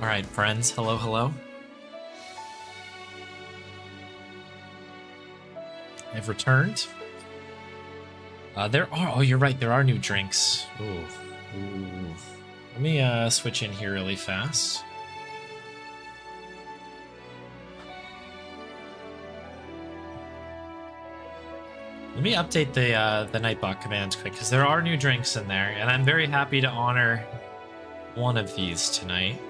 All right, friends. Hello, hello. I've returned. Oh, you're right. There are new drinks. Ooh. Let me switch in here really fast. Let me update the Nightbot commands quick, because there are new drinks in there, and I'm very happy to honor one of these tonight.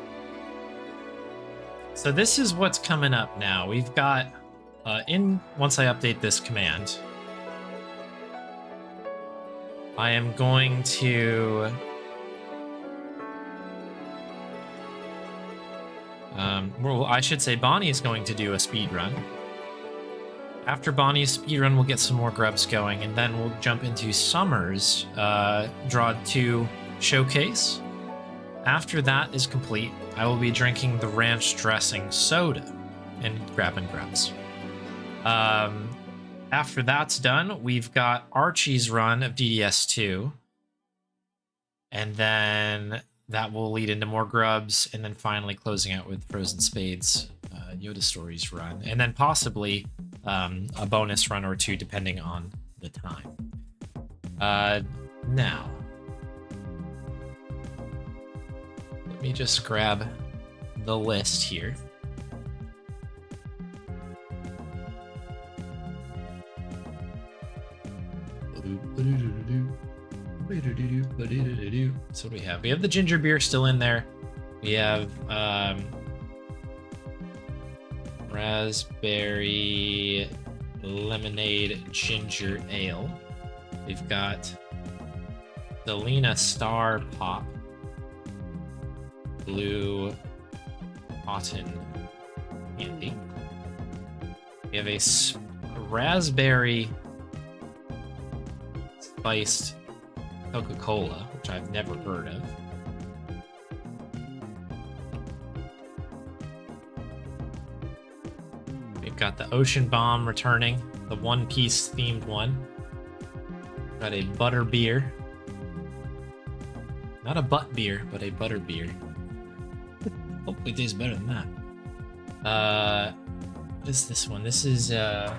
So this is what's coming up now. We've got, once I update this command, I am going to... well, I should say Bonnie is going to do a speed run. After Bonnie's speedrun, we'll get some more grubs going, and then we'll jump into Summer's DROD 2 showcase. After that is complete, I will be drinking the ranch dressing soda and grabbing grubs. After that's done, we've got Archie's run of DDS 2, and then that will lead into more grubs, and then finally closing out with Frozenspade's Yoda Stories run, and then possibly a bonus run or two depending on the time. Now, let me just grab the list here. So what do we have? We have the ginger beer still in there. We have raspberry lemonade ginger ale. We've got the Lena Star Pop blue cotton candy. We have a raspberry spiced Coca-Cola, which I've never heard of. We've got the Ocean Bomb returning, the One Piece themed one. We've got a butter beer. Not a butt beer, but a butter beer. Hopefully it tastes better than that. What is this one? This is so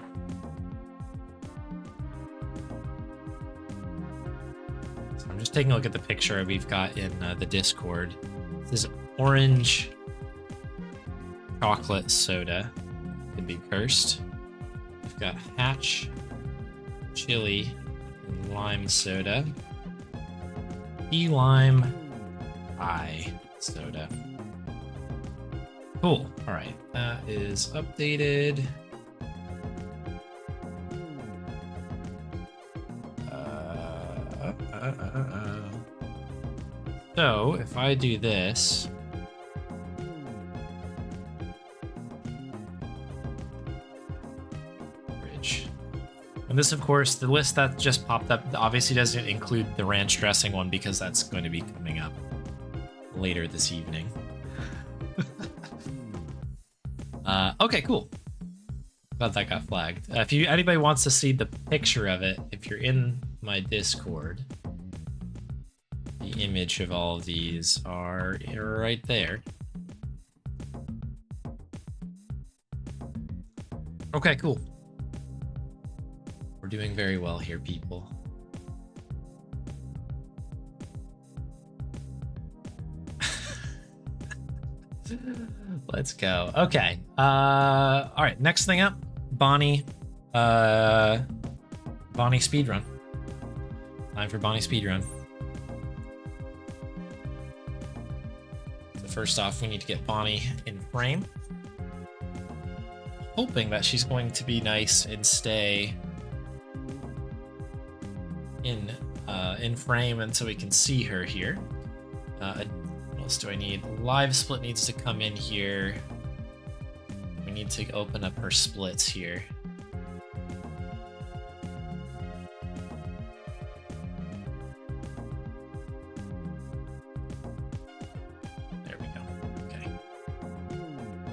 I'm just taking a look at the picture we've got in the Discord. This is orange chocolate soda. Could be cursed. We've got Hatch chili and lime soda. Key lime pie soda. Cool. All right, that is updated. So if I do this, bridge. And this, of course, the list that just popped up obviously doesn't include the ranch dressing one because that's going to be coming up later this evening. Okay, cool. Glad that got flagged. If anybody wants to see the picture of it, if you're in my Discord, the image of all of these are right there. Okay, cool. We're doing very well here, people. Let's go. Okay. All right. Next thing up, Bonnie. Bonnie speedrun. Time for Bonnie speedrun. So first off, we need to get Bonnie in frame. Hoping that she's going to be nice and stay in frame, and so we can see her here. What else do I need? Live split needs to come in here. We need to open up her splits here. There we go. Okay.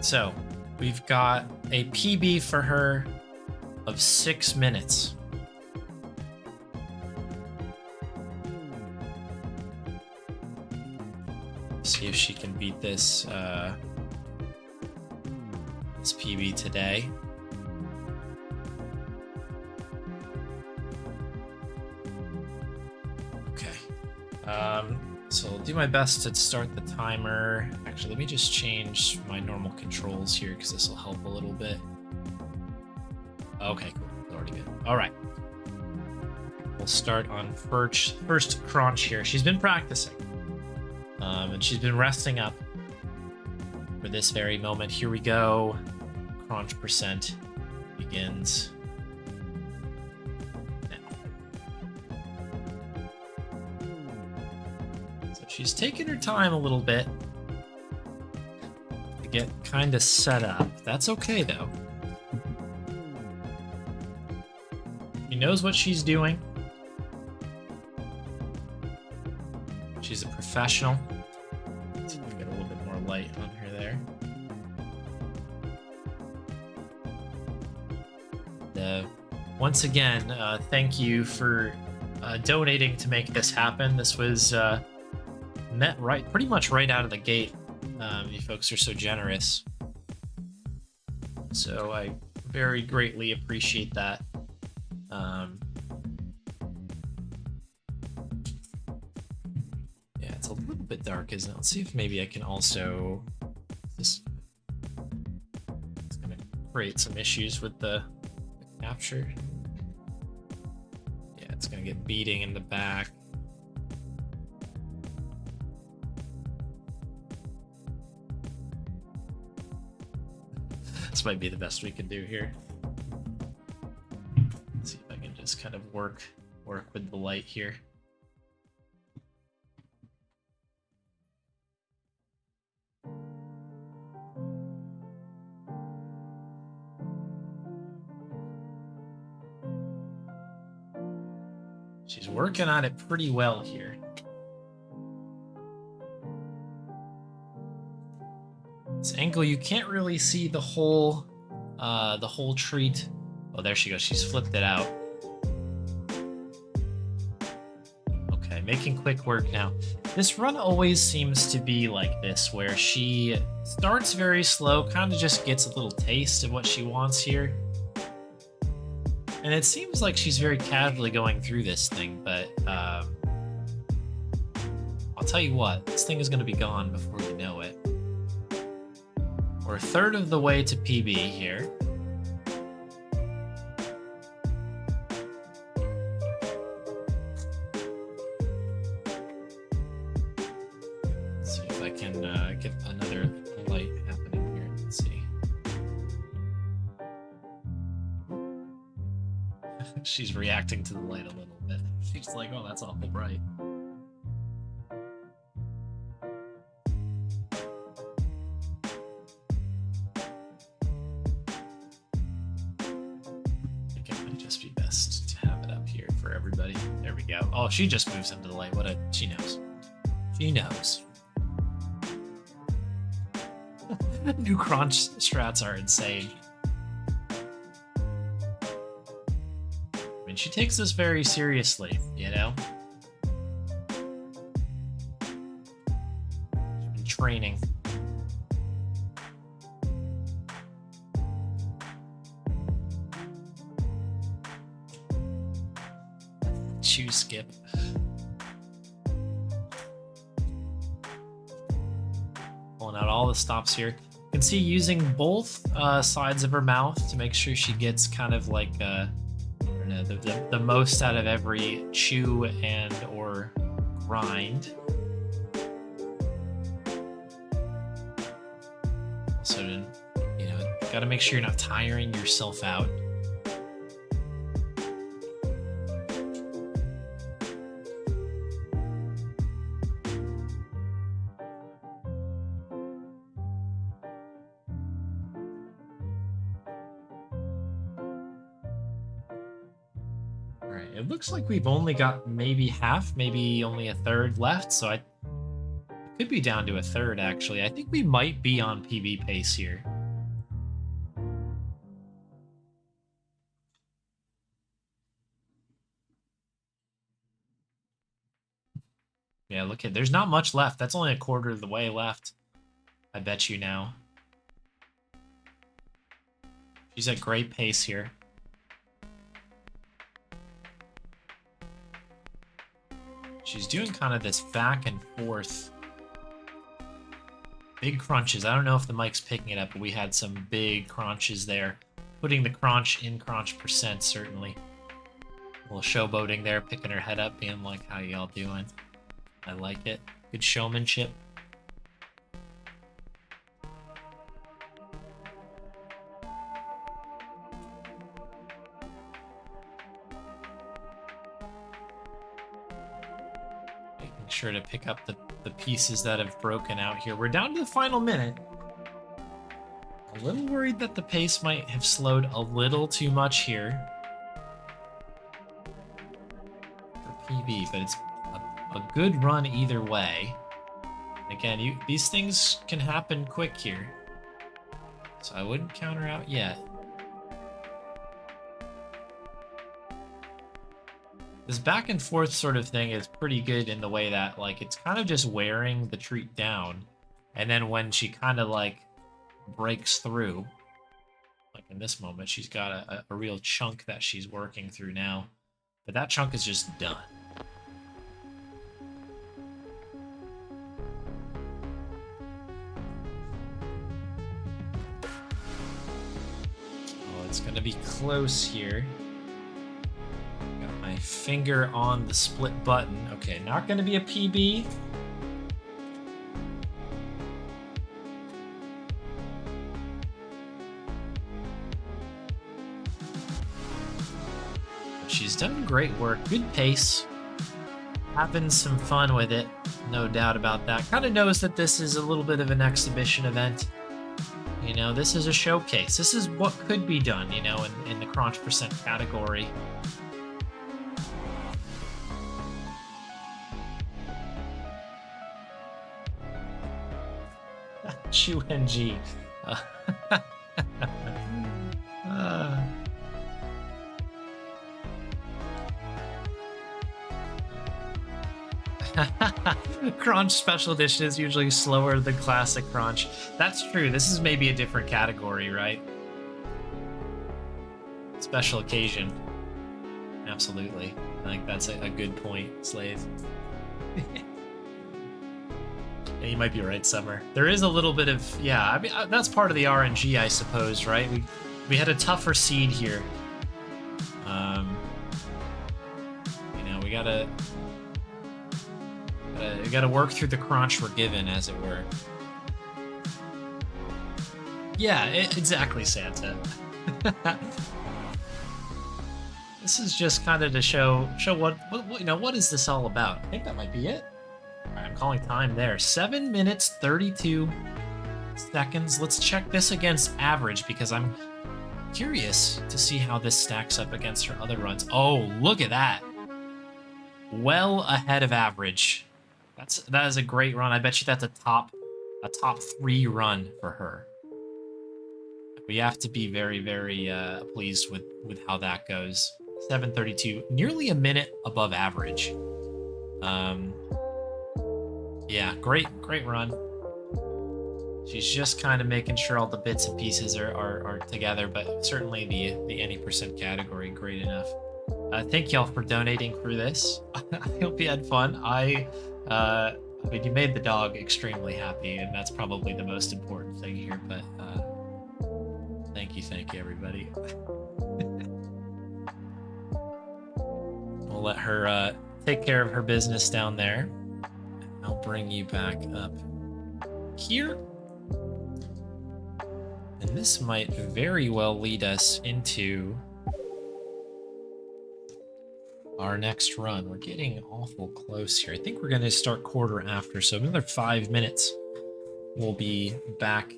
So we've got a PB for her of 6 minutes. See if she can beat this this PB today. Okay. So I'll do my best to start the timer. Actually, let me just change my normal controls here because this will help a little bit. Okay, cool. It's already good. All right. We'll start on first Cronch here. She's been practicing. And she's been resting up for this very moment. Here we go. Cronch percent begins now. So she's taking her time a little bit to get kind of set up. That's okay, though. She knows what she's doing. She's a professional. Let's see if we can get a little bit more light on her there. Once again, thank you for donating to make this happen. This was met pretty much right out of the gate. You folks are so generous. So I very greatly appreciate that. Yeah, it's a little bit dark, isn't it? Let's see if maybe I can also just... It's gonna create some issues with the capture. Yeah, it's gonna get beating in the back. This might be the best we can do here. Let's see if I can just kind of work with the light here. She's working on it pretty well here. This angle, you can't really see the whole treat. Oh, there she goes. She's flipped it out. Okay, making quick work now. This run always seems to be like this, where she starts very slow, kind of just gets a little taste of what she wants here. And it seems like she's very casually going through this thing, but I'll tell you what, this thing is going to be gone before you know it. We're a third of the way to PB here. Let's see if I can get another light happening here. Let's see. She's reacting to the light a little bit. She's like, oh, that's awful bright. I think it might just be best to have it up here for everybody. There we go. Oh, she just moves into the light. She knows. She knows. New Cronch strats are insane. She takes this very seriously, you know? She's been training. Choose skip. Pulling out all the stops here. You can see using both sides of her mouth to make sure she gets kind of like the most out of every chew and or grind. So, you know, gotta make sure you're not tiring yourself out. It looks like we've only got maybe half, maybe only a third left, so it could be down to a third, actually. I think we might be on PB pace here. Yeah, look at, there's not much left. That's only a quarter of the way left. I bet you now. She's at great pace here. She's doing kind of this back and forth. Big crunches. I don't know if the mic's picking it up, but we had some big crunches there. Putting the Cronch in Cronch percent, certainly. A little showboating there, picking her head up, being like, how y'all doing? I like it. Good showmanship. Making sure to pick up the pieces that have broken out here. We're down to the final minute. A little worried that the pace might have slowed a little too much here for PB, but it's a good run either way. Again, these things can happen quick here, so I wouldn't count her out yet. This back and forth sort of thing is pretty good in the way that, like, it's kind of just wearing the treat down, and then when she kind of, like, breaks through, like in this moment, she's got a real chunk that she's working through now, but that chunk is just done. Oh, it's gonna be close here. Got my finger on the split button. Okay, not gonna be a PB. She's done great work, good pace, having some fun with it, no doubt about that. Kind of knows that this is a little bit of an exhibition event. You know, this is a showcase. This is what could be done, you know, in the Cronch percent category. QNG. Cronch Special Edition is usually slower than Classic Cronch. That's true. This is maybe a different category, right? Special occasion. Absolutely. I think that's a good point, Slave. Yeah, you might be right, Summer. There is a little bit of, yeah, I mean, that's part of the RNG, I suppose, right? We had a tougher seed here. You know, we gotta work through the Cronch we're given, as it were. Yeah, exactly, Santa. This is just kind of to show what you know, what is this all about? I think that might be it. All right, I'm calling time there. 7 minutes 32 seconds. Let's check this against average because I'm curious to see how this stacks up against her other runs. Oh, look at that. Well ahead of average. That is a great run. I bet you that's a top 3 run for her. We have to be very, very pleased with how that goes. 7:32, nearly a minute above average. Yeah, great run. She's just kind of making sure all the bits and pieces are together, but certainly the any percent category, great enough. Thank y'all for donating for this. I hope you had fun. I mean, you made the dog extremely happy, and that's probably the most important thing here, but thank you, everybody. We'll let her take care of her business down there. I'll bring you back up here. And this might very well lead us into our next run. We're getting awful close here. I think we're going to start quarter after, so another 5 minutes. We'll be back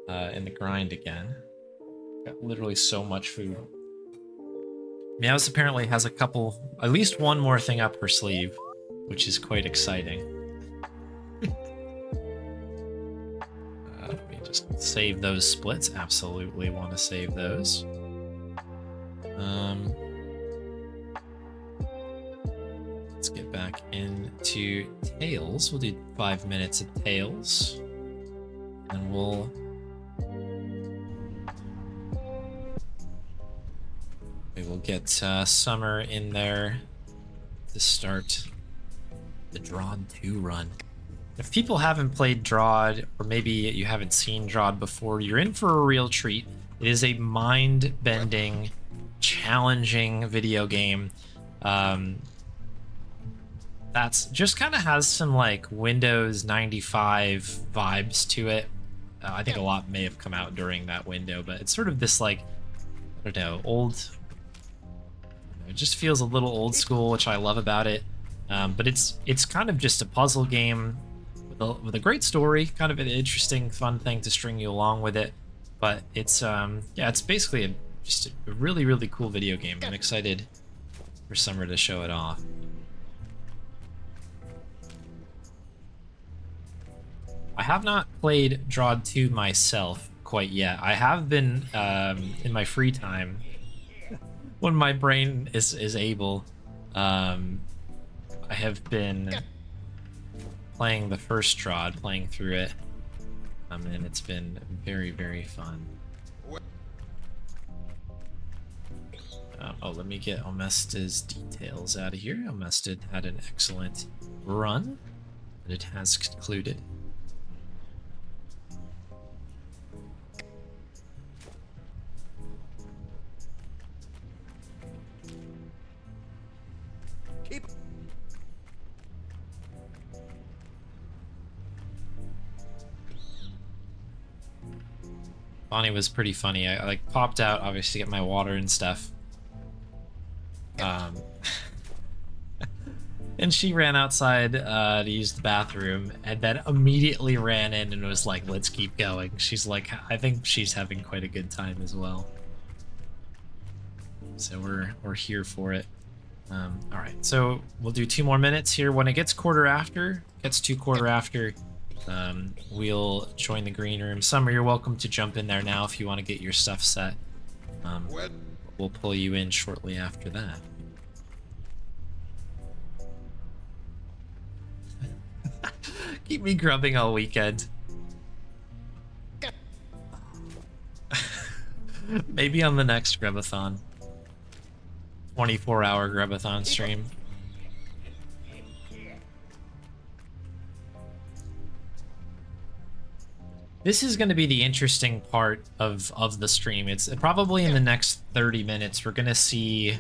in the grind again. Got literally so much food. Meows apparently has at least one more thing up her sleeve, which is quite exciting. Let me just save those splits. Absolutely want to save those. Let's get back into Tails. We'll do 5 minutes of Tails. And we will get Summer in there to start the DROD 2 run. If people haven't played DROD, or maybe you haven't seen DROD before, you're in for a real treat. It is a mind-bending, challenging video game. That's just kind of has some like Windows 95 vibes to it. I think a lot may have come out during that window, but it's sort of this like, I don't know, old. It just feels a little old school, which I love about it. But it's kind of just a puzzle game with a great story, kind of an interesting, fun thing to string you along with it. But it's yeah, it's basically just a really, really cool video game. I'm excited for Summer to show it off. I have not played DROD 2 myself quite yet. I have been in my free time when my brain is able. I have been playing the first DROD, playing through it, and it's been very, very fun. Oh, let me get Omesta's details out of here. Omesta had an excellent run, but it has concluded. Bonnie was pretty funny. I like popped out, obviously, to get my water and stuff. And she ran outside to use the bathroom, and then immediately ran in and was like, "Let's keep going." She's like, I think she's having quite a good time as well. So we're here for it. All right, so we'll do 2 more minutes here. When it gets to quarter after, we'll join the green room. Summer, you're welcome to jump in there now if you want to get your stuff set. We'll pull you in shortly after that. Keep me grubbing all weekend. Maybe on the next Grubathon. 24-hour Grubathon stream. This is going to be the interesting part of the stream. It's probably in the next 30 minutes we're going to see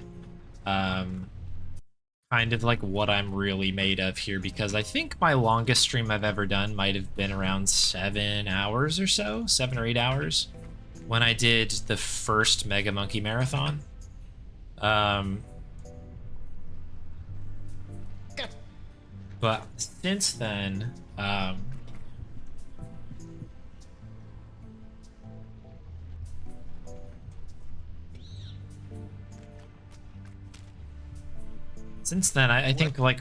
kind of like what I'm really made of here, because I think my longest stream I've ever done might have been around 7 hours or so, 7 or 8 hours, when I did the first Mega Monkey Marathon. But since then, I think like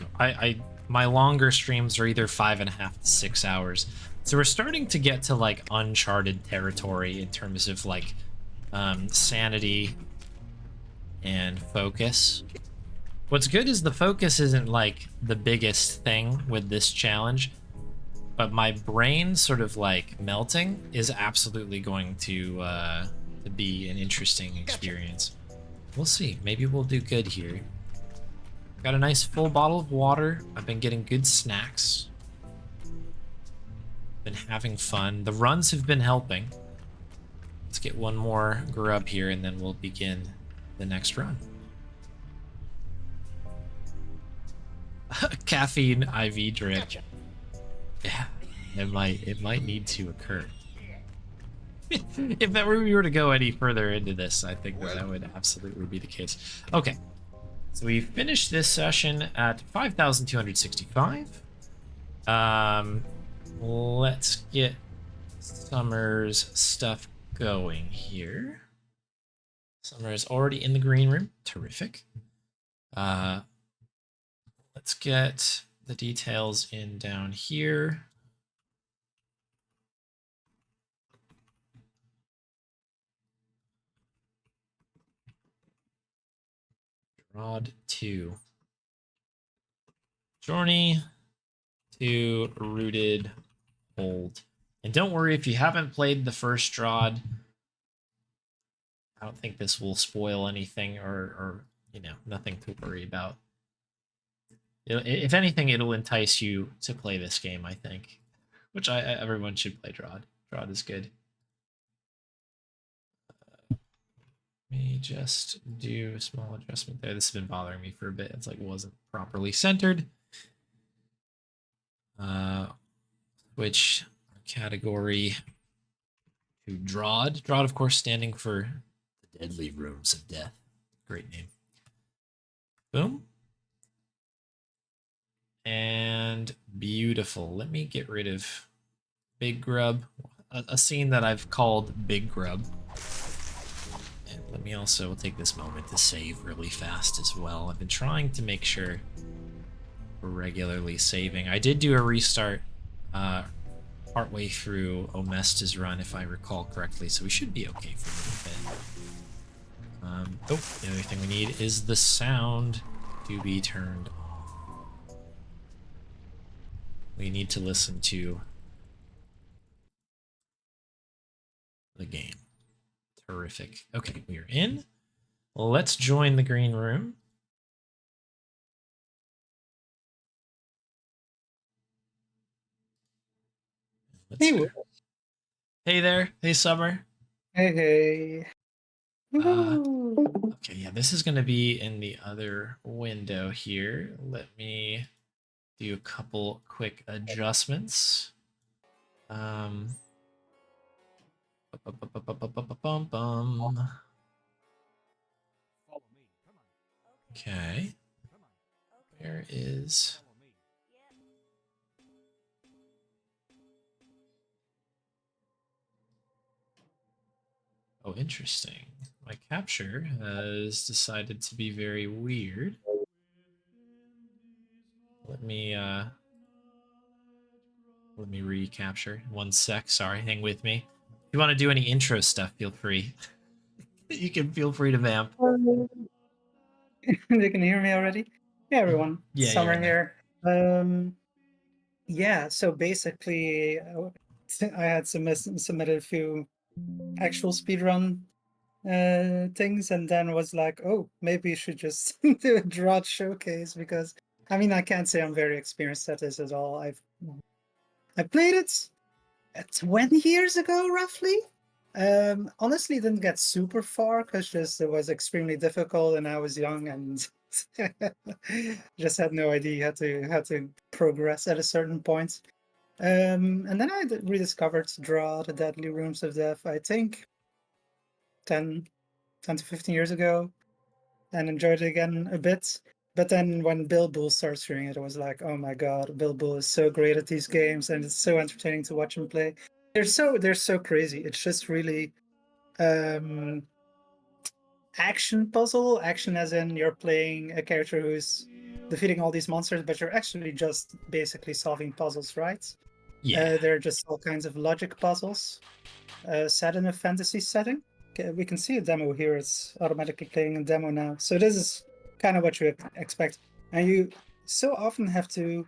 my longer streams are either 5.5 to 6 hours. So we're starting to get to like uncharted territory in terms of like sanity and focus. What's good is the focus isn't like the biggest thing with this challenge, but my brain sort of like melting is absolutely going to be an interesting experience. We'll see. Maybe we'll do good here. Got a nice full bottle of water. I've been getting good snacks. Been having fun. The runs have been helping. Let's get one more grub here and then we'll begin the next run. Caffeine IV drip. Yeah, it might need to occur. If we were to go any further into this, I think that would absolutely be the case. Okay. So we finished this session at 5,265. Let's get Summer's stuff going here. Summer is already in the green room. Terrific. Let's get the details in down here. DROD 2. Journey to Rooted Hold. And don't worry if you haven't played the first DROD. I don't think this will spoil anything or nothing to worry about. If anything, it'll entice you to play this game, I think. Which everyone should play DROD. DROD is good. Let me just do a small adjustment there. This has been bothering me for a bit. It's like it wasn't properly centered. Switch category to DROD. DROD, of course, standing for the Deadly Rooms of Death. Great name. Boom. And beautiful. Let me get rid of Big Grub, a scene that I've called Big Grub. And let me also take this moment to save really fast as well. I've been trying to make sure we're regularly saving. I did do a restart partway through Omesta's run, if I recall correctly, so we should be okay for a little bit. The other thing we need is the sound to be turned off. We need to listen to the game. Terrific. Okay, we are in. Let's join the green room. Hey there. Hey, Summer. Hey. Okay, yeah, this is going to be in the other window here. Let me do a couple quick adjustments. Okay. Where is... Oh, interesting. My capture has decided to be very weird. Let me recapture. 1 sec. Sorry, hang with me. If you want to do any intro stuff, feel free. You can feel free to vamp. They can hear me already? Hey everyone. Yeah, Summer here. Yeah, so basically I had submitted a few actual speedrun things and then was like, oh, maybe you should just do a DROD showcase because I mean I can't say I'm very experienced at this at all. I played it 20 years ago roughly. Honestly didn't get super far because just it was extremely difficult and I was young and just had no idea how to progress at a certain point. And then I rediscovered Draw the Deadly Rooms of Death, I think 10 to 15 years ago, and enjoyed it again a bit. But then when Bill Bull starts doing it, it was like, oh my god, Bill Bull is so great at these games and it's so entertaining to watch him play. They're so crazy. It's just really action puzzle. Action as in you're playing a character who's defeating all these monsters, but you're actually just basically solving puzzles, right? Yeah. They're just all kinds of logic puzzles set in a fantasy setting. We can see a demo here. It's automatically playing a demo now. So this is kind of what you expect. And you so often have to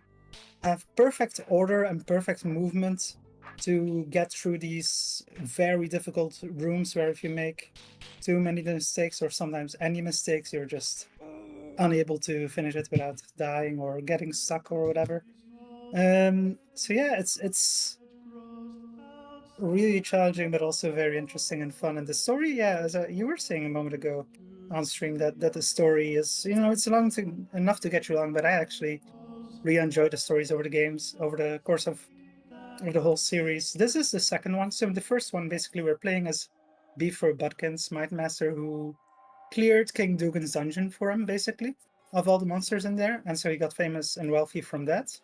have perfect order and perfect movement to get through these very difficult rooms where if you make too many mistakes or sometimes any mistakes, you're just unable to finish it without dying or getting stuck or whatever. So yeah, it's really challenging, but also very interesting and fun. And the story, yeah, as you were saying a moment ago on stream, that the story is, it's enough to get you along. But I actually really enjoyed the stories over the games over the course of the whole series. This is the second one. So the first one, basically, we're playing as Beaver Budkin's Might Master, who cleared King Dugan's dungeon for him, basically, of all the monsters in there. And so he got famous and wealthy from that.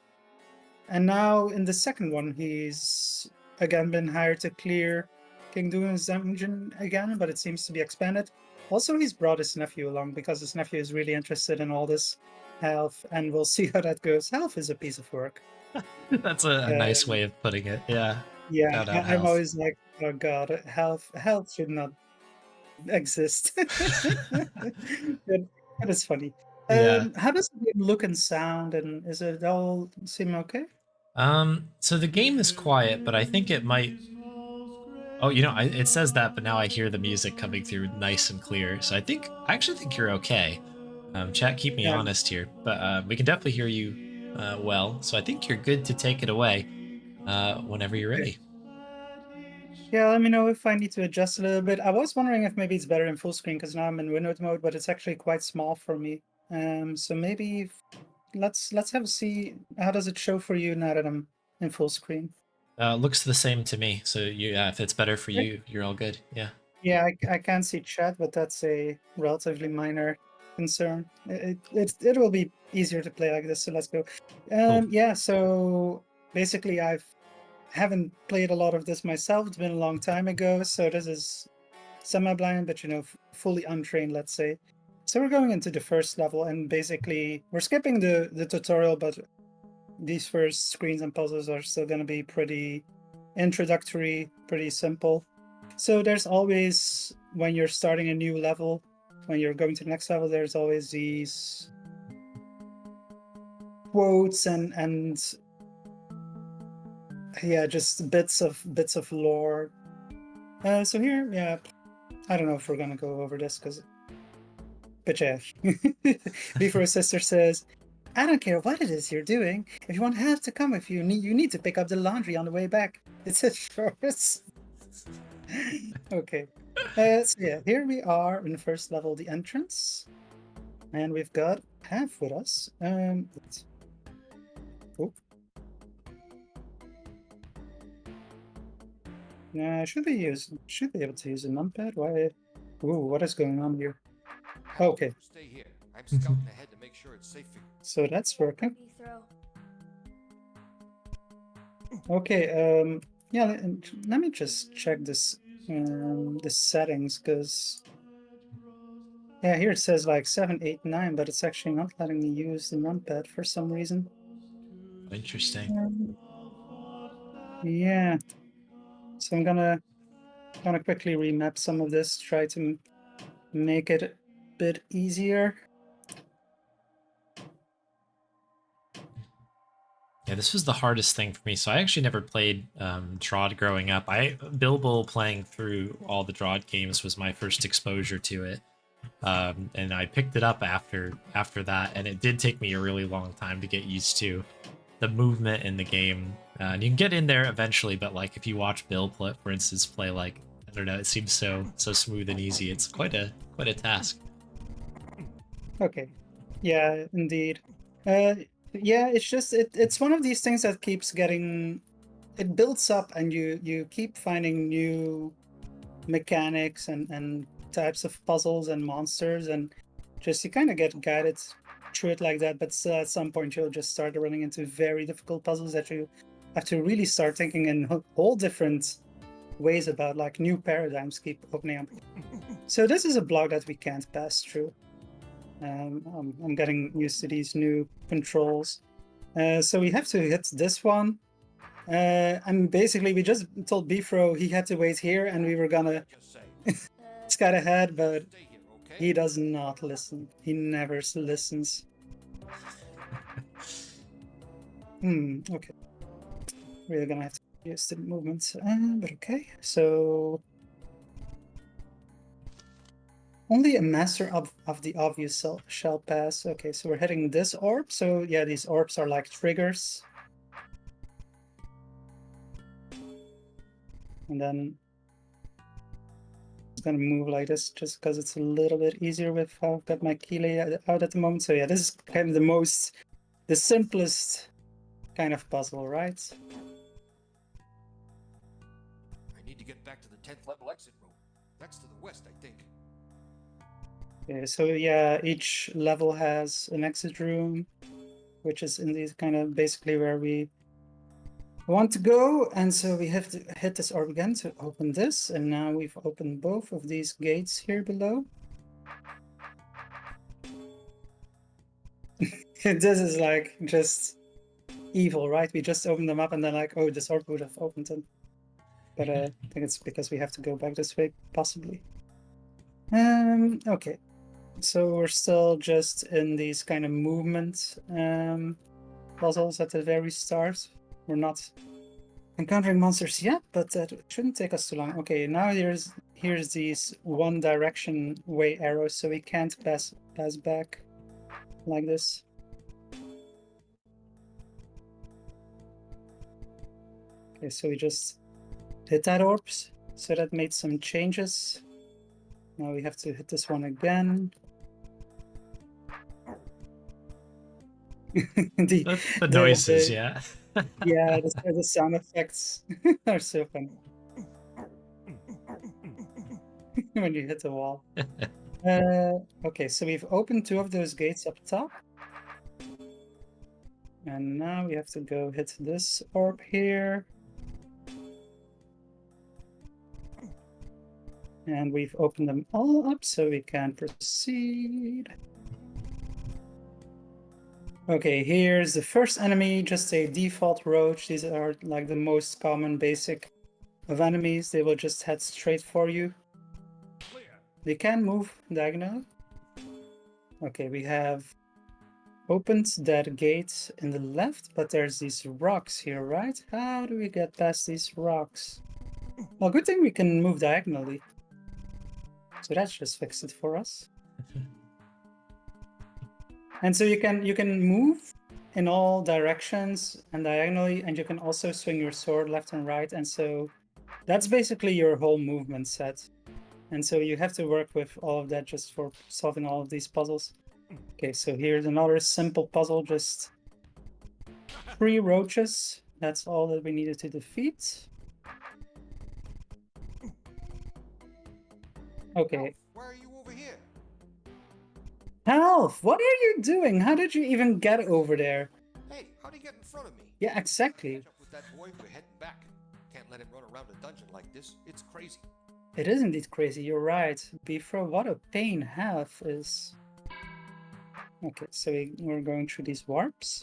And now in the second one, he's again been hired to clear King Dugan's dungeon again, but it seems to be expanded. Also, he's brought his nephew along because his nephew is really interested in all this health, and we'll see how that goes. Health is a piece of work. That's a nice way of putting it. Yeah. Yeah, I'm always like, oh god, health should not exist. That is funny. Yeah. How does the game look and sound, and is it all seem okay? So the game is quiet, but I think it might. Oh, it says that, but now I hear the music coming through nice and clear. So I actually think you're okay. Chat, keep me Yeah. honest here, but we can definitely hear you well. So I think you're good to take it away whenever you're Okay. ready. Yeah, let me know if I need to adjust a little bit. I was wondering if maybe it's better in full screen because now I'm in windowed mode, but it's actually quite small for me. So maybe let's have a see. How does it show for you now that I'm in full screen? Looks the same to me. So yeah, if it's better for Okay. you, you're all good. Yeah. Yeah, I can't see chat, but that's a relatively minor concern. It will be easier to play like this, so let's go. Cool. Yeah, so basically haven't played a lot of this myself. It's been a long time ago, so this is semi-blind, but fully untrained, let's say. So we're going into the first level, and basically we're skipping the tutorial, but these first screens and puzzles are still going to be pretty introductory, pretty simple. So there's always, when you're starting a new level, when you're going to the next level, there's always these quotes and yeah, just bits of lore. So here, yeah, I don't know if we're gonna go over this but yeah. Before his sister says, "I don't care what it is you're doing. If you want help to come with you, you need to pick up the laundry on the way back." It's a short. Okay. So yeah, here we are in the first level, the entrance, and we've got Half with us. Oh, nah, should be able to use a numpad. Why? Ooh, what is going on here? Okay, Stay here. I'm scouting ahead to make sure it's safe for you. so that's working. Throw. Okay, yeah, let me just check the settings, because yeah, here it says like 7, 8, 9, but it's actually not letting me use the numpad for some reason. Interesting. Yeah, so I'm gonna quickly remap some of this, try to make it a bit easier. Yeah, this was the hardest thing for me. So I actually never played DROD growing up. Bilbo playing through all the DROD games was my first exposure to it. And I picked it up after that, and it did take me a really long time to get used to the movement in the game. And you can get in there eventually, but like if you watch Bill play, for instance, play, like, I don't know, it seems so smooth and easy. It's quite a task. Okay, yeah, indeed. Yeah, it's just it's one of these things that keeps getting, it builds up, and you keep finding new mechanics and types of puzzles and monsters, and just you kind of get guided through it like that. But still, at some point, you'll just start running into very difficult puzzles that you have to really start thinking in whole different ways about, like new paradigms keep opening up. So this is a block that we can't pass through. I'm getting used to these new controls. So we have to hit this one. And basically we just told Bifro he had to wait here, and we were gonna Just say, scout ahead, but stay here, okay? he does not listen. He never listens. Okay. We're gonna have to use the movements, but okay. So only a master of the obvious shall pass. Okay, so we're hitting this orb. So yeah, these orbs are like triggers. And then it's gonna move like this just because it's a little bit easier with how I've got my key laid out at the moment. So yeah, this is kind of the simplest kind of puzzle, right? I need to get back to the 10th level exit room. That's to the west, I think. Okay, so yeah, each level has an exit room, which is in these kind of basically where we want to go. And so we have to hit this orb again to open this, and now we've opened both of these gates here below. This is like just evil, right? We just opened them up, and then like, oh, this orb would have opened them. But I think it's because we have to go back this way, possibly. Okay. So we're still just in these kind of movement puzzles at the very start. We're not encountering monsters yet, but that shouldn't take us too long. Okay, now here's these one direction way arrows, so we can't pass back like this. Okay, so we just hit that orbs, so that made some changes. Now we have to hit this one again. The noises, yeah. Yeah, the sound effects are so funny when you hit the wall. Okay, so we've opened 2 of those gates up top. And now we have to go hit this orb here. And we've opened them all up so we can proceed. Okay, here's the first enemy, just a default roach. These are like the most common basic of enemies. They will just head straight for you. They can move diagonally. Okay, we have opened that gate in the left, but there's these rocks here, right? How do we get past these rocks? Well, good thing we can move diagonally. So that's just fixed it for us. And so you can move in all directions and diagonally, and you can also swing your sword left and right. And so that's basically your whole movement set. And so you have to work with all of that just for solving all of these puzzles. Okay, so here's another simple puzzle, just 3 roaches. That's all that we needed to defeat. Okay. Why are you over here? Half, what are you doing? How did you even get over there? Hey, how'd he get in front of me? Yeah, exactly. Catch up with that boy, we're heading back. Can't let him run around a dungeon like this. It's crazy. It is indeed crazy, you're right. Bifro, what a pain Half is. Okay, so we're going through these warps.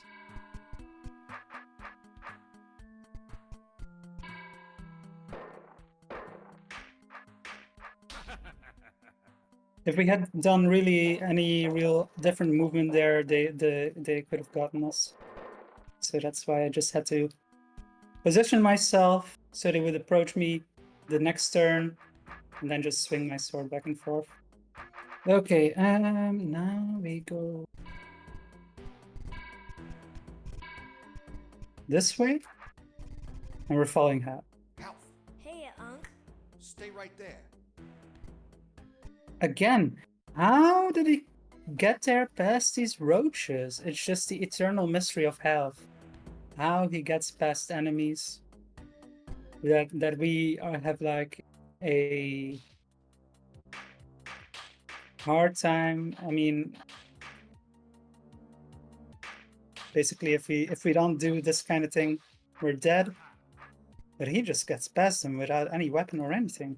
If we had done really any real different movement there, they could have gotten us. So that's why I just had to position myself so they would approach me the next turn, and then just swing my sword back and forth. Okay, now we go this way, and we're following Half. Alf, Hey, Unc. stay right there. Again, how did he get there past these roaches? It's just the eternal mystery of Half. How he gets past enemies that we have like a hard time. I mean, basically, if we don't do this kind of thing, we're dead. But he just gets past them without any weapon or anything.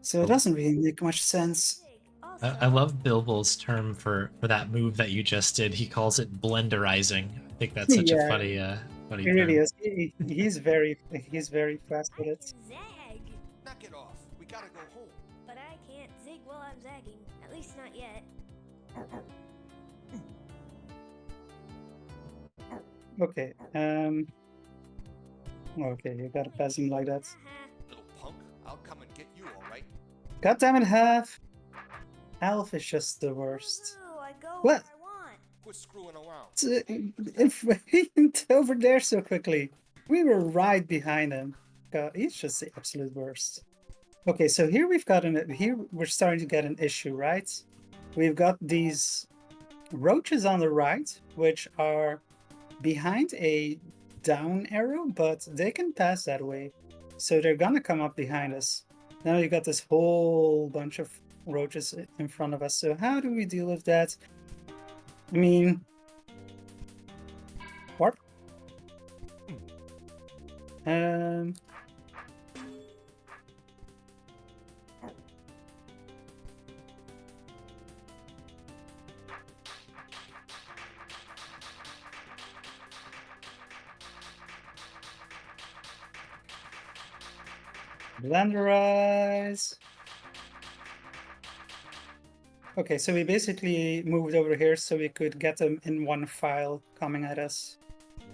So it doesn't really make much sense. I love Bilbo's term for that move that you just did. He calls it blenderizing. I think that's such a Yeah. funny He term. really is. He's very fast with it. Zag. Knock it off. We gotta go home. But I can't zig while I'm zagging. At least not yet. Okay. Okay, you gotta pass him like that. Haha. Little punk, I'll come and get you, all right? God damn it, Half. Half is just the worst. Ooh, I go What? where I want. Quit screwing around. If he went over there so quickly, we were right behind him. God, he's just the absolute worst. Okay, so here we're starting to get an issue, right? We've got these roaches on the right, which are behind a down arrow, but they can pass that way. So they're gonna come up behind us. Now you got this whole bunch of roaches in front of us. So how do we deal with that? I mean, warp. Blenderize. Okay, so we basically moved over here so we could get them in one file coming at us.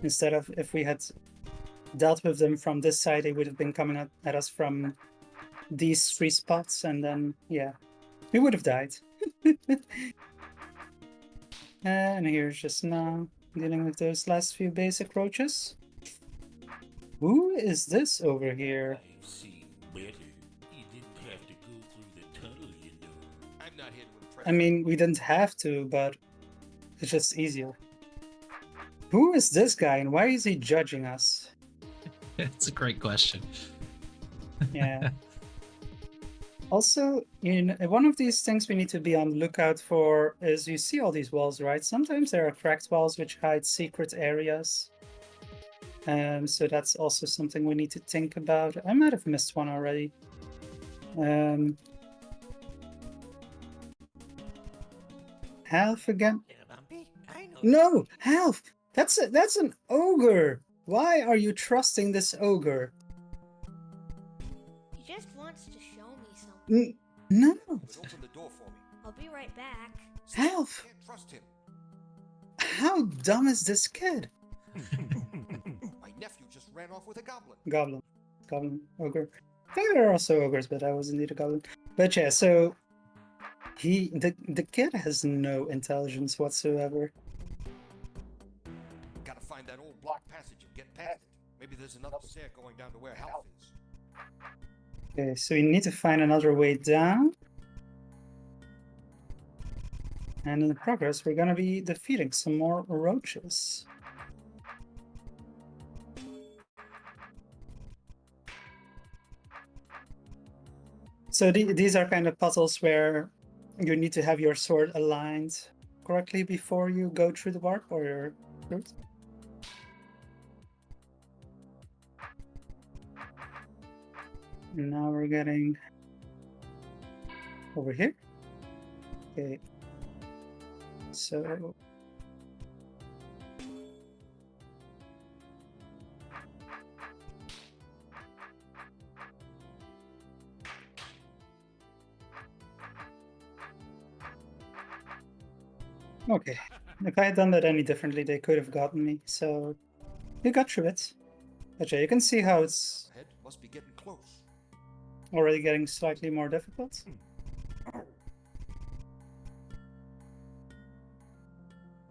Instead of if we had dealt with them from this side, they would have been coming at us from these 3 spots, and then, yeah, we would have died. And here's just now dealing with those last few basic roaches. Who is this over here? I've seen better. You didn't have to go through the tunnel, you know. I'm not here to impress. I mean, we didn't have to, but it's just easier. Who is this guy and why is he judging us? It's a great question. Yeah. Also, one of these things we need to be on the lookout for is you see all these walls, right? Sometimes there are cracked walls which hide secret areas. So that's also something we need to think about. I might have missed one already. Half again? No, Half! That's an ogre! Why are you trusting this ogre? He just wants to show me something. No! But open the door for me. I'll be right back. Half! Can't trust him. How dumb is this kid? My nephew just ran off with a goblin. Goblin, ogre. I think there are also ogres, but I was indeed a goblin. But yeah, so the kid has no intelligence whatsoever. Gotta find that old block passage and get past it. Maybe there's another stair going down to where Half is. Okay, so we need to find another way down. And in the progress, we're gonna be defeating some more roaches. So these are kind of puzzles where you need to have your sword aligned correctly before you go through the warp or your route. And now we're getting over here. Okay. So okay. If I had done that any differently, they could have gotten me. So we got through it. But yeah, you can see how it's Head must be getting close. already getting slightly more difficult.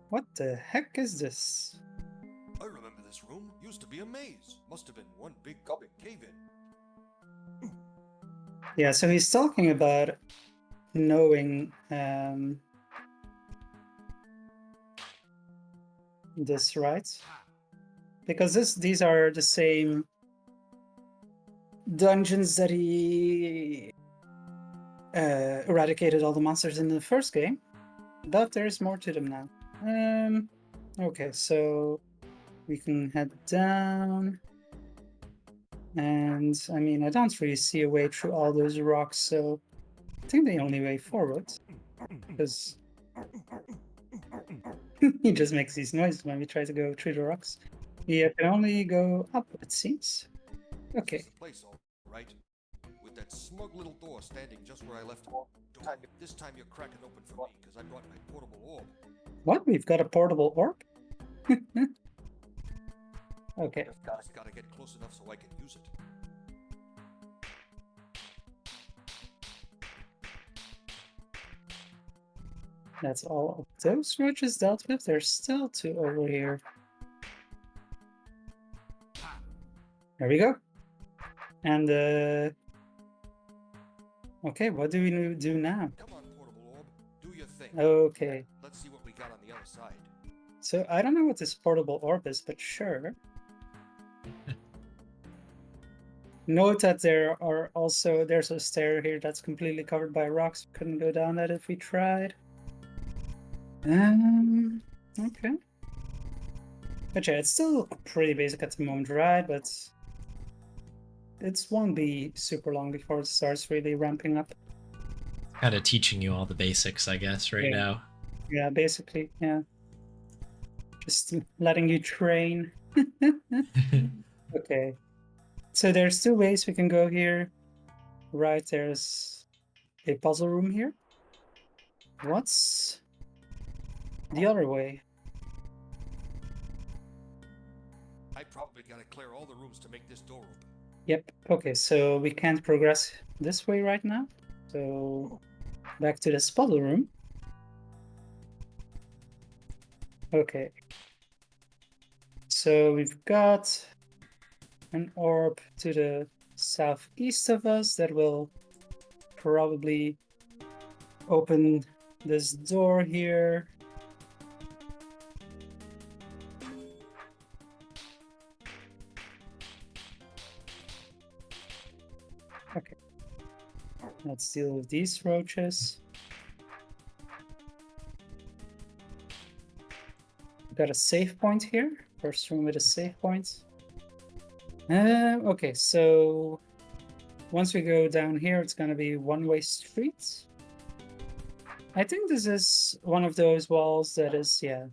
What the heck is this? I remember this room. Used to be a maze. Must have been one big gubbing cave-in. Yeah, so he's talking about knowing this, right? Because these are the same dungeons that he eradicated all the monsters in the first game, but there's more to them now. Okay, so we can head down, and I mean, I don't really see a way through all those rocks, so I think the only way forward, because he just makes these noises when we try to go through the rocks. Yeah, can only go up, it seems. Okay. This is the place, all right. With that smug little door standing just where I left it. This time you're cracking open for me, because I brought my portable orb. What? We've got a portable orb? Okay. Just gotta get close enough so I can use it. That's all of those roaches dealt with. There's still 2 over here. There we go. And okay, what do we do now? Come on, portable orb. Do your thing. Okay. Let's see what we got on the other side. So I don't know what this portable orb is, but sure. Note that there's a stair here that's completely covered by rocks. We couldn't go down that if we tried. Okay. But yeah, it's still pretty basic at the moment, right? But it won't be super long before it starts really ramping up. Kind of teaching you all the basics, I guess, right now. Yeah, basically, yeah. Just letting you train. Okay. So there's 2 ways we can go here. Right, there's a puzzle room here. what's the other way? I probably gotta clear all the rooms to make this door open. Yep. Okay, so we can't progress this way right now. So back to this puzzle room. Okay. So we've got an orb to the southeast of us that will probably open this door here. Okay. Let's deal with these roaches. Got a save point here. First room with a save point. Okay, so once we go down here, it's gonna be one-way streets. I think this is one of those walls that is, yeah.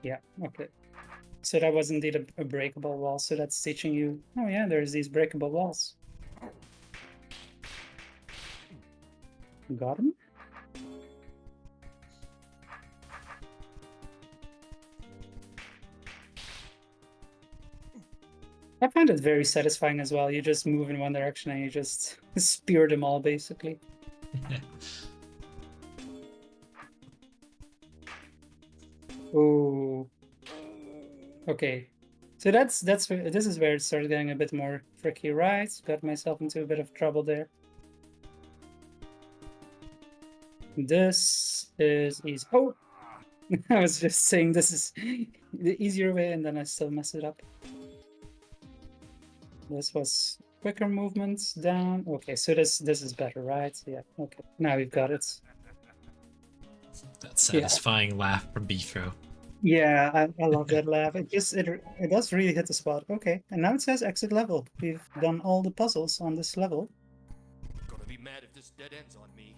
Yeah, okay. So that was indeed a breakable wall, so that's teaching you, oh yeah, there's these breakable walls. Got him? I find it very satisfying as well. You just move in one direction and you just spear them all, basically. Oh. Okay. So this is where it started getting a bit more tricky, right? Got myself into a bit of trouble there. This is easy. Oh! I was just saying this is the easier way and then I still mess it up. This was quicker movements down. Okay, so this is better, right? Yeah, okay. Now we've got it. That satisfying laugh from Bithro. Yeah, I love that laugh. It does really hit the spot. Okay, and now it says exit level. We've done all the puzzles on this level. Gonna be mad if this dead ends on me.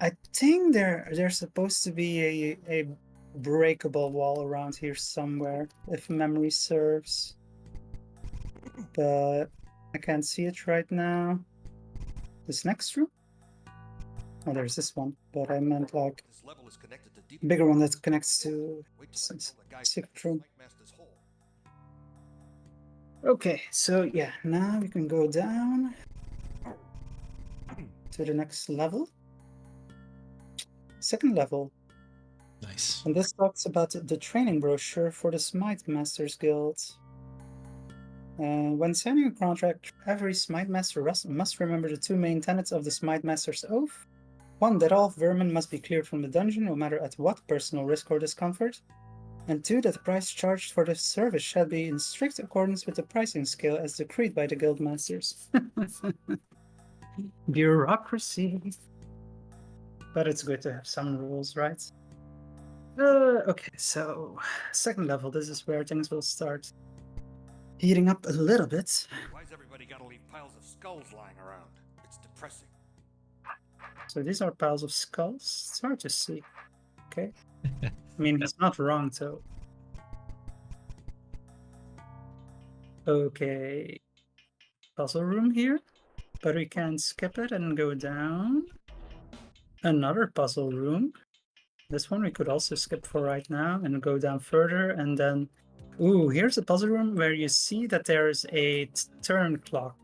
I think there's supposed to be a breakable wall around here somewhere, if memory serves. But I can't see it right now. This next room? Oh, there's this one, but I meant like This level is connected to deep. bigger one that connects to Wait till I kill the guy secret who room. Mike Master's hole. Okay, so yeah, now we can go down to the next level. Second level. Nice. And this talks about the training brochure for the Smite Masters Guild. When signing a contract, every Smite Master must remember the two main tenets of the Smite Master's Oath. 1. That all vermin must be cleared from the dungeon, no matter at what personal risk or discomfort. And 2. That the price charged for the service shall be in strict accordance with the pricing scale as decreed by the Guild Masters. Bureaucracy. But it's good to have some rules, right? Okay, so second level, this is where things will start heating up a little bit. Why's everybody gotta leave piles of skulls lying around? It's depressing. So these are piles of skulls. It's hard to see. Okay. I mean, he's not wrong, though. Okay. Puzzle room here, but we can skip it and go down. Another puzzle room. This one we could also skip for right now and go down further, and then ooh, here's a puzzle room where you see that there's a turn clock.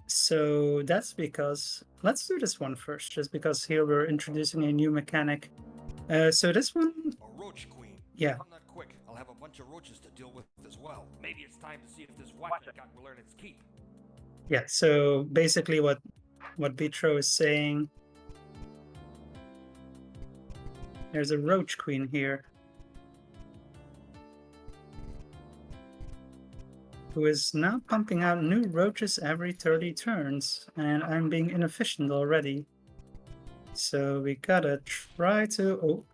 So that's because, let's do this one first, just because here we're introducing a new mechanic. So this one, A roach queen. yeah. I'm not quick. I'll have a bunch of roaches to deal with as well. Maybe it's time to see if this watch I got will earn its keep. Yeah, so basically what Bitro is saying, there's a roach queen here who is now pumping out new roaches every 30 turns, and I'm being inefficient already. So we gotta try to... Oh.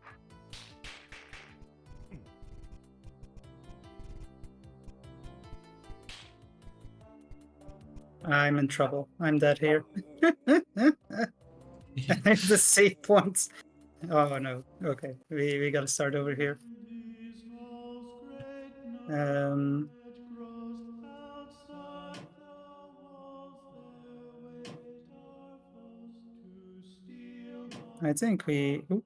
I'm in trouble. I'm dead here. I have the save points. Oh no. Okay, we gotta start over here. I think we... Ooh.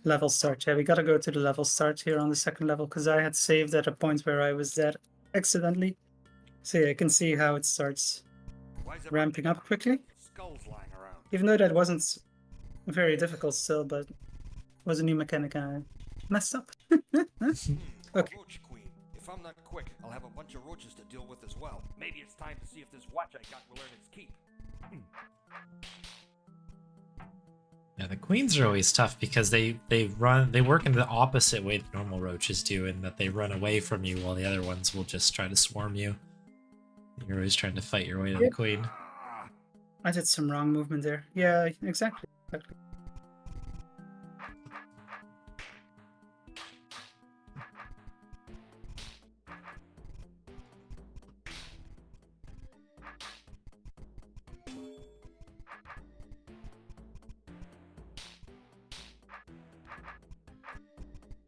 Level start. Yeah, we gotta go to the level start here on the second level, because I had saved at a point where I was dead accidentally. So yeah, I can see how it starts ramping up quickly. Skulls lying around. Even though that wasn't very difficult still, but it was a new mechanic and I messed up. Okay. Roach Queen. If I'm not quick, I'll have a bunch of roaches to deal with as well. Maybe it's time to see if this watch I got will earn its keep. Yeah, the queens are always tough because they work in the opposite way that normal roaches do, in that they run away from you while the other ones will just try to swarm you. You're always trying to fight your way to the queen. I did some wrong movement there. Yeah, exactly.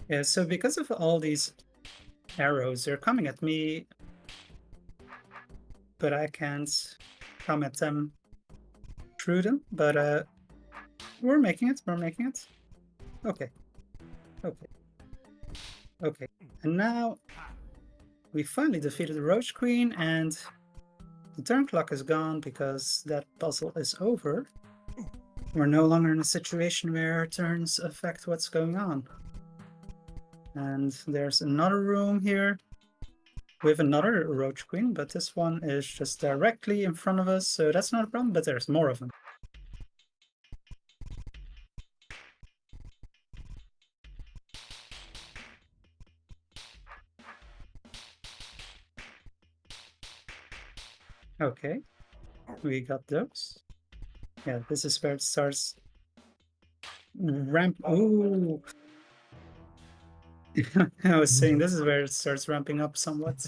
Yeah, so because of all these arrows, they're coming at me, but I can't come at them through them. But we're making it. We're making it. Okay. Okay. Okay. And now we finally defeated the Roach Queen, and the turn clock is gone because that puzzle is over. We're no longer in a situation where turns affect what's going on. And there's another room here with another Roach Queen, but this one is just directly in front of us, so that's not a problem, but there's more of them. Okay, we got those. Yeah, this is where it starts ramp. Oh, I was saying this is where it starts ramping up somewhat.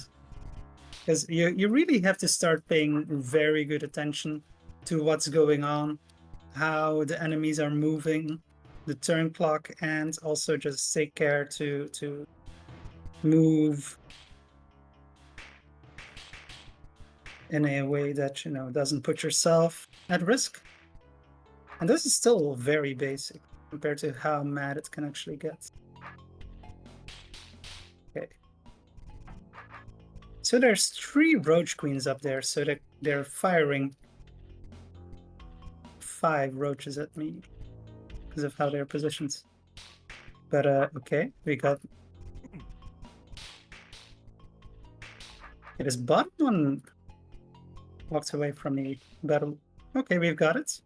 Because you really have to start paying very good attention to what's going on, how the enemies are moving, the turn clock, and also just take care to move in a way that, you know, doesn't put yourself at risk. And this is still very basic compared to how mad it can actually get. Okay. So there's 3 Roach Queens up there, so they're firing 5 roaches at me because of how they're positioned. But okay, we got... This bottom one walked away from me. Battle. Okay, we've got it.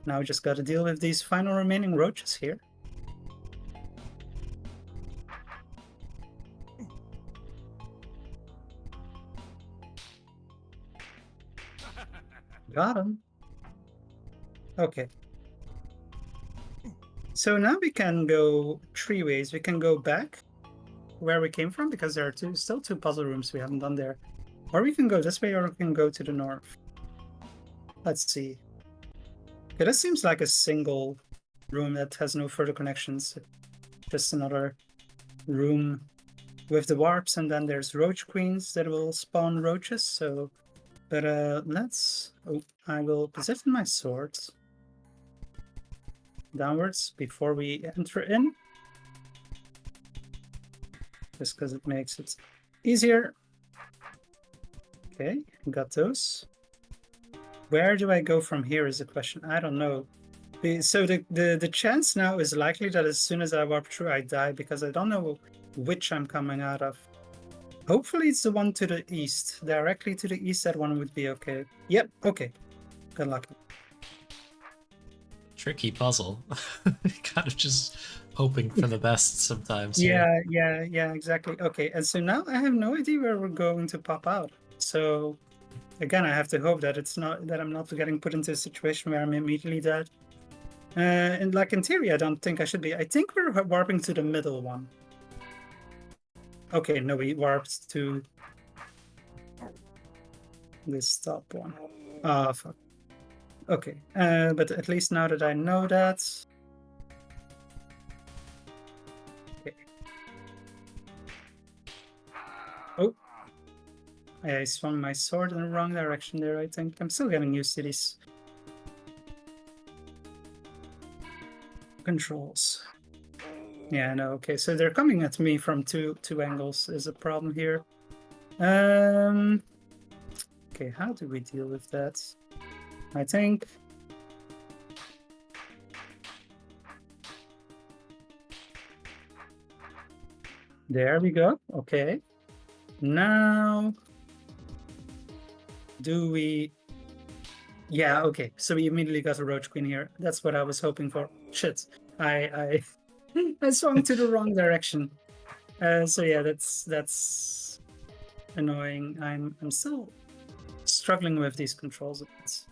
Now we just got to deal with these final remaining roaches here. Got him. Okay. So now we can go 3 ways. We can go back where we came from, because there are still two puzzle rooms we haven't done there. Or we can go this way, or we can go to the north. Let's see. Okay, this seems like a single room that has no further connections. Just another room with the warps, and then there's Roach Queens that will spawn roaches, so... But let's... Oh, I will position my sword downwards before we enter in. Just because it makes it easier. Okay, got those. Where do I go from here is the question. I don't know. So the chance now is likely that as soon as I warp through, I die, because I don't know which I'm coming out of. Hopefully it's the one to the east. Directly to the east, that one would be okay. Yep, okay. Good luck. Tricky puzzle. Kind of just hoping for the best sometimes. Yeah, exactly. Okay, and so now I have no idea where we're going to pop out. So again, I have to hope that it's not that I'm not getting put into a situation where I'm immediately dead. And like in theory, I don't think I should be. I think we're warping to the middle one. Okay, no, we warped to this top one. Ah, fuck. Okay, but at least now that I know that... Okay. Oh. I swung my sword in the wrong direction there, I think. I'm still getting used to these controls. Yeah, no, okay, so they're coming at me from two angles is a problem here. Okay, how do we deal with that? I think... There we go, okay. Now... Do we... Yeah, okay, so we immediately got a Roach Queen here. That's what I was hoping for. Shit, I swung to the wrong direction. So yeah, that's annoying. I'm still struggling with these controls a bit.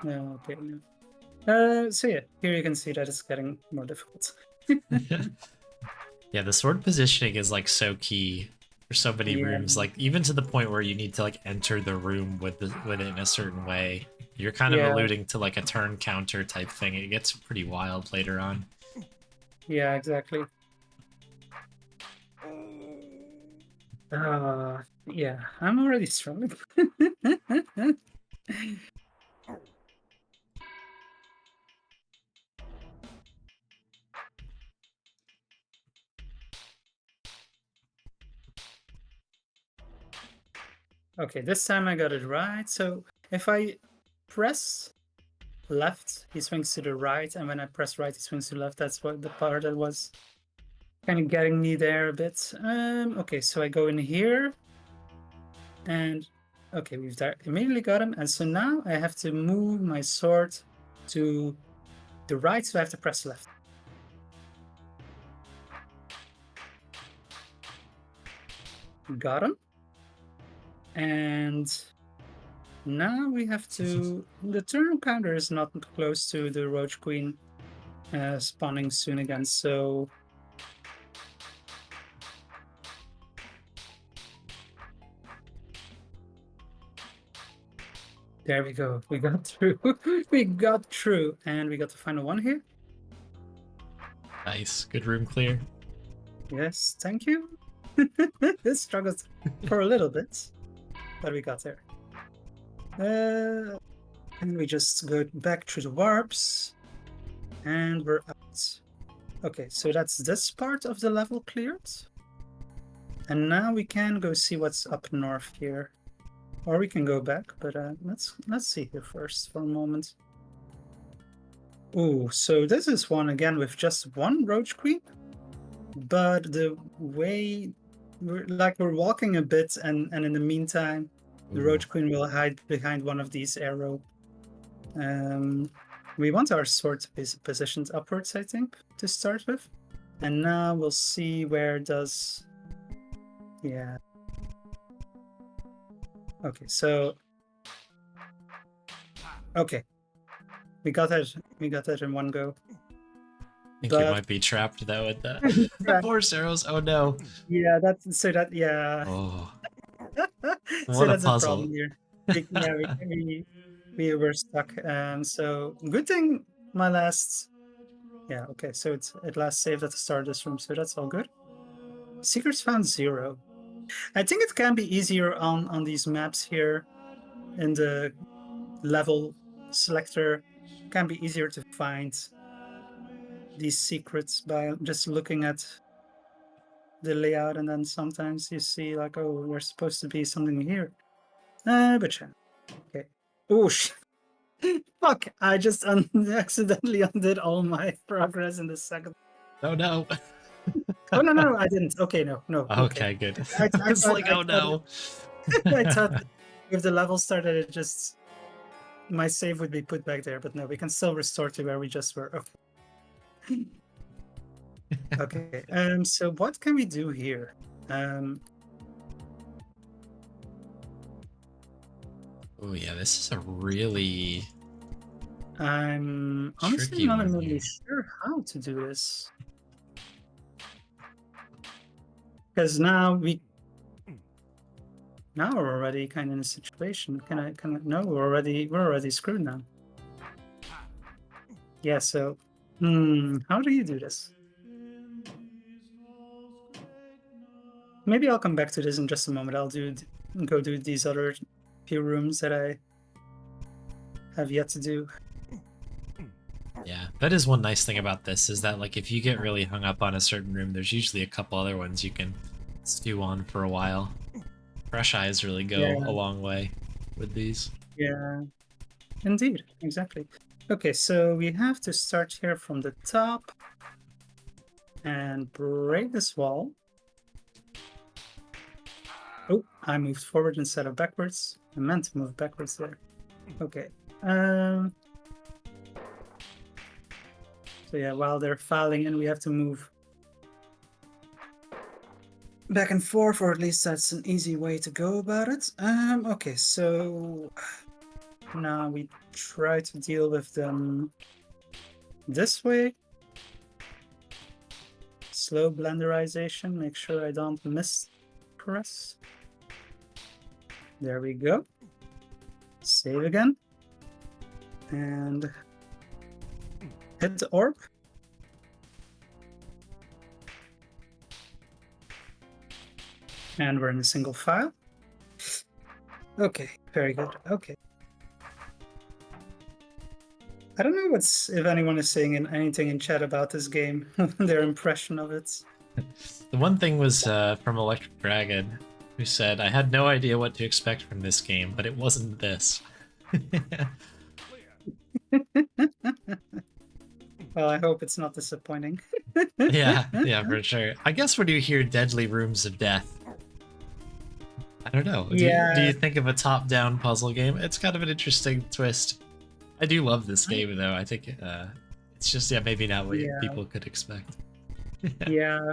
Yeah, okay. So yeah, here you can see that it's getting more difficult. Yeah, the sword positioning is like so key for so many rooms, like even to the point where you need to like enter the room with it in a certain way. You're kind of alluding to like a turn counter type thing. It gets pretty wild later on. Yeah, exactly. Yeah, I'm already struggling. Okay, this time I got it right. So if I press left, he swings to the right, and when I press right, he swings to left. That's what the part that was kind of getting me there a bit. Okay, so I go in here, and okay, we've immediately got him. And so now I have to move my sword to the right, so I have to press left. Got him. And now we have to... The turn counter is not close to the Roach Queen spawning soon again, so... There we go. We got through. We got through. And we got the final one here. Nice. Good room clear. Yes, thank you. This struggled for a little bit, but we got there. And we just go back through the warps. And we're out. Okay, so that's this part of the level cleared. And now we can go see what's up north here. Or we can go back, but let's see here first for a moment. Ooh, so this is one again with just one Roach Queen. But the way we're walking a bit, and in the meantime, the Roach Queen will hide behind one of these arrow. We want our sword to be positioned upwards, I think, to start with. And now we'll see where does... Yeah. Okay, so... Okay. We got that in one go. I think you might be trapped though with that. The force arrows. Oh no. Yeah, yeah. Oh. So What a that's puzzle. problem here. We were stuck. So good thing my last... Yeah, okay, so it last saved at the start of this room, so that's all good. Secrets found 0. I think it can be easier on these maps here in the level selector. It can be easier to find these secrets by just looking at the layout, and then sometimes you see like, oh, there's supposed to be something here. But yeah. Okay. Oh, fuck! I just accidentally undid all my progress in the second. Oh no. Oh no, I didn't. Okay, no. Okay, good. I It's thought- like, I oh no. I thought if the level started, it just... My save would be put back there, but no, we can still restore to where we just were. Okay. Okay, so what can we do here? Oh yeah, this is a really... I'm honestly tricky not one really here. sure how to do this. Because now we're already kind of in a situation. No, we're already screwed now. Yeah, so how do you do this? Maybe I'll come back to this in just a moment. I'll go do these other few rooms that I have yet to do. Yeah, That is one nice thing about this, is that like if you get really hung up on a certain room, there's usually a couple other ones you can stew on for a while. Fresh eyes really go a long way with these. Yeah, indeed, exactly. Okay, so we have to start here from the top and break this wall. Oh, I moved forward instead of backwards. I meant to move backwards there. Okay. So yeah, while they're filing in, we have to move back and forth, or at least that's an easy way to go about it. Okay, so now we try to deal with them this way. Slow blenderization, make sure I don't miss press. There we go. Save again. And hit the orb. And we're in a single file. Okay, very good. Okay. I don't know if anyone is saying anything in chat about this game, their impression of it. The one thing was from Electric Dragon, who said, "I had no idea what to expect from this game, but it wasn't this." Well, I hope it's not disappointing. yeah, for sure. I guess when you hear Deadly Rooms of Death, I don't know. Do you think of a top-down puzzle game? It's kind of an interesting twist. I do love this game, though. I think it's just, maybe not what people could expect. Yeah.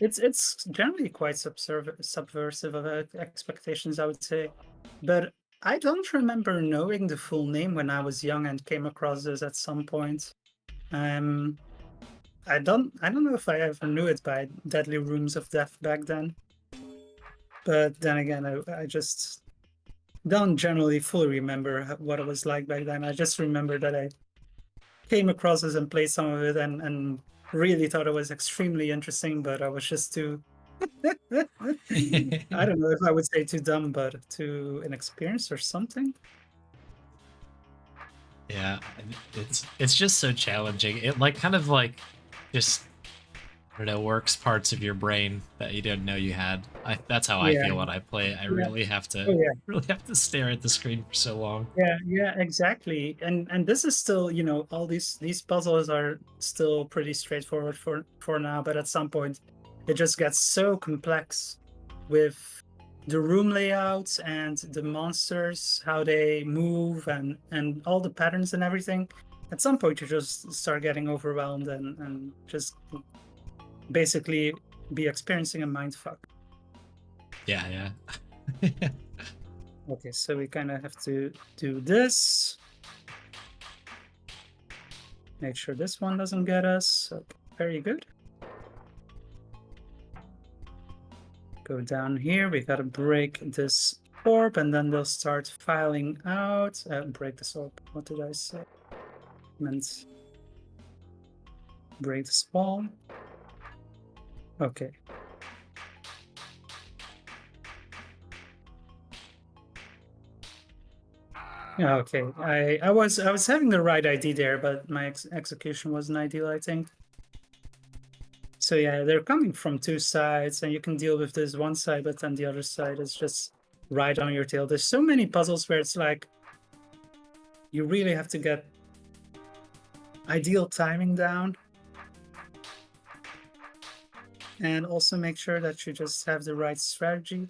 It's generally quite subversive of expectations, I would say. But I don't remember knowing the full name when I was young and came across this at some point. I don't know if I ever knew it by Deadly Rooms of Death back then. But then again, I just don't generally fully remember what it was like back then. I just remember that I came across this and played some of it and really thought it was extremely interesting, but I was just too I don't know if I would say too dumb, but too inexperienced or something. Yeah, it's just so challenging. It kind of just, I don't know, works parts of your brain that you didn't know you had. That's how I feel when I play it. I really have to really have to stare at the screen for so long. Yeah, exactly. And this is still, all these puzzles are still pretty straightforward for now, but at some point it just gets so complex with the room layouts and the monsters, how they move and all the patterns and everything. At some point you just start getting overwhelmed and just basically be experiencing a mindfuck. Yeah. Okay, so we kind of have to do this. Make sure this one doesn't get us. Okay, very good. Go down here. We gotta break this orb, and then they'll start filing out. Break this orb. What did I say? Meant break this wall. Okay. Okay, I was having the right idea there, but my execution wasn't ideal, I think. So yeah, they're coming from two sides, and you can deal with this one side, but then the other side is just right on your tail. There's so many puzzles where it's like you really have to get ideal timing down, and also make sure that you just have the right strategy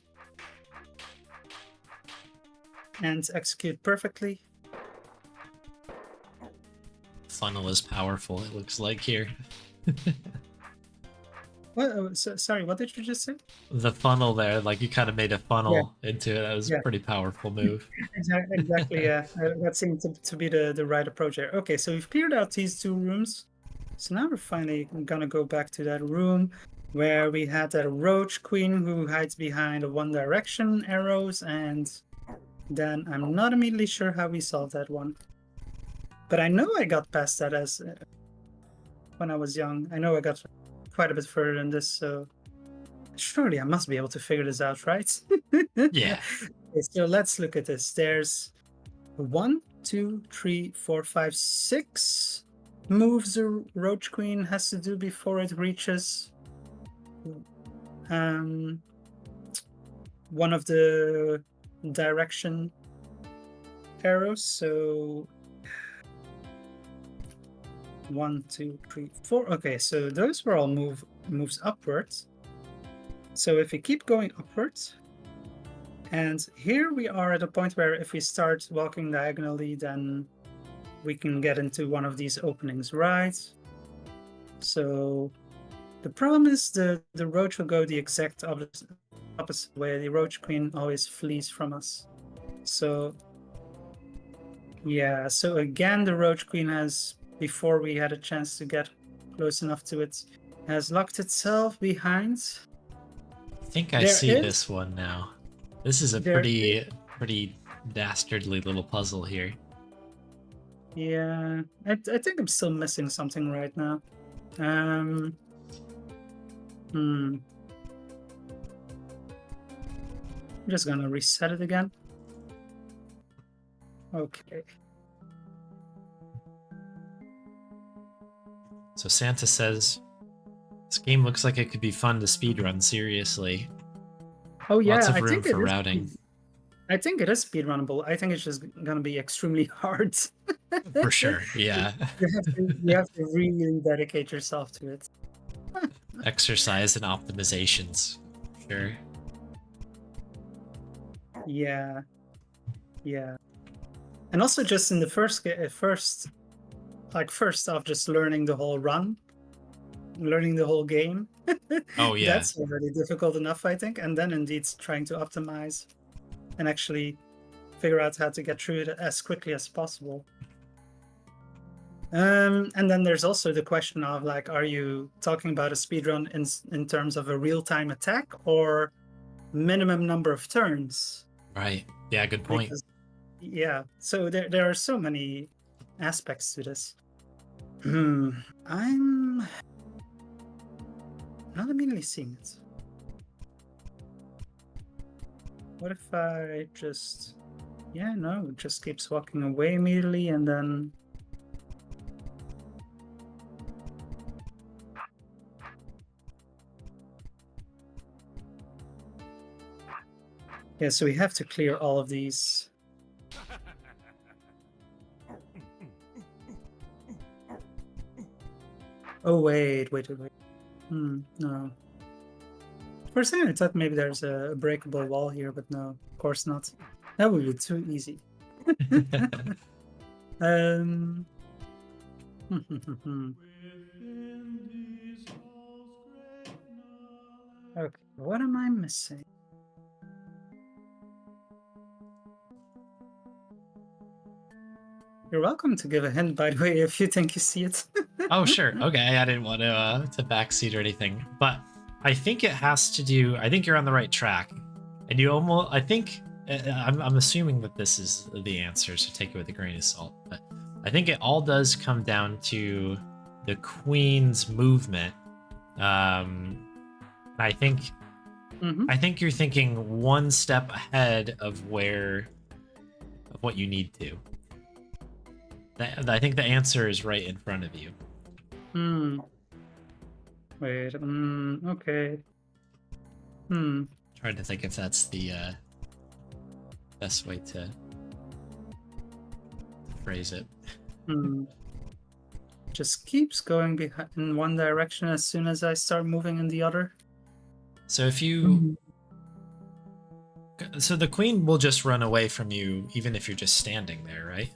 and execute perfectly. Funnel is powerful, it looks like here. What? Sorry, what did you just say? The funnel there, you kind of made a funnel into it. That was a pretty powerful move. Exactly, yeah. That seemed to be the right approach there. Okay, so we've cleared out these two rooms. So now we're finally gonna go back to that room where we had that roach queen who hides behind the One Direction arrows, and then I'm not immediately sure how we solved that one. But I know I got past that as when I was young. I know I got quite a bit further than this, so surely I must be able to figure this out, right? Yeah. Okay, so let's look at this. There's 1, 2, 3, 4, 5, 6 moves the Roach Queen has to do before it reaches one of the direction arrows. So 1, 2, 3, 4. Okay, so those were all moves upwards. So if we keep going upwards, and here we are at a point where if we start walking diagonally, then we can get into one of these openings, right? So the problem is the roach will go the exact opposite way. The Roach Queen always flees from us. So yeah, so again the Roach Queen has, before we had a chance to get close enough to it, has locked itself behind. I think I see this one now. This is a pretty dastardly little puzzle here. Yeah, I think I'm still missing something right now. I'm just gonna reset it again. Okay. So Santa says, this game looks like it could be fun to speedrun, seriously. Oh yeah, Lots of I room think for routing. I think it is speedrunnable. I think it's just gonna be extremely hard. For sure, yeah. You have to really dedicate yourself to it. Exercise and optimizations, sure. Yeah, yeah, and also just in the first off, just learning the whole run, learning the whole game. Oh yeah, that's already difficult enough, I think. And then indeed trying to optimize and actually figure out how to get through it as quickly as possible. And then there's also the question of, like, are you talking about a speedrun in terms of a real-time attack or minimum number of turns? Right. Yeah, good point. Because, yeah, so there are so many aspects to this. I'm not immediately seeing it. What if I just... Yeah, no, it just keeps walking away immediately and then... Yeah, so we have to clear all of these. Oh, wait. No. For a second, I thought maybe there's a breakable wall here, but no, of course not. That would be too easy. Okay, what am I missing? You're welcome to give a hint, by the way, if you think you see it. Oh, sure. Okay, I didn't want to backseat or anything, but I think it has to do. I think you're on the right track, and you almost. I think I'm assuming that this is the answer, so take it with a grain of salt. But I think it all does come down to the queen's movement. I think. I think you're thinking one step ahead of what you need to. I think the answer is right in front of you. Wait, okay. Trying to think if that's the best way to phrase it. Just keeps going in one direction as soon as I start moving in the other. So if you... So the queen will just run away from you even if you're just standing there, right?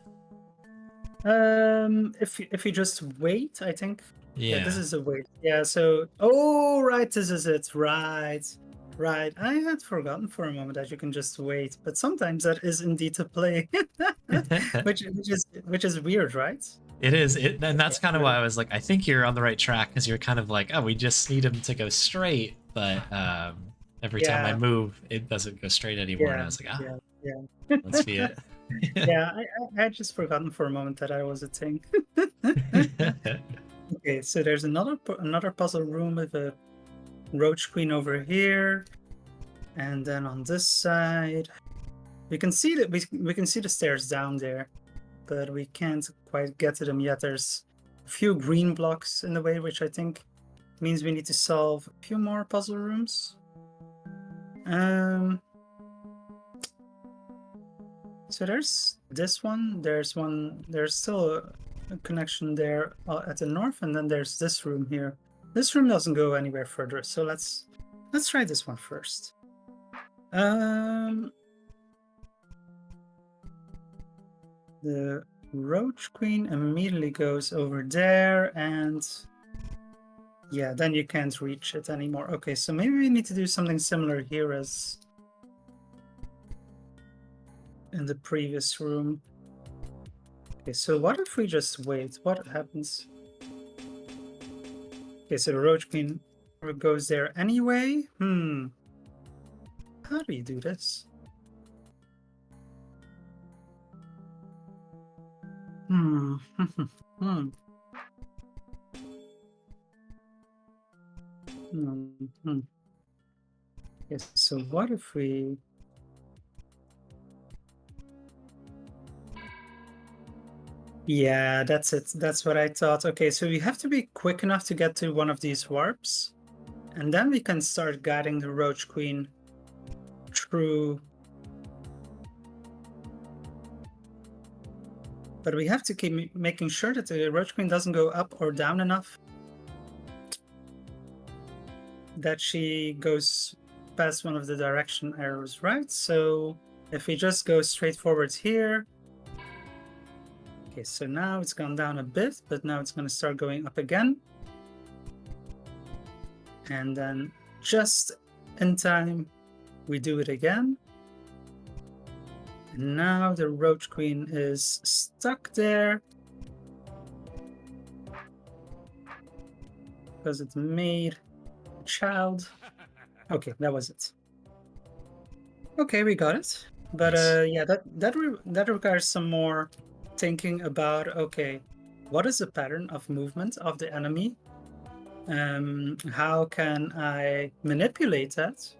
If you just wait, I think. Yeah. This is a wait. Yeah, so... Oh, right, this is it. Right. I had forgotten for a moment that you can just wait, but sometimes that is indeed a play. which is weird, right? It is. And that's kind of why I was like, I think you're on the right track, because you're kind of like, oh, we just need him to go straight, but every time I move, it doesn't go straight anymore. And I was like, let's be it. Yeah, I had just forgotten for a moment that I was a thing. Okay, so there's another puzzle room with a Roach Queen over here, and then on this side, we can see that we can see the stairs down there, but we can't quite get to them yet. There's few green blocks in the way, which I think means we need to solve a few more puzzle rooms. So there's this one. There's still a connection there at the north, and then there's this room here. This room doesn't go anywhere further, so let's try this one first. The Roach Queen immediately goes over there, and yeah, then you can't reach it anymore. Okay, so maybe we need to do something similar here as in the previous room. Okay, so what if we just wait? What happens? Okay, so the Roach Queen goes there anyway. How do you do this? Yes, so what if we... Yeah, that's it. That's what I thought. Okay, so we have to be quick enough to get to one of these warps, and then we can start guiding the Roach Queen through. But we have to keep making sure that the Roach Queen doesn't go up or down enough that she goes past one of the direction arrows, right? So if we just go straight forward here. Okay, so now it's gone down a bit, but now it's going to start going up again. And then just in time, we do it again. And now the Roach Queen is stuck there because it made a child. Okay, that was it. Okay, we got it. But yeah, that requires some more thinking about, okay, what is the pattern of movement of the enemy? How can I manipulate that?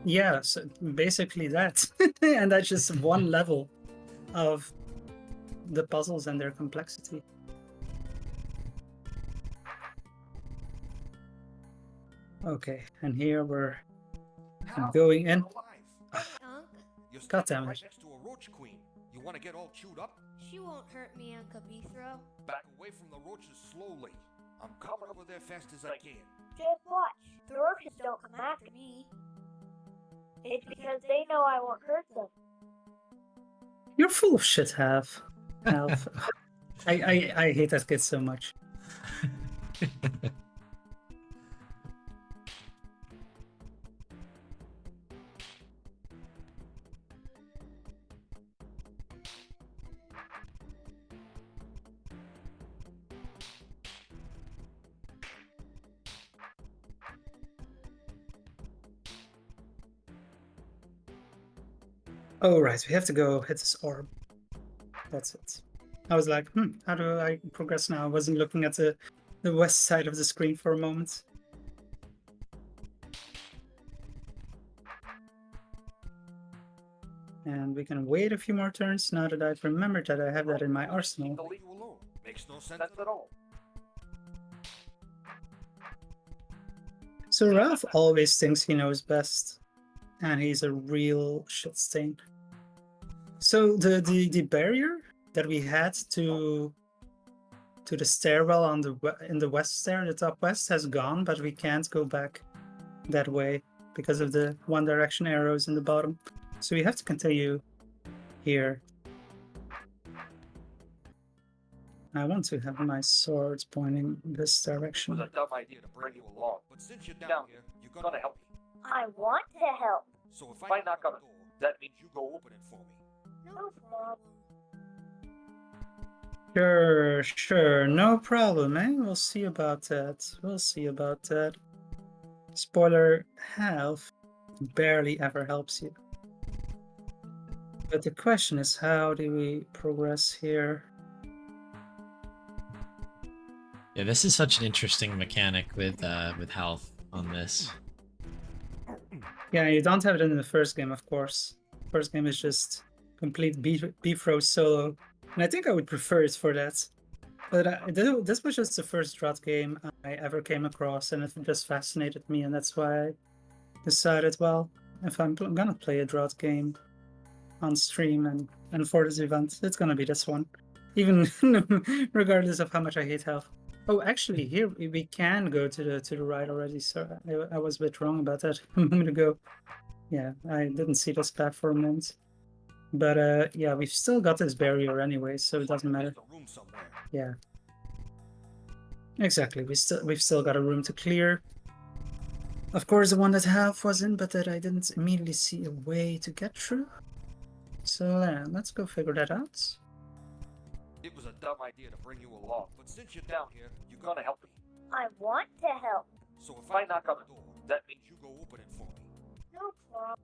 Yeah, so basically that. And that's just one level of the puzzles and their complexity. Okay, and here we're going in. You're God standing damn right it. next to a Roach Queen. You want to get all chewed up? She won't hurt me, Uncle Bithro. Back away from the roaches slowly. I'm coming over there fast as I can. Just watch. The roaches don't come after me. It's because they know I won't hurt them. You're full of shit, Half. I hate that kid so much. Oh, right, we have to go hit this orb. That's it. I was like, how do I progress now? I wasn't looking at the west side of the screen for a moment. And we can wait a few more turns now that I've remembered that I have that in my arsenal. I'll leave you alone. Makes no sense at all. So Ralph always thinks he knows best. And he's a real shit stain. So the barrier that we had to the stairwell on in the west there, the top west, has gone, but we can't go back that way because of the one direction arrows in the bottom. So we have to continue here. I want to have my swords pointing this direction. It was a dumb idea to bring you along, but since you're down here, you're gonna help me. I want to help. So if I knock on the door, that means you go open it for me. No problem. Sure, no problem, eh? We'll see about that. Spoiler, Half barely ever helps you. But the question is, how do we progress here? Yeah, this is such an interesting mechanic with health on this. Yeah, you don't have it in the first game, of course. First game is just complete Bifrost solo And I think I would prefer it for that. But this was just the first DROD game I ever came across, and it just fascinated me, and that's why I decided, well, if I'm gonna play a DROD game on stream and for this event, it's gonna be this one. Even regardless of how much I hate health. Oh, actually, here we can go to the right already, so I was a bit wrong about that a moment ago. Yeah, I didn't see this path for a moment. But yeah, we've still got this barrier anyway, so it doesn't matter. Yeah. Exactly, we've still got a room to clear. Of course, the one that half was in, but that I didn't immediately see a way to get through. So let's go figure that out. It was a dumb idea to bring you along, but since you're down here, you're gonna help me. I want to help. So if I knock on the door, that means you go open it for me. No problem.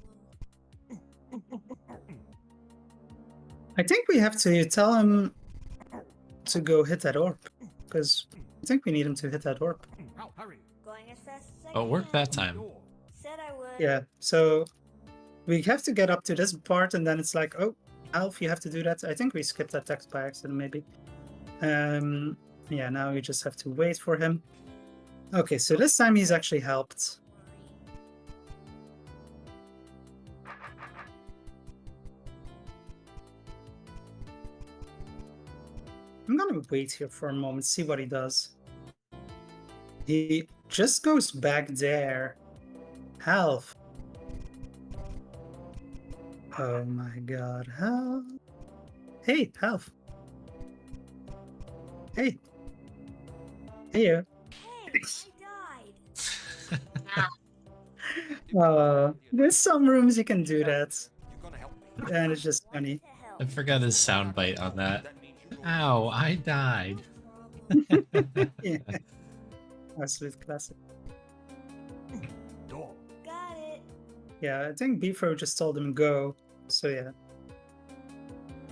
I think we have to tell him to go hit that orb, because I think we need him to hit that orb. Going as fast as I Oh, it worked can. that time. Said I would. Yeah, so we have to get up to this part, and then it's like, oh, Alf, you have to do that. I think we skipped that text by accident, maybe. Yeah, now we just have to wait for him. Okay, so this time he's actually helped. I'm gonna wait here for a moment, see what he does. He just goes back there. Half. Oh my god, Half. Hey, Half. Hey. Hey, you. Hey, I died. There's some rooms you can do that. You're gonna help me. And it's just funny. To help. I forgot his soundbite on that. Ow, I died. Yeah. Absolute classic. Got it. Yeah, I think Beefro just told him go. So yeah.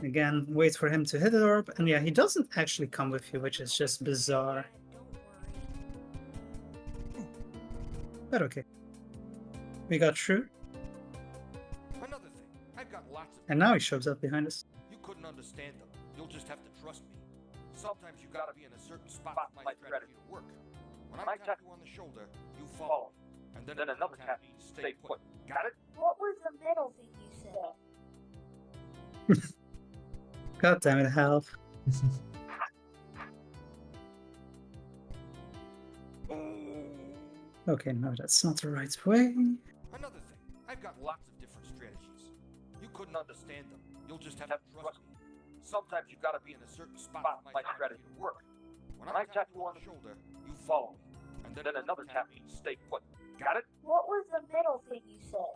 Again, wait for him to hit the orb. And yeah, he doesn't actually come with you, which is just bizarre. Don't worry. But okay. We got through. Another thing, I've got lots of. And now he shows up behind us. You couldn't understand them. You'll just have to trust me. Sometimes you gotta be in a certain spot for my strategy to work. When I tap you on the shoulder, you follow. And then another tap means stay put. Got it? What was the middle Thing you said. God damn it, Half. Okay, no, that's not the right way. Another thing, I've got lots of different strategies. You couldn't understand them. You'll just have to trust me. Sometimes you gotta be in a certain spot for my strategy to work. When I tap you on the shoulder, you follow. And then another tap means stay put. Got it? What was the middle thing you said?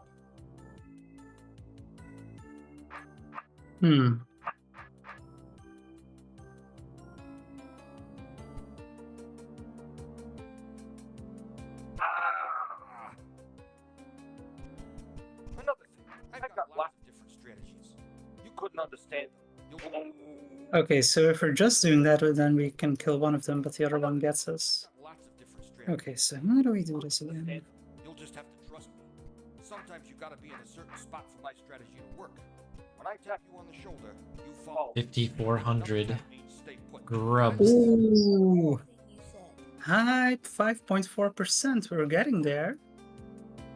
Another thing, I've got lots of different strategies. You couldn't understand them. Okay, so if we're just doing that, then we can kill one of them, but the other one gets us. Lots of different strategies. Okay, so how do we do this again? You'll just have to trust me. Sometimes you gotta be in a certain spot for my strategy to work. When I tap you on the shoulder, you follow. 5,400 Stay put. grubs. Ooh, Thing you said. hype, 5.4%. We're getting there.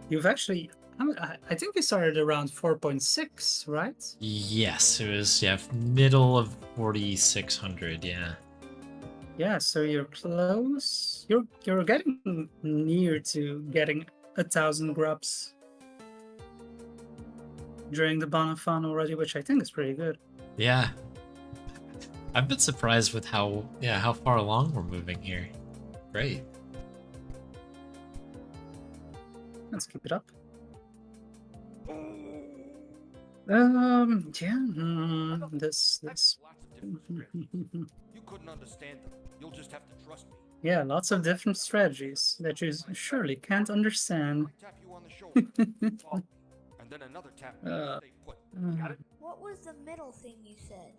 You've actually, I think we started around 4.6, right? Yes, it was, yeah, middle of 4,600, yeah. Yeah, so you're close. You're getting near to getting 1,000 grubs during the Bon-A-THON already, which I think is pretty good. Yeah. I've been surprised with how far along we're moving here. Great. Let's keep it up. Yeah, this. Lots of different strategies. You couldn't understand them. You'll just have to trust me. Yeah, lots of different strategies that you surely can't understand. I tap you on the shoulder, you follow. And then another tap means stay put. Got it? What was the middle thing you said?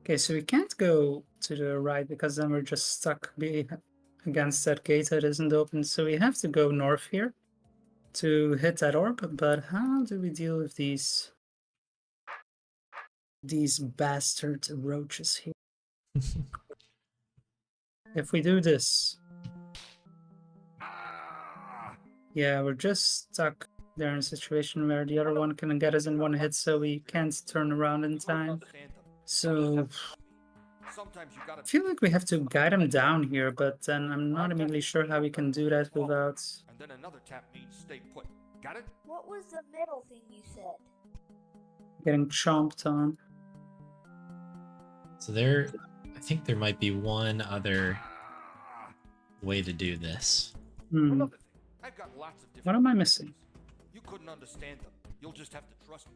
Okay, so we can't go to the right because then we're just stuck against that gate that isn't open. So we have to go north here to hit that orb, but how do we deal with these bastard roaches here? If we do this, yeah, we're just stuck there in a situation where the other one can get us in one hit, so we can't turn around in time. So I feel like we have to guide him down here, but then I'm not immediately sure how we can do that without And then another tap means stay put. Got it? What was the middle thing you said? getting chomped on. So I think there might be one other way to do this. Another thing, I've got lots of different What am I missing? You couldn't understand them. You'll just have to trust me.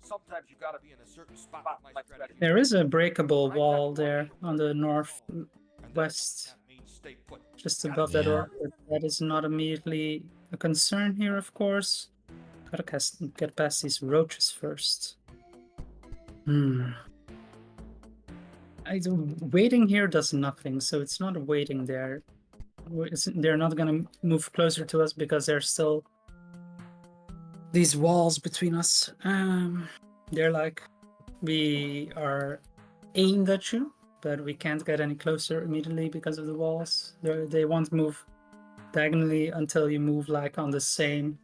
Sometimes you gotta be in a certain spot with my strategy. There is a breakable wall there on the northwest, just above that Yeah. orb. But that is not immediately a concern here, of course. Gotta get past these roaches first. Waiting here does nothing, so it's not waiting there. They're not gonna move closer to us because there's still these walls between us. They're like, we are aimed at you, but we can't get any closer immediately because of the walls. They won't move diagonally until you move like on the same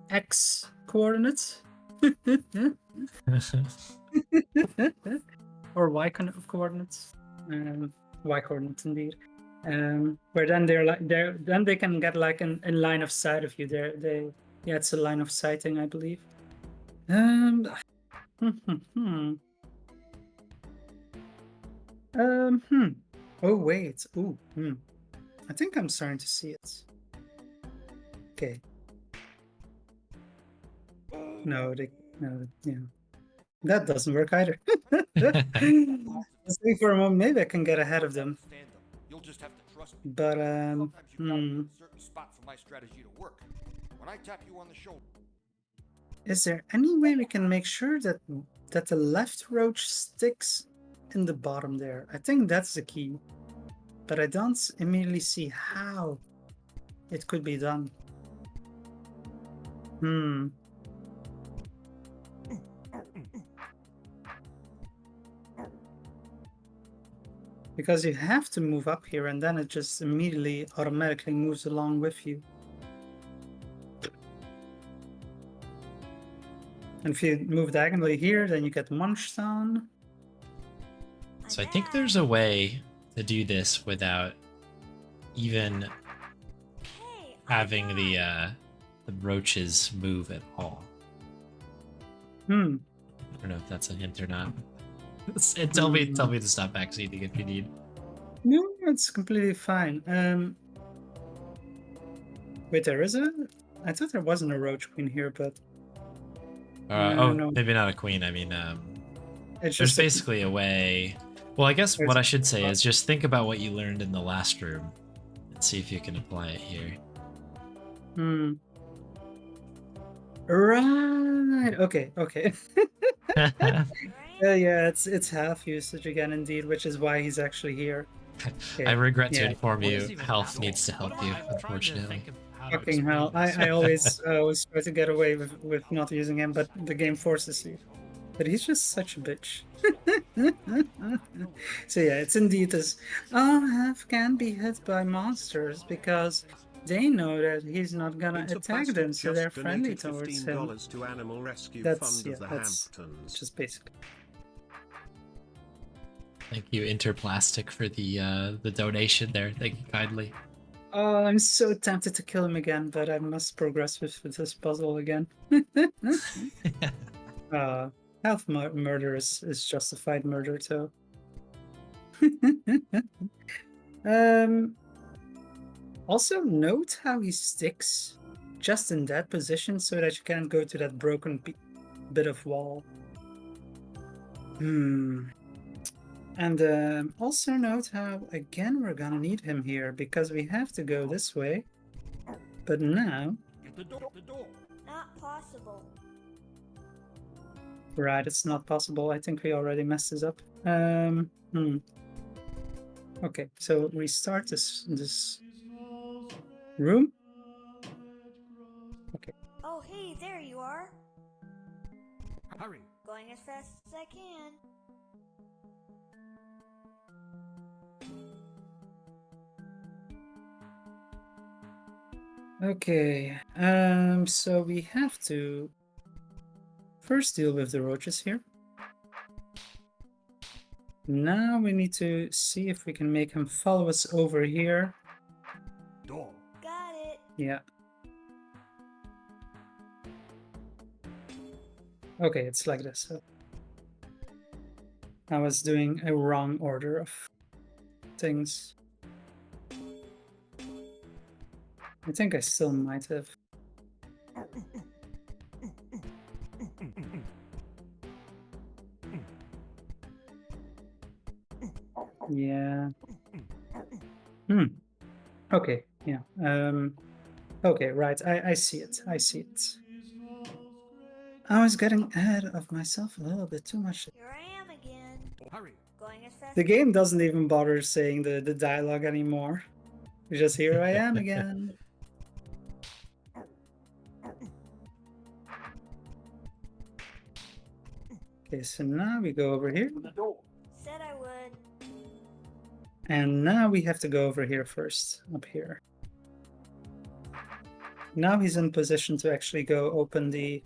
X coordinates. Or Y coordinates. Y coordinates indeed. Where then then they can get like in line of sight of you. Yeah, it's a line of sighting, I believe. Oh wait. Ooh. I think I'm starting to see it. Okay. No, yeah. That doesn't work either. Let's see for a moment. Maybe I can get ahead of them. You'll just have to trust me. But Sometimes you gotta be in a certain spot for my strategy to work. When I tap you on the shoulder. is there any way we can make sure that the left roach sticks in the bottom there? I think that's the key. But I don't immediately see how it could be done. Because you have to move up here and then it just immediately automatically moves along with you. And if you move diagonally here, then you get munched on. So I think there's a way to do this without even having the roaches move at all. I don't know if that's a hint or not. Tell me to stop backseating if you need. No, it's completely fine. Wait, I thought there wasn't a roach queen here, but no. Maybe not a queen. I mean, It's there's just basically a way. Well, I guess what I should say is just think about what you learned in the last room and see if you can apply it here. Right. Okay. Yeah, it's half usage again, indeed, which is why he's actually here. Okay. I regret to Yeah. inform you, health needs to help you, unfortunately. Fucking hell! I always try to get away with not using him, but the game forces you. But he's just such a bitch. So yeah, it's indeed this. Half can be hit by monsters because they know that he's not gonna attack them, so they're friendly towards him. To Animal Rescue That's Fund of the that's Hamptons. just basically. Thank you, Interplastic, for the donation there. Thank you kindly. Oh, I'm so tempted to kill him again, but I must progress with this puzzle again. Half murder is justified murder, too. Also, note how he sticks just in that position so that you can't go to that broken bit of wall. And also note how, again, we're gonna need him here because we have to go this way. But now... Get the door. Not possible. Right, it's not possible. I think we already messed this up. Okay, so restart this room. Oh, hey, there you are. Hurry. Going as fast as I can. Okay, so we have to first deal with the roaches here. Now we need to see if we can make him follow us over here. Door. Got it. Yeah. Okay, it's like this. So I was doing a wrong order of things. I think I still might have. Yeah. Okay, yeah. Okay, right. I see it. I see it. I was getting ahead of myself a little bit too much. Here I am again. Hurry. Going as fast The game doesn't even bother saying the dialogue anymore. You just here I am again. Okay, so now we go over here. Said I would. And now we have to go over here first, up here. Now he's in position to actually go open the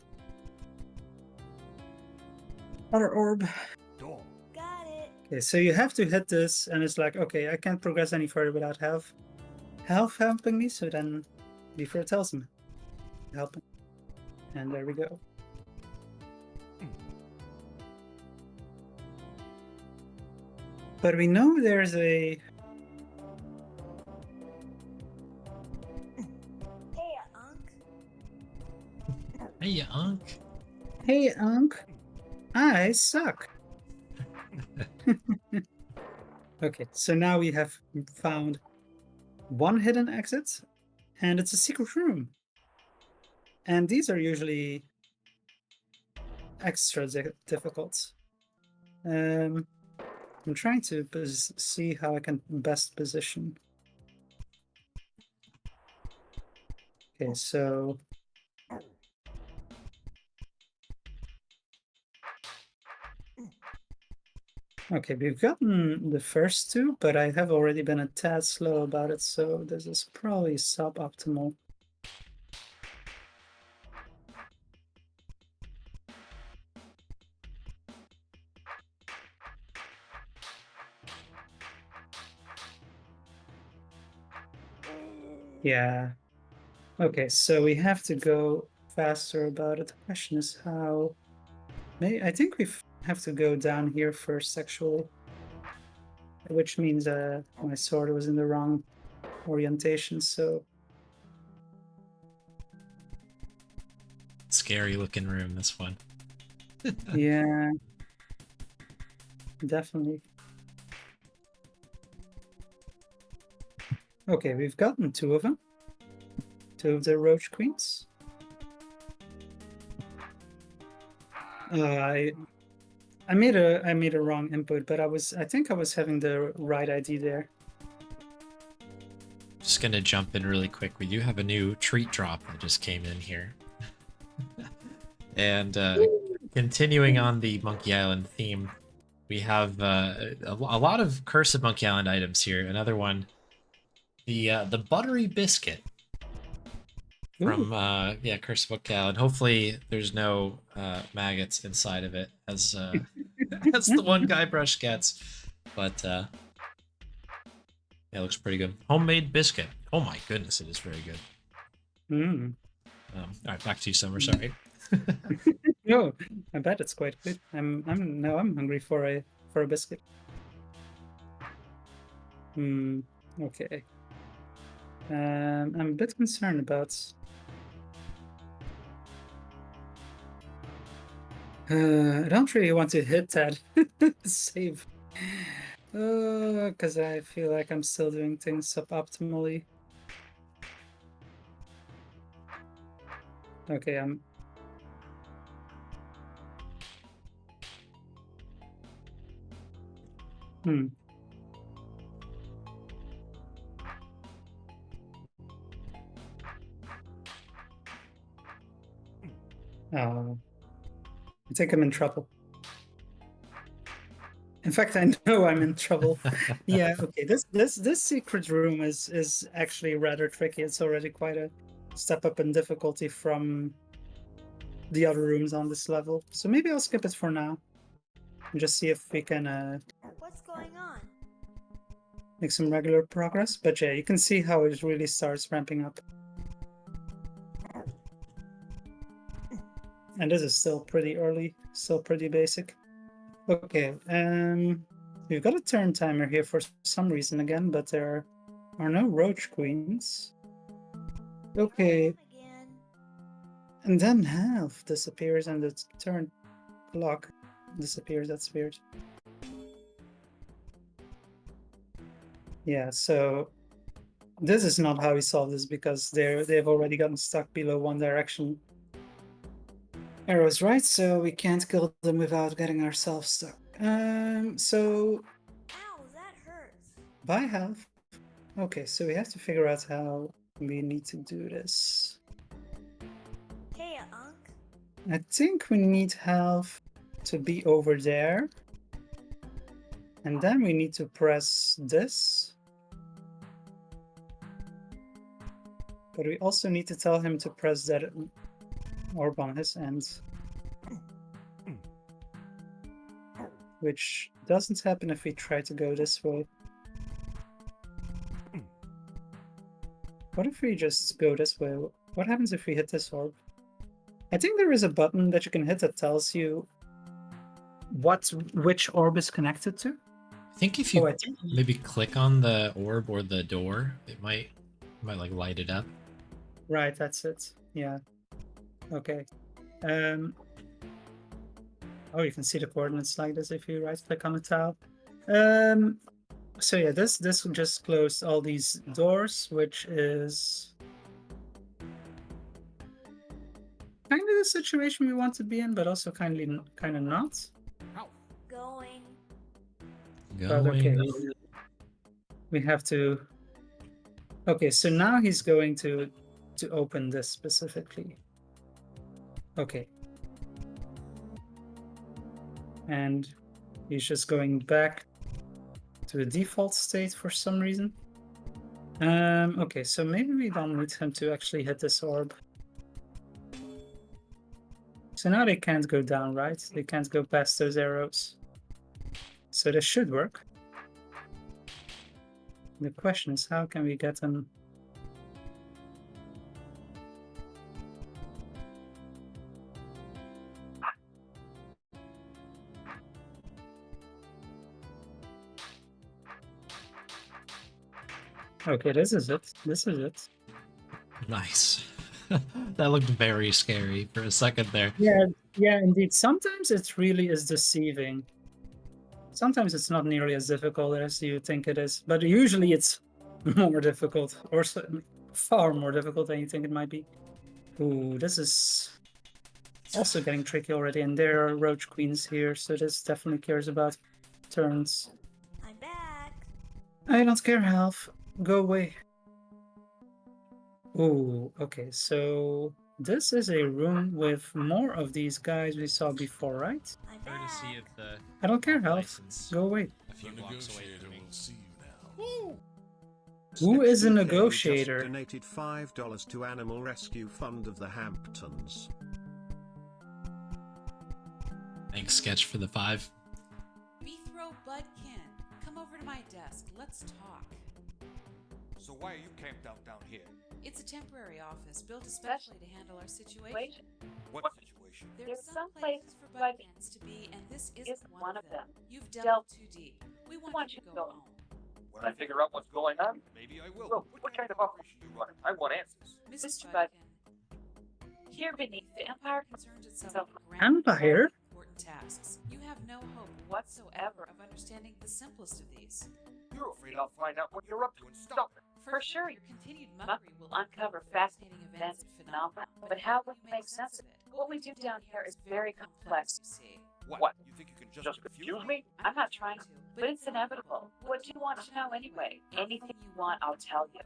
other orb. Door. Got it. Okay, so you have to hit this, and it's like, okay, I can't progress any further without health helping me, so then before it tells me, help him. And there we go. But we know there's a... Hey, Unc. Hey, Unc. Hey, Unc, I suck. Okay, so now we have found one hidden exit, and it's a secret room. And these are usually extra difficult. I'm trying to see how I can best position. Okay, so... Okay, we've gotten the first two, but I have already been a tad slow about it, so this is probably suboptimal. Yeah. Okay, so we have to go faster about it. The question is how... I think we have to go down here first, actually. Which means my sword was in the wrong orientation, so... Scary looking room, this one. Yeah. Definitely. Okay, we've gotten two of them. Two of the roach queens. I made a wrong input, but I think I was having the right ID there. Just gonna jump in really quick. We do have a new treat drop that just came in here. And continuing on the Monkey Island theme, we have a lot of Curse of Monkey Island items here. Another one, the buttery biscuit from Curse of Monkey Island. Hopefully there's no maggots inside of it, as as the one Guybrush gets. But yeah, it looks pretty good. Homemade biscuit. Oh my goodness, it is very good. Mm. All right, back to you, Summer. Sorry. No, I bet it's quite good. I'm hungry for a biscuit. Okay. I'm a bit concerned about. I don't really want to hit that save. Because I feel like I'm still doing things suboptimally. Okay, think I'm in trouble. In fact, I know I'm in trouble. Yeah, okay. This secret room is actually rather tricky. It's already quite a step up in difficulty from the other rooms on this level. So maybe I'll skip it for now and just see if we can What's going on? make some regular progress. But yeah, you can see how it really starts ramping up. And this is still pretty early, still pretty basic. Okay, we've got a turn timer here for some reason again, but there are no roach queens. Okay, Again. and then half disappears and the turn clock disappears. That's weird. Yeah, so this is not how we solve this because they've already gotten stuck below one direction arrows, right? So we can't kill them without getting ourselves stuck. So Ow, that hurts. by half. Okay, so we have to figure out how we need to do this. Hey, Unc. I think we need half to be over there. And then we need to press this. But we also need to tell him to press that orb on his end. Which doesn't happen if we try to go this way. What if we just go this way? What happens if we hit this orb? I think there is a button that you can hit that tells you which orb is connected to. I think if you I think- maybe click on the orb or the door, it might like light it up. Right, that's it. Yeah. Okay. Oh, you can see the coordinates like this if you right click on the tile. So yeah, this just closed all these doors, which is kind of the situation we want to be in, but also kind of not. Going. But okay, we have to. Okay, so now he's going to open this specifically. Okay. And he's just going back to the default state for some reason. Okay, so maybe we don't need him to actually hit this orb. So now they can't go down, right? They can't go past those arrows. So this should work. The question is, how can we get them? Okay, this is it. This is it. Nice. That looked very scary for a second there. Yeah, indeed. Sometimes it really is deceiving. Sometimes it's not nearly as difficult as you think it is, but usually it's more difficult, or far more difficult than you think it might be. Ooh, this is also getting tricky already, and there are roach queens here, so this definitely cares about turns. I'm back. I don't care, Half. Go away. Ooh, okay, so this is a room with more of these guys we saw before, right? I'm Trying back. to see if the I don't care, Half. license Go away. a few blocks away from me. will see you now. Who is a SnipDK negotiator? Just donated $5 to Animal Rescue Fund of the Hamptons. Thanks, Sketch, for the 5. Beethrow Budkin, come over to my desk. Let's talk. So why are you camped out down here? It's a temporary office built especially to handle our situation. What situation? There's There's some some places places for for Budkins to be, and this isn't isn't one of them. You've delved Delved too deep. We want you to go home. When I figure out what's going on, maybe I will. What kind of operation you run? I want answers. Mr. Mr. Budkin, Here beneath the Empire concerns itself So- with grand Empire? important tasks. You have no hope whatsoever of understanding the simplest of these. You're afraid I'll find out what you're up to and stop it. For sure, your continued mockery will uncover fascinating events and phenomena. but how will you make sense of it? What we do down here is very complex. You see. What? You think you can just confuse me? I'm not trying to, but it's inevitable. What do you want to know anyway? Anything you want, I'll tell you.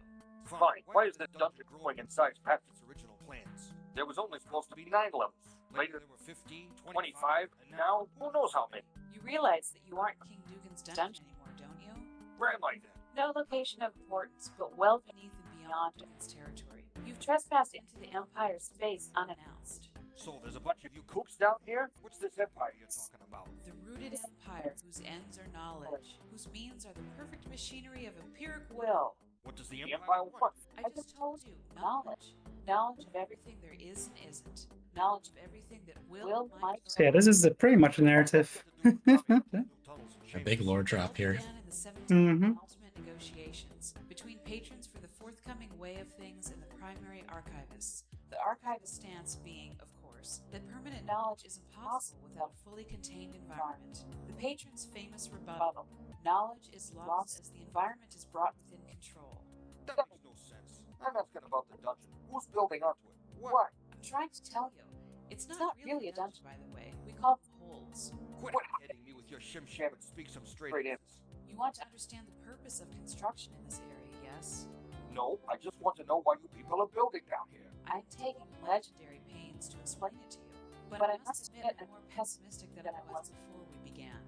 Fine. Why is the dungeon growing in size past its original plans? There was only supposed to be 9 levels. Later there were 15, 25, and now who knows how many. You realize that you aren't King Dugan's dungeon anymore, don't you? Where am I then? No location of importance, but well beneath and beyond Dugan's territory. You've trespassed into the Empire's space unannounced. So there's a bunch of you kooks down here? What's this empire you're talking about? The rooted empire whose ends are knowledge, whose means are the perfect machinery of empiric will. What does the empire want? I just told you, knowledge. Knowledge of everything there is and isn't. Knowledge of everything that will, might, So yeah, this is pretty much a narrative. A big lore drop here. began in the 17th Mhm. ultimate negotiations between patrons for the forthcoming way of things and the primary archivists. The archivist stance being, of course, that permanent knowledge is impossible without a fully contained environment. The patron's famous rebuttal: knowledge is lost as the environment is brought within control. That makes no sense. I'm asking about the dungeon. Who's building onto it? Why? I'm trying to tell you, it's not really a dungeon, by the way. We call them holes. Quit hitting me with your shim-sham and speak some straight answers. You want to understand the purpose of construction in this area, yes? No, I just want to know why you people are building down here. I'm taking legendary pains to explain it to you, but I must admit I'm more pessimistic than I was before we began.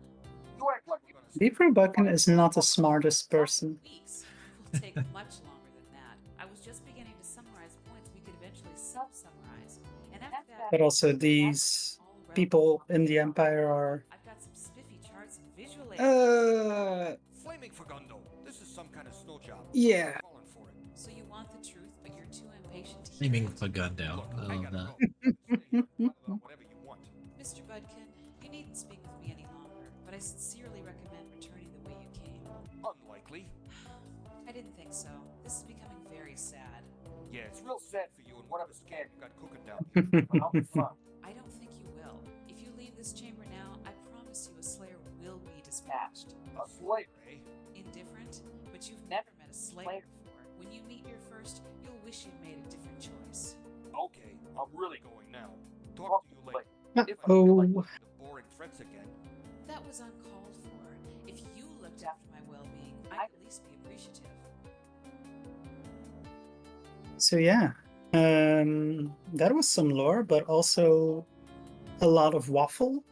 You act like you're gonna Deeper Buchan is not the smartest person. Weeks will take much longer than that. I was just beginning to summarize points we could eventually sub-summarize, and after that, But also these people in the Empire are... I've got some spiffy charts and visual aids. Flaming Fagundo. This is some kind of snow job. Yeah. I'm falling for it. So you want the truth, but you're too impatient to hear Flaming it. Fagundo. Look, I I love gotta that. go. Stay here, talk about whatever you want. Mr. Budkin, you needn't speak with me any longer, but I sincerely recommend returning the way you came. Unlikely. I didn't think so. This is becoming very sad. Yeah, it's real sad for you and whatever scam you got cooking down here. But I'll be fine. I don't think you will. If you leave this chamber now, I promise you a slayer will be dispatched. A slayer, eh? Indifferent, but you've never met a slayer before. When you meet your first, you'll wish you'd made a different choice. Okay, I'm really going now. Talk to you later. If I Uh-oh. feel like the boring threats again. That was uncalled for. If you looked after my well-being, I'd at least be appreciative. So yeah, that was some lore, but also a lot of waffle.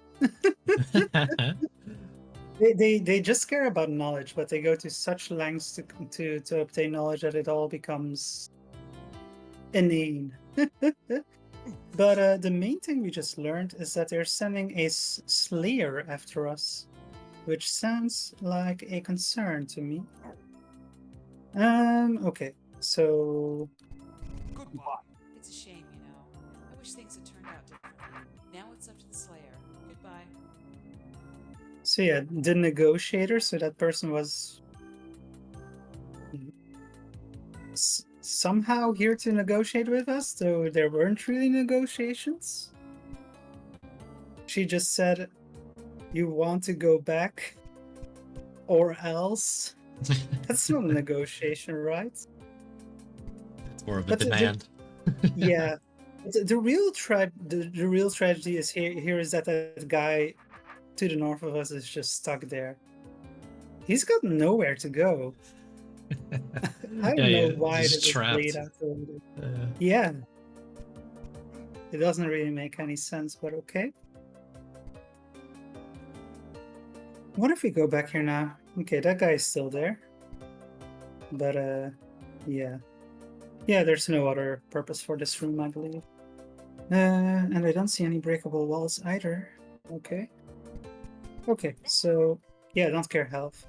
They just care about knowledge, but they go to such lengths to obtain knowledge that it all becomes inane. But the main thing we just learned is that they're sending a slayer after us, which sounds like a concern to me. Okay, so Goodbye. It's a shame, you know. I wish things had turned out differently. Now it's up to the slayer. Goodbye. So yeah, the negotiator, so that person was somehow here to negotiate with us, though there weren't really negotiations. She just said, you want to go back or else? That's not a negotiation, right? It's more of a But demand. Yeah. The real tragedy is here is that guy to the north of us is just stuck there. He's got nowhere to go. I don't know why he's this is trapped. laid out. Yeah. It doesn't really make any sense, but okay. What if we go back here now? Okay, that guy is still there. But yeah. Yeah, there's no other purpose for this room, I believe. And I don't see any breakable walls either. Okay. Okay, so yeah, don't care health.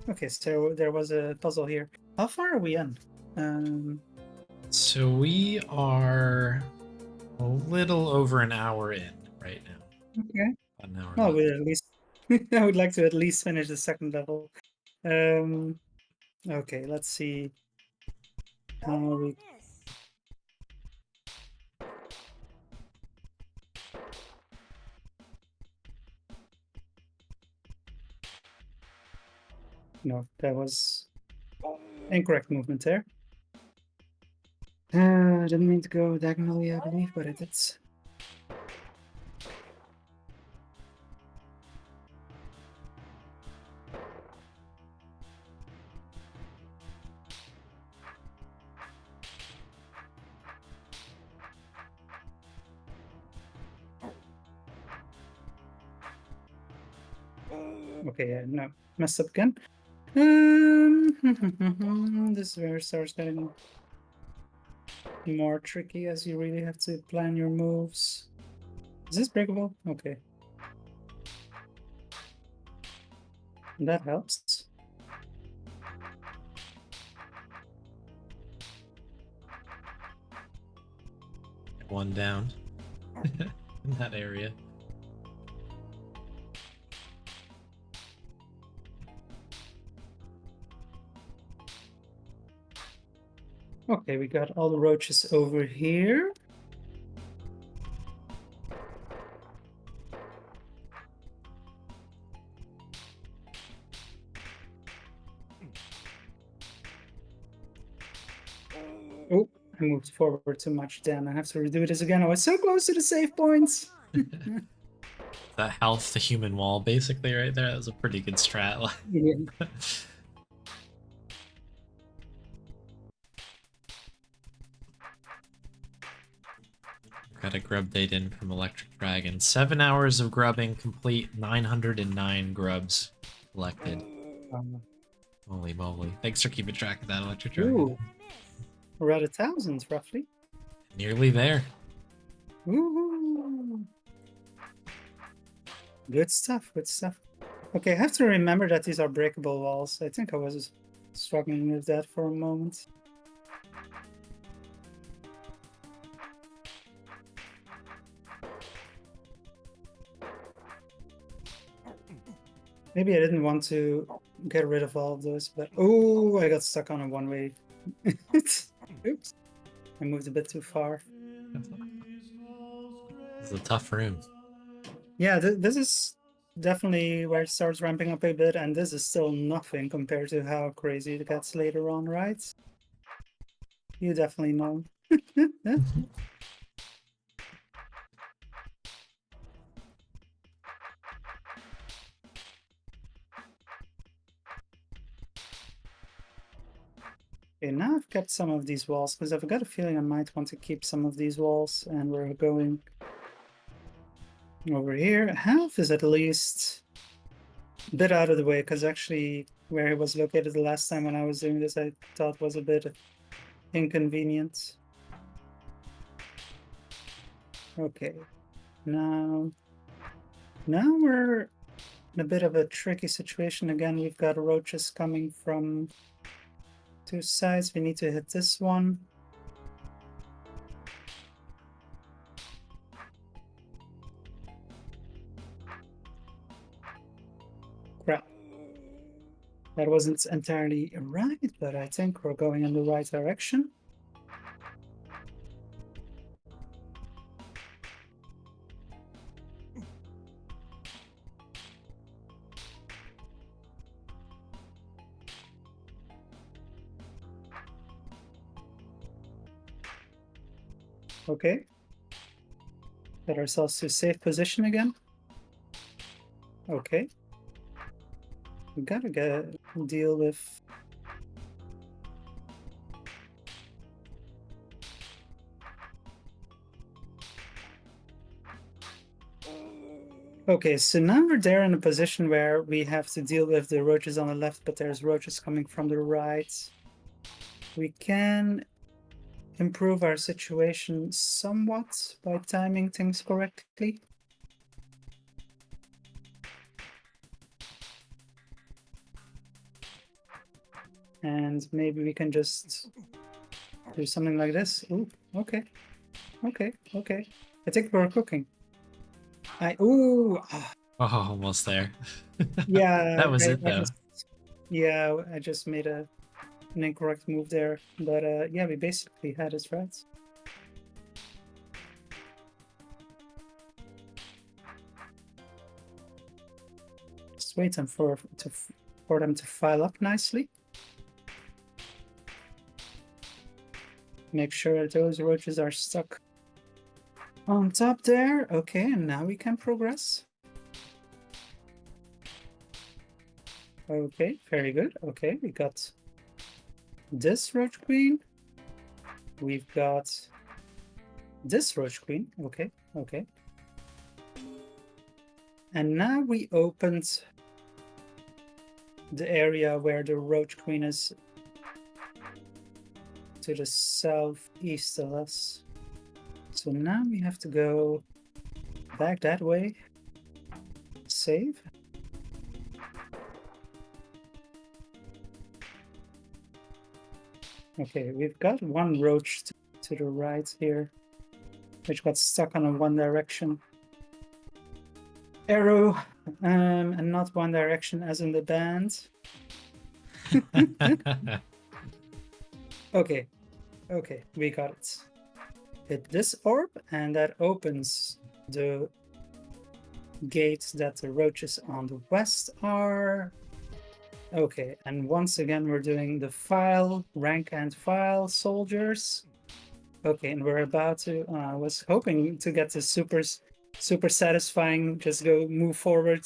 Okay, so there was a puzzle here. How far are we in? So we are a little over an hour in right now. Okay. An hour. No, left. we at least I would like to at least finish the second level. Okay, let's see how we No, that was incorrect movement there. I didn't mean to go diagonally, I believe, but I did. Okay, yeah, no, messed up again. This is where it starts getting more tricky, as you really have to plan your moves. Is this breakable? Okay. That helps. One down in that area. Okay, we got all the roaches over here. Oh, I moved forward too much. Damn, I have to redo this again. I was so close to the save points. That health, the human wall, basically, right there. That was a pretty good strat. Yeah. Got a grub date in from Electric Dragon. 7 hours of grubbing complete, 909 grubs collected. Holy moly. Thanks for keeping track of that, Electric Dragon. Ooh, we're at 1,000 roughly. Nearly there. Woohoo! Good stuff, good stuff. Okay, I have to remember that these are breakable walls. I think I was struggling with that for a moment. Maybe I didn't want to get rid of all of those, but oh, I got stuck on a one-way. Oops, I moved a bit too far. It's a tough room. Yeah, this is definitely where it starts ramping up a bit, and this is still nothing compared to how crazy it gets later on, right? You definitely know. Okay, now I've kept some of these walls, because I've got a feeling I might want to keep some of these walls, and we're going over here. Half is at least a bit out of the way, because actually where it was located the last time when I was doing this, I thought was a bit inconvenient. Okay, now we're in a bit of a tricky situation again. We've got roaches coming from two sides. We need to hit this one. Crap. That wasn't entirely right, but I think we're going in the right direction. Okay. Get ourselves to a safe position again. Okay. We gotta deal with... Okay, so now we're there in a position where we have to deal with the roaches on the left, but there's roaches coming from the right. We can improve our situation somewhat by timing things correctly. And maybe we can just do something like this. Ooh, okay. Okay, okay. I think we're cooking. Oh, almost there. Yeah. That was it, though. I just made an incorrect move there. But yeah, we basically had it right. Just wait for them to file up nicely. Make sure those roaches are stuck on top there. Okay, and now we can progress. Okay, very good. Okay, we got this roach queen. We've got this roach queen. Okay, okay. And now we opened the area where the roach queen is to the southeast of us. So now we have to go back that way. Save. Okay, we've got one roach to the right here, which got stuck on a one direction arrow, and not one direction as in the band. Okay, we got it. Hit this orb, and that opens the gates that the roaches on the west are. Okay, and once again we're doing the file, rank and file soldiers. Okay, and we're about to, I was hoping to get the super satisfying, just move forward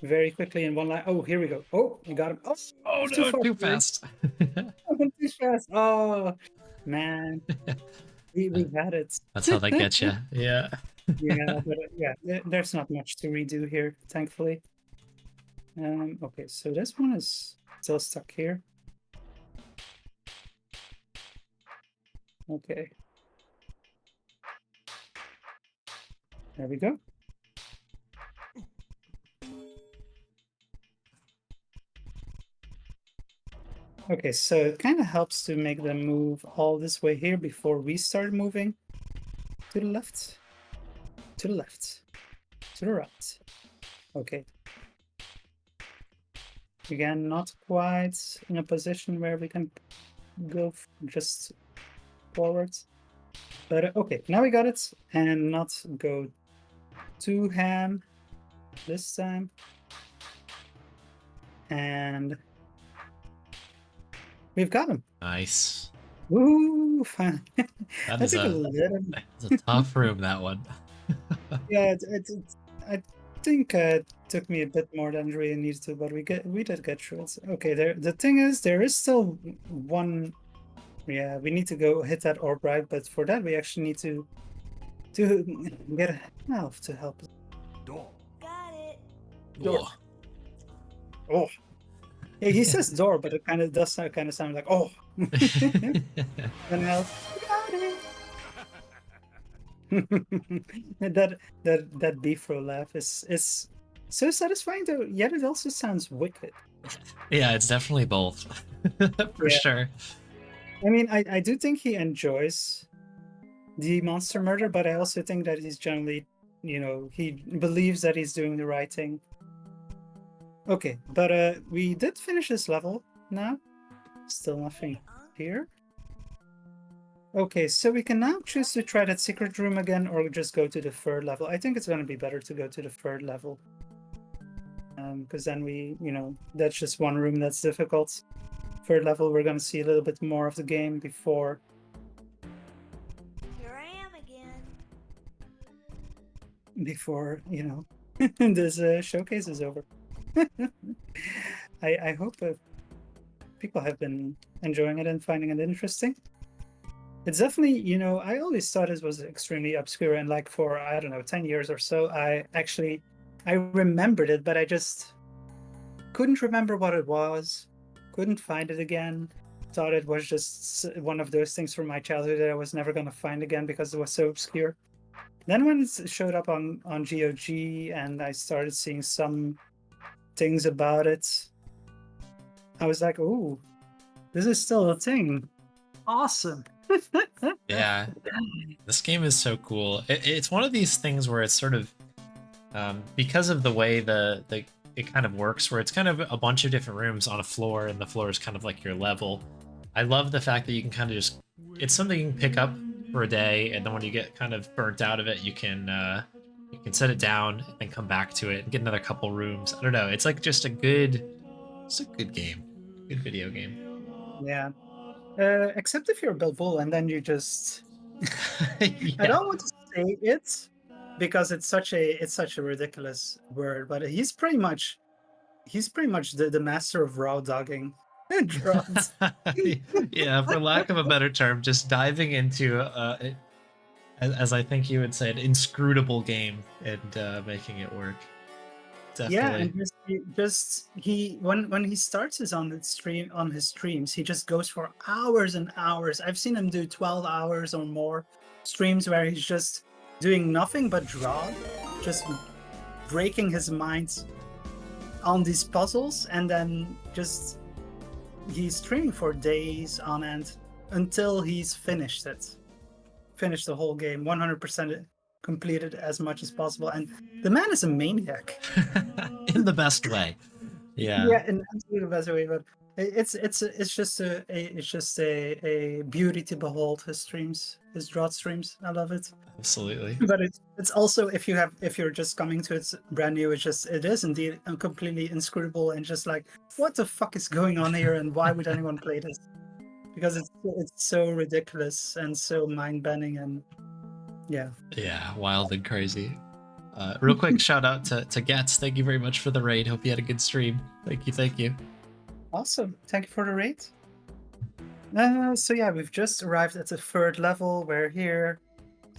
very quickly in one line. Oh, here we go. Oh, we got him. Oh no, too fast. Too fast. Oh, man. We had it. That's how they get you. Yeah. Yeah, but there's not much to redo here, thankfully. Okay, so this one is still stuck here. Okay. There we go. Okay, so it kind of helps to make them move all this way here before we start moving to the left, to the left, to the right. Okay. Again, not quite in a position where we can go just forwards. But okay, now we got it, and not go too ham this time. And we've got him. Nice. Woo! Fine. That's a tough room, that one. Yeah, I think it took me a bit more than really needed to, but we did get through it. Okay, the thing is, there is still one. Yeah, we need to go hit that orb right, but for that we actually need to get a elf to help us. Door. Got it. Door. Oh. Yeah, he says door, but it kind of does sound like oh. And elf. Got it. that beefro laugh is so satisfying though, yet it also sounds wicked. Yeah, it's definitely both. For sure. I mean, I do think he enjoys the monster murder, but I also think that he's generally, he believes that he's doing the right thing. Okay, but we did finish this level now. Still nothing here. Okay, so we can now choose to try that secret room again or just go to the third level. I think it's going to be better to go to the third level. Because then that's just one room that's difficult. Third level, we're going to see a little bit more of the game before. Here I am again. Before, this showcase is over. I hope people have been enjoying it and finding it interesting. It's definitely, I always thought it was extremely obscure, and like for, I don't know, 10 years or so, I remembered it, but I just couldn't remember what it was. Couldn't find it again. Thought it was just one of those things from my childhood that I was never going to find again because it was so obscure. Then when it showed up on GOG and I started seeing some things about it, I was like, "Ooh, this is still a thing. Awesome." Yeah, this game is so cool. It's one of these things where it's sort of because of the way it kind of works, where it's kind of a bunch of different rooms on a floor, and the floor is kind of like your level. I love the fact that you can kind of just, it's something you can pick up for a day, and then when you get kind of burnt out of it, you can set it down and then come back to it and get another couple rooms. I don't know. It's like just a good game, good video game. Yeah. Except if you're Bilbul and then you just Yeah. I don't want to say it because it's such a ridiculous word, but he's pretty much the master of raw dogging. DRODs. Yeah, for lack of a better term, just diving into as I think you would say, an inscrutable game and making it work. Yeah, and Definitely. when he starts on his streams, he just goes for hours and hours. I've seen him do 12 hours or more streams where he's just doing nothing but draw, just breaking his mind on these puzzles, and then just he's streaming for days on end until he's finished the whole game, 100% completed as much as possible. And the man is a maniac. In the best way. Yeah. Yeah, in absolutely the best way. But it's just a beauty to behold his streams, his DROD streams. I love it. Absolutely. But it's also, if you're just coming to it brand new, it is indeed completely inscrutable and just like, what the fuck is going on here, and why would anyone play this? Because it's so ridiculous and so mind bending, and yeah. Yeah, wild and crazy. Real quick shout out to Gets. Thank you very much for the raid. Hope you had a good stream. Thank you. Awesome. Thank you for the raid. So yeah, we've just arrived at the 3rd level, where here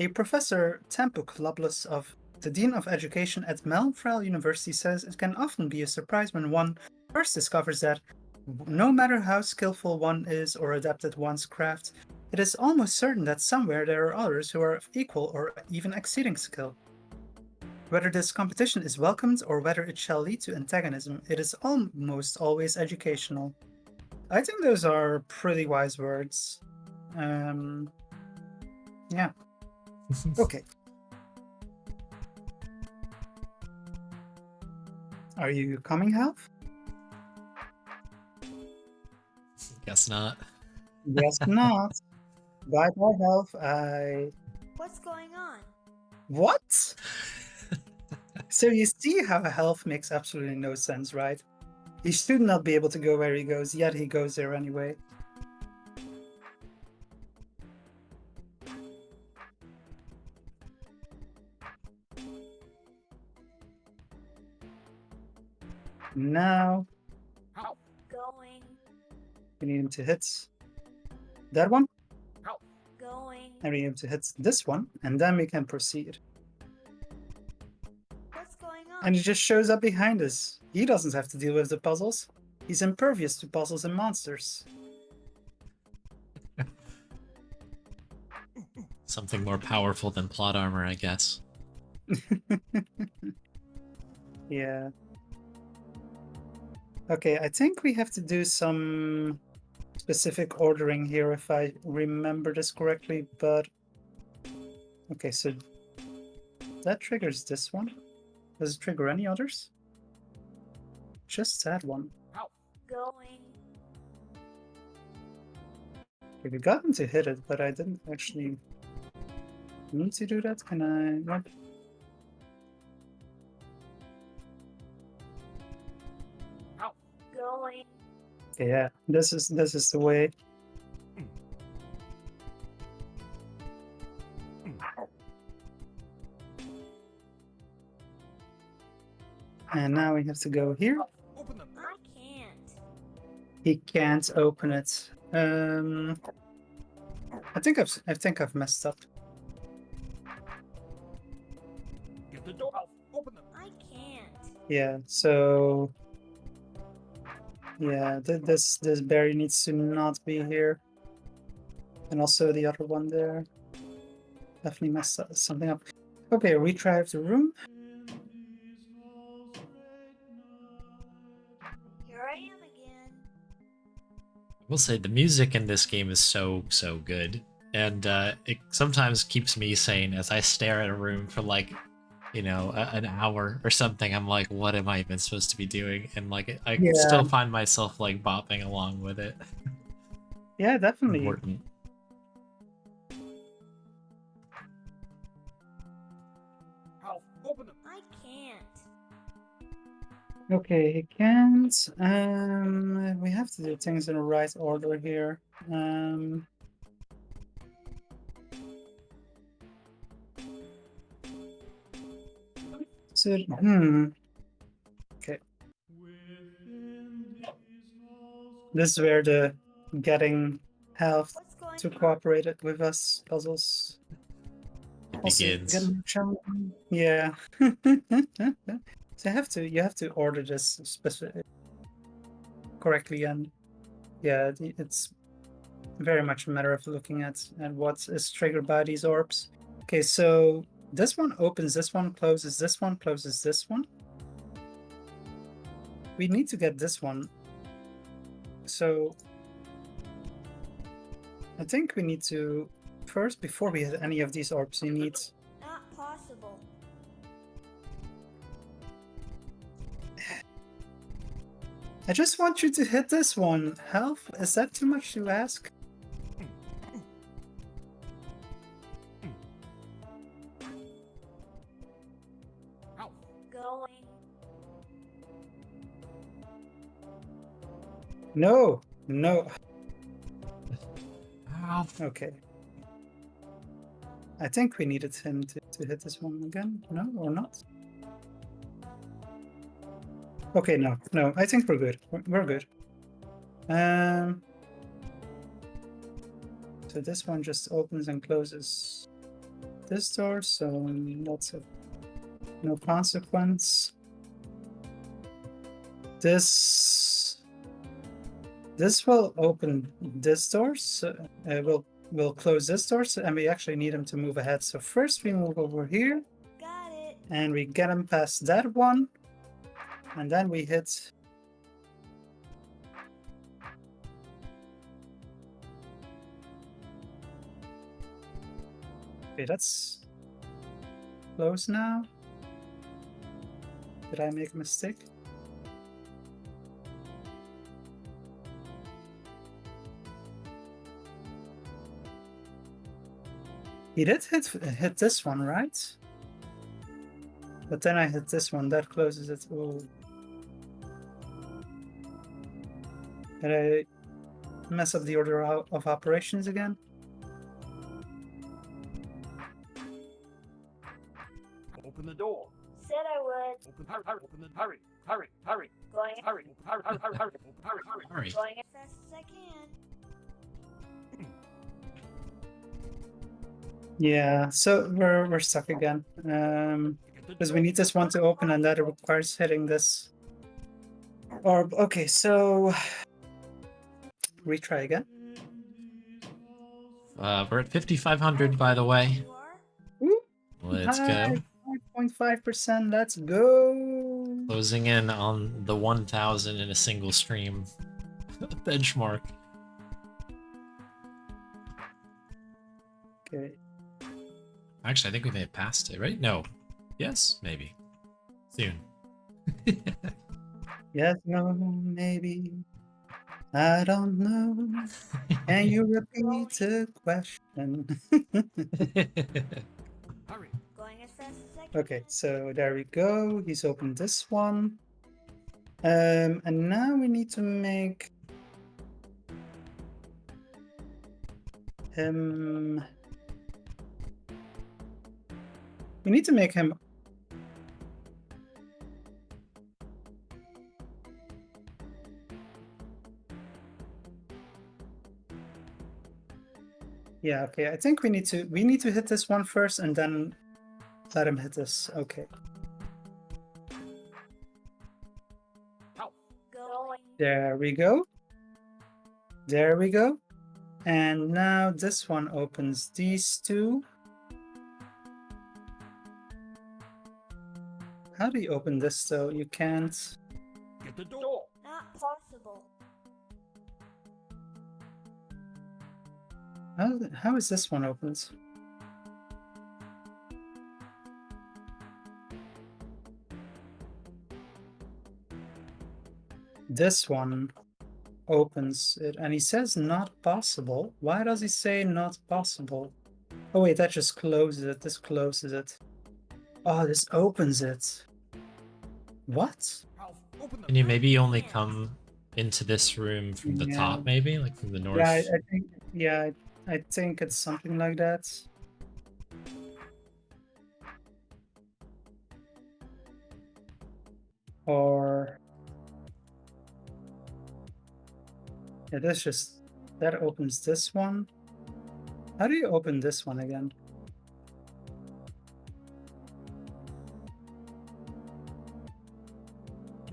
a Professor Tampuk Loveless, of the Dean of Education at Melfrel University, says it can often be a surprise when one first discovers that no matter how skillful one is or adept at one's craft, it is almost certain that somewhere there are others who are of equal or even exceeding skill. Whether this competition is welcomed or whether it shall lead to antagonism, it is almost always educational. I think those are pretty wise words. Yeah. Okay. Are you coming, Half? Guess not. Guess not. Bye bye, Half. What's going on? What? So you see how health makes absolutely no sense, right? He should not be able to go where he goes, yet he goes there anyway. Now Going. we need him to hit that one, Going. and we need him to hit this one, and then we can proceed. What's going on? And he just shows up behind us. He doesn't have to deal with the puzzles. He's impervious to puzzles and monsters. Something more powerful than plot armor, I guess. Yeah. Okay, I think we have to do some specific ordering here, if I remember this correctly, but... Okay, so that triggers this one. Does it trigger any others? Just that one. Going. Okay, we got him to hit it, but I didn't actually need to do that. Can I... What? Going. Okay, yeah, this is the way. And now we have to go here. Open them. I can't. He can't open it. I think I've messed up. Get the door out. Open them. I can't. Yeah, so yeah, this berry needs to not be here, and also the other one there. Definitely messed something up. Okay, retry the room. Here I am again. I will say the music in this game is so good, and it sometimes keeps me sane as I stare at a room for like, you know, an hour or something. I'm like, what am I even supposed to be doing? And like, I Yeah. still find myself like bopping along with it. Yeah, definitely. Important. Ralph, open them. I can't. Okay, he can't. We have to do things in the right order here. So, okay. This is where the getting health What's going to on? cooperate with us puzzles. It Also, begins. getting yeah. So you have to order this correctly, and yeah, it's very much a matter of looking at what is triggered by these orbs. Okay, so this one opens, this one closes this one. We need to get this one. So I think we need to first, before we hit any of these orbs, we need. Not possible. I just want you to hit this one. Health? Is that too much to ask? Going. No, no. Ow. Okay. I think we needed him to hit this one again. No, or not? Okay, no. I think we're good. We're good. So this one just opens and closes this door, so lots of no consequence. This will open this door, so we'll close this door, and we actually need him to move ahead. So first we move over here, Got it. and we get him past that one, and then we hit. Okay, that's close now. Did I make a mistake? He did hit this one, right? But then I hit this one, that closes it. Oh. Did I mess up the order of operations again? Open the door. Said I would. Open, hurry. Going. Hurry. Hurry. Going. As fast as I can. Yeah, so we're stuck again. Because we need this one to open, and that requires hitting this orb. Okay, so retry again. We're at 5,500, by the way. You are? Woo! Let's Hi, go. 5.5%. Let's go. Closing in on the 1,000 in a single stream benchmark. Okay. Actually, I think we may have passed it, right? No. Yes, maybe. Soon. Yes, no, maybe. I don't know. Can you repeat the question? Hurry. Going as fast as I can. Okay, so there we go. He's opened this one. And now we need to make him. We need to make him. Yeah, okay. I think we need to hit this one first and then let him hit this. Okay. Going. There we go. There we go. And now this one opens these two. How do you open this though? You can't. Get the door. Not possible. How is this one opened? This one opens it, and he says not possible. Why does he say not possible? Oh wait, that just closes it. This closes it. Oh, this opens it. What? Ralph, open the Can you maybe only come into this room from the Yeah. top, maybe? Like from the north? Yeah, I think. Yeah, I think it's something like that. Or yeah, that's just that opens this one. How do you open this one again?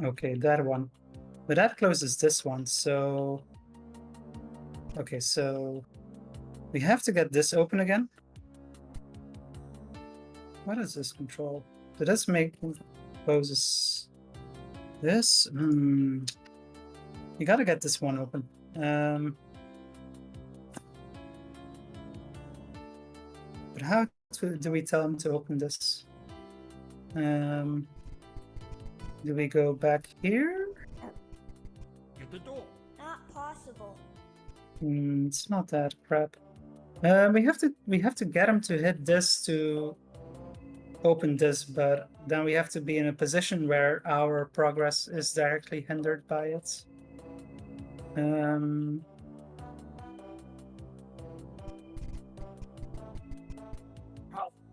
Okay, that one. But that closes this one, so... Okay, so... We have to get this open again. What does this control? So this poses this. You gotta get this one open. But how do we tell him to open this? Do we go back here? Get the door. Not possible. It's not that crap. We have to get him to hit this to open this, but then we have to be in a position where our progress is directly hindered by it. Ralph,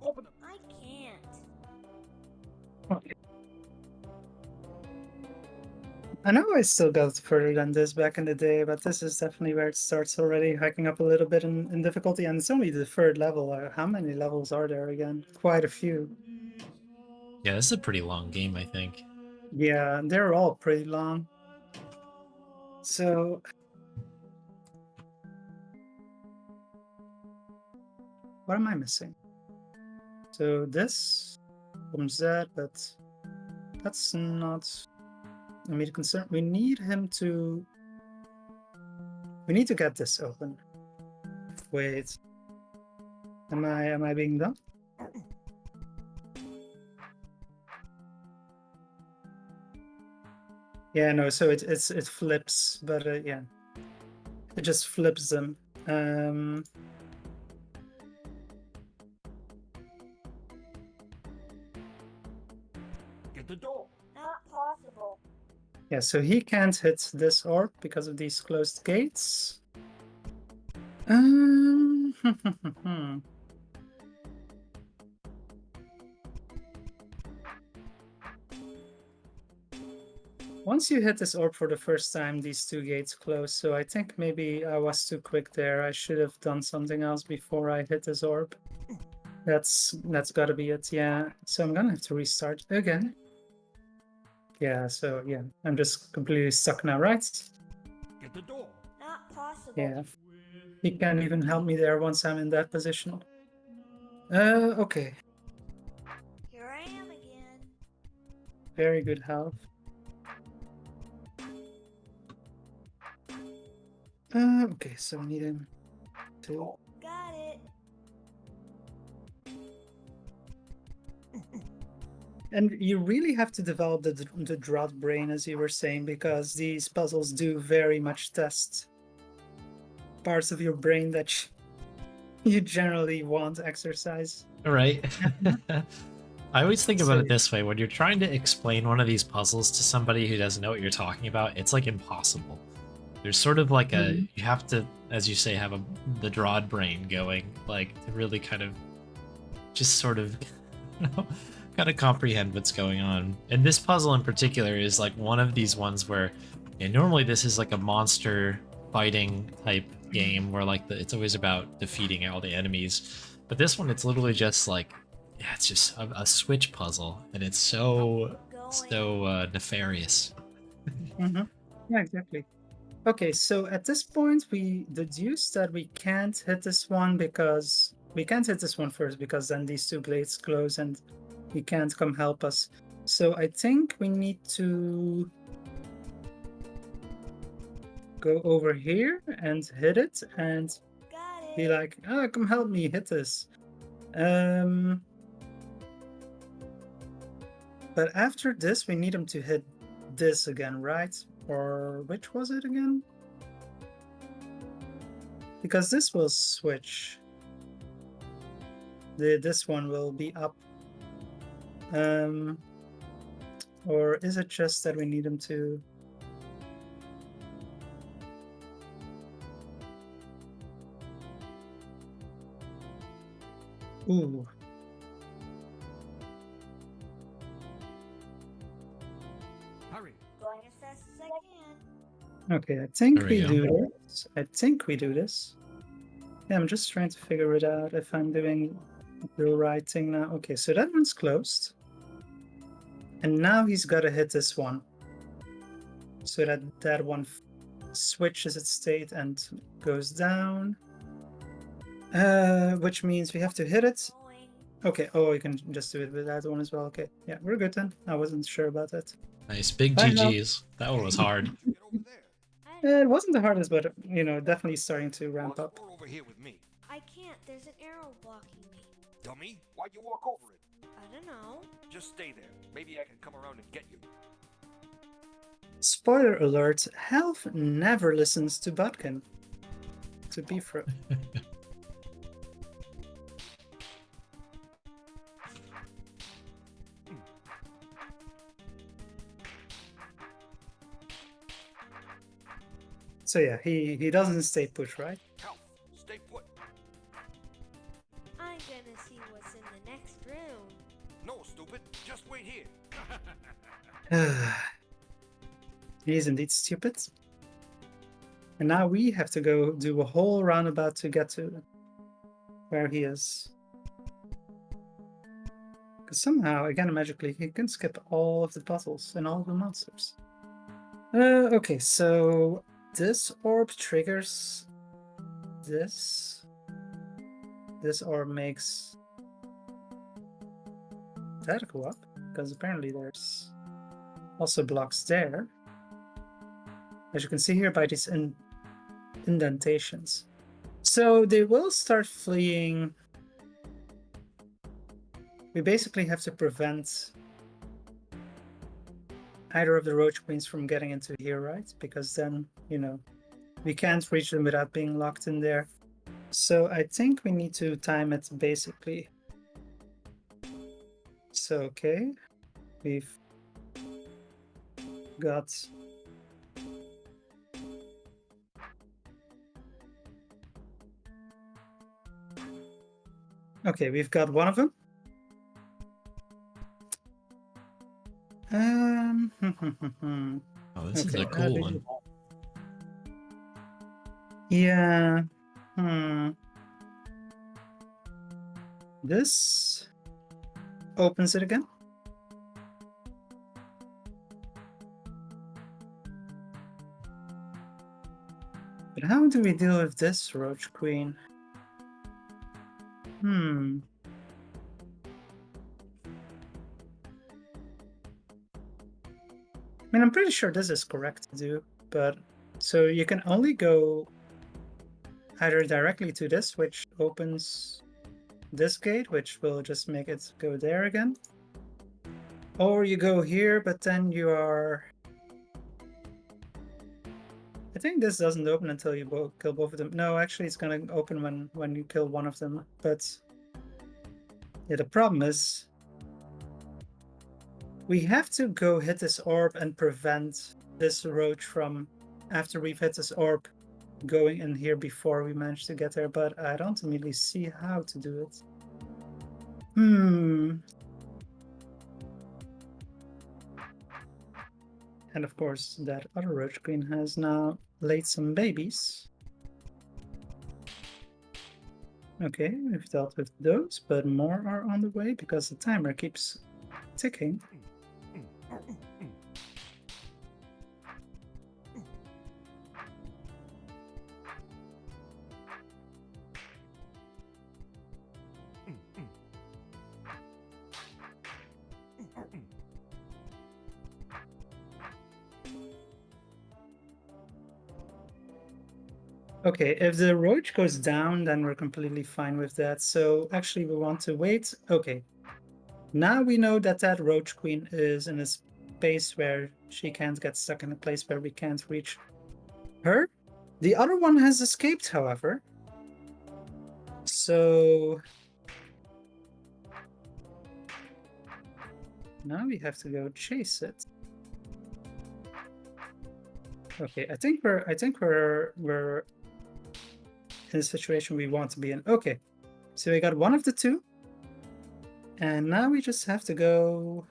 open them. I can't. Okay. I know I still got further than this back in the day, but this is definitely where it starts already hiking up a little bit in difficulty, and it's only the third level. How many levels are there again? Quite a few. Yeah, this is a pretty long game, I think. Yeah, they're all pretty long. So... What am I missing? So this becomes that, but that's not immediate concern. We need him to... We need to get this open. Wait. Am I being done? Yeah, no, so it flips, but yeah. It just flips them. Get the door. Not possible. Yeah, so he can't hit this orb because of these closed gates. Once you hit this orb for the first time, these two gates close, so I think maybe I was too quick there. I should have done something else before I hit this orb. That's gotta be it, yeah. So I'm gonna have to restart again. Yeah, so yeah, I'm just completely stuck now, right? Get the door. Not possible. Yeah. He can't even help me there once I'm in that position. Okay. Here I am again. Very good health. Okay, so we need him to... Got it. And you really have to develop the DROD brain, as you were saying, because these puzzles do very much test parts of your brain that you generally want exercise. Right. I always think about So- it this way. When you're trying to explain one of these puzzles to somebody who doesn't know what you're talking about, it's like impossible. There's sort of like a, you have to, as you say, have the DROD brain going, like to really kind of just sort of, you know, kind of comprehend what's going on. And this puzzle in particular is like one of these ones where, normally this is like a monster fighting type game where like it's always about defeating all the enemies. But this one, it's literally just like, yeah, it's just a switch puzzle, and it's so nefarious. Yeah, exactly. Okay, so at this point we deduce that we can't hit this one because we can't hit this one first because then these two blades close and he can't come help us. So I think we need to go over here and hit it and Got it. be like, oh, come help me hit this. But after this, we need him to hit this again, right? Or which was it again? Because this will switch. This one will be up. Or is it just that we need him to... Ooh. Hurry. Going as fast as I can. Okay, I think There we we do this. I think we do this. Yeah, I'm just trying to figure it out if I'm doing the right thing now. Okay, so that one's closed. And now he's got to hit this one. so that that one switches its state and goes down. Which means we have to hit it. Okay, oh, you can just do it with that one as well. Okay, yeah, we're good then. I wasn't sure about that. Nice. Big Bye now. GG's. That one was hard. Get over there. It wasn't the hardest, but, you know, definitely starting to ramp Well, up. explore over here with me. I can't. There's an arrow blocking me. Dummy, why'd you walk over it? I don't know. Just stay there. Maybe I can come around and get you. Spoiler alert, Half never listens to Bodkin. To be frank. So yeah, he doesn't stay put, right? Help! Stay put. I'm gonna see what's in the next room. No, stupid. Just wait here. He is indeed stupid. And now we have to go do a whole roundabout to get to where he is. Because somehow, again, magically, he can skip all of the puzzles and all of the monsters. Okay, so this orb triggers this. This orb makes that go up, because apparently there's also blocks there. As you can see here by these indentations. So they will start fleeing. We basically have to prevent either of the Roach Queens from getting into here, right? Because then, you know, we can't reach them without being locked in there. So I think we need to time it basically. So, okay. We've got... Okay, we've got one of them. Oh, this is Okay, a cool one. Yeah. This opens it again. But how do we deal with this Roach Queen? I mean, I'm pretty sure this is correct to do, but so you can only go either directly to this, which opens this gate, which will just make it go there again, or you go here, but then you are... I think this doesn't open until you kill both of them. No, actually it's gonna open when you kill one of them, but yeah, the problem is we have to go hit this orb and prevent this roach from, after we've hit this orb, going in here before we manage to get there, but I don't immediately see how to do it. And of course, that other Roach Queen has now laid some babies. Okay, we've dealt with those, but more are on the way because the timer keeps ticking. Okay, if the roach goes down, then we're completely fine with that. So actually we want to wait. Okay, now we know that that Roach Queen is in a space where she can't get stuck in a place where we can't reach her. The other one has escaped, however. So now we have to go chase it. Okay, I think we're in a situation we want to be in. Okay, so we got one of the two, and now we just have to go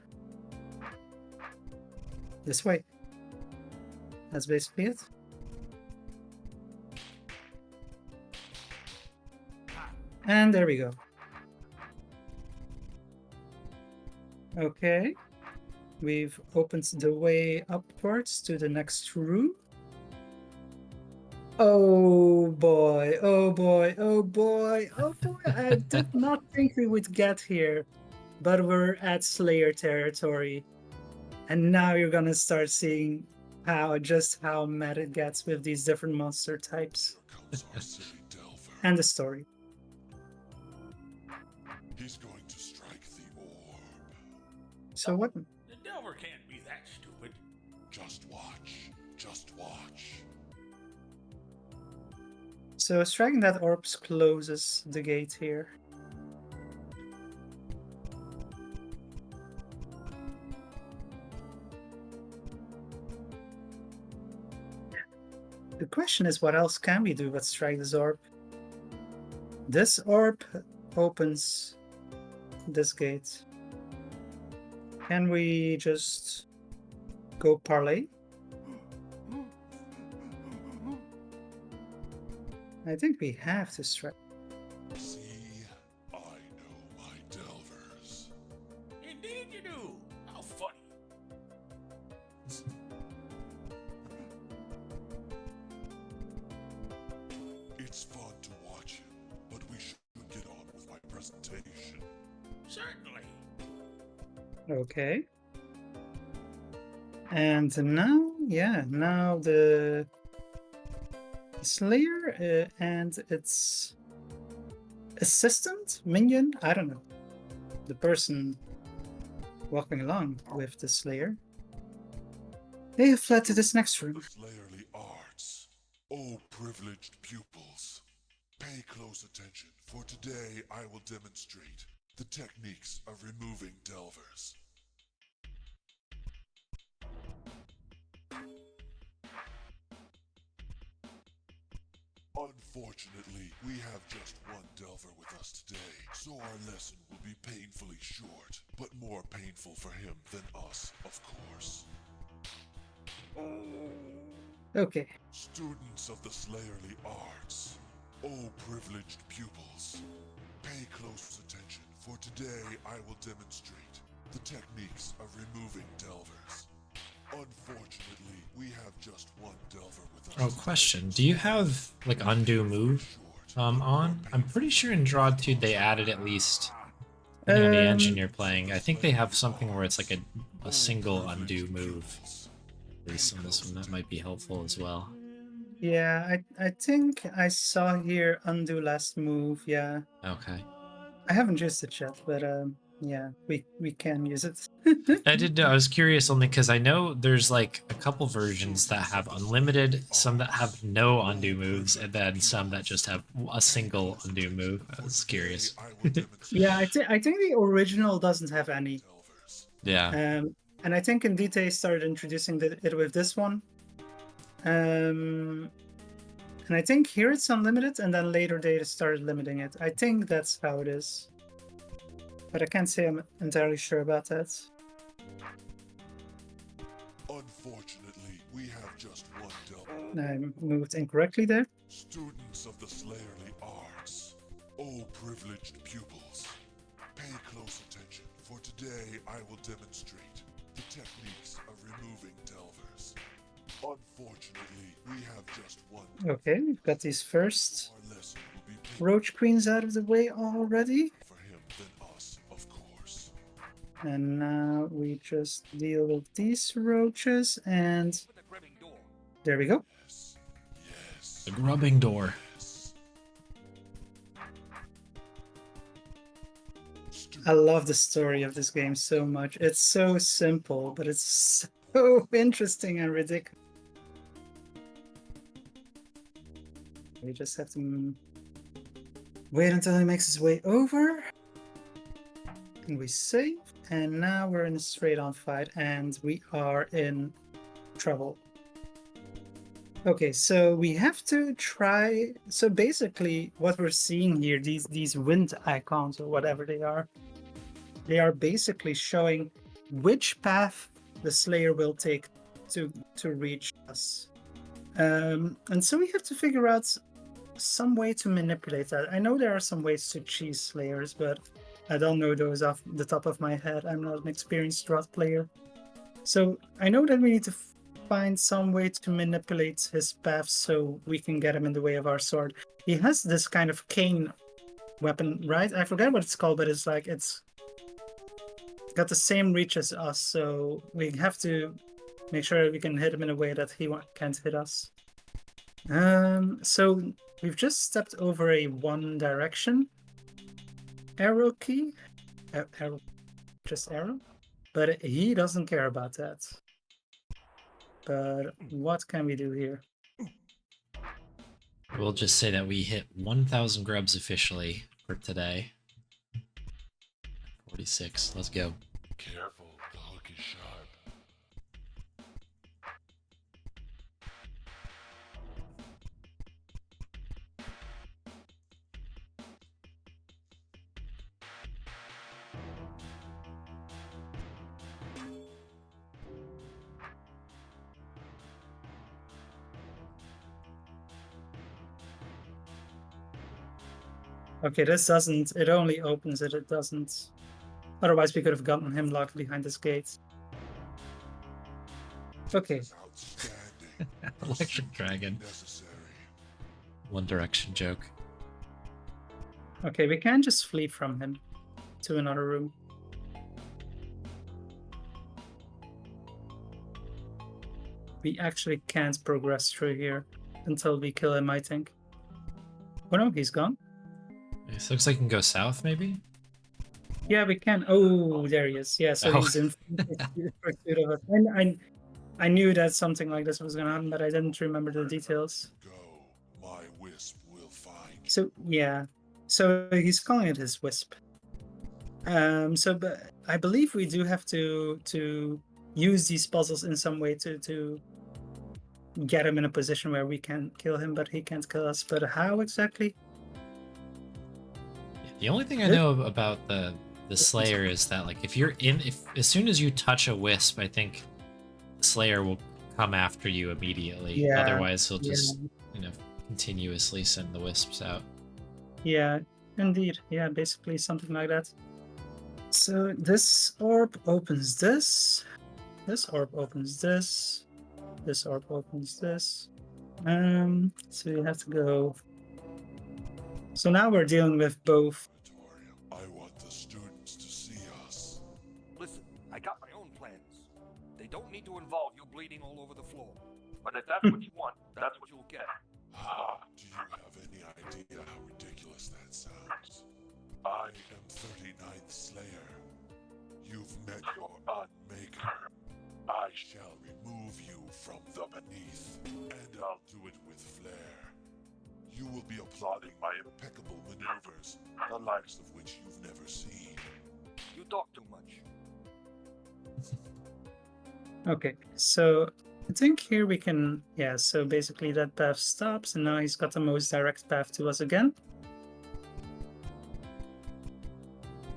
this way. That's basically it. And there we go. Okay. We've opened the way upwards to the next room. Oh boy, oh boy, oh boy, oh boy. I did not think we would get here, but we're at Slayer territory. And now you're gonna start seeing just how mad it gets with these different monster types. And the story. He's going to strike the orb. So what? The Delver can't be that stupid. Just watch. Just watch. So striking that orb closes the gate here. The question is, what else can we do but strike this orb? This orb opens this gate. Can we just go parlay? I think we have to strike. See, I know my Delvers. Indeed you do. How funny. It's fun to watch him, but we should get on with my presentation. Certainly. Okay. And now, now the Slayer and its assistant, minion, I don't know. The person walking along with the Slayer. They have fled to this next room. The Slayerly arts. Oh, privileged pupils. Pay close attention, for today I will demonstrate the techniques of removing Delvers. Unfortunately, we have just one Delver with us today, so our lesson will be painfully short, but more painful for him than us, of course. Okay. Students of the Slayerly arts, oh privileged pupils, pay close attention, for today I will demonstrate the techniques of removing Delvers. Unfortunately, we have just one Delver with us. Oh, question. Do you have, like, undo move on? I'm pretty sure in DROD 2 they added at least, depending on the engine you're playing. I think they have something where it's like a single undo move. At least on this one, that might be helpful as well. Yeah, I think I saw here undo last move, yeah. Okay. I haven't used it yet, but yeah, we can use it. I did know, I was curious only because I know there's like a couple versions that have unlimited, some that have no undo moves, and then some that just have a single undo move. I was curious. Yeah, I think the original doesn't have any. Yeah. And I think indeed they started introducing it with this one. And I think here it's unlimited, and then later they started limiting it. I think that's how it is. But I can't say I'm entirely sure about that. Unfortunately, we have just one Delver. I moved incorrectly there. Students of the Slayerly arts, oh privileged pupils, pay close attention, for today I will demonstrate the techniques of removing Delvers. Unfortunately, we have just one. Okay, we've got these first Our lesson will be painful Roach Queens out of the way already. for him than us, of course. And now we just deal with these roaches, and Open the gripping door. there we go. Yes, yes, The grubbing door. yes. I love the story of this game so much. It's so simple, but it's so interesting and ridiculous. We just have to wait until he makes his way over. And we save. And now we're in a straight-on fight, and we are in trouble. Okay, so we have to try. So basically, what we're seeing here, these wind icons or whatever they are basically showing which path the Slayer will take to reach us. And so we have to figure out some way to manipulate that. I know there are some ways to cheese Slayers, but I don't know those off the top of my head. I'm not an experienced DROD player. So I know that we need to find some way to manipulate his path so we can get him in the way of our sword. He has this kind of cane weapon, right? I forget what it's called, but it's like it's got the same reach as us, so we have to make sure we can hit him in a way that he can't hit us. So we've just stepped over a one direction arrow key. Arrow, just arrow? But he doesn't care about that. But what can we do here? We'll just say that we hit 1,000 grubs officially for today. 46. Let's go. Careful, the hook is sharp. Okay, this doesn't. It only opens it. It doesn't. Otherwise, we could have gotten him locked behind this gate. Okay. Outstanding. Electric Dragon. Necessary. One Direction joke. Okay, we can just flee from him to another room. We actually can't progress through here until we kill him, I think. Oh no, he's gone. This looks like we can go south, maybe? Yeah, we can. Oh, there he is. Yeah, so Oh. he's in pursuit of us. And I knew that something like this was going to happen, but I didn't remember the details. Go. My wisp will find. So, yeah. So he's calling it his wisp. But I believe we do have to use these puzzles in some way to get him in a position where we can kill him, but he can't kill us. But how exactly? The only thing I know about the Slayer is that, like, if as soon as you touch a wisp, I think the Slayer will come after you immediately. Yeah, Otherwise, he'll just continuously send the wisps out. Yeah, indeed. Yeah, basically something like that. So this orb opens this. This orb opens this. This orb opens this. So you have to go. So now we're dealing with both. I want the students to see us. Listen, I got my own plans. They don't need to involve you bleeding all over the floor. But if that's what you want, that's what you'll get. Do you have any idea how ridiculous that sounds? I am 39th Slayer. You've met your unmaker. I shall remove you from the beneath, and I'll do it with flair. You will be applauding my impeccable maneuvers, the likes of which you've never seen. You talk too much. Okay, so I think here we can, yeah, so basically that path stops, and now he's got the most direct path to us again.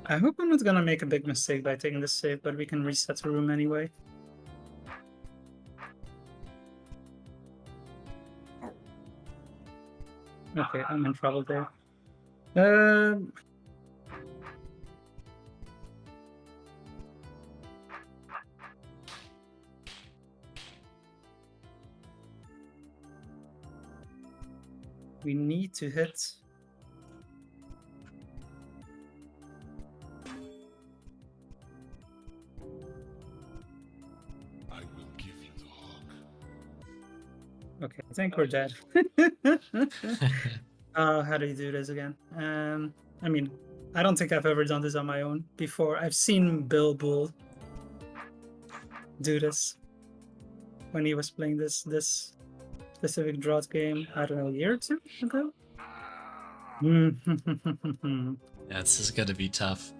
I hope I'm not gonna make a big mistake by taking this save, but we can reset the room anyway. Okay, I'm in trouble there. We need to hit. I will give you the hook. Okay, I think we're dead. How do you do this again? I mean, I don't think I've ever done this on my own before. I've seen Bill Bull do this when he was playing this specific DROD game, I don't know, a year or two ago? Yeah, this is gonna be tough.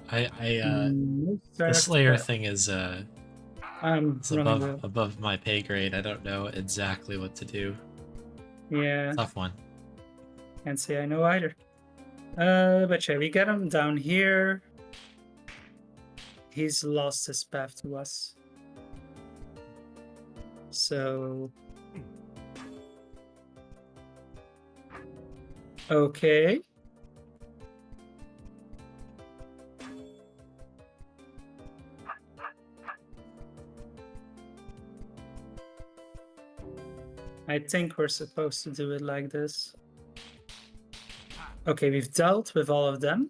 The Slayer thing is it's above my pay grade. I don't know exactly what to do. Yeah. Tough one. Can't say I know either. But yeah, we get him down here. He's lost his path to us. So... Okay. I think we're supposed to do it like this. Okay, we've dealt with all of them.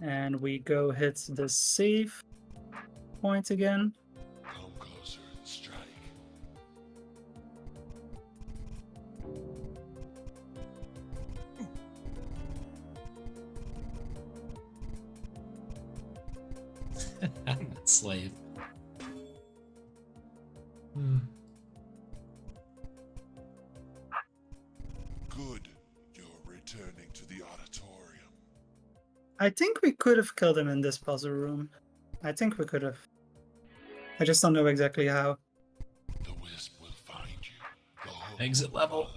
And we go hit the save point again. Come closer and strike. Slave. Good. You're returning to the auditorium. I think we could have killed him in this puzzle room. I think we could have. I just don't know exactly how. The wisp will find you. The hook Exit will level. follow.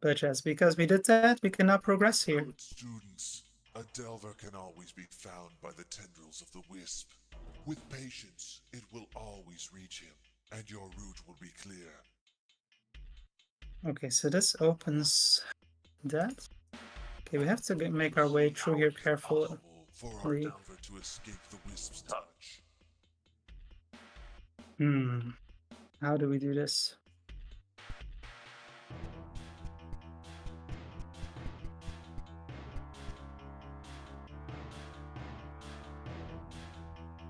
But yes, because we did that, we can now progress here. Good students, a delver can always be found by the tendrils of the wisp. With patience, it will always reach him, and your route will be clear. Okay, so this opens that. Okay, we have to make our way through here careful. Impossible for our Hurry. delver to escape the wisp's touch. How do we do this?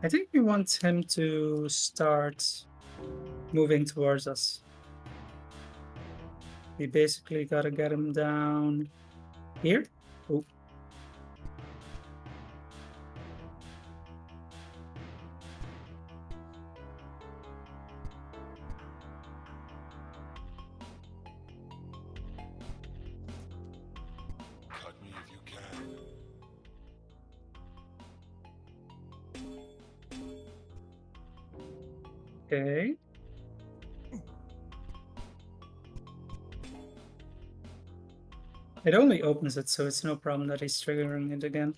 I think we want him to start moving towards us. We basically gotta get him down here. Oh. Cut me if you can. Okay. It only opens it, so it's no problem that he's triggering it again.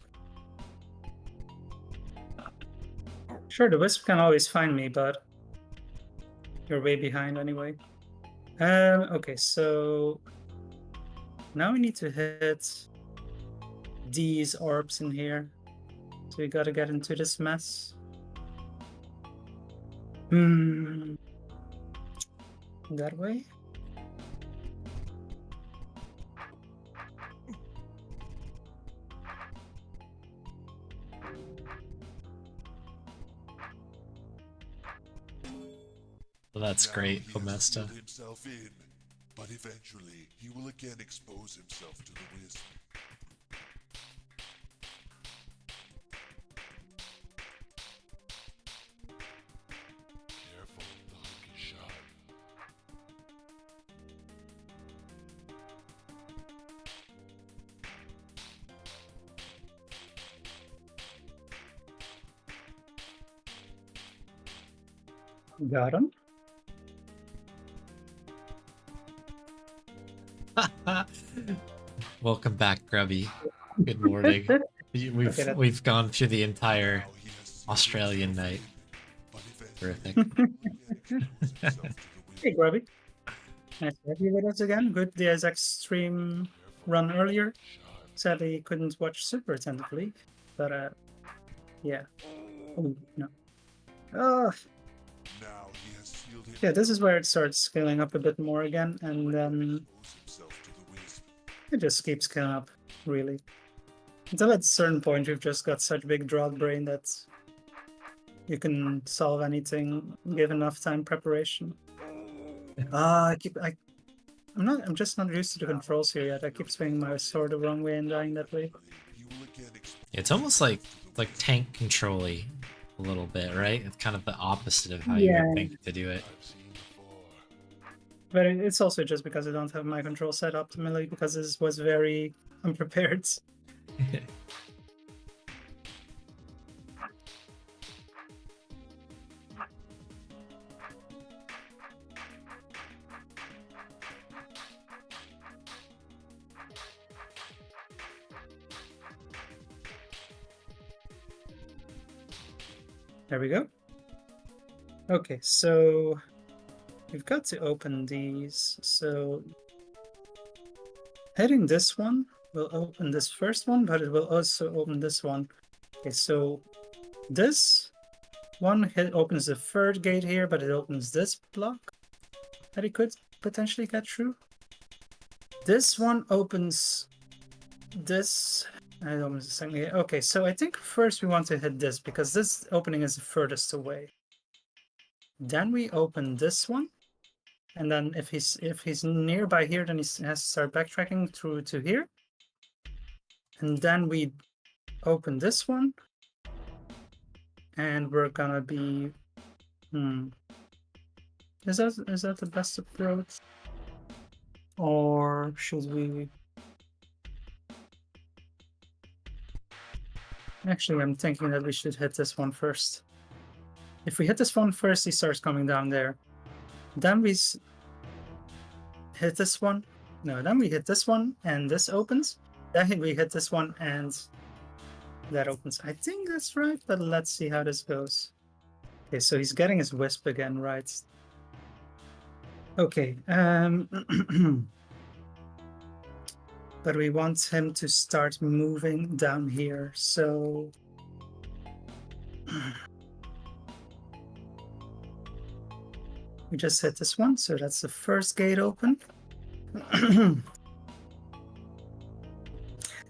Sure, the wisp can always find me, but you're way behind anyway. Okay, so now we need to hit these orbs in here. So we gotta get into this mess. That way? Well, that's Now great, he has Omesta. sealed himself in, but eventually he will again expose himself to the wisp. Careful, the hook is sharp. Got him. Welcome back, Grubby. Good morning. We've gone through the entire Now he has sealed Australian himself night. in, but eventually Terrific. he will again expose himself to the wisp. Hey, Grubby. Nice to have you with us again. Good DSX stream run earlier. Sadly, couldn't watch super attentively, but yeah. Oh, no. Oh, Now he has sealed himself. yeah, this is where it starts scaling up a bit more again, and then Expose himself to the wisp. it just keeps scaling up, really. Until at a certain point, you've just got such big DROD brain that you can solve anything, give enough time preparation. I'm just not used to the controls here yet. I keep swinging my sword the wrong way and dying that way. He will again expose It's almost like tank control-y a little bit, right? It's kind of the opposite of how you Yeah. would think to do it. I've seen before. But it's also just because I don't have my control set optimally, because this was very unprepared. There we go. Okay, so we've got to open these. So hitting this one will open this first one, but it will also open this one. Okay, so this one hit opens the third gate here, but it opens this block that he could potentially get through. This one opens this. I don't know the second gate. Okay, so I think first we want to hit this because this opening is the furthest away. Then we open this one, and then if he's nearby here, then he has to start backtracking through to here. And then we open this one, and we're gonna be. Is that the best approach, or should we? Actually, I'm thinking that we should hit this one first. If we hit this one first, he starts coming down there. Then we hit this one. No, then we hit this one, and this opens. Then we hit this one, and that opens. I think that's right, but let's see how this goes. Okay, so he's getting his wisp again, right? Okay. But we want him to start moving down here, so we just hit this one, so that's the first gate open.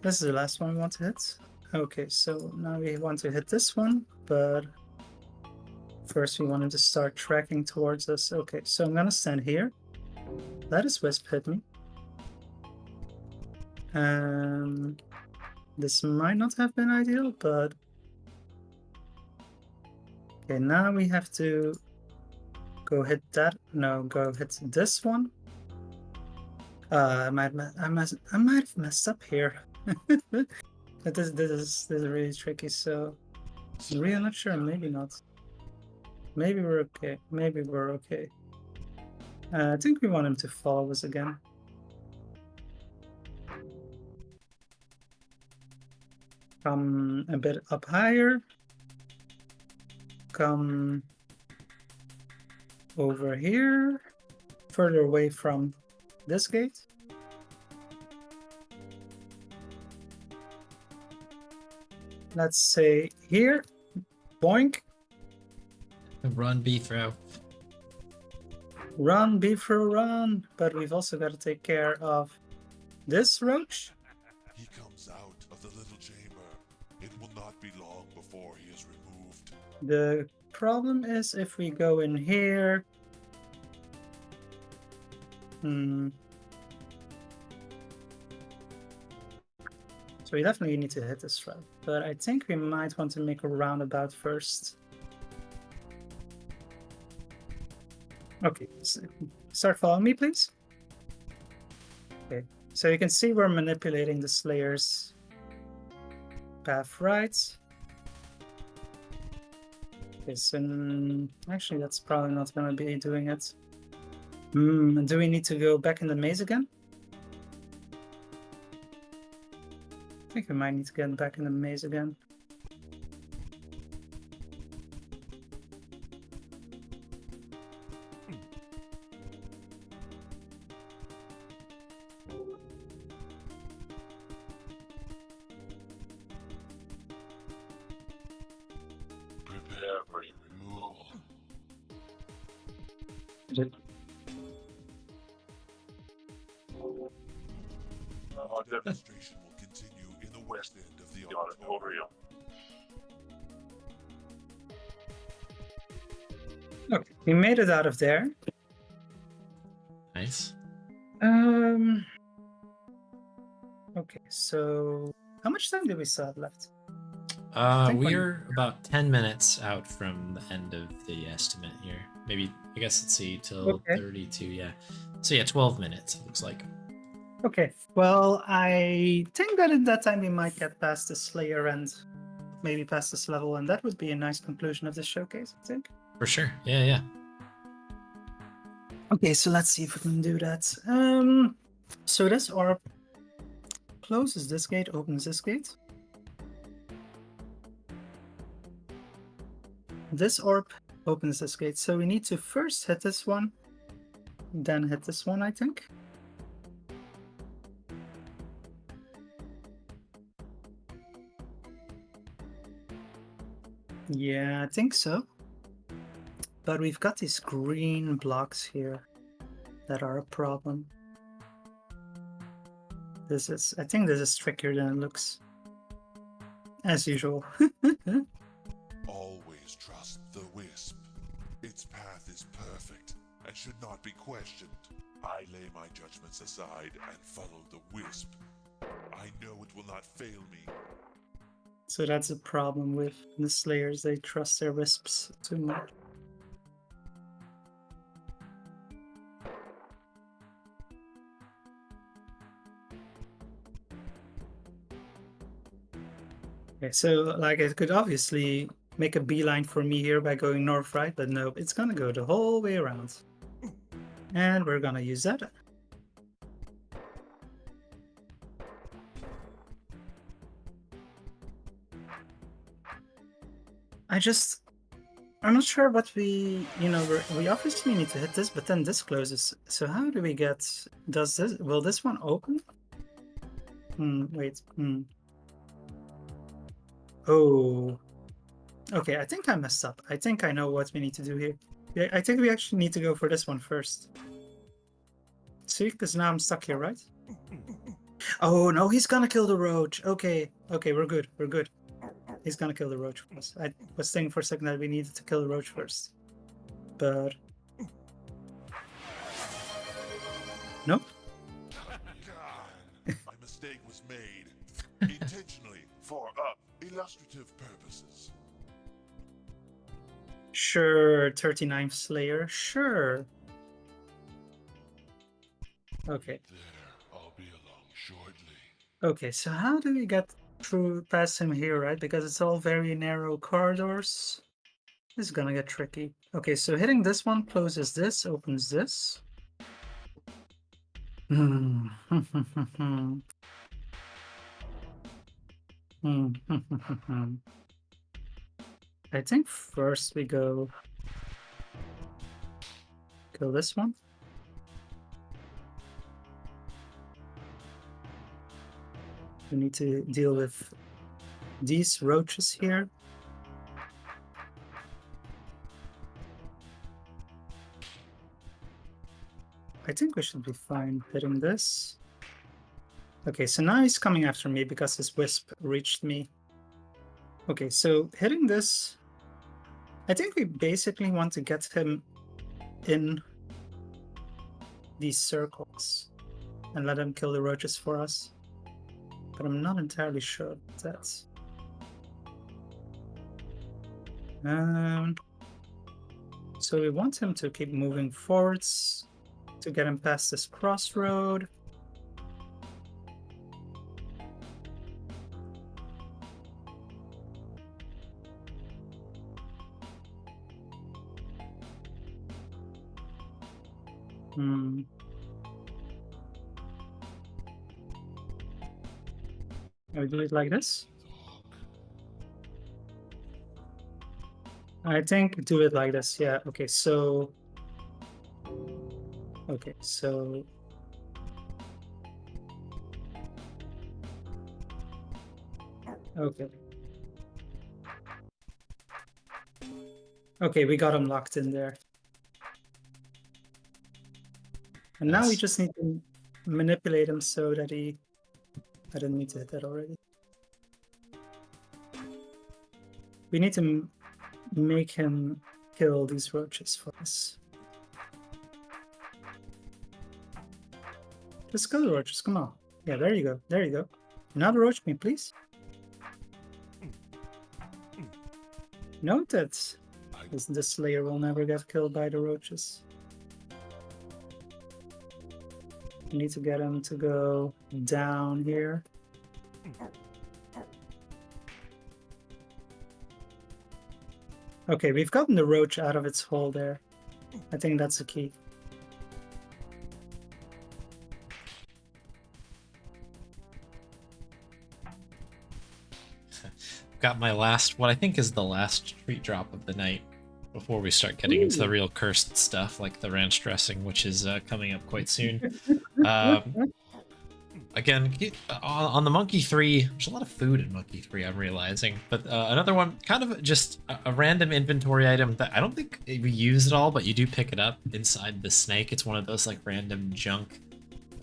This is the last one we want to hit. Okay, so now we want to hit this one, but first we want him to start tracking towards us. Okay, so I'm gonna stand here. Let his wisp hit me. This might not have been ideal, but okay, now we have to go hit that. No, go hit this one. I might have messed up here. This is really tricky. So I'm really not sure. Maybe not. Maybe we're okay. Maybe we're okay. I think we want him to follow us again. Come a bit up higher. Come over here, further away from this gate. Let's say here. Boink. Run, Beefro. Run, Beefro, run. But we've also got to take care of this roach. He comes out of the little chamber. It will not be long before he is removed. The problem is if we go in here. So we definitely need to hit this route, but I think we might want to make a roundabout first. Okay, so start following me, please. Okay, so you can see we're manipulating the Slayer's path right. Okay, so actually that's probably not going to be doing it. Do we need to go back in the maze again? I think we might need to get back in the maze again. Prepare for your removal. Our demonstration will continue in the west end of the auditorium. Okay, we made it out of there. Nice. Okay, so how much time do we still have left? think We're about 10 minutes out from the end of the estimate here. Maybe, I guess, let's see, till Okay. 32, yeah. So yeah, 12 minutes, it looks like. Okay, well, I think that in that time we might get past the Slayer and maybe past this level, and that would be a nice conclusion of this showcase, I think. For sure, yeah, yeah. Okay, so let's see if we can do that. So this orb closes this gate, opens this gate. This orb opens this gate, so we need to first hit this one, then hit this one, I think. Yeah, I think so. But we've got these green blocks here that are a problem. I think this is trickier than it looks. As usual. Always trust the wisp. Its path is perfect and should not be questioned. I lay my judgments aside and follow the wisp. I know it will not fail me. So that's a problem with the Slayers. They trust their wisps too much. Okay, so like I could obviously make a beeline for me here by going north, right? But no, it's gonna go the whole way around. And we're gonna use that. I'm not sure what we obviously need to hit this, but then this closes. So how do we get, will this one open? Wait. Oh. Okay, I think I messed up. I think I know what we need to do here. Yeah, I think we actually need to go for this one first. See, because now I'm stuck here, right? Oh, no, he's gonna kill the roach. Okay, we're good. He's gonna kill the roach for us. I was thinking for a second that we needed to kill the roach first. But... Nope. My mistake was made. Intentionally, for illustrative purposes. Sure, 39th Slayer, sure. Okay. There, I'll be along shortly. Okay, so how do we get through past him here, right? Because it's all very narrow corridors. This is gonna get tricky. Okay, so hitting this one closes this, opens this. I think first we go kill this one. We need to deal with these roaches here. I think we should be fine hitting this. Okay, so now he's coming after me because his wisp reached me. Okay, so hitting this, I think we basically want to get him in these circles and let him kill the roaches for us. But I'm not entirely sure that's... So we want him to keep moving forwards to get him past this crossroad. I do it like this. I think do it like this. Yeah. Okay. So. Okay. So. Okay. Okay, we got him locked in there. And now we just need to manipulate him so that he... I didn't need to hit that already. We need to make him kill these roaches for us. Just kill the roaches, come on. Yeah, there you go, there you go. Now roach me, please. Note that the Slayer will never get killed by the roaches. We need to get him to go down here. Okay, we've gotten the roach out of its hole there. I think that's the key. Got my last, what I think is the last treat drop of the night before we start getting into the real cursed stuff like the ranch dressing, which is coming up quite soon. again, on the Monkey 3, there's a lot of food in Monkey 3, I'm realizing. But another one, kind of just a random inventory item that I don't think we use at all, but you do pick it up inside the snake. It's one of those like random junk,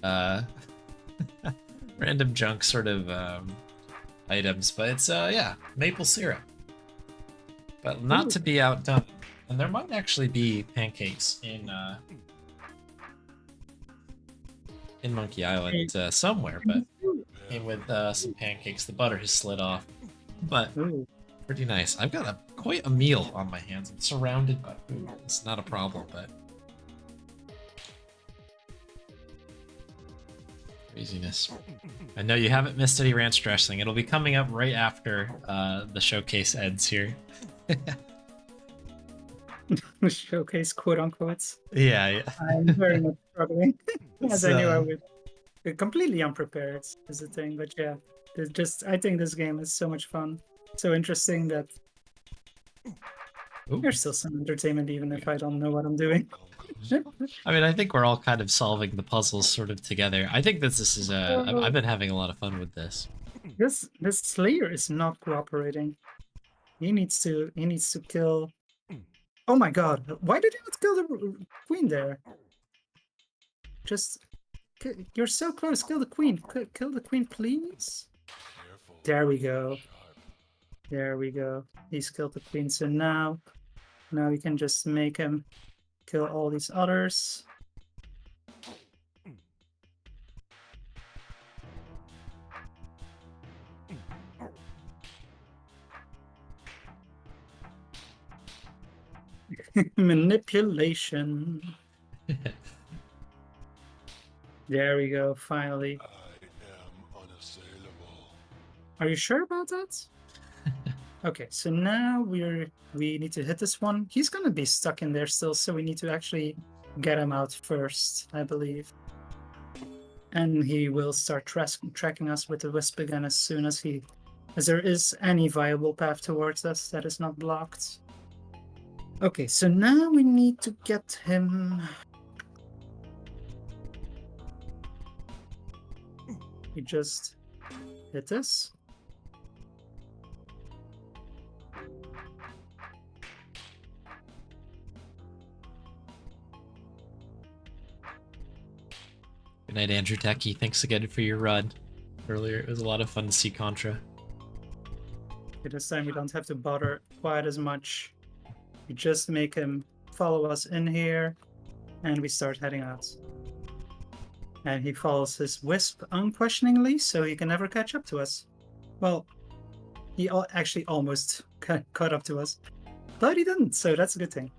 random junk sort of items. But it's, yeah, maple syrup. But not to be outdone. And there might actually be pancakes in Monkey Island somewhere, but came with some pancakes. The butter has slid off, but pretty nice. I've got quite a meal on my hands. I'm surrounded by food. It's not a problem, but craziness. I know you haven't missed any ranch dressing. It'll be coming up right after the showcase ends here. Showcase, quote unquote. Yeah. I'm very much struggling, as I knew I would. Completely unprepared is the thing, but yeah, I think this game is so much fun, so interesting that there's still some entertainment even if I don't know what I'm doing. I mean, I think we're all kind of solving the puzzles sort of together. I think that this is I've been having a lot of fun with this. This Slayer is not cooperating. He needs to kill. Oh my god, why did you not kill the queen there? Just, you're so close, kill the queen. Kill the queen, please. There we go. There we go. He's killed the queen, so now we can just make him kill all these others. Manipulation. There we go, finally. I am unassailable. Are you sure about that? Okay, so now we need to hit this one. He's gonna be stuck in there still, so we need to actually get him out first, I believe. And he will start tracking us with the wisp again as soon as there is any viable path towards us that is not blocked. Okay, so now we need to get him. We just hit this. Good night, Andrew Techie. Thanks again for your run earlier. It was a lot of fun to see Contra. Okay, this time we don't have to bother quite as much. We just make him follow us in here, and we start heading out. And he follows his wisp unquestioningly, so he can never catch up to us. Well, he actually almost caught up to us, but he didn't, so that's a good thing.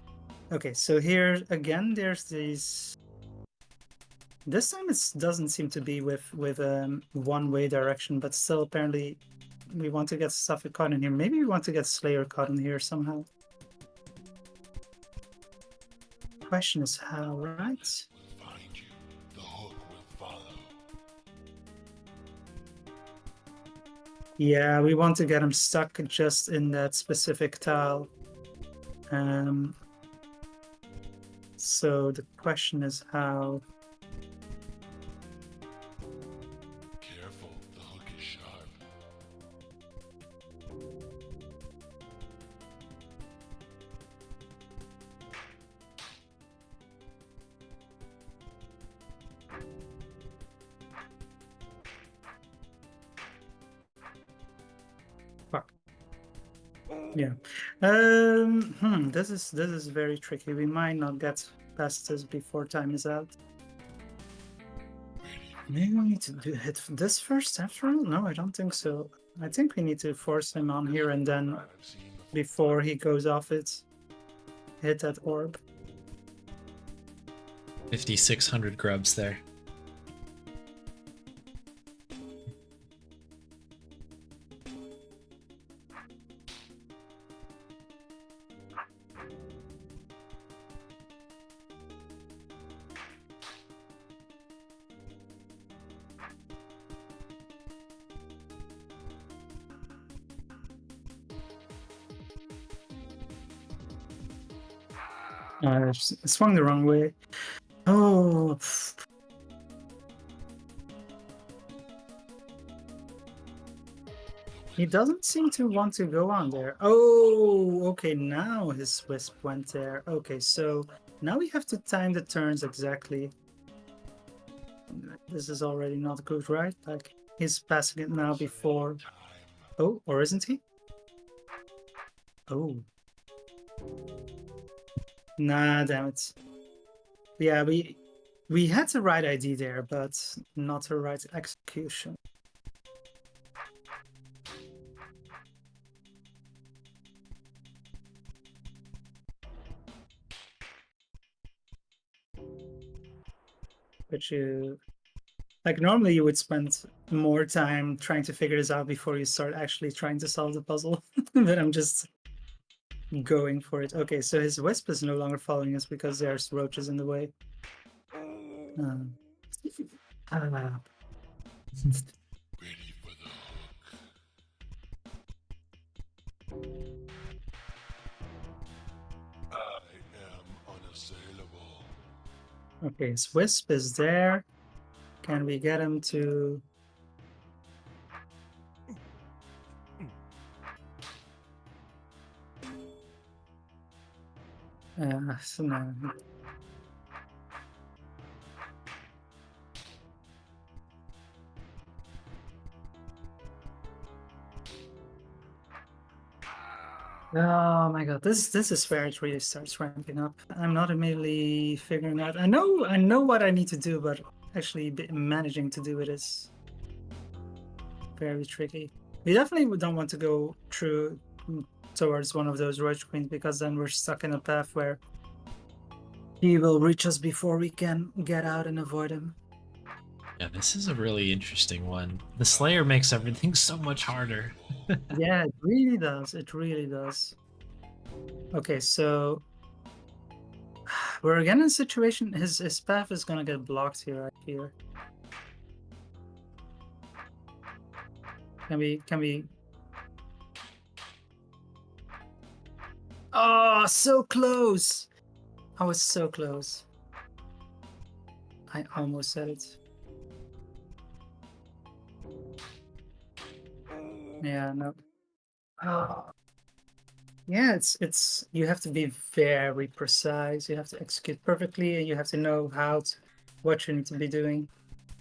Okay, so here again, there's these. This time it doesn't seem to be with one-way direction, but still apparently we want to get stuff caught in here. Maybe we want to get Slayer caught in here somehow. Question is how, right? Find you. The hook will follow. Yeah, we want to get him stuck just in that specific tile. So the question is how. Careful, the hook is sharp. Fuck. Yeah. This is very tricky. We might not get past this before time is out. Maybe we need to hit this first after all? No, I don't think so. I think we need to force him on here and then before he goes off it, hit that orb. 5,600 grubs there. I swung the wrong way. Oh. He doesn't seem to want to go on there. Oh, okay, now his wisp went there. Okay, so now we have to time the turns exactly. This is already not good, right? Like, he's passing it now before... Oh, or isn't he? Oh. Nah, damn it. Yeah, we had the right idea there, but not the right execution. But you... Like, normally you would spend more time trying to figure this out before you start actually trying to solve the puzzle. But I'm just going for it. Okay, so his wisp is no longer following us because there's roaches in the way. Ready for the hook. I am unassailable. Okay, his wisp is there. Can we get him to... so no. Oh my god, this is where it really starts ramping up. I'm not immediately figuring out. I know what I need to do, but actually managing to do it is very tricky. We definitely don't want to go through towards one of those roach queens, because then we're stuck in a path where he will reach us before we can get out and avoid him. Yeah, this is a really interesting one. The Slayer makes everything so much harder. Yeah, it really does. It really does. Okay, so we're again in a situation. His path is gonna get blocked here. Right here. Can we? Oh, so close! I was so close. I almost said it. Yeah, no. Oh. Yeah, it's you have to be very precise. You have to execute perfectly, and you have to know what you need to be doing.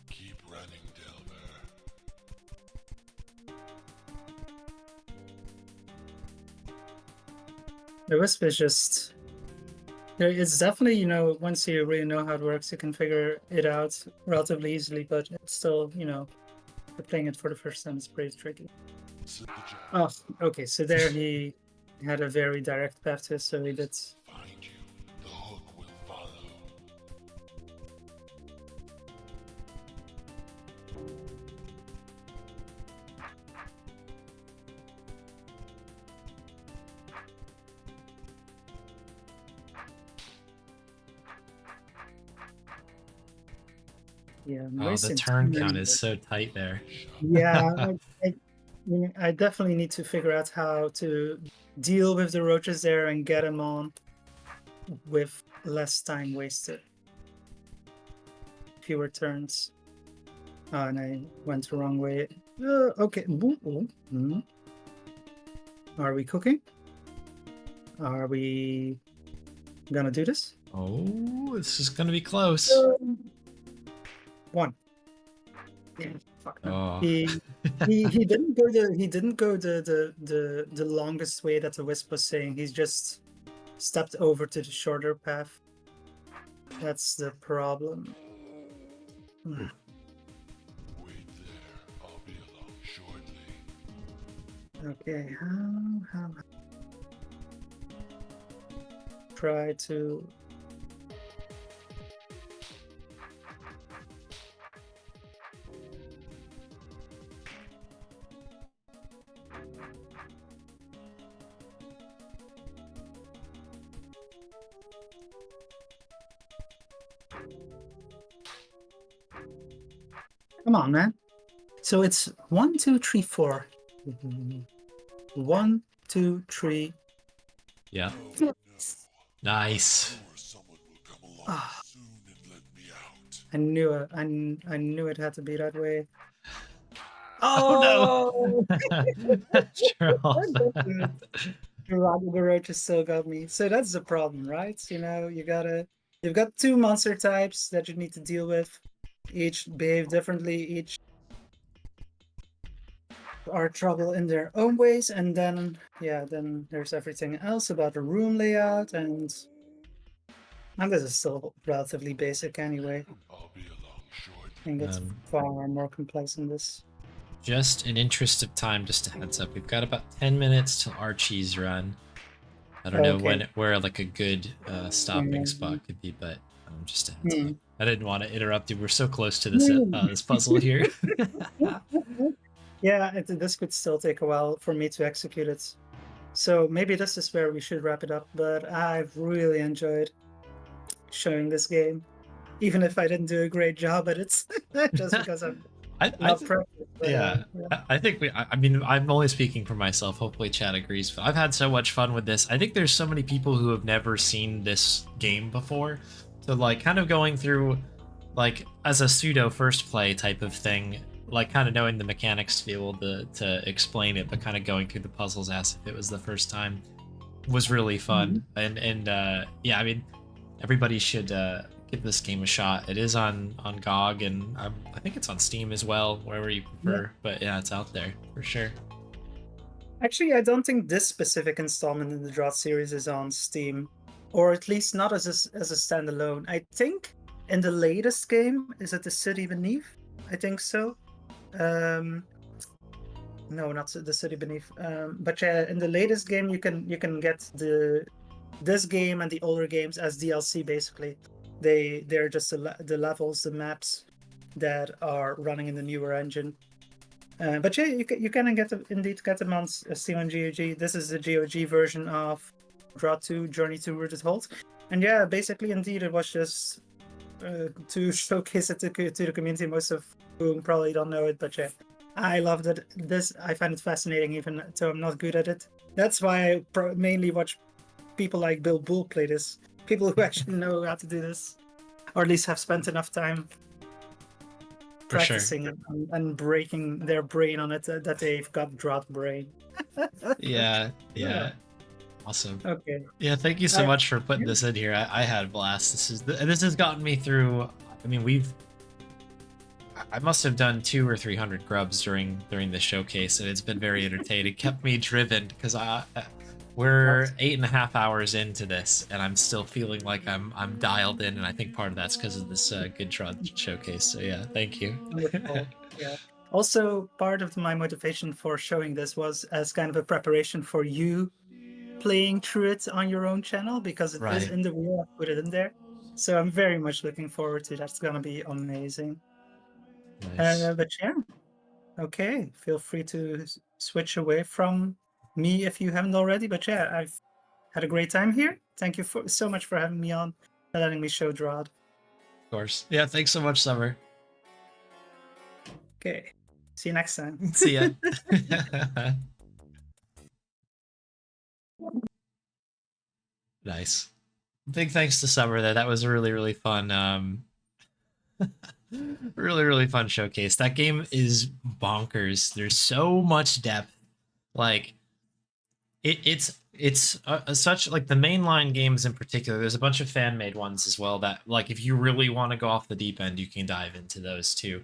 Keep running, Delver. The wisp is just... It's definitely, once you really know how it works, you can figure it out relatively easily, but it's still, you're playing it for the first time, it's pretty tricky. Oh, okay, so there he had a very direct path to it, so he did... Find you. The hook will follow. Yeah, Oh, the turn count is so tight there. Yeah, I definitely need to figure out how to deal with the roaches there and get them on with less time wasted. Fewer turns. Oh, and I went the wrong way. Okay. Are we cooking? Are we gonna do this? Oh, this is gonna be close. One. Yeah, fuck no. Oh. He didn't go the longest way that the wisp was saying. He's just stepped over to the shorter path. That's the problem. Wait there. I'll be along shortly. Okay, how try to... Come on, man. So it's 1, 2, 3, 4. 1, 2, 3. Yeah. Nice. Someone will come along Ah. soon and let me out. I knew it. I knew it had to be that way. Oh, Troll. the roach has still got me. So that's the problem, right? You know, you've got two monster types that you need to deal with. Each behave differently, each are trouble in their own ways, and then then there's everything else about the room layout, and this is still relatively basic anyway. I'll be along shortly. I think it's far more complex than this. Just in interest of time, just a heads up, we've got about 10 minutes till Archie's run. I don't know where like a good stopping spot could be, but just a heads up. I didn't want to interrupt you. We're so close to this this puzzle here. Yeah, this could still take a while for me to execute it. So maybe this is where we should wrap it up, but I've really enjoyed showing this game, even if I didn't do a great job at it, just because I'm not practiced. I think I mean, I'm only speaking for myself. Hopefully Chad agrees, but I've had so much fun with this. I think there's so many people who have never seen this game before. So like kind of going through like as a pseudo first play type of thing, like kind of knowing the mechanics to be able to explain it, but kind of going through the puzzles as if it was the first time was really fun. And yeah, I mean, everybody should give this game a shot. It is on GOG, and I think it's on Steam as well, wherever you prefer. But yeah, it's out there for sure. Actually, I don't think this specific installment in the DROD series is on Steam, or at least not as a standalone. I think in the latest game, is it The City Beneath? I think so. No, not The City Beneath. But yeah, in the latest game, you can get this game and the older games as DLC. Basically, they're just the levels, the maps that are running in the newer engine. But yeah, you can indeed get them on Steam and GOG. This is the GOG version of DROD 2, Journey to Rooted Holt. And yeah, basically, indeed, it was just to showcase it to the community, most of whom probably don't know it, but yeah, I loved it. I find it fascinating, even though I'm not good at it. That's why I mainly watch people like Bill Bull play this. People who actually know how to do this, or at least have spent enough time practicing and breaking their brain on it that they've got DROD brain. Yeah. Awesome. Okay. Yeah, thank you so much for putting this in here. I had a blast. This has gotten me through. I mean, I must have done 200 or 300 grubs during the showcase, and it's been very entertaining. It kept me driven because we're 8.5 hours into this, and I'm still feeling like I'm dialed in, and I think part of that's because of this good DROD showcase. So yeah, thank you. Yeah. Also, part of my motivation for showing this was as kind of a preparation for you playing through it on your own channel, because it is in the wheel. I put it in there, so I'm very much looking forward to that's gonna be amazing. Nice. But yeah, okay, feel free to switch away from me if you haven't already. But yeah, I've had a great time here. Thank you so much for having me on and letting me show DROD. Of course. Yeah, thanks so much, Summer. Okay, see you next time. See ya. Nice. Big thanks to Summer there. That was a really, really fun really fun showcase. That game is bonkers. There's so much depth. Like it's such like the mainline games in particular. There's a bunch of fan-made ones as well that like if you really want to go off the deep end, you can dive into those too.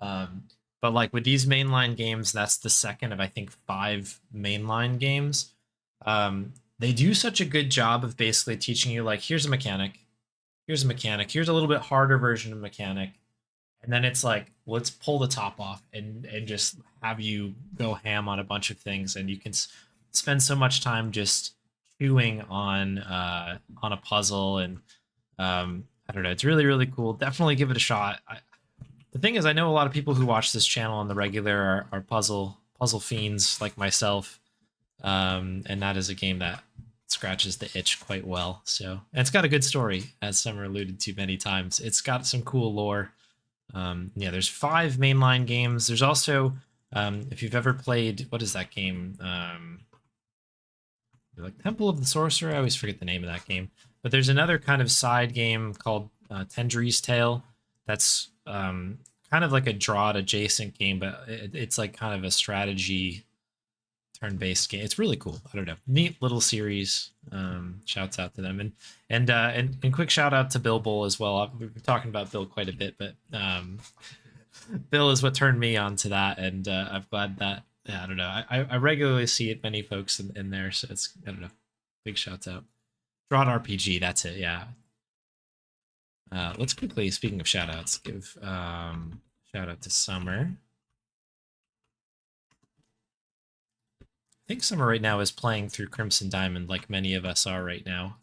But like with these mainline games, that's the second of I think 5 mainline games. They do such a good job of basically teaching you like here's a mechanic, here's a little bit harder version of mechanic, and then it's like let's pull the top off and just have you go ham on a bunch of things, and you can spend so much time just chewing on a puzzle, and I don't know, it's really, really cool. Definitely give it a shot. The thing is, I know a lot of people who watch this channel on the regular are puzzle fiends like myself, and that is a game that scratches the itch quite well. So, and it's got a good story, as Summer alluded to many times. It's got some cool lore. Yeah, there's 5 mainline games. There's also, if you've ever played, what is that game? Like Temple of the Sorcerer. I always forget the name of that game. But there's another kind of side game called Tendry's Tale. That's kind kind of like a DROD adjacent game, but it's like kind of a strategy turn-based game. It's really cool. I don't know, neat little series. Shouts out to them, and quick shout out to Bill Bull as well. We've been talking about Bill quite a bit, but Bill is what turned me on to that, and I'm glad that, yeah, I don't know, I regularly see it, many folks in there, so it's, I don't know, big shouts out. DROD RPG, that's it, yeah. Let's quickly, speaking of shout outs, give shout out to Summer. I think Summer right now is playing through Crimson Diamond like many of us are right now.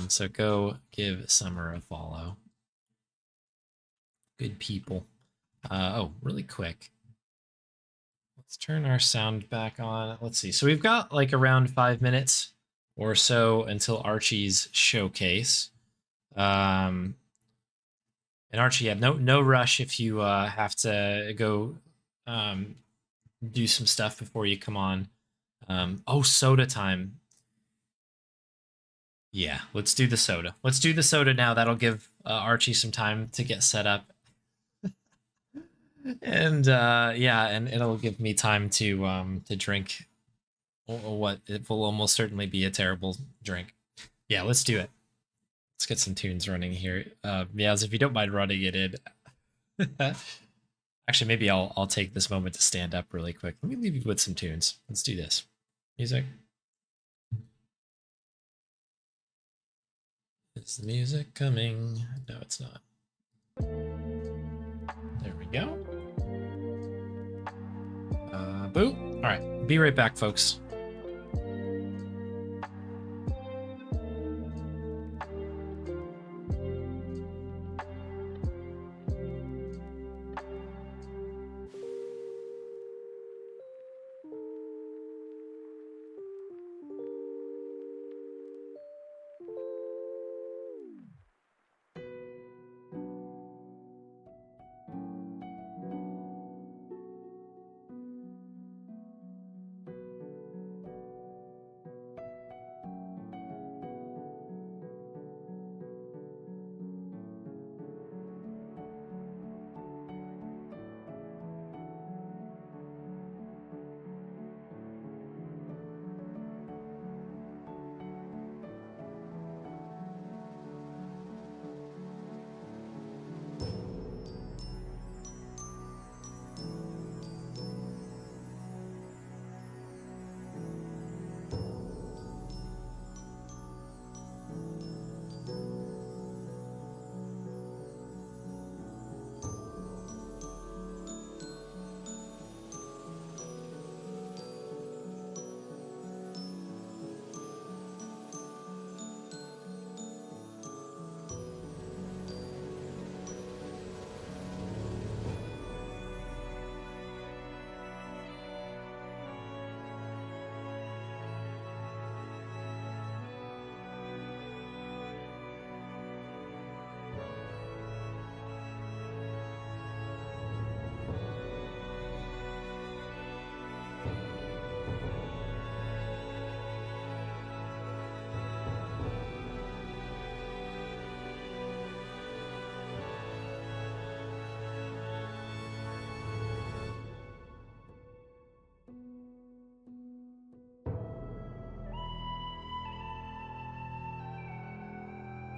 So go give Summer a follow. Good people. Oh, really quick. Let's turn our sound back on. Let's see. So we've got like around 5 minutes or so until Archie's showcase. And Archie, yeah, no rush if you have to go do some stuff before you come on. Oh, soda time. Yeah, let's do the soda. Let's do the soda now. That'll give Archie some time to get set up. And yeah, and it'll give me time to drink what it will almost certainly be a terrible drink. Yeah, let's do it. Let's get some tunes running here. Yeah, as if you don't mind running it in. Actually, maybe I'll take this moment to stand up really quick. Let me leave you with some tunes. Let's do this. Music. Is the music coming? No, it's not. There we go. Boo. All right, be right back, folks.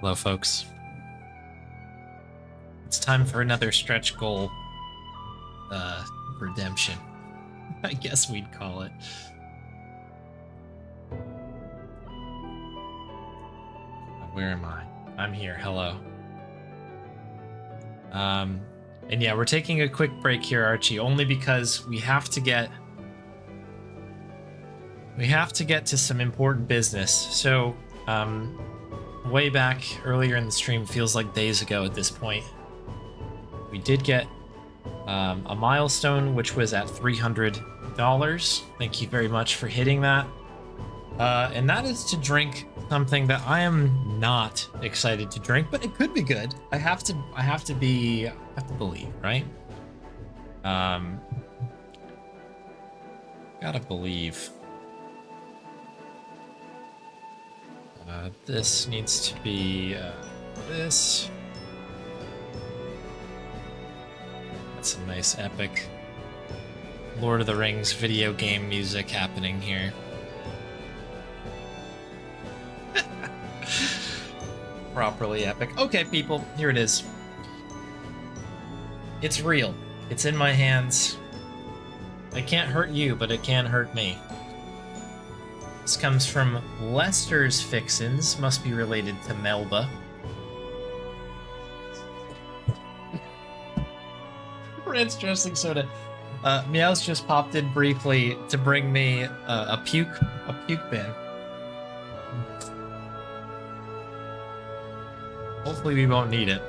Hello, folks. It's time for another stretch goal redemption, I guess we'd call it. Where am I? I'm here. Hello. And yeah, we're taking a quick break here, Archie, only because we have to get to some important business. So, way back earlier in the stream, feels like days ago at this point, we did get a milestone, which was at $300. Thank you very much for hitting that. And that is to drink something that I am not excited to drink, but it could be good. I have to believe, right? Gotta believe. This needs to be this. That's some nice epic Lord of the Rings video game music happening here. Properly epic. Okay, people, here it is. It's real. It's in my hands. It can't hurt you, but it can hurt me. This comes from Lester's Fixins. Must be related to Melba. Ranch dressing soda. Meows just popped in briefly to bring me a puke bin. Hopefully we won't need it.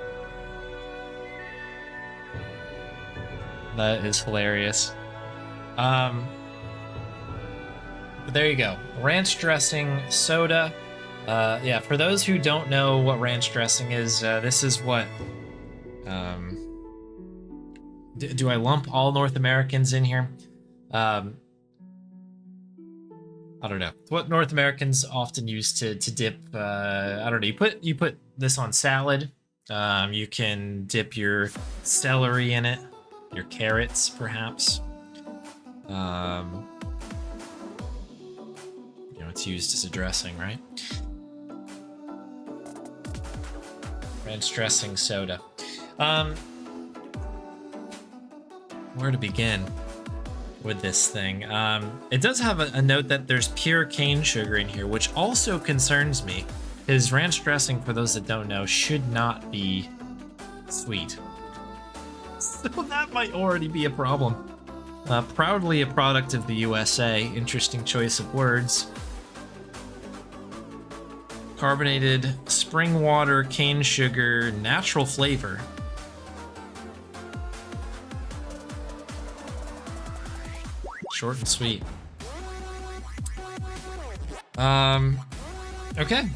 That is hilarious. But there you go. Ranch dressing soda. Yeah, for those who don't know what ranch dressing is, this is what... do I lump all North Americans in here? I don't know. What North Americans often use to dip, I don't know, you put this on salad. You can dip your celery in it, your carrots, perhaps. You know, it's used as a dressing, right? Ranch dressing soda. Where to begin with this thing? It does have a note that there's pure cane sugar in here, which also concerns me, because ranch dressing, for those that don't know, should not be sweet. So that might already be a problem. Proudly a product of the USA. Interesting choice of words. Carbonated spring water, cane sugar, natural flavor. Short and sweet. Okay.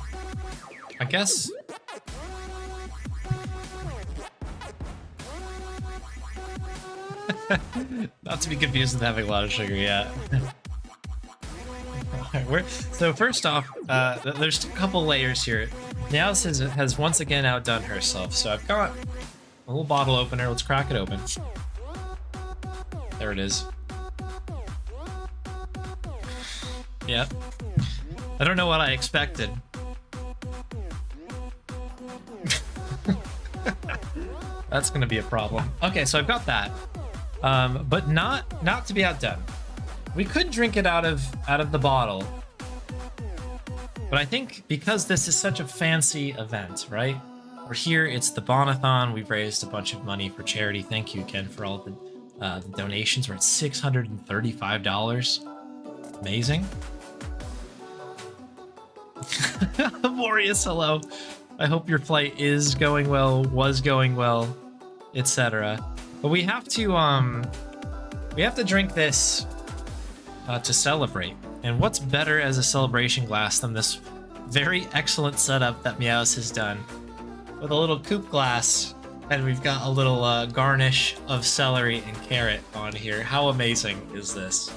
I guess. Not to be confused with having a lot of sugar yet. So first off, there's a couple layers here. Meows has once again outdone herself. So I've got a little bottle opener. Let's crack it open. There it is. Yep. I don't know what I expected. That's gonna be a problem. Okay, so I've got that. But not to be outdone. We could drink it out of the bottle. But I think because this is such a fancy event, right? We're here, it's the Bon-A-thon. We've raised a bunch of money for charity. Thank you again for all the donations. We're at $635. Amazing. Morius, hello. I hope your flight is going well, was going well, etc. But we have to drink this to celebrate. And what's better as a celebration glass than this very excellent setup that Meows has done with a little coupe glass, and we've got a little garnish of celery and carrot on here. How amazing is this?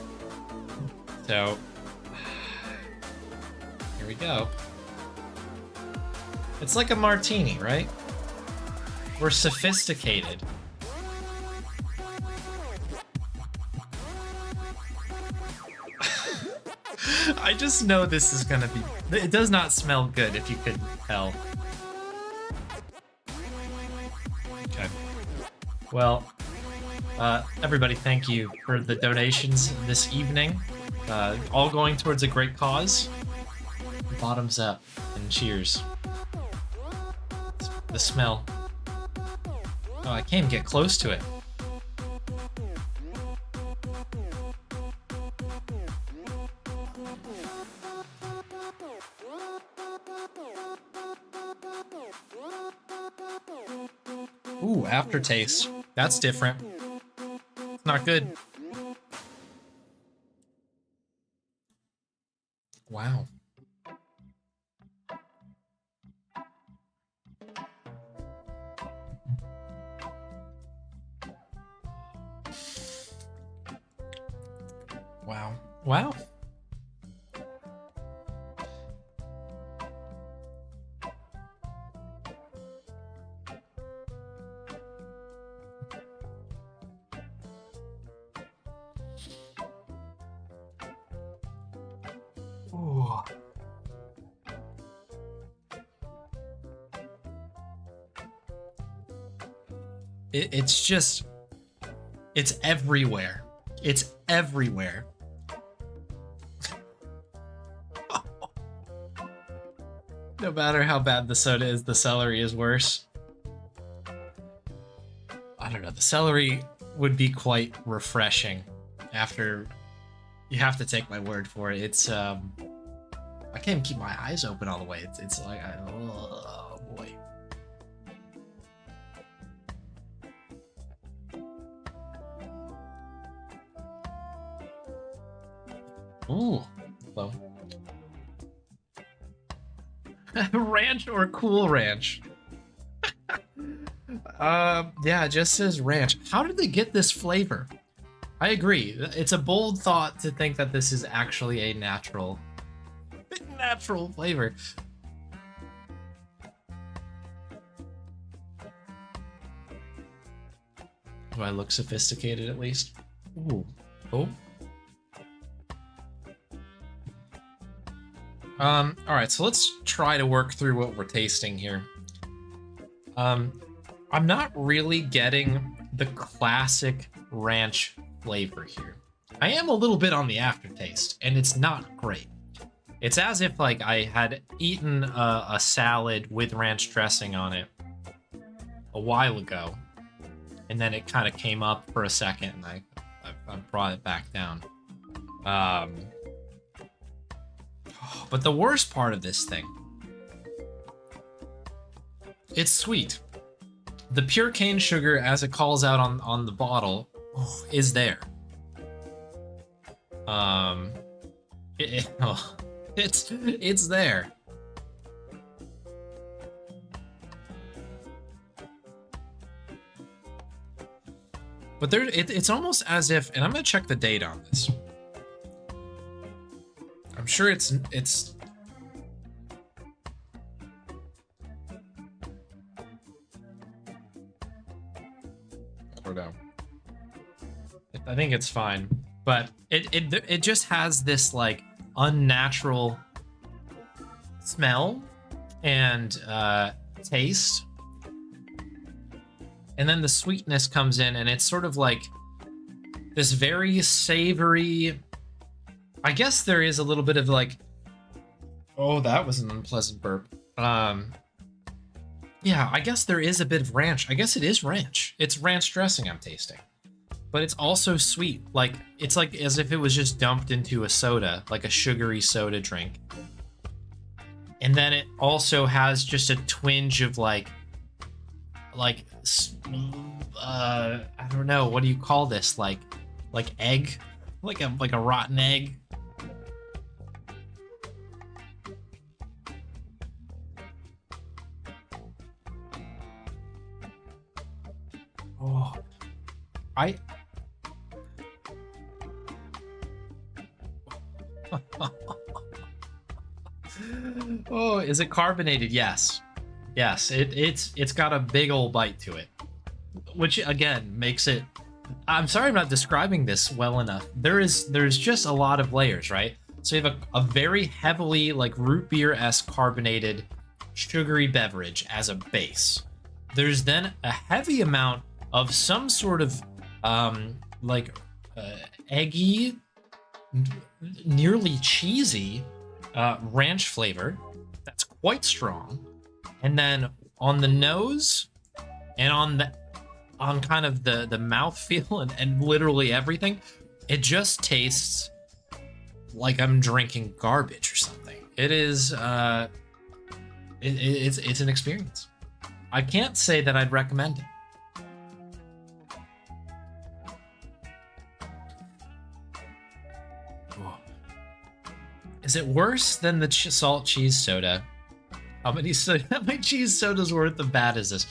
So here we go. It's like a martini, right? We're sophisticated. I just know this is gonna be... It does not smell good, if you couldn't tell. Okay. Well, everybody, thank you for the donations this evening. All going towards a great cause. Bottoms up, and cheers. The smell. Oh, I can't even get close to it. Ooh, aftertaste. That's different. It's not good. Wow. Wow. Wow. It's just, it's everywhere. It's everywhere. No matter how bad the soda is, the celery is worse. I don't know, the celery would be quite refreshing after, you have to take my word for it. It's, I can't even keep my eyes open all the way. It's like, oh boy. Ooh, hello. Ranch or Cool Ranch? Yeah, it just says ranch. How did they get this flavor? I agree. It's a bold thought to think that this is actually a natural flavor. Do I look sophisticated at least? Ooh. Oh. Alright, so let's try to work through what we're tasting here. I'm not really getting the classic ranch flavor here. I am a little bit on the aftertaste, and it's not great. It's as if, like, I had eaten a salad with ranch dressing on it a while ago, and then it kind of came up for a second, and I brought it back down. But the worst part of this thing, it's sweet. The pure cane sugar, as it calls out on the bottle, is there. It's there. But it's almost as if, and I'm gonna check the date on this. I'm sure it's or no. I think it's fine, but it just has this like unnatural smell and taste, and then the sweetness comes in, and it's sort of like this very savory. I guess there is a little bit of like, oh, that was an unpleasant burp. Yeah, I guess there is a bit of ranch. I guess it is ranch. It's ranch dressing I'm tasting. But it's also sweet. Like, it's like as if it was just dumped into a soda, like a sugary soda drink. And then it also has just a twinge of like I don't know, what do you call this? Like egg? Like a rotten egg? Oh, oh, is it carbonated? Yes. Yes, it's got a big old bite to it. Which again makes it, I'm sorry I'm not describing this well enough. There's just a lot of layers, right? So you have a very heavily like root beer-esque carbonated sugary beverage as a base. There's then a heavy amount of some sort of eggy, nearly cheesy ranch flavor that's quite strong. And then on the nose and on kind of the mouthfeel and literally everything, it just tastes like I'm drinking garbage or something. It is it's an experience. I can't say that I'd recommend it. Is it worse than the salt cheese soda? How many cheese sodas worth of bad is this?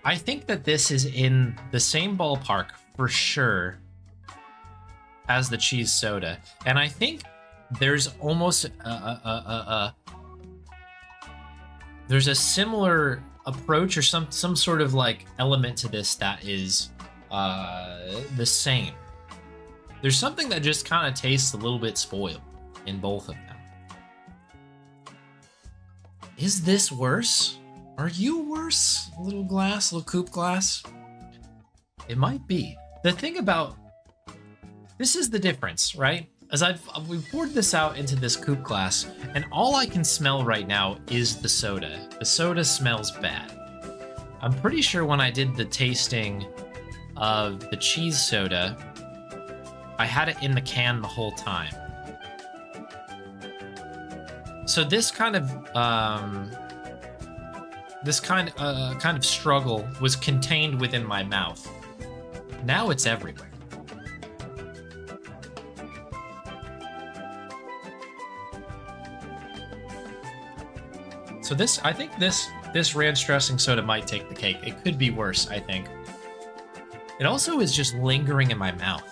I think that this is in the same ballpark for sure as the cheese soda, and I think there's almost there's a similar approach or some sort of like element to this that is the same. There's something that just kind of tastes a little bit spoiled in both of them. Is this worse? Are you worse? Little coupe glass? It might be. The thing about this is the difference, right? As we've poured this out into this coupe glass, and all I can smell right now is the soda. The soda smells bad. I'm pretty sure when I did the tasting of the cheese soda, I had it in the can the whole time. So this kind of struggle was contained within my mouth. Now it's everywhere. So I think this ranch dressing soda might take the cake. It could be worse, I think. It also is just lingering in my mouth.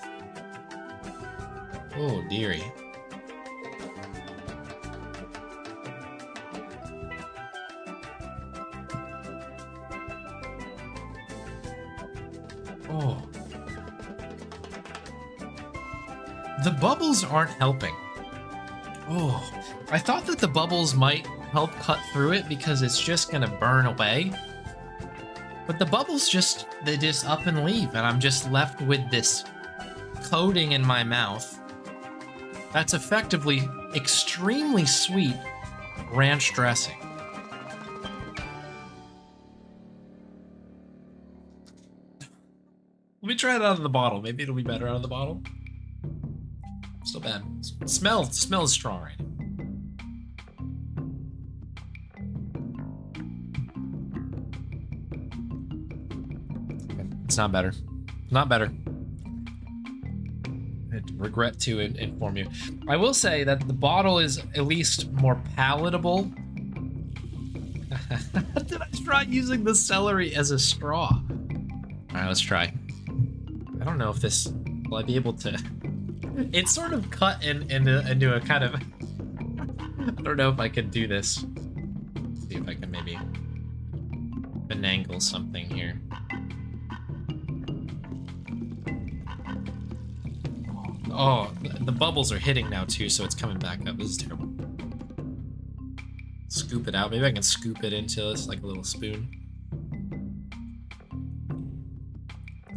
Oh, dearie. Oh. The bubbles aren't helping. Oh, I thought that the bubbles might help cut through it because it's just gonna burn away. But the bubbles they just up and leave, and I'm just left with this coating in my mouth. That's effectively extremely sweet ranch dressing. Let me try it out of the bottle. Maybe it'll be better out of the bottle. Still bad. Smell is strong right now. It's not better. Not better. I regret to inform you. I will say that the bottle is at least more palatable. Did I try using the celery as a straw? All right, let's try. I don't know if this... Will I be able to... It's sort of cut into a kind of... I don't know if I can do this. Let's see if I can maybe finagle something here. Oh, the bubbles are hitting now too, so it's coming back up. This is terrible. Scoop it out. Maybe I can scoop it into this like a little spoon.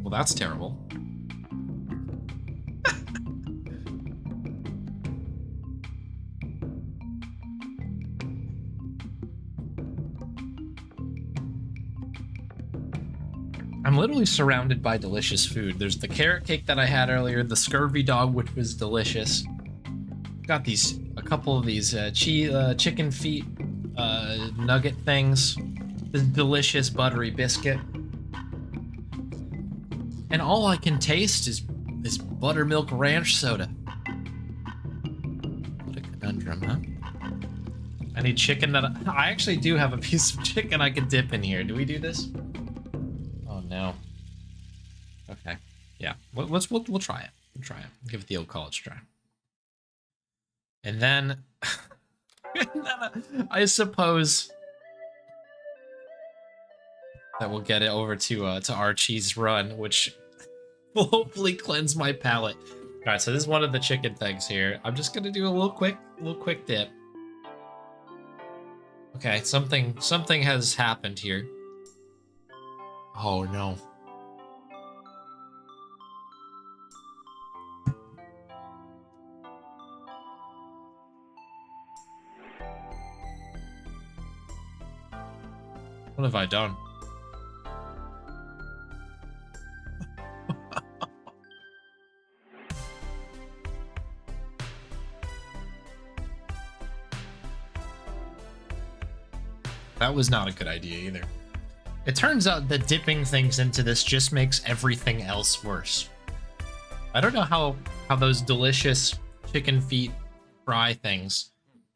Well, that's terrible. I'm literally surrounded by delicious food. There's the carrot cake that I had earlier, the scurvy dog, which was delicious. Got a couple of these chicken feet nugget things. This delicious buttery biscuit. And all I can taste is this buttermilk ranch soda. What a conundrum, huh? I need chicken that I actually do have a piece of chicken I can dip in here. Do we do this? No. Okay. Yeah. We'll try it. We'll try it. Give it the old college try. And then, I suppose that we'll get it over to Archie's run, which will hopefully cleanse my palate. All right. So this is one of the chicken things here. I'm just gonna do a little quick dip. Okay. Something has happened here. Oh no. What have I done? That was not a good idea either. It turns out that dipping things into this just makes everything else worse. I don't know how those delicious chicken feet fry things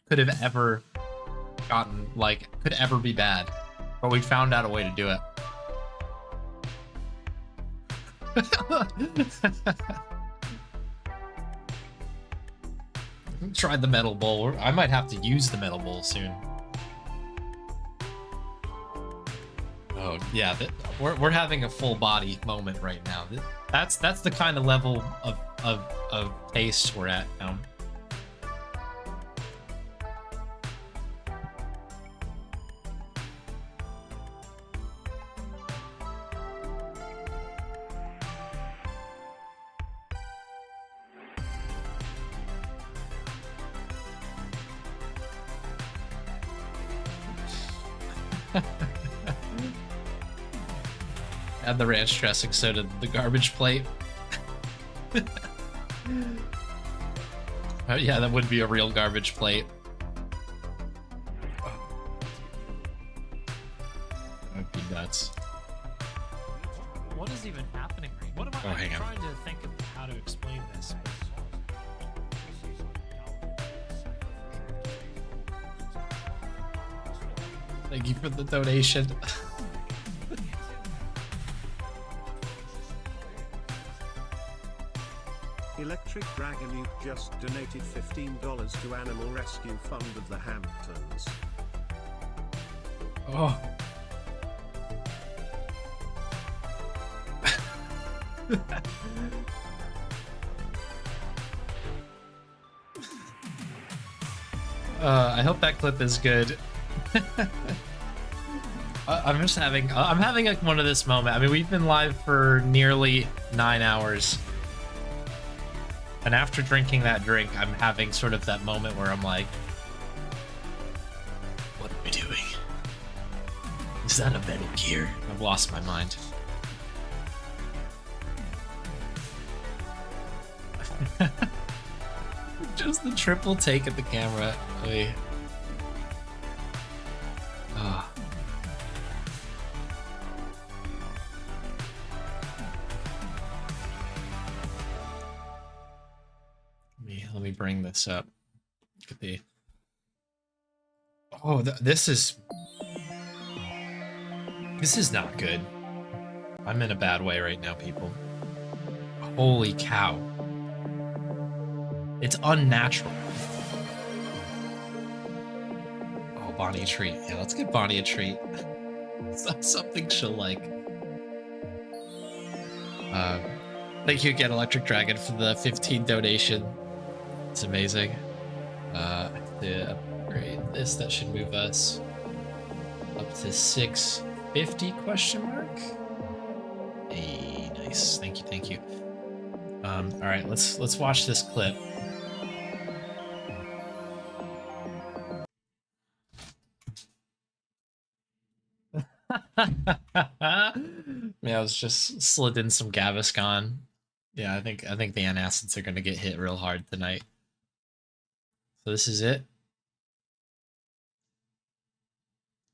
could have ever could ever be bad, but we found out a way to do it. Tried the metal bowl. I might have to use the metal bowl soon. Oh yeah, we're having a full body moment right now. That's the kind of level of taste we're at now. Add the ranch dressing soda to the garbage plate. Oh yeah, that would be a real garbage plate. That'd be nuts. What is even happening? What am I? Oh, hang on. I'm trying to think of how to explain this. Thank you for the donation. Electric Dragon, you just donated $15 to Animal Rescue Fund of the Hamptons. Oh. I hope that clip is good. I'm having like one of this moment. I mean, we've been live for nearly 9 hours. And after drinking that drink, I'm having sort of that moment where I'm like, what are we doing? Is that a bed of gear? I've lost my mind. Just the triple take at the camera. Oy. Ah. Let me bring this up. Look at the... Oh, this is not good. I'm in a bad way right now, people. Holy cow. It's unnatural. Oh, Bonnie a treat. Yeah, let's get Bonnie a treat. Something she'll like. Thank you again, Electric Dragon, for the 15 donation. It's amazing. To upgrade this, that should move us up to 650 question mark. Hey, nice. Thank you, thank you. All right, let's watch this clip. Yeah, I was just slid in some Gaviscon. Yeah, I think the antacids are gonna get hit real hard tonight. So this is it.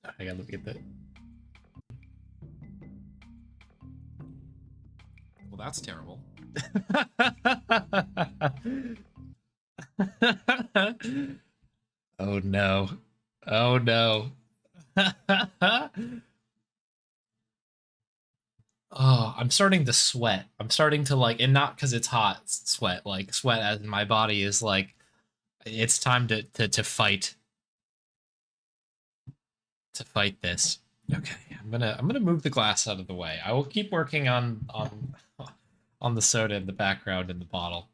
I gotta look at that. Well, that's terrible. Oh no. Oh no. Oh, I'm starting to sweat. I'm starting to like, and not because it's hot sweat, like sweat as my body is like, it's time to fight. To fight this. Okay, I'm gonna move the glass out of the way. I will keep working on the soda in the background in the bottle.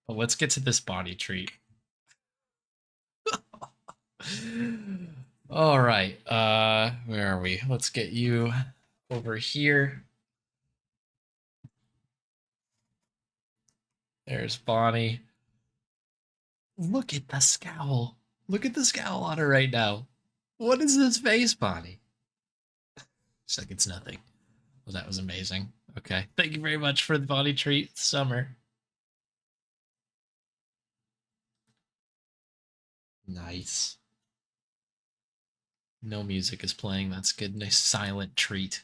But let's get to this body treat. All right, where are we? Let's get you over here. There's Bonnie. Look at the scowl. Look at the scowl on her right now. What is this face, Bonnie? It's like it's nothing. Well, that was amazing. Okay. Thank you very much for the body treat, Summer. Nice. No music is playing. That's good. Nice silent treat.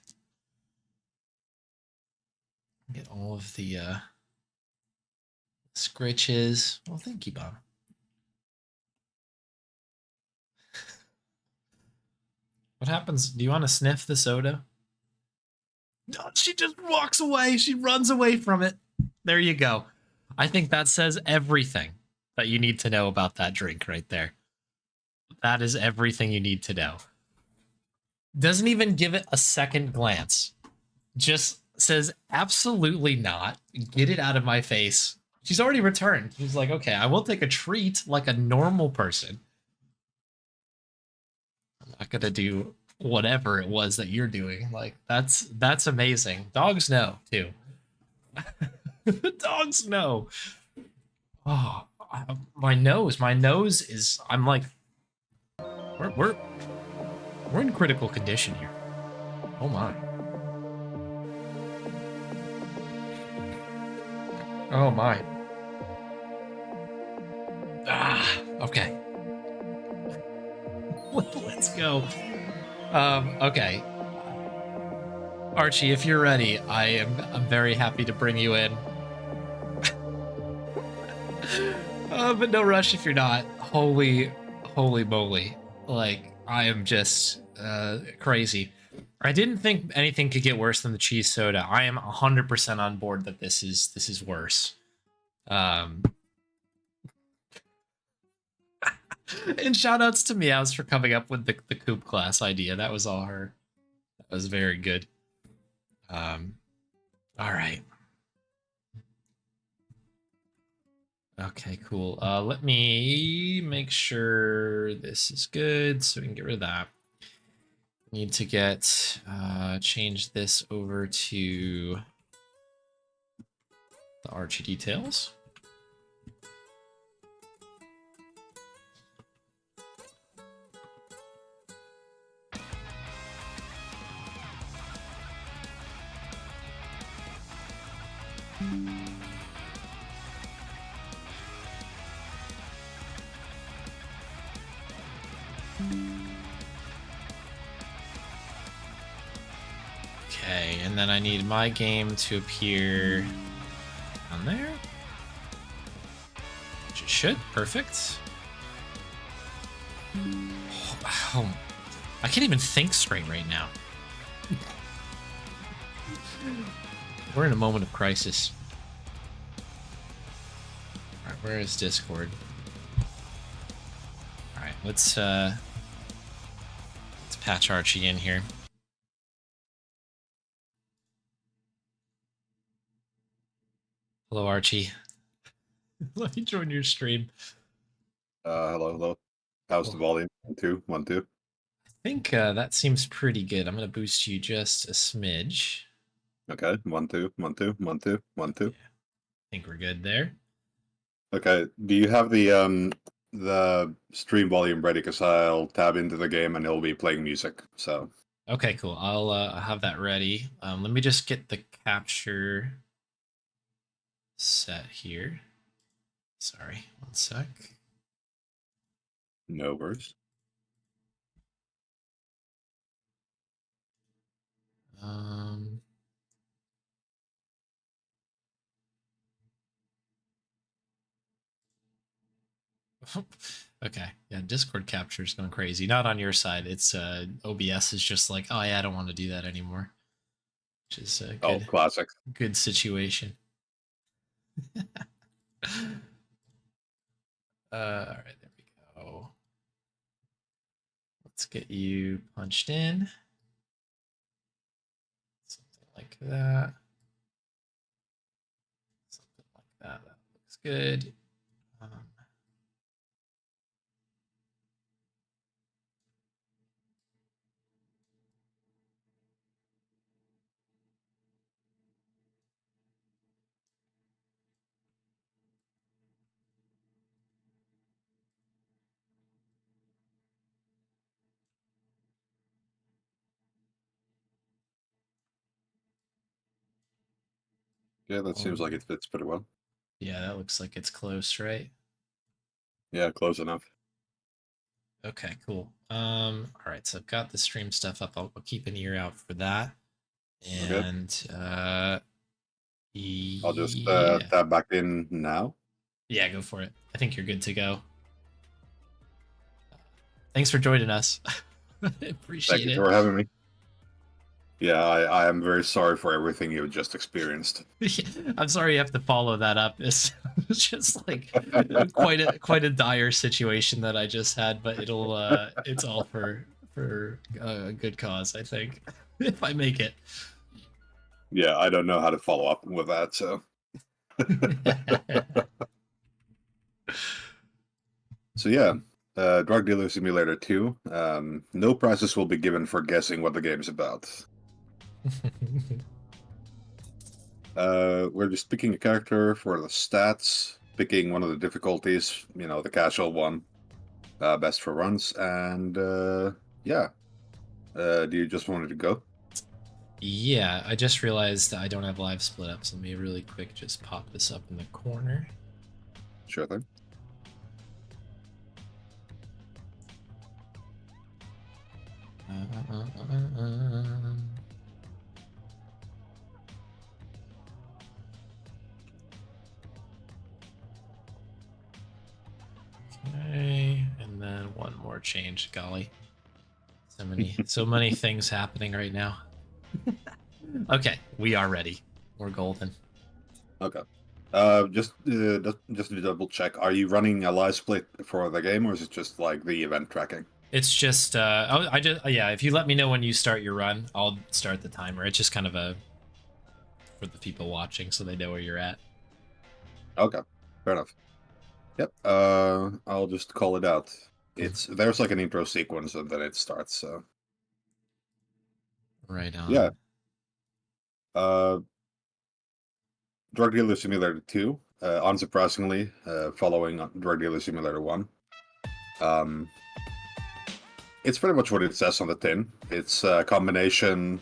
Get all of the scritches. Well, thank you, Bob. What happens? Do you want to sniff the soda? No, she just walks away. She runs away from it. There you go. I think that says everything that you need to know about that drink right there. That is everything you need to know. Doesn't even give it a second glance. Just says, absolutely not. Get it out of my face. She's already returned. She's like, okay, I will take a treat like a normal person. I'm not gonna do whatever it was that you're doing. Like, that's amazing. Dogs know, too. Dogs know. Oh, my nose is, I'm like, we're We're in critical condition here. Oh my. Oh my. Ah, okay. Let's go. Okay. Archie, if you're ready, I'm very happy to bring you in. But no rush if you're not. Holy moly. Like, I am just crazy. I didn't think anything could get worse than the cheese soda. I am 100% on board that this is worse. And shoutouts to Meows for coming up with the Coop class idea. That was all her. That was very good. All right. Okay, cool. Let me make sure this is good so we can get rid of that. Need to get change this over to the Archie details. Okay, and then I need my game to appear down there. Which it should. Perfect. Oh, I can't even think straight right now. We're in a moment of crisis. Alright, where is Discord? Alright, let's patch Archie in here. Hello, Archie. Let me join your stream. Hello. How's the volume? 1, 2, 1, 2. I think that seems pretty good. I'm going to boost you just a smidge. Okay, 1, 2, 1, 2, 1, 2, 1, 2. Yeah. I think we're good there. Okay, do you have the stream volume ready? Because I'll tab into the game and it'll be playing music. So. Okay, cool. I'll have that ready. Let me just get the capture set here. Sorry, one sec. No worries. Okay, yeah, Discord capture is going crazy. Not on your side. It's OBS is just like, oh yeah, I don't want to do that anymore. Which is a good, classic. Good situation. All right, there we go. Let's get you punched in. Something like that. Something like that. That looks good. Yeah, that seems like it fits pretty well. Yeah, that looks like it's close, right? Yeah, close enough. Okay, cool. All right, so I've got the stream stuff up. I'll keep an ear out for that. And I'll just tab back in now. Yeah, go for it. I think you're good to go. Thanks for joining us. Appreciate it. Thank you for having me. Yeah, I am very sorry for everything you've just experienced. I'm sorry you have to follow that up. It's just like quite a dire situation that I just had, but it'll it's all for a good cause, I think, if I make it. Yeah, I don't know how to follow up with that, so. So yeah, Drug Dealer Simulator 2. No prizes will be given for guessing what the game's about. We're just picking a character for the stats, picking one of the difficulties, the casual one, best for runs, and yeah, Do you just want it to go? Yeah, I just realized that I don't have live split up, so let me really quick just pop this up in the corner. Sure thing. Okay, and then one more change. Golly, so many things happening right now. Okay, we are ready. We're golden. Okay. Just to double check, are you running a live split for the game, or is it just like the event tracking? It's just yeah. If you let me know when you start your run, I'll start the timer. It's just kind of a for the people watching, so they know where you're at. Okay, fair enough. Yep. I'll just call it out. There's like an intro sequence and then it starts. So. Right on. Yeah. Drug Dealer Simulator 2, unsurprisingly, following on Drug Dealer Simulator 1. It's pretty much what it says on the tin. It's a combination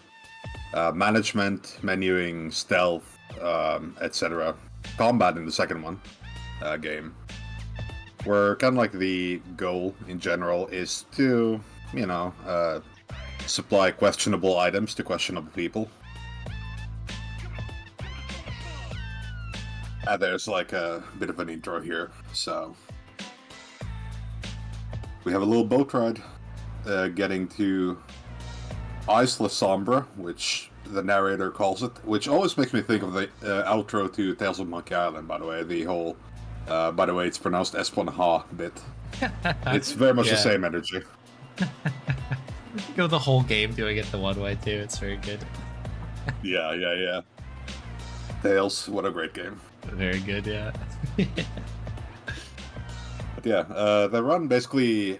management, menuing, stealth, etc. Combat in the second one game. Where kind of like the goal in general is to, you know, supply questionable items to questionable people. There's like a bit of an intro here, so we have a little boat ride getting to Isla Sombra, which the narrator calls it, which always makes me think of the outro to Tales of Monkey Island, by the way. The whole, by the way, it's pronounced Espon-Ha bit. It's very much the same energy. Go the whole game doing it the one way too. It's very good. Yeah. Tales, what a great game. Very good, yeah. But yeah, the run basically,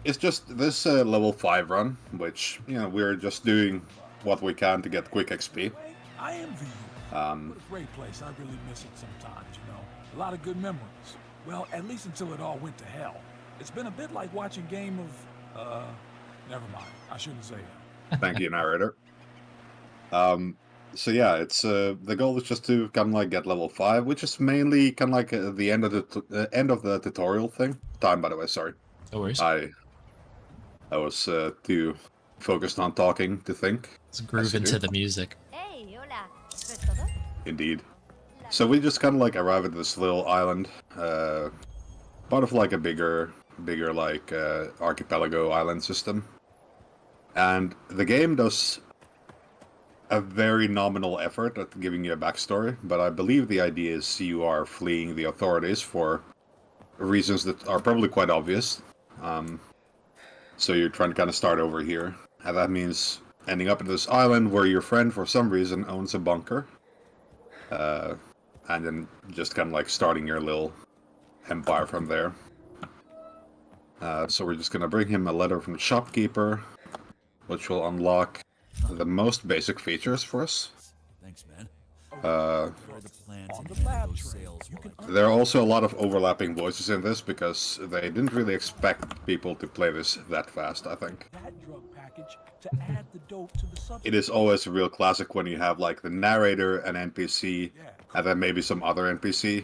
it's just this level 5 run, which, you know, we're just doing what we can to get quick XP. I envy you. What a great place. I really miss it sometimes, you know. A lot of good memories. Well, at least until it all went to hell. It's been a bit like watching Game of, never mind. I shouldn't say it. Thank you, narrator. So yeah, it's the goal is just to kind of like get level 5, which is mainly kind of like the end of the tutorial thing. Time, by the way, sorry. No worries. I was too focused on talking to think. Let's groove into the music. Hey, hola. Indeed. So we just kind of like arrive at this little island, part of like a bigger like archipelago island system, and the game does a very nominal effort at giving you a backstory, but I believe the idea is you are fleeing the authorities for reasons that are probably quite obvious. So you're trying to kind of start over here, and that means ending up at this island where your friend, for some reason, owns a bunker, and then just kind of like starting your little empire from there. So we're just gonna bring him a letter from the shopkeeper, which will unlock the most basic features for us. Thanks, man. There are also a lot of overlapping voices in this because they didn't really expect people to play this that fast, I think. It is always a real classic when you have like the narrator, an NPC, and then maybe some other NPC,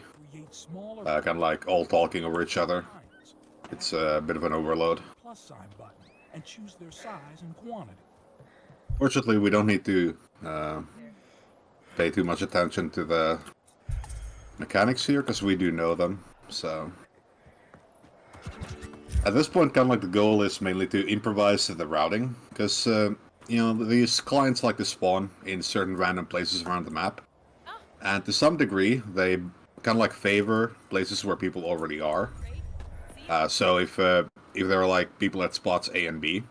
kind of like all talking over each other. It's a bit of an overload. And choose their size and quantity. Fortunately, we don't need to pay too much attention to the mechanics here, because we do know them, so... At this point, kind of like the goal is mainly to improvise the routing, because, you know, these clients like to spawn in certain random places around the map, and to some degree, they kind of like favor places where people already are. So if there are like people at spots A and B,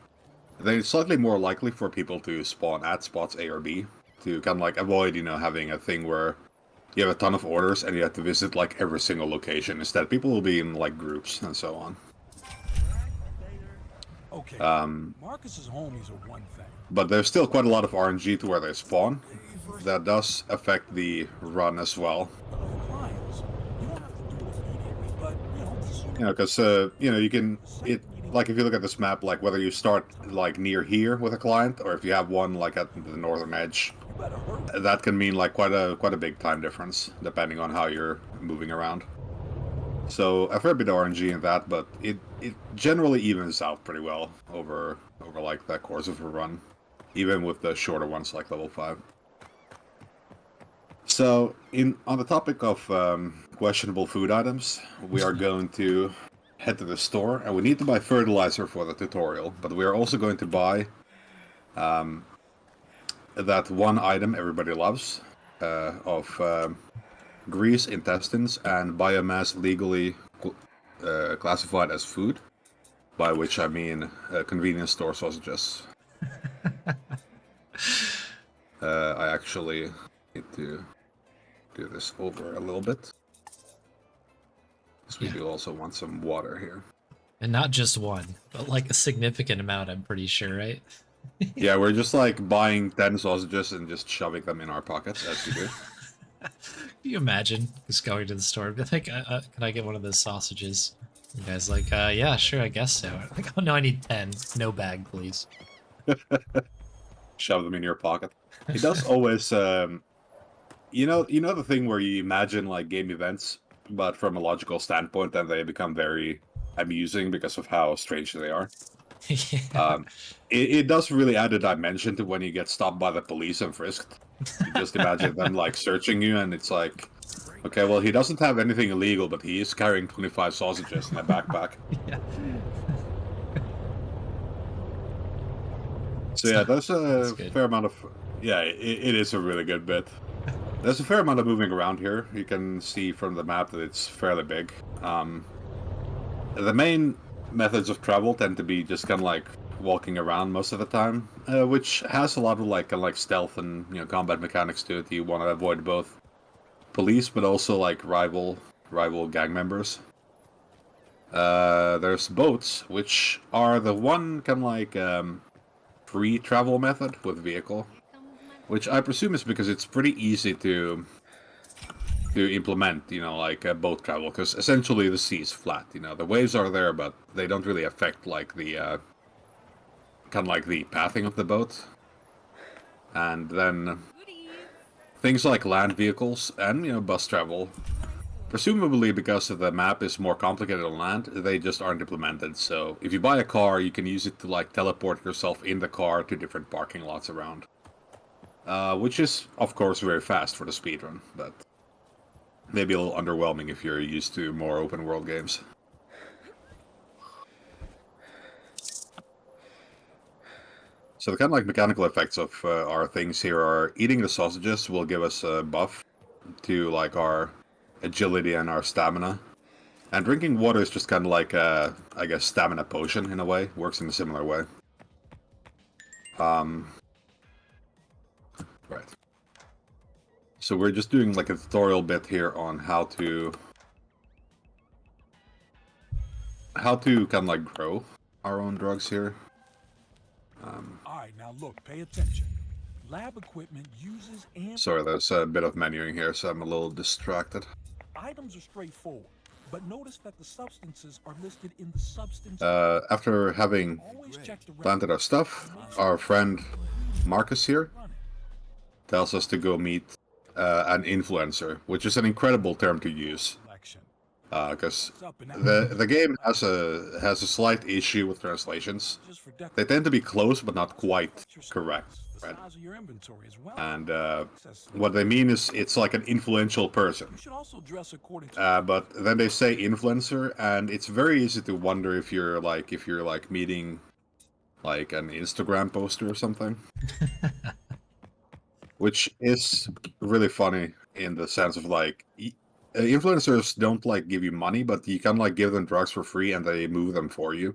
then it's slightly more likely for people to spawn at spots A or B, to kind of like avoid, you know, having a thing where you have a ton of orders and you have to visit like every single location. Instead, people will be in like groups and so on. Okay. Marcus's homies are one thing. But there's still quite a lot of RNG to where they spawn. That does affect the run as well. Clients. You don't have to do it immediately, but you know, You know, because you know, like if you look at this map, like whether you start like near here with a client, or if you have one like at the northern edge, that can mean like quite a big time difference depending on how you're moving around. So a fair bit of RNG in that, but it generally evens out pretty well over like the course of a run, even with the shorter ones like level 5. So on the topic of questionable food items, we are going to head to the store, and we need to buy fertilizer for the tutorial, but we are also going to buy that one item everybody loves of grease, intestines, and biomass legally classified as food, by which I mean convenience store sausages. I actually need to do this over a little bit. We do also want some water here. And not just one, but like a significant amount, I'm pretty sure, right? Yeah, we're just like buying 10 sausages and just shoving them in our pockets, as we do. Can you imagine just going to the store and be like, can I get one of those sausages? You guys like, yeah, sure, I guess so. Like, oh no, I need 10. No bag, please. Shove them in your pocket. It does always, you know the thing where you imagine like game events, but from a logical standpoint, and they become very amusing because of how strange they are. Yeah. It does really add a dimension to when you get stopped by the police and frisked. You just imagine them like searching you, and it's like, okay, well, he doesn't have anything illegal, but he is carrying 25 sausages in a backpack. Yeah. So yeah, there's a fair amount of... Yeah, it is a really good bit. There's a fair amount of moving around here. You can see from the map that it's fairly big. The main methods of travel tend to be just kind of like walking around most of the time, which has a lot of like stealth and combat mechanics to it. You want to avoid both police, but also like rival gang members. There's boats, which are the one kind of like free travel method with vehicle, which I presume is because it's pretty easy to implement, like boat travel, because essentially the sea is flat. The waves are there, but they don't really affect like the kind of like the pathing of the boat. And then things like land vehicles and bus travel, presumably because the map is more complicated on land, they just aren't implemented. So if you buy a car, you can use it to like teleport yourself in the car to different parking lots around. Which is, of course, very fast for the speedrun, but maybe a little underwhelming if you're used to more open world games. So the kind of like mechanical effects of our things here are eating the sausages will give us a buff to like our agility and our stamina. And drinking water is just kind of like a, I guess, stamina potion in a way. Works in a similar way. Right. So we're just doing like a tutorial bit here on how to kind of like grow our own drugs here. Alright, now look, pay attention. Lab equipment uses and... Sorry, there's a bit of menuing here, so I'm a little distracted. Items are straightforward, but notice that the substances are listed in the substance... After having planted our stuff, our friend Marcus here tells us to go meet an influencer, which is an incredible term to use. Because the game has a slight issue with translations. They tend to be close, but not quite correct. Right? And what they mean is it's like an influential person. But then they say influencer, and it's very easy to wonder if you're like meeting like an Instagram poster or something. Which is really funny in the sense of like influencers don't like give you money, but you can like give them drugs for free and they move them for you,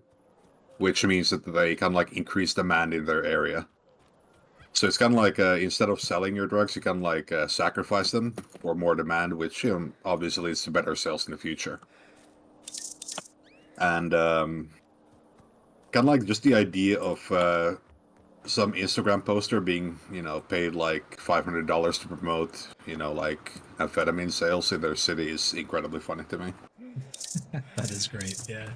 which means that they can like increase demand in their area. So it's kind of like instead of selling your drugs, you can like sacrifice them for more demand, which obviously leads to better sales in the future. And kind of like just the idea of some Instagram poster being, paid like $500 to promote, like amphetamine sales in their city is incredibly funny to me. That is great, yeah.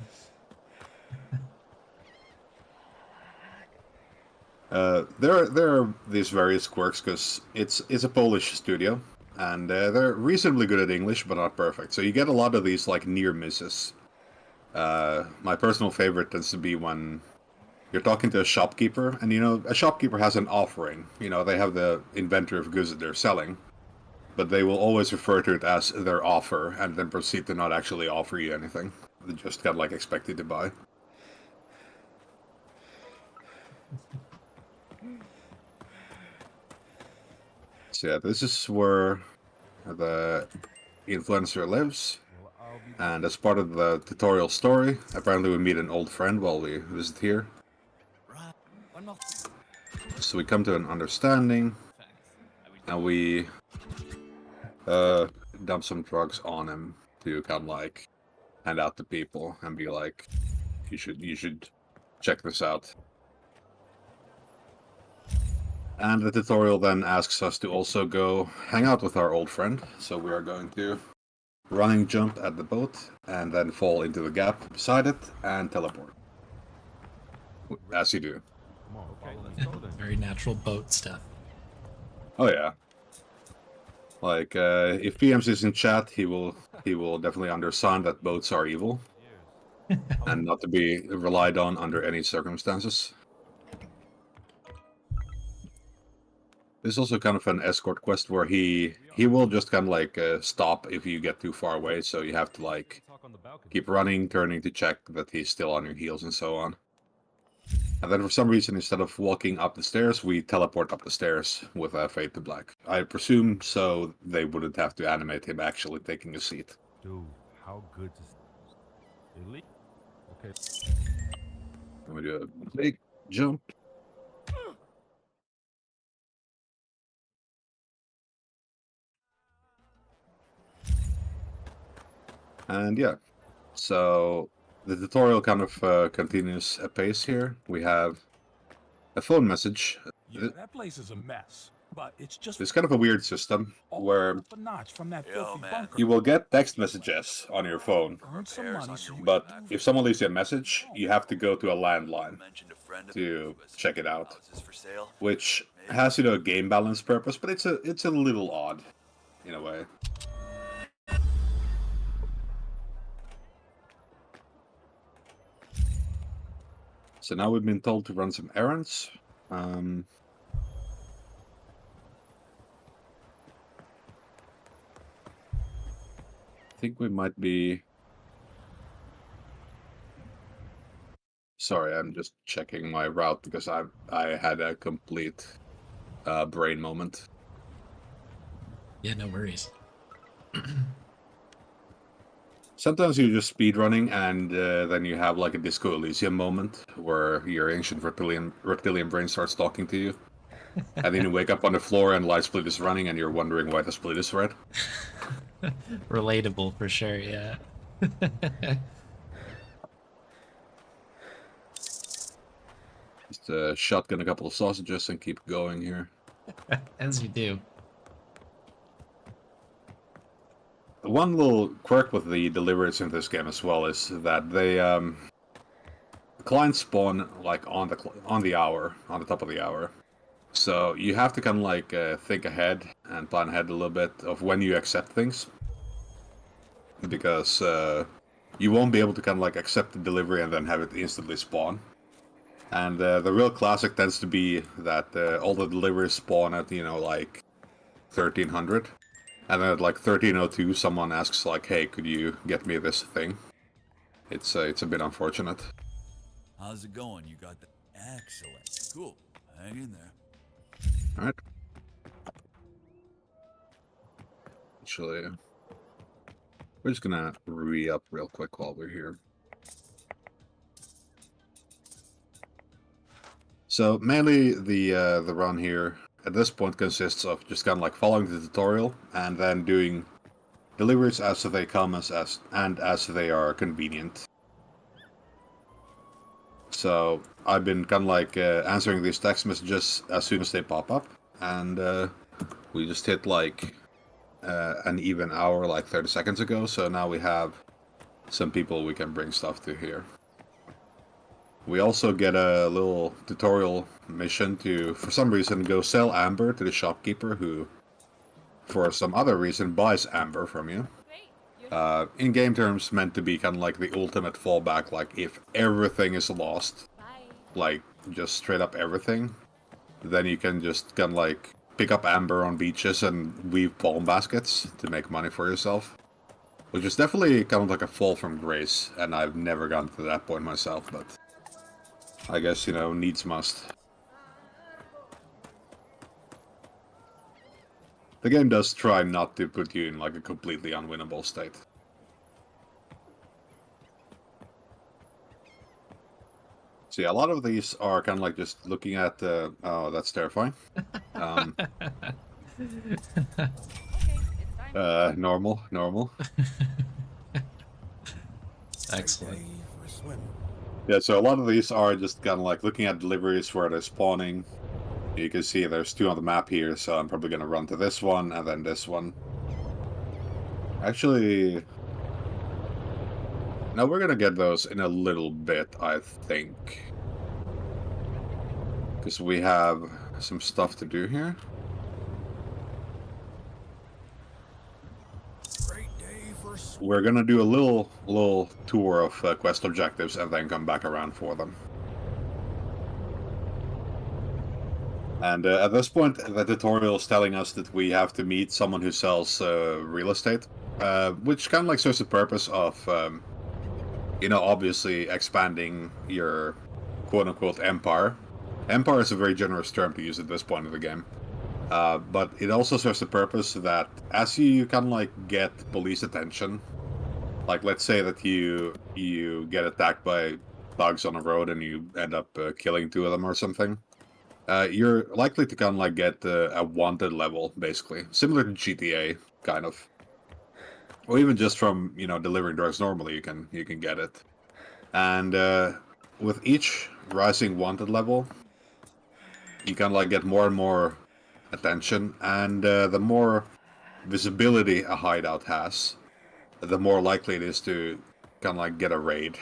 There are these various quirks because it's a Polish studio, and they're reasonably good at English, but not perfect. So you get a lot of these like near misses. My personal favorite tends to be when you're talking to a shopkeeper, and you know a shopkeeper has an offering. You know they have the inventory of goods that they're selling, but they will always refer to it as their offer, and then proceed to not actually offer you anything. They just kind of like expect you to buy. So yeah, this is where the influencer lives. And as part of the tutorial story, apparently we meet an old friend while we visit here. So we come to an understanding, and we dump some drugs on him to kind of like hand out to people and be like, you should check this out. And the tutorial then asks us to also go hang out with our old friend. So we are going to running jump at the boat and then fall into the gap beside it and teleport. As you do. Very natural boat stuff. Oh yeah. Like if PMs is in chat, he will definitely understand that boats are evil and not to be relied on under any circumstances. There's also kind of an escort quest where he will just kind of like stop if you get too far away, so you have to like keep running, turning to check that he's still on your heels and so on. And then for some reason, instead of walking up the stairs, we teleport up the stairs with Fade to Black. I presume so they wouldn't have to animate him actually taking a seat. Dude, how good is Elite? Okay. Let me do a big jump. And yeah, so the tutorial kind of continues apace here. We have a phone message. Yeah, that place is a mess, but it's just It's kind of a weird system where up a notch from that filthy bunker. you will get text messages on your phone, Earn some money, so but if someone leaves you a message, you have to go to a landline to check it out, which has, you know, a game balance purpose, but it's a little odd in a way. So now we've been told to run some errands. I think we might be... Sorry, I'm just checking my route because I had a complete brain moment. Yeah, no worries. Sometimes you're just speedrunning and then you have like a Disco Elysium moment where your ancient reptilian brain starts talking to you. And then you wake up on the floor and light split is running and you're wondering why the split is red. Relatable for sure, yeah. Just shotgun a couple of sausages and keep going here. As you do. One little quirk with the deliveries in this game as well is that they clients spawn like on the hour, on the top of the hour. So you have to kind of like think ahead and plan ahead a little bit of when you accept things, because you won't be able to kind of like accept the delivery and then have it instantly spawn. And the real classic tends to be that all the deliveries spawn at, you know, like 1300. And then at like 1302, someone asks like, "Hey, could you get me this thing?" It's a bit unfortunate. How's it going? You got that? Excellent. Cool. Hang in there. All right. Actually, we're just gonna re-up real quick while we're here. So mainly the run here at this point consists of just kind of like following the tutorial and then doing deliveries as they come as they are convenient. So I've been kind of like answering these text messages as soon as they pop up, and we just hit like an even hour like 30 seconds ago, so now we have some people we can bring stuff to here. We also get a little tutorial mission to, for some reason, go sell amber to the shopkeeper who, for some other reason, buys amber from you. In game terms, meant to be kind of like the ultimate fallback, like if everything is lost, like just straight up everything, then you can just kind of like pick up amber on beaches and weave palm baskets to make money for yourself. Which is definitely kind of like a fall from grace, and I've never gotten to that point myself, but I guess, you know, needs must. The game does try not to put you in like a completely unwinnable state. So yeah, a lot of these are kind of like just looking at oh, that's terrifying. Normal. Excellent. Yeah, so a lot of these are just kind of like looking at deliveries where they're spawning. You can see there's 2 on the map here, so I'm probably going to run to this one and then this one. Actually, no, we're going to get those in a little bit, I think. Because we have some stuff to do here. We're going to do a little tour of quest objectives and then come back around for them. And at this point, the tutorial is telling us that we have to meet someone who sells real estate, which kind of like serves the purpose of, you know, obviously expanding your quote-unquote empire. Empire is a very generous term to use at this point of the game. But it also serves the purpose that as you kind of like get police attention, like let's say that you get attacked by thugs on the road and you end up killing 2 of them or something. You're likely to kind of like get a wanted level, basically. Similar to GTA, kind of. Or even just from, you know, delivering drugs normally, you can get it. And with each rising wanted level, you kind of like get more and more attention. And the more visibility a hideout has, the more likely it is to kind of like get a raid.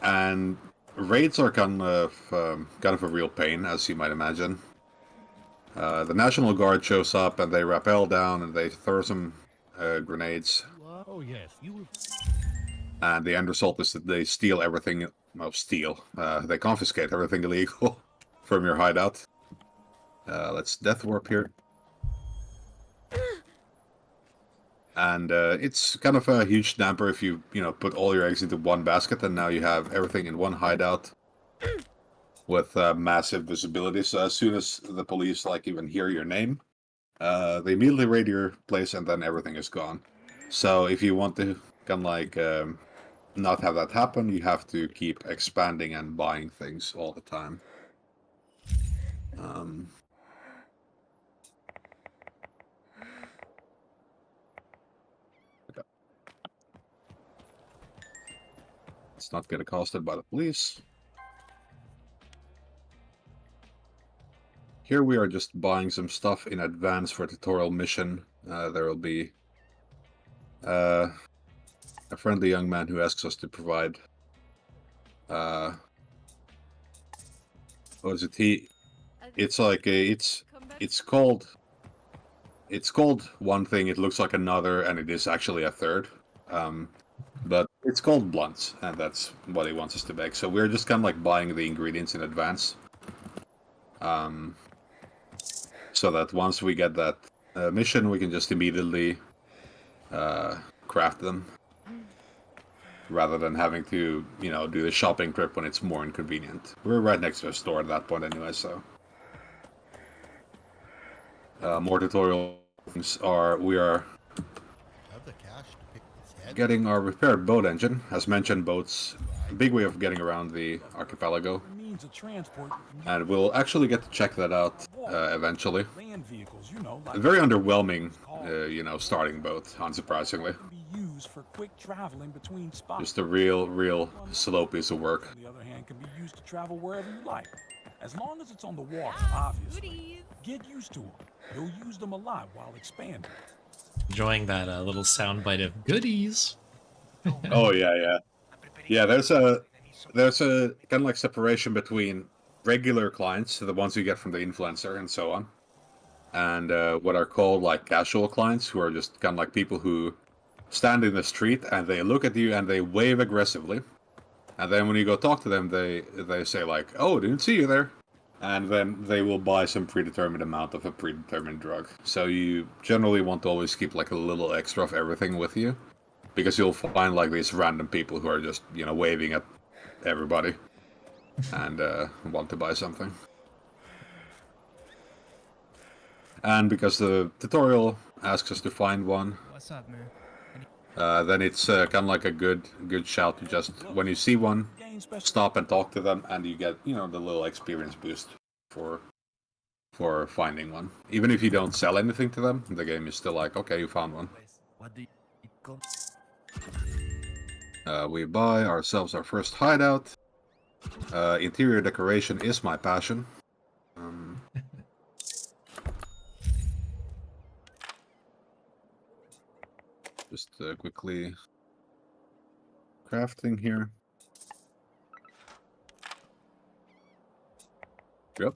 And raids are kind of a real pain, as you might imagine. The National Guard shows up and they rappel down and they throw some grenades. Oh yes, you. And the end result is that they steal everything. Well, steal. They confiscate everything illegal from your hideout. Let's death warp here. And it's kind of a huge damper if you put all your eggs into one basket, and now you have everything in one hideout with massive visibility. So as soon as the police like even hear your name, they immediately raid your place, and then everything is gone. So if you want to kind of like not have that happen, you have to keep expanding and buying things all the time. Let's not get accosted by the police. Here we are just buying some stuff in advance for a tutorial mission. There will be a friendly young man who asks us to provide what is it? It's like it's called one thing, it looks like another, and it is actually a third. But it's called blunts, and that's what he wants us to make. So we're just kind of like buying the ingredients in advance. So that once we get that mission, we can just immediately craft them. Rather than having to, do the shopping trip when it's more inconvenient. We're right next to a store at that point anyway, so. More tutorial things are, we are getting our repaired boat engine. As mentioned, boats, a big way of getting around the archipelago. And we'll actually get to check that out eventually. A very underwhelming, starting boat, unsurprisingly. Just a real slow piece of work. On the other hand, can be used to travel wherever you like. As long as it's on the water, obviously. Get used to them. You'll use them a lot while expanding. Enjoying that little soundbite of goodies. Oh yeah. Yeah, there's there's a kind of like separation between regular clients, the ones you get from the influencer and so on, and what are called like casual clients, who are just kind of like people who stand in the street and they look at you and they wave aggressively, and then when you go talk to them, they say like, "Oh, didn't see you there," and then they will buy some predetermined amount of a predetermined drug. So you generally want to always keep like a little extra of everything with you, because you'll find like these random people who are just, you know, waving at everybody and want to buy something. And because the tutorial asks us to find one, What's up, man? then it's kind of like a good shout to just, when you see one, stop and talk to them, and you get, you know, the little experience boost for finding one. Even if you don't sell anything to them, the game is still like, okay, you found one. We buy ourselves our first hideout. Interior decoration is my passion. Just quickly crafting here. Yep.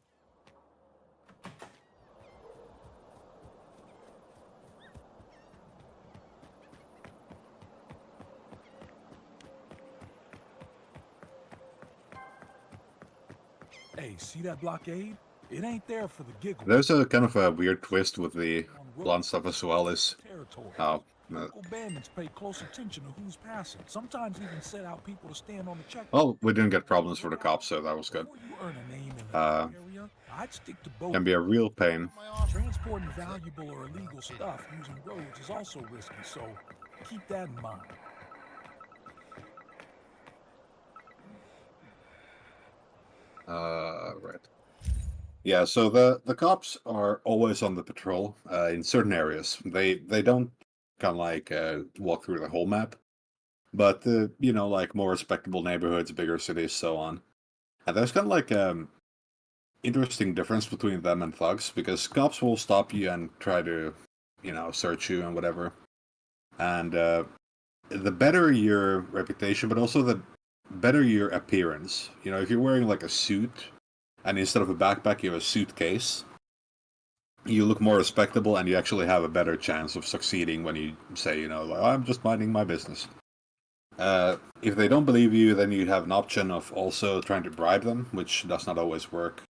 Hey, see that blockade? It ain't there for the giggle. There's a kind of a weird twist with the blonde stuff as well, is how Local bandits pay close attention to who's passing. Sometimes even set out people to stand on the check. well, we didn't get problems for the cops, so that was good. I'd stick to both. Can be a real pain. Transporting valuable or illegal stuff using roads is also risky, so keep that in mind. Right. Yeah, so the cops are always on the patrol in certain areas. They don't kind of like walk through the whole map, but you know, like more respectable neighborhoods, bigger cities, so on. And there's kind of like interesting difference between them and thugs, because cops will stop you and try to, you know, search you and whatever. And the better your reputation, but also the better your appearance. You know, if you're wearing like a suit, and instead of a backpack you have a suitcase, you look more respectable, and you actually have a better chance of succeeding when you say, you know, like, I'm just minding my business. If they don't believe you, then you have an option of also trying to bribe them, which does not always work.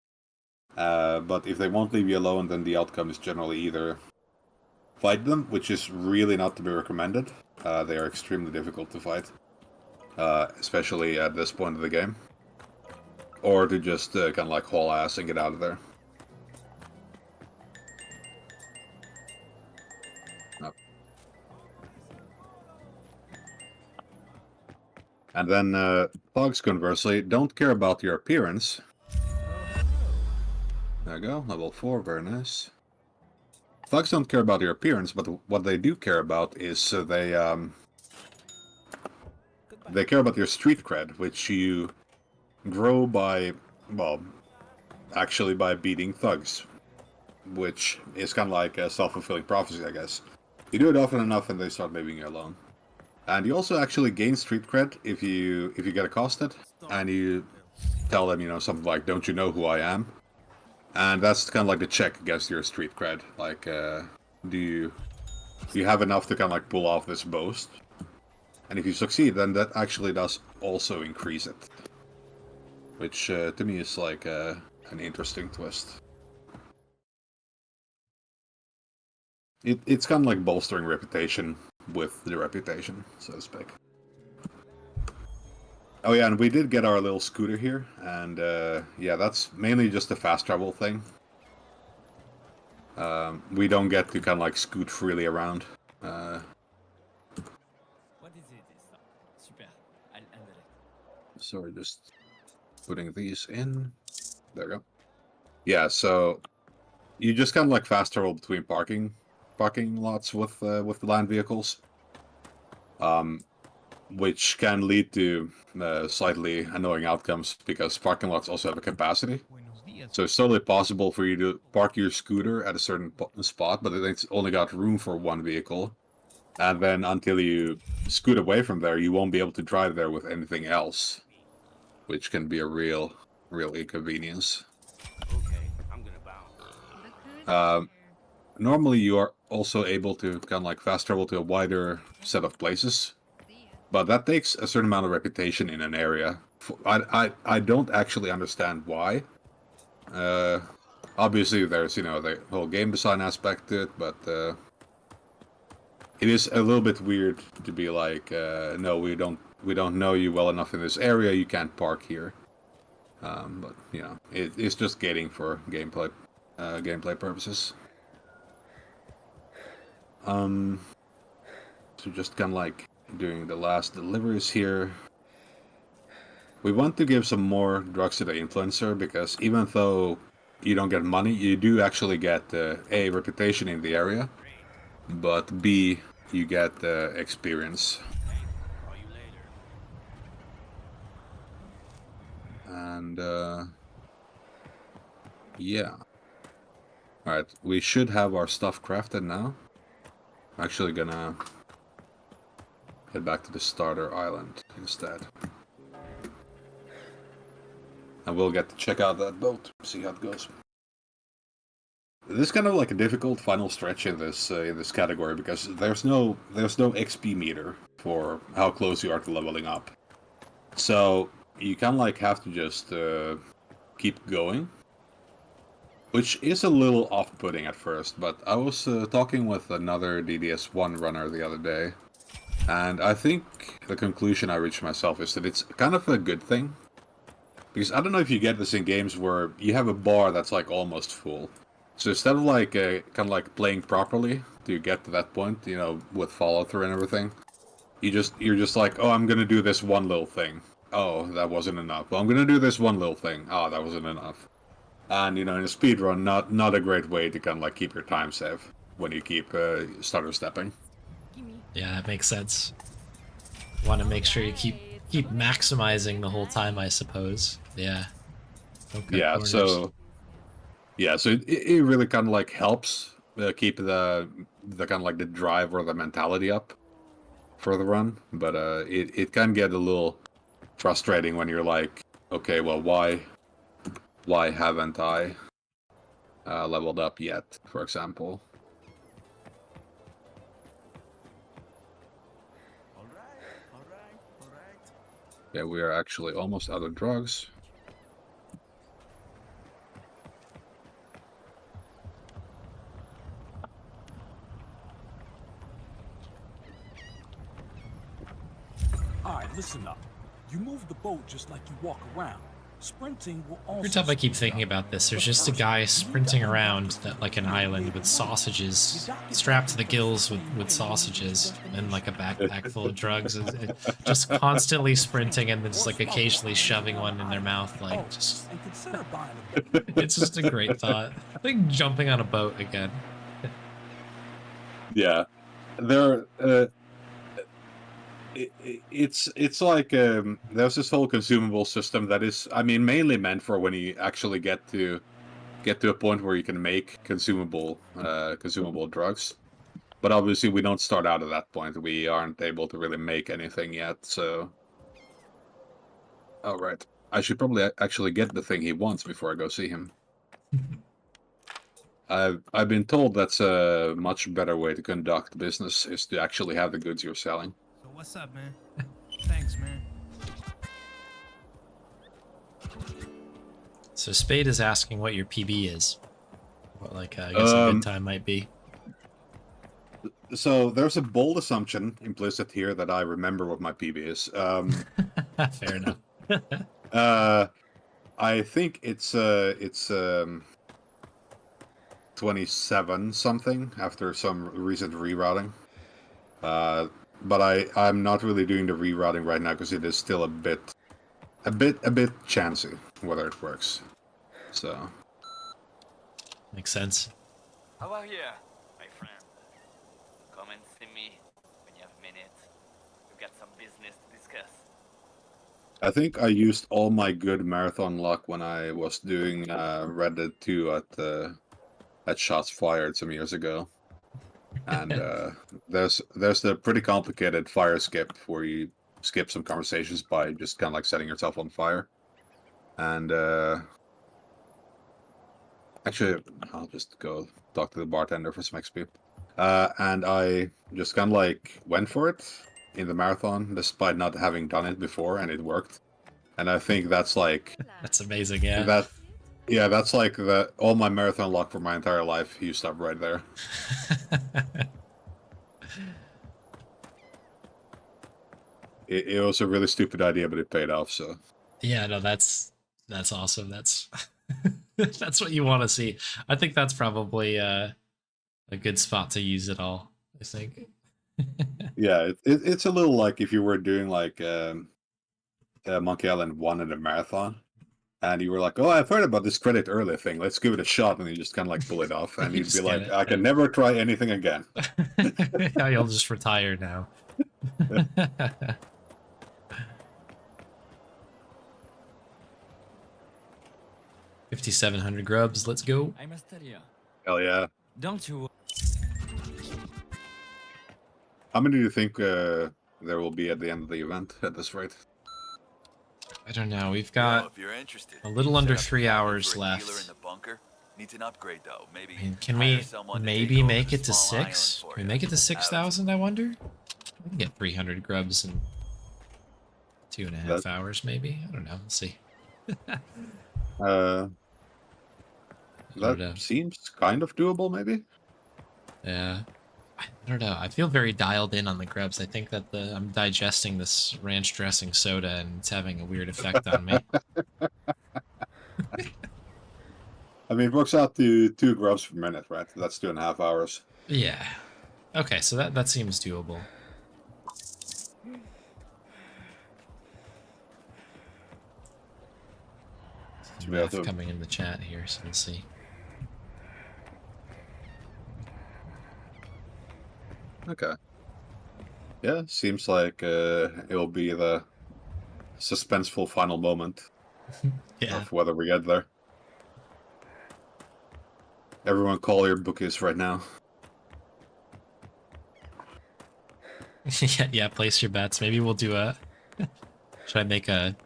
But if they won't leave you alone, then the outcome is generally either fight them, which is really not to be recommended. They are extremely difficult to fight, especially at this point of the game. Or to just kind of like haul ass and get out of there. Oh. And then thugs, conversely, don't care about your appearance. There you go, level 4, very nice. Thugs don't care about your appearance, but what they do care about is they care about your street cred, which you grow by, well, actually by beating thugs, which is kind of like a self-fulfilling prophecy, I guess. You do it often enough and they start leaving you alone. And you also actually gain street cred if you get accosted, and you tell them, you know, something like, "Don't you know who I am?" And that's kind of like the check against your street cred. Like, do you have enough to kind of like pull off this boast? And if you succeed, then that actually does also increase it. Which, to me, is like an interesting twist. It's kind of like bolstering reputation with the reputation, so to speak. Oh yeah, and we did get our little scooter here, and yeah, that's mainly just a fast travel thing. We don't get to kind of like scoot freely around. Sorry, just putting these in. There we go. Yeah, so you just kind of like fast travel between parking lots with land vehicles, which can lead to slightly annoying outcomes, because parking lots also have a capacity. So it's totally possible for you to park your scooter at a certain spot, but it's only got room for one vehicle. And then until you scoot away from there, you won't be able to drive there with anything else. which can be a real inconvenience. Okay, I'm gonna bounce. Normally, you are also able to kind of like fast travel to a wider set of places, but that takes a certain amount of reputation in an area. I don't actually understand why. Obviously, there's the whole game design aspect to it, but it is a little bit weird to be like, no, we don't know you well enough in this area. You can't park here. But it's just gating for gameplay purposes. So just kind of like doing the last deliveries here. We want to give some more drugs to the influencer because even though you don't get money, you do actually get A, reputation in the area, but B, you get experience. And yeah. Alright, we should have our stuff crafted now. I'm actually gonna head back to the starter island instead. And we'll get to check out that boat, see how it goes. This is kind of like a difficult final stretch in this category because there's no XP meter for how close you are to leveling up. So you kind of like have to just keep going, which is a little off-putting at first. But I was talking with another DDS1 runner the other day, and I think the conclusion I reached myself is that it's kind of a good thing. Because I don't know if you get this in games where you have a bar that's like almost full. So instead of like kind of like playing properly to get to that point, with follow-through and everything, you're just like, oh, I'm gonna do this one little thing. Oh, that wasn't enough. Well, I'm gonna do this one little thing. Oh, that wasn't enough. And in a speedrun, not a great way to kind of like keep your time safe when you keep stutter stepping. Yeah, that makes sense. Want to make sure you keep maximizing the whole time, I suppose. Yeah. Yeah. Corners. So it really kind of like helps keep the kind of like the drive or the mentality up for the run, but it can get a little frustrating when you're like, okay, well, why haven't I leveled up yet, for example? Yeah, we are actually almost out of drugs. Alright, listen up. You move the boat just like you walk around. Sprinting will also... Every time I keep thinking about this, there's just a guy sprinting around that like an island with sausages, strapped to the gills with sausages, and like a backpack full of drugs, just constantly sprinting and then just like occasionally shoving one in their mouth, like just... It's just a great thought. Like jumping on a boat again. Yeah, it's like there's this whole consumable system that is, I mean, mainly meant for when you actually get to a point where you can make consumable drugs. But obviously we don't start out at that point. We aren't able to really make anything yet. So, all right, I should probably actually get the thing he wants before I go see him. I've been told that's a much better way to conduct business, is to actually have the goods you're selling. So what's up, man? Thanks, man. So Spade is asking what your PB is. What, like, I guess a good time might be. So there's a bold assumption implicit here that I remember what my PB is. Fair enough. I think it's 27 something after some recent rerouting. But I'm not really doing the rerouting right now because it is still a bit chancy whether it works. So makes sense. Hello here, my friend. Come and see me when you have a minute. We've got some business to discuss. I think I used all my good marathon luck when I was doing Red Dead 2 at Shots Fired some years ago. And there's the pretty complicated fire skip where you skip some conversations by just kind of like setting yourself on fire. And actually, I'll just go talk to the bartender for some XP. And I just kind of like went for it in the marathon, despite not having done it before, and it worked. And I think that's like That's amazing, yeah. That's like all my marathon luck for my entire life used up right there. It was a really stupid idea, but it paid off. So yeah, no, that's awesome. That's that's what you want to see. I think that's probably a good spot to use it all. I think. yeah, it's a little like if you were doing like Monkey Island 1 in a marathon, and you were like, "Oh, I've heard about this credit early thing. Let's give it a shot," and you just kind of like pull it off, and you'd be like, "I can never try anything again." Yeah, you'll just retire now. 5,700 grubs. Let's go. I must tell you. Hell yeah! Don't you? How many do you think there will be at the end of the event at this rate? I don't know. We've got if you're interested, a little under 3 hours left. In the bunker. Needs an upgrade though. Maybe. I mean, can we maybe make it to 6? Can we make it to 6,000? I wonder. We can get 300 grubs in 2.5 hours, maybe. I don't know. Let's see. That seems kind of doable, maybe. Yeah. I don't know. I feel very dialed in on the grubs. I think that I'm digesting this ranch dressing soda and it's having a weird effect on me. I mean, it works out to 2 grubs per minute, right? That's 2.5 hours. Yeah. Okay, so that seems doable. Some math coming in the chat here, so let's see. Okay. Yeah, seems like it'll be the suspenseful final moment of whether we get there. Everyone call your bookies right now. Yeah, place your bets. Maybe we'll do a... Should I make a...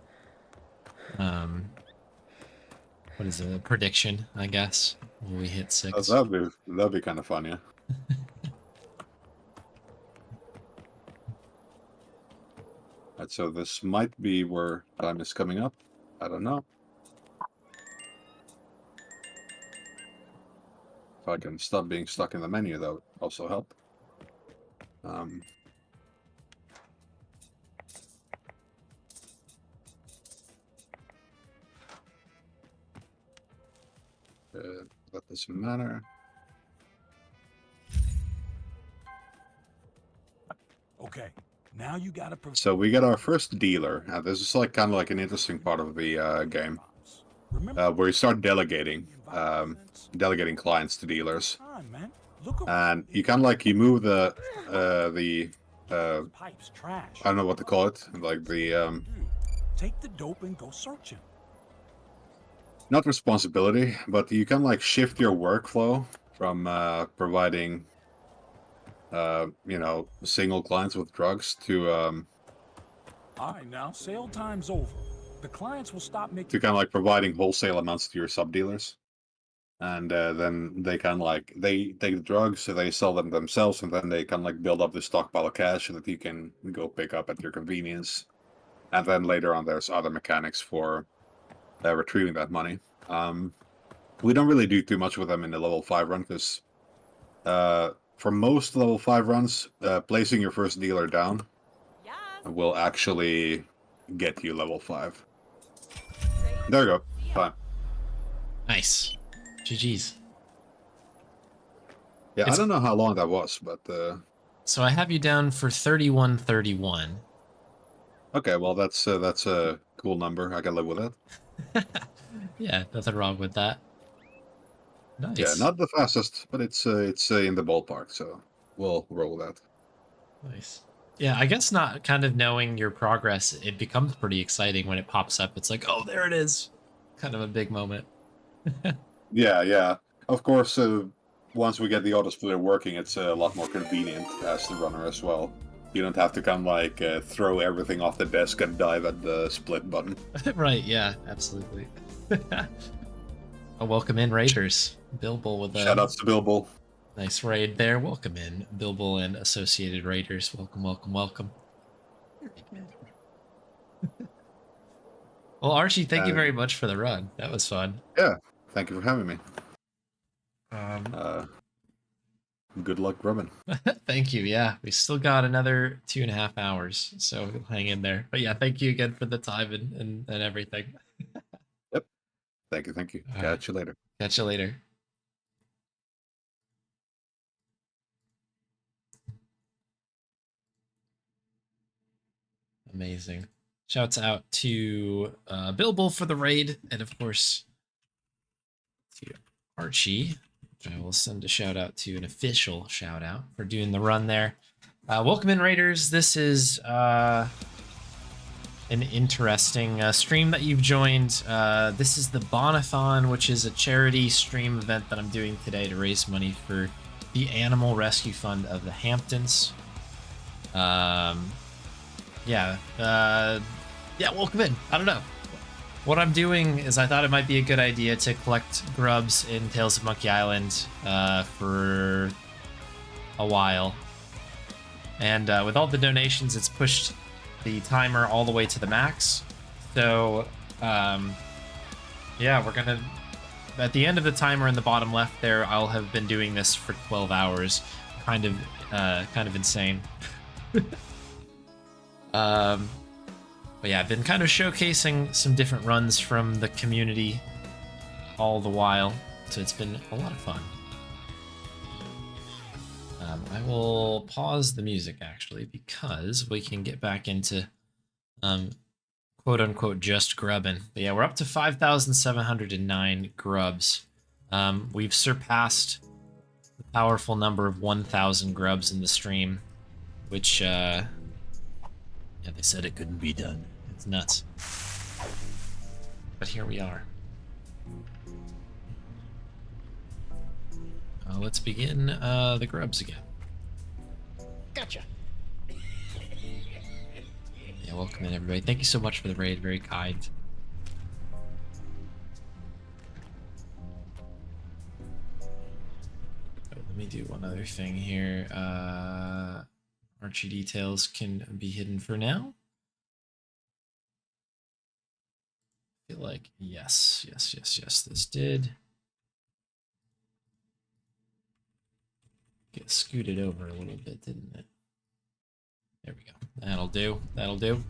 What is it? A prediction, I guess. Will we hit 6? That'd be kind of fun, yeah. Right, so this might be where time is coming up. I don't know. If I can stop being stuck in the menu, that would also help. That doesn't matter. Okay, now you gotta. So we get our first dealer. This is like kind of like an interesting part of the game, where you start delegating clients to dealers, and you kind of like you move the I don't know what to call it, like the take the dope and go searching. Not responsibility, but you can like shift your workflow from providing single clients with drugs to all right, now sale time's over. The clients will stop making to kind of like providing wholesale amounts to your sub dealers, and then they kind of like they take the drugs, so they sell them themselves, and then they kind of like build up the stockpile of cash so that you can go pick up at your convenience, and then later on there's other mechanics for retrieving that money. We don't really do too much with them in the level 5 run because for most level 5 runs, placing your first dealer down will actually get you level 5. There we go. Fine. Nice. GG's. Yeah, I don't know how long that was, but... So I have you down for 31:31. Okay, well, that's a cool number. I can live with it. Yeah, nothing wrong with that. Nice. Yeah, not the fastest, but it's in the ballpark, so we'll roll with that. Nice. Yeah, I guess not kind of knowing your progress, it becomes pretty exciting when it pops up. It's like, oh, there it is. Kind of a big moment. Yeah. Of course, once we get the auto splitter working, it's a lot more convenient as the runner as well. You don't have to come like throw everything off the desk and dive at the split button. Right, yeah, absolutely. Welcome in, Raiders. Bilbo with a... Shoutouts to Bilbo. Nice raid there. Welcome in, Bilbo and Associated Raiders. Welcome, welcome, welcome. Well, Archie, thank you very much for the run. That was fun. Yeah, thank you for having me. Um, good luck grubbing. Thank you. Yeah, we still got another 2.5 hours, so hang in there. But yeah, thank you again for the time and everything. Yep. Thank you. All Catch you later. Catch you later. Amazing. Shouts out to Bilbo for the raid, and of course to Archie, which I will send a shout out to, an official shout out for doing the run there. Welcome in, Raiders. This is an interesting stream that you've joined. This is the Bon-A-thon, which is a charity stream event that I'm doing today to raise money for the Animal Rescue Fund of the Hamptons. Yeah, welcome in. I don't know. What I'm doing is I thought it might be a good idea to collect grubs in Tales of Monkey Island for a while. And with all the donations, it's pushed the timer all the way to the max. So, yeah, we're gonna... At the end of the timer in the bottom left there, I'll have been doing this for 12 hours. Kind of insane. But yeah, I've been kind of showcasing some different runs from the community all the while, so it's been a lot of fun. I will pause the music actually, because we can get back into quote-unquote just grubbing. But yeah, we're up to 5,709 grubs. We've surpassed the powerful number of 1,000 grubs in the stream, which yeah, they said it couldn't be done. It's nuts. But here we are. Let's begin the grubs again. Gotcha. Yeah, welcome in, everybody. Thank you so much for the raid. Very kind. Let me do one other thing here. Archie details can be hidden for now. I feel like yes, this did get scooted over a little bit, didn't it? There we go. That'll do.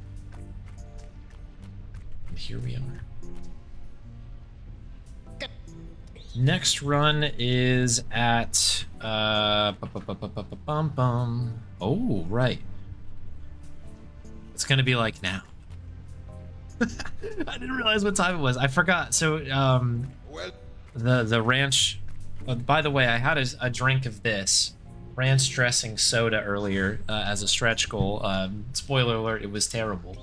And here we are. Next run is at oh, right. It's gonna be like now. I didn't realize what time it was. I forgot. So the ranch, by the way, I had a drink of this ranch dressing soda earlier as a stretch goal. Spoiler alert, it was terrible.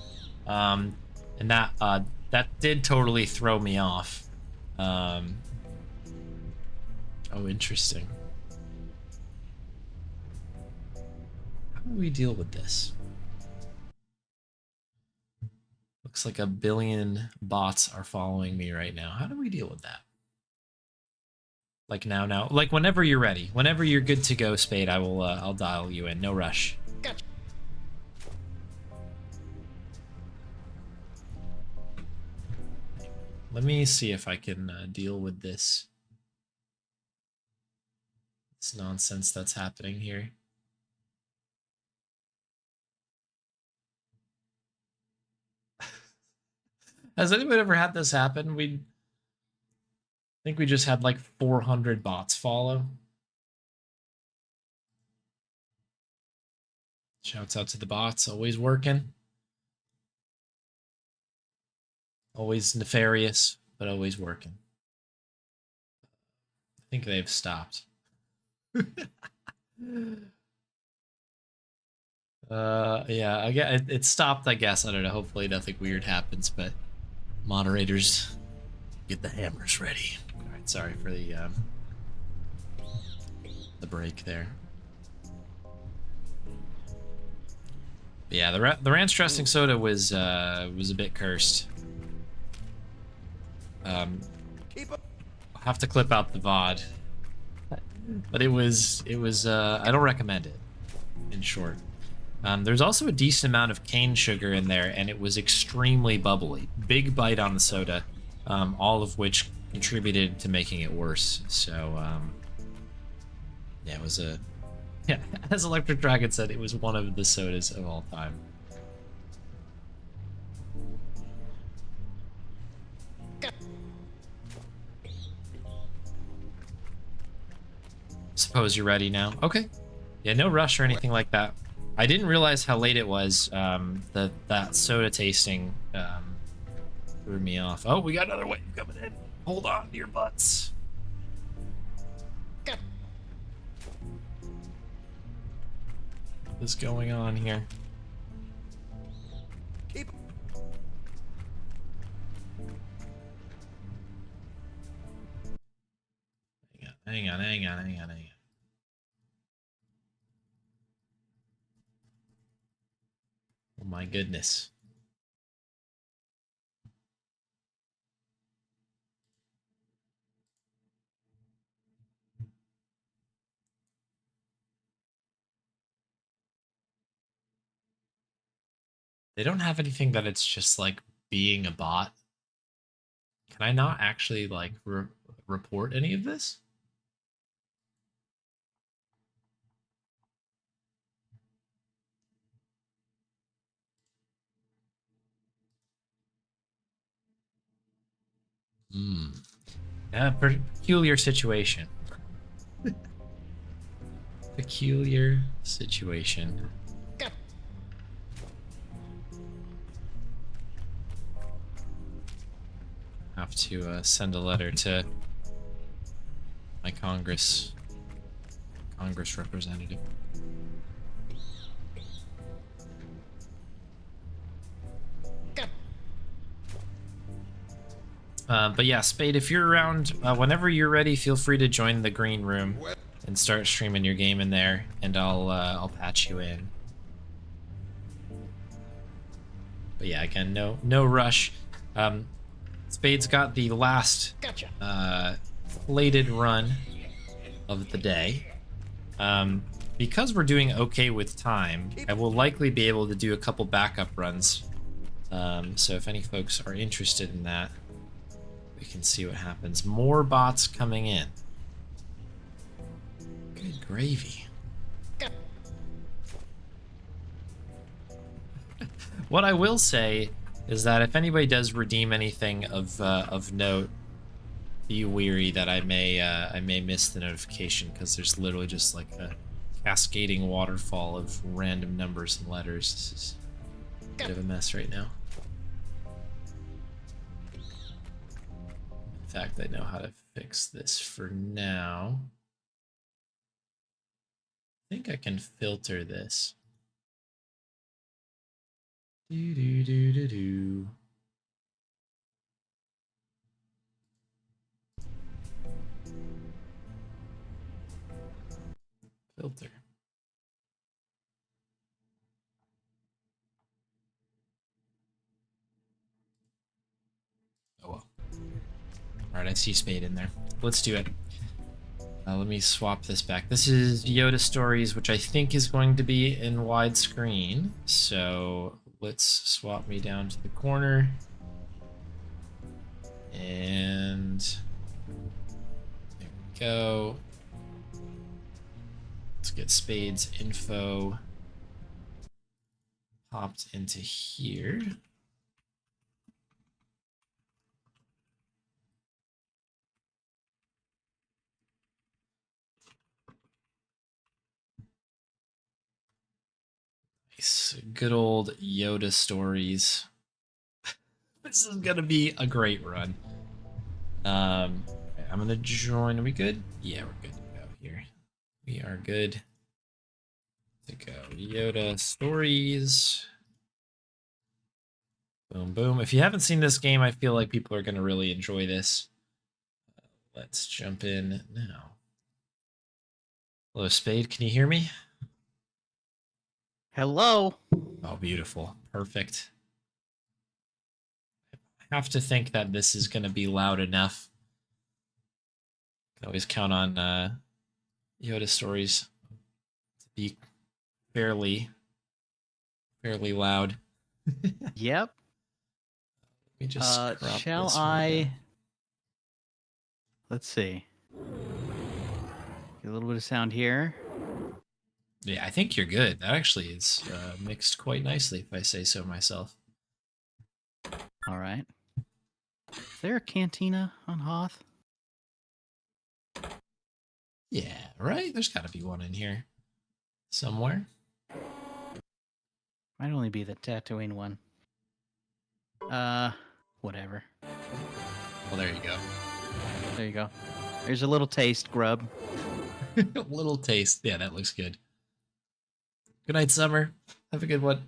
And that did totally throw me off. Oh, interesting. How do we deal with this? Looks like 1 billion bots are following me right now. How do we deal with that? Like now, like whenever you're ready, whenever you're good to go, Spade, I will. I'll dial you in. No rush. Gotcha. Let me see if I can deal with this. This nonsense that's happening here. Has anyone ever had this happen? I think we just had like 400 bots follow. Shouts out to the bots, always working. Always nefarious, but always working. I think they've stopped. Yeah, it stopped, I guess. I don't know. Hopefully nothing weird happens, but moderators, get the hammers ready. All right, sorry for the break there. Yeah, the ranch dressing soda was a bit cursed. I'll have to clip out the VOD, but it was I don't recommend it. In short, there's also a decent amount of cane sugar in there, and it was extremely bubbly. Big bite on the soda, all of which contributed to making it worse. So yeah, it was a yeah. As Electric Dragon said, it was one of the sodas of all time. Suppose you're ready now. Okay. Yeah, no rush or anything like that. I didn't realize how late it was. That soda tasting threw me off. Oh, we got another wave coming in. Hold on to your butts. What is going on here? Hang on. Oh my goodness. They don't have anything that it's just like being a bot. Can I not actually like report any of this? Peculiar situation. Peculiar situation. Have to send a letter to my Congress representative. But yeah, Spade, if you're around, whenever you're ready, feel free to join the green room and start streaming your game in there, and I'll patch you in. But yeah, again, no rush. Spade's got the last plated run of the day. Because we're doing okay with time, I will likely be able to do a couple backup runs. So if any folks are interested in that, we can see what happens. More bots coming in. Good gravy. What I will say is that if anybody does redeem anything of note, be weary that I may miss the notification, because there's literally just like a cascading waterfall of random numbers and letters. This is a bit of a mess right now. In fact, I know how to fix this for now. I think I can filter this. Do. Filter. Oh well. Alright, I see Spade in there. Let's do it. Let me swap this back. This is Yoda Stories, which I think is going to be in widescreen. So let's swap me down to the corner. And there we go. Let's get Spade's info popped into here. Nice. Good old Yoda Stories. This is gonna be a great run. I'm gonna join. Are we good? Yeah, we're good to go here. We are good to go. Yoda Stories. Boom, boom. If you haven't seen this game, I feel like people are gonna really enjoy this. Let's jump in now. Hello, Spade. Can you hear me? Hello. Oh, beautiful. Perfect. I have to think that this is going to be loud enough. Can always count on Yoda Stories to be fairly loud. Yep. Let me just crop shall this I? Let's see. Get a little bit of sound here. Yeah, I think you're good. That actually is mixed quite nicely, if I say so myself. All right. Is there a cantina on Hoth? Yeah, right? There's got to be one in here somewhere. Might only be the Tatooine one. Whatever. Well, there you go. There you go. There's a little taste, Grub. A little taste. Yeah, that looks good. Good night, Summer. Have a good one.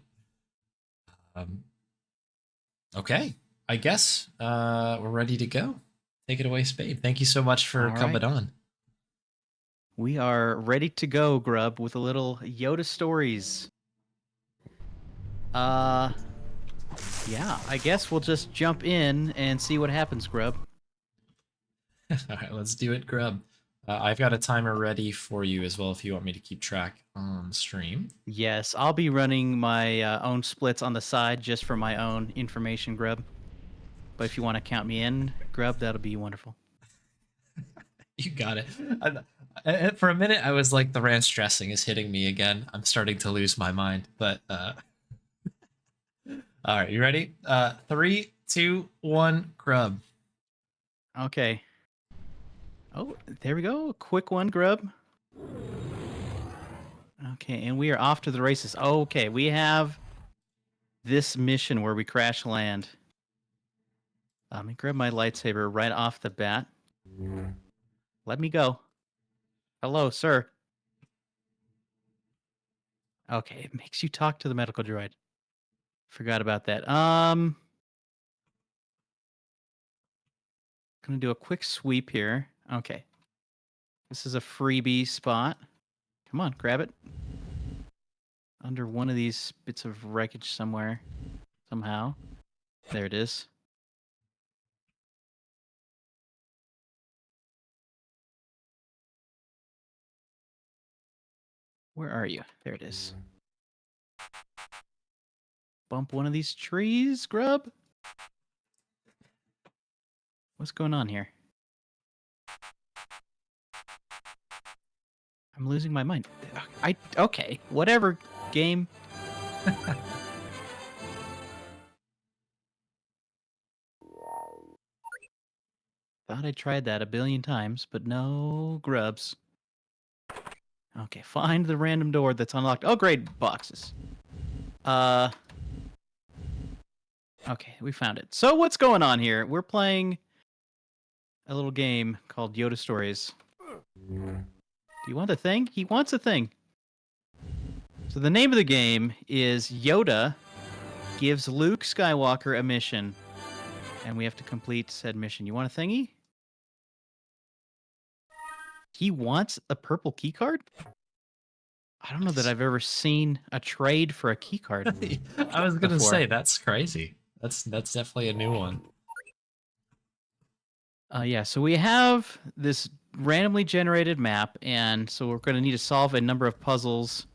Okay. I guess we're ready to go. Take it away, Spade. Thank you so much for coming on. We are ready to go, Grub, with a little Yoda Stories. Yeah, I guess we'll just jump in and see what happens, Grub. All right, let's do it, Grub. I've got a timer ready for you as well if you want me to keep track on stream. Yes, I'll be running my own splits on the side just for my own information, Grub. But if you want to count me in, Grub, that'll be wonderful. You got it. For a minute, I was like, the ranch dressing is hitting me again. I'm starting to lose my mind. But, all right, you ready? 3, 2, 1, Grub. Okay. Oh, there we go. Quick one, Grub. Okay, and we are off to the races. Okay, we have this mission where we crash land. Let me grab my lightsaber right off the bat. Let me go. Hello, sir. Okay, it makes you talk to the medical droid. Forgot about that. Gonna do a quick sweep here. Okay. This is a freebie spot. Come on, grab it. Under one of these bits of wreckage somewhere. Somehow. There it is. Where are you? There it is. Bump one of these trees, Grub? What's going on here? I'm losing my mind. Okay, whatever, game. Thought I tried that a billion times, but no grubs. Okay, find the random door that's unlocked. Oh, great, boxes. Okay, we found it. So what's going on here? We're playing a little game called Yoda Stories. Do you want a thing? He wants a thing. So the name of the game is Yoda gives Luke Skywalker a mission, and we have to complete said mission. You want a thingy? He wants a purple keycard? I don't know that I've ever seen a trade for a keycard. I was gonna say, that's crazy. That's definitely a new one. Yeah, so we have this randomly generated map, and so we're going to need to solve a number of puzzles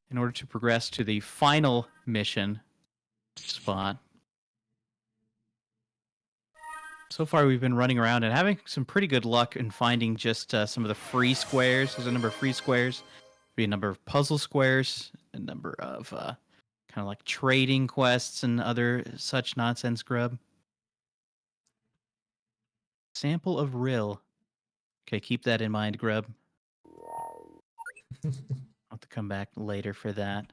in order to progress to the final mission spot. So far, we've been running around and having some pretty good luck in finding just some of the free squares. There's a number of free squares, a number of puzzle squares, a number of kind of like trading quests and other such nonsense, Grub. Sample of Rill. Okay, keep that in mind, Grub. I'll have to come back later for that.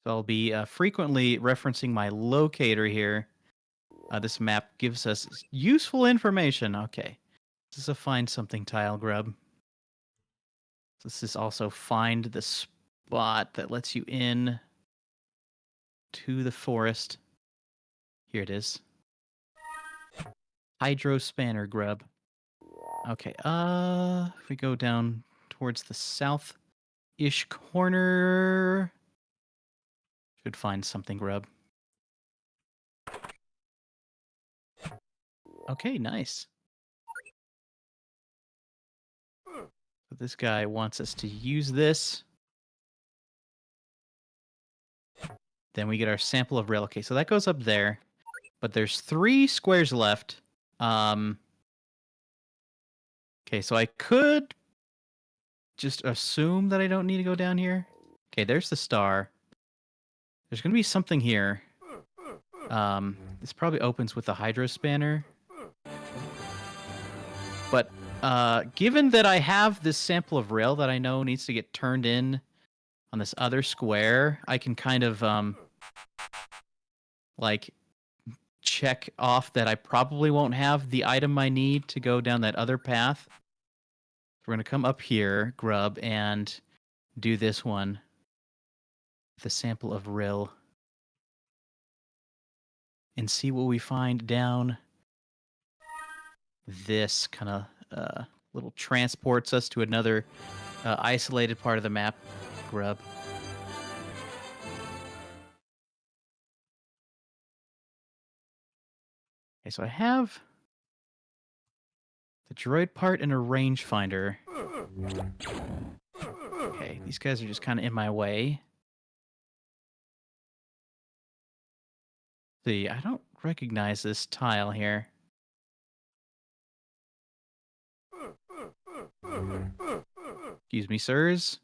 So I'll be frequently referencing my locator here. This map gives us useful information. Okay. This is a find something tile, Grub. This is also find the spot that lets you in to the forest. Here it is. Hydro spanner, Grub. Okay, if we go down towards the south-ish corner. Should find something, grub. Okay, nice. So this guy wants us to use this. Then we get our sample of rail. Okay, so that goes up there. But there's 3 squares left. Okay, so I could just assume that I don't need to go down here. Okay, there's the star. There's going to be something here. This probably opens with the hydro spanner. But given that I have this sample of rail that I know needs to get turned in on this other square, I can kind of like check off that I probably won't have the item I need to go down that other path. We're going to come up here, grub, and do this one. The sample of rill. And see what we find down this kind of little transports us to another isolated part of the map, grub. Okay, so I have the droid part and a rangefinder. Okay, these guys are just kind of in my way. See, I don't recognize this tile here. Excuse me, sirs.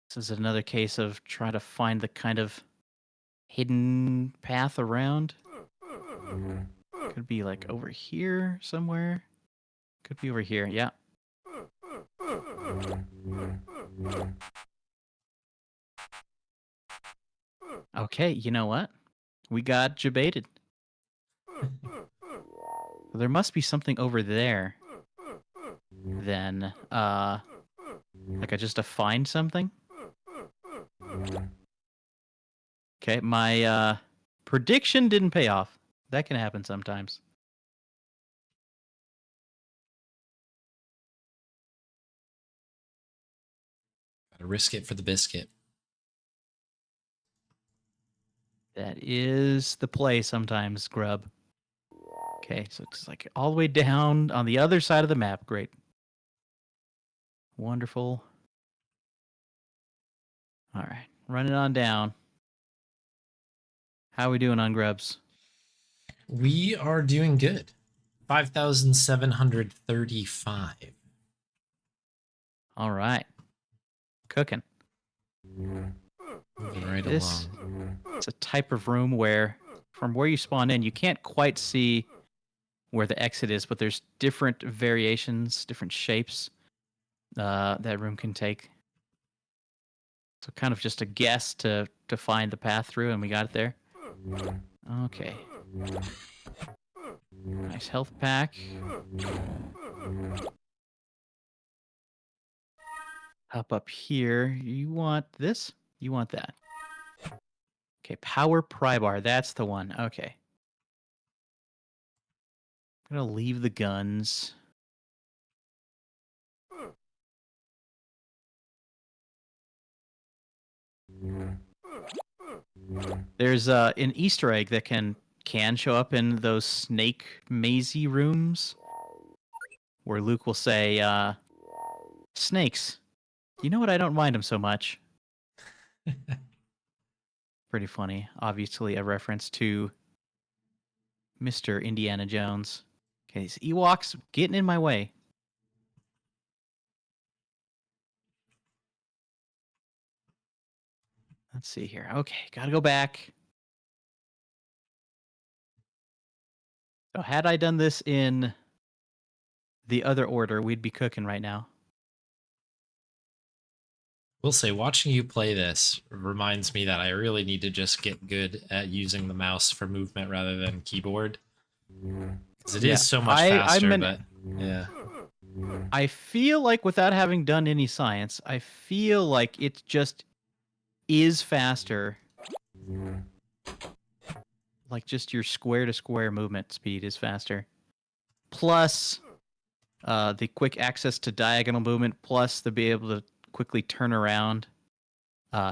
This is another case of trying to find the kind of hidden path around. Could be like over here somewhere. Could be over here, yeah. Okay, you know what? We got jebaited. There must be something over there. Then, like just to find something? Okay, my prediction didn't pay off. That can happen sometimes. Gotta risk it for the biscuit. That is the play sometimes, grub. Okay, so it's like all the way down on the other side of the map. Great. Wonderful. All right, run it on down. How are we doing on grubs? We are doing good. 5,735. All right. Cooking. Moving right This, along. it's a type of room where, from where you spawn in, you can't quite see where the exit is, but there's different variations, different shapes that room can take. So kind of just a guess to find the path through, and we got it there. Okay. Nice health pack. Up here. You want this? You want that. Okay, power pry bar. That's the one. Okay. I'm gonna leave the guns. There's an Easter egg that can show up in those snake mazy rooms where Luke will say, snakes. You know what? I don't mind them so much. Pretty funny. Obviously a reference to Mr. Indiana Jones. Okay, these Ewoks getting in my way. Let's see here. Okay, gotta go back. So had I done this in the other order, we'd be cooking right now. Will say, watching you play this reminds me that I really need to just get good at using the mouse for movement rather than keyboard. Because it is so much faster, but yeah. I feel like without having done any science, I feel like it just is faster. Like just your square to square movement speed is faster. Plus the quick access to diagonal movement, plus to be able to quickly turn around.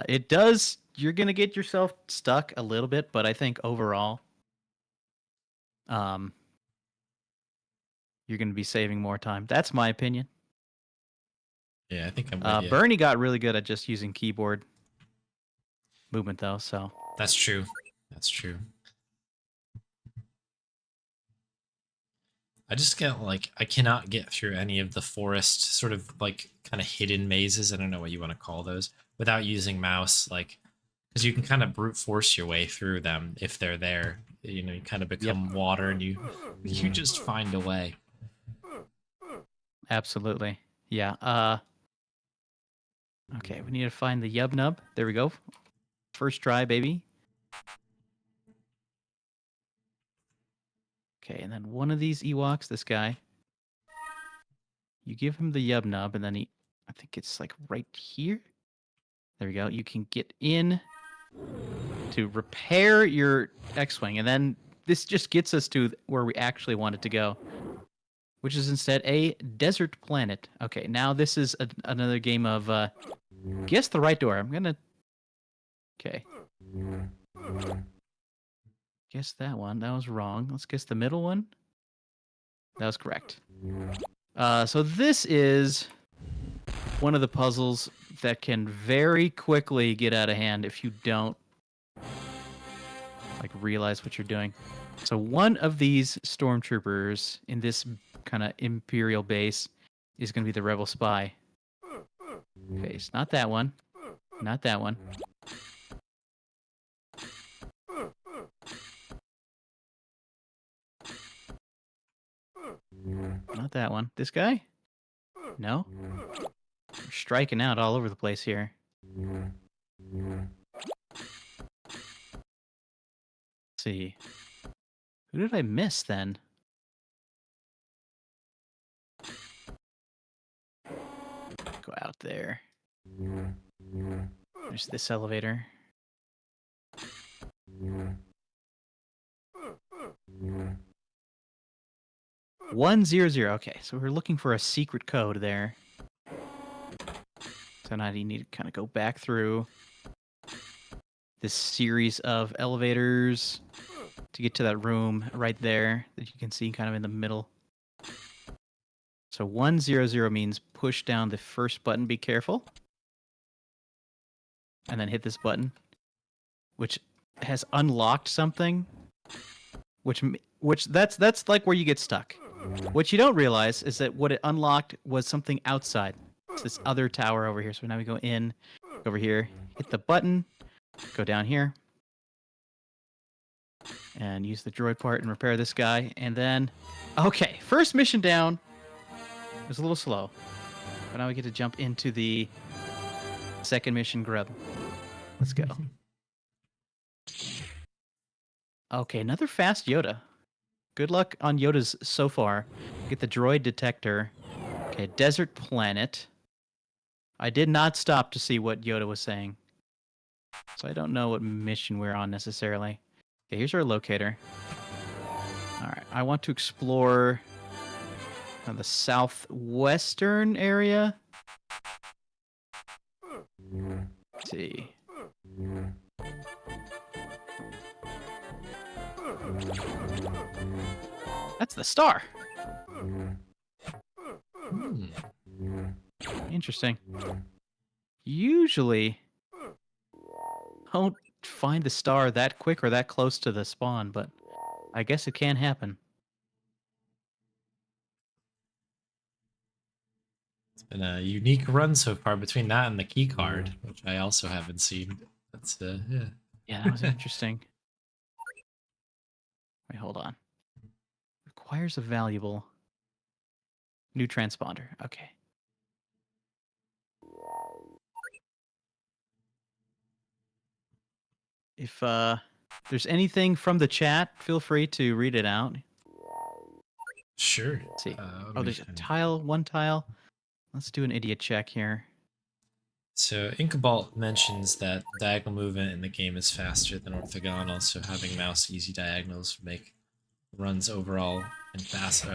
It does. You're gonna get yourself stuck a little bit, but I think overall, you're gonna be saving more time. That's my opinion. Yeah, I think I'm with you. Bernie got really good at just using keyboard movement, though. So that's true. That's true. I just get like I cannot get through any of the forest sort of like kind of hidden mazes. I don't know what you want to call those without using mouse, like because you can kind of brute force your way through them if they're there. You know, you kind of become water and you just find a way. absolutely, yeah. Okay, we need to find the Yub Nub. There we go. First try, baby. Okay, and then one of these Ewoks, this guy, you give him the Yub Nub, and then I think it's like right here. There we go. You can get in to repair your X-Wing, and then this just gets us to where we actually wanted to go, which is instead a desert planet. Okay, now this is another game of guess the right door. I'm gonna... Okay. Guess that one. That was wrong. Let's guess the middle one. That was correct. So this is one of the puzzles that can very quickly get out of hand if you don't like realize what you're doing. So one of these stormtroopers in this kind of Imperial base is going to be the Rebel spy. Okay, it's not that one. Not that one. Not that one. This guy? No? We're striking out all over the place here. Let's see. Who did I miss then? Go out there. There's this elevator. 100. Okay, so we're looking for a secret code there. So now you need to kind of go back through this series of elevators to get to that room right there that you can see kind of in the middle. So 100 means push down the first button, be careful. And then hit this button, which has unlocked something, which that's like where you get stuck. What you don't realize is that what it unlocked was something outside. It's this other tower over here. So now we go in, over here, hit the button, go down here, and use the droid part and repair this guy. And then, okay, first mission down. It was a little slow, but now we get to jump into the second mission, grub. Let's go. Okay, another fast Yoda. Good luck on Yodas so far. Get the droid detector. Okay, desert planet. I did not stop to see what Yoda was saying, so I don't know what mission we're on necessarily. Okay, here's our locator. Alright, I want to explore the southwestern area. Let's see. That's the star. Interesting. Usually, don't find the star that quick or that close to the spawn, but I guess it can happen. It's been a unique run so far between that and the key card, which I also haven't seen. That's yeah. Yeah, that was interesting. Wait, hold on. Requires a valuable new transponder. Okay. If there's anything from the chat, feel free to read it out. Sure. Let's see. Oh, there's a tile, one tile. Let's do an idiot check here. So Inkabalt mentions that diagonal movement in the game is faster than orthogonal, so having mouse easy diagonals would make runs overall and fast,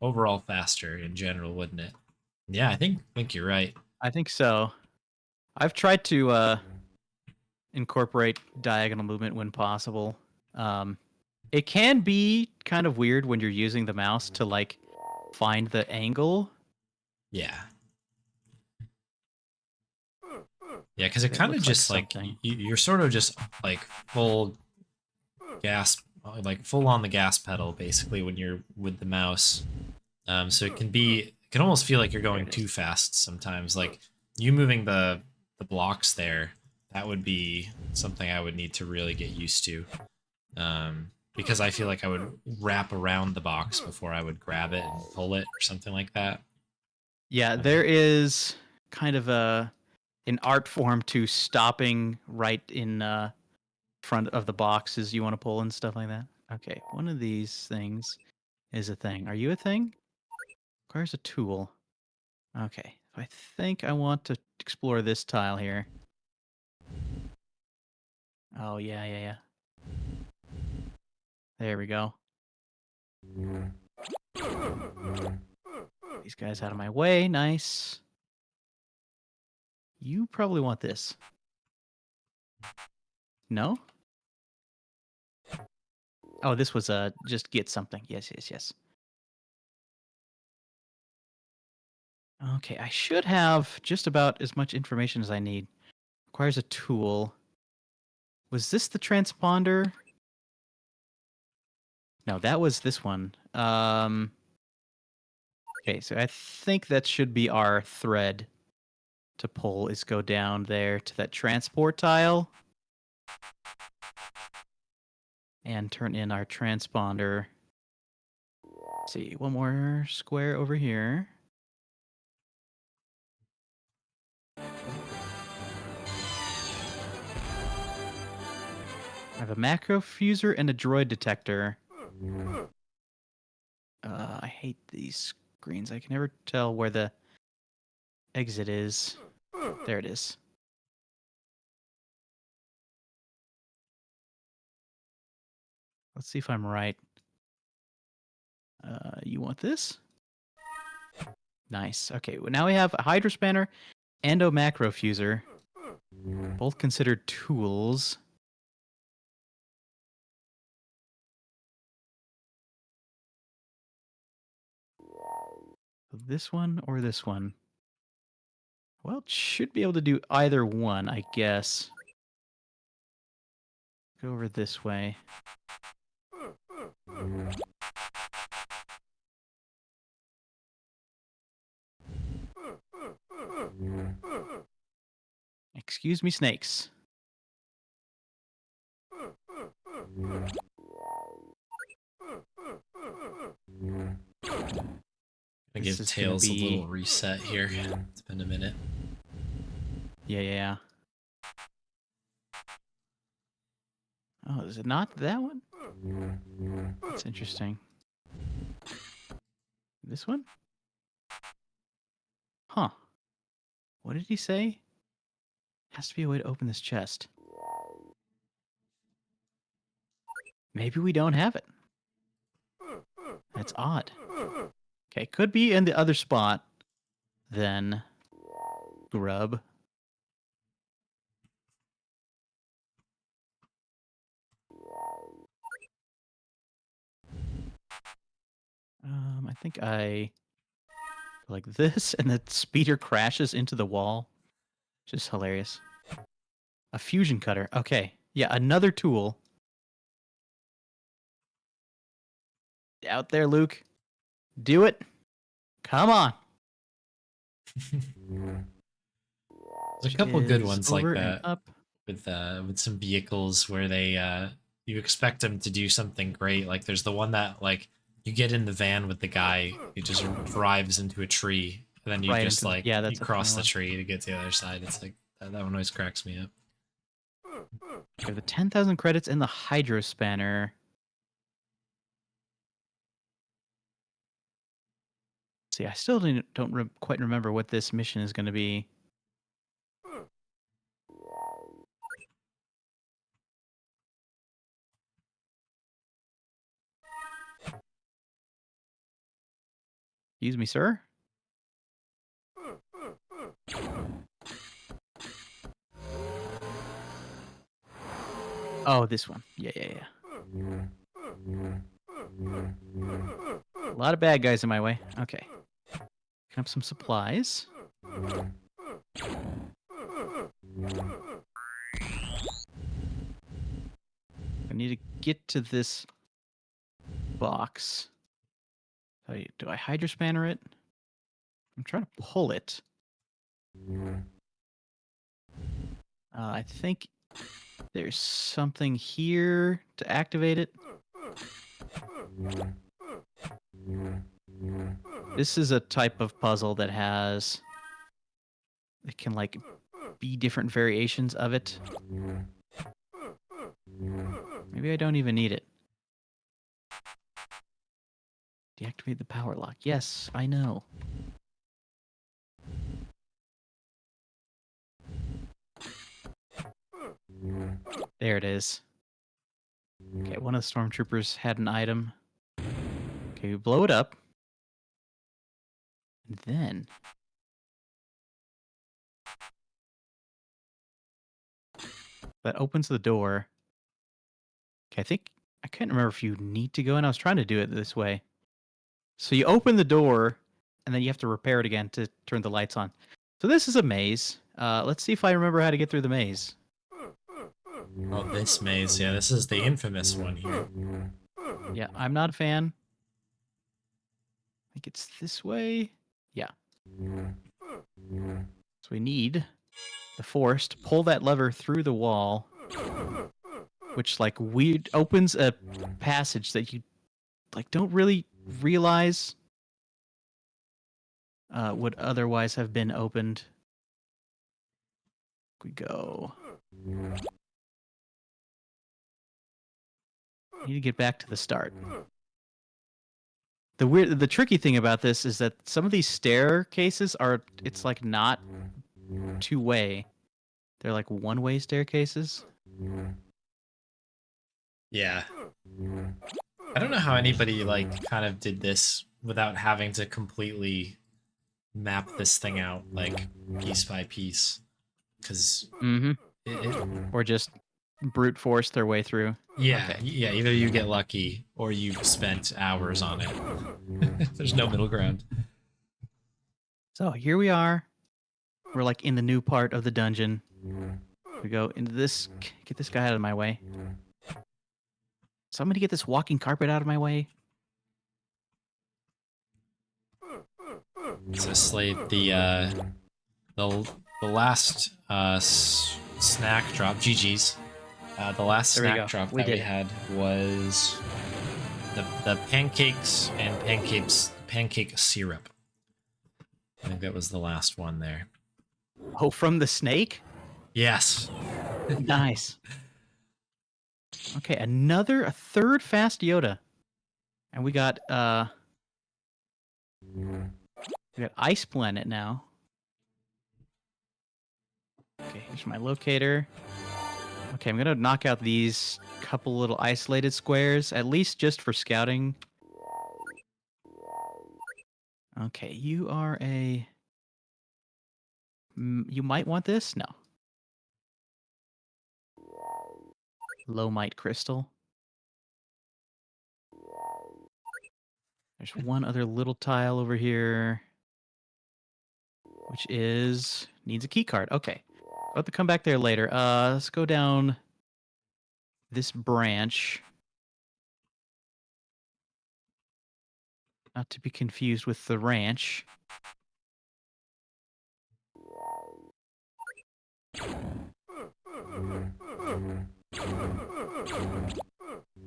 overall faster in general, wouldn't it? Yeah, I think you're right. I think so. I've tried to incorporate diagonal movement when possible. It can be kind of weird when you're using the mouse to like find the angle. Yeah. Yeah, because it It kind of looks like just like something. you're sort of just like full gas, like full on the gas pedal basically when you're with the mouse. So it can almost feel like you're going too fast sometimes. Like you moving the blocks there, that would be something I would need to really get used to. Because I feel like I would wrap around the box before I would grab it and pull it or something like that. Yeah, there is kind of an art form to stopping right in front of the boxes you want to pull and stuff like that. Okay, one of these things is a thing. Are you a thing? Requires a tool. Okay, I think I want to explore this tile here. Oh, yeah. There we go. These guys out of my way. Nice. You probably want this. No? Oh, this was just get something. Yes. Okay, I should have just about as much information as I need. Requires a tool. Was this the transponder? No, that was this one. Okay, so I think that should be our thread to pull is go down there to that transport tile and turn in our transponder. Let's see, one more square over here. I have a macro fuser and a droid detector. I hate these screens. I can never tell where the exit is. There it is. Let's see if I'm right. You want this? Nice. Okay, well, now we have a Hydro Spanner and a macro fuser. Both considered tools. This one or this one? Well, it should be able to do either one, I guess. Go over this way. Excuse me, snakes. I give Tails a little reset here. It's been a minute. Yeah. Oh, is it not that one? That's interesting. This one? Huh. What did he say? Has to be a way to open this chest. Maybe we don't have it. That's odd. Okay, could be in the other spot. Then grub. I think I like this, and the speeder crashes into the wall. Just hilarious. A fusion cutter. Okay, yeah, another tool. Out there, Luke. Do it. Come on. There's a couple good ones like over that and up. with some vehicles where they you expect them to do something great. Like there's the one that like you get in the van with the guy who just drives into a tree, and then you Right just into the- like yeah, that's you a cross funny the one. tree to get to the other side. It's like that one always cracks me up. We have the 10,000 credits and the Hydro Spanner. See, I still don't quite remember what this mission is going to be. Excuse me, sir. Oh, this one. Yeah. A lot of bad guys in my way. Okay. Can I have some supplies? I need to get to this box. Do I hydrospanner it? I'm trying to pull it. I think there's something here to activate it. This is a type of puzzle that has... It can, like, be different variations of it. Maybe I don't even need it. Deactivate the power lock. Yes, I know. There it is. Okay, one of the stormtroopers had an item. Okay, we blow it up. And then... that opens the door. Okay, I can't remember if you need to go in. I was trying to do it this way. So you open the door, and then you have to repair it again to turn the lights on. So this is a maze. Let's see if I remember how to get through the maze. Oh, this maze. Yeah, this is the infamous one here. Yeah, I'm not a fan. I think it's this way. Yeah. So we need the force to pull that lever through the wall, which opens a passage that you don't really realize would otherwise have been opened. We go. Need to get back to the start. The tricky thing about this is that some of these staircases it's like not two-way. They're like one-way staircases. Yeah. I don't know how anybody kind of did this without having to completely map this thing out piece by piece. Because or just brute force their way through. Yeah, okay. Yeah. Either you get lucky or you've spent hours on it. There's no middle ground. So here we are. We're in the new part of the dungeon. We go into this. Get this guy out of my way. Somebody get this walking carpet out of my way. So Slate, the last snack drop, GG's. The last snack drop that we had was the pancakes and pancake syrup. I think that was the last one there. Oh, from the snake? Yes. Nice. Okay, a third fast Yoda. And we got Ice Planet now. Okay, here's my locator. Okay, I'm gonna knock out these couple little isolated squares, at least just for scouting. Okay, you are a... You might want this? No. Low-mite crystal. There's one other little tile over here, which needs a key card. Okay, I'll have to come back there later. Let's go down this branch. Not to be confused with the ranch.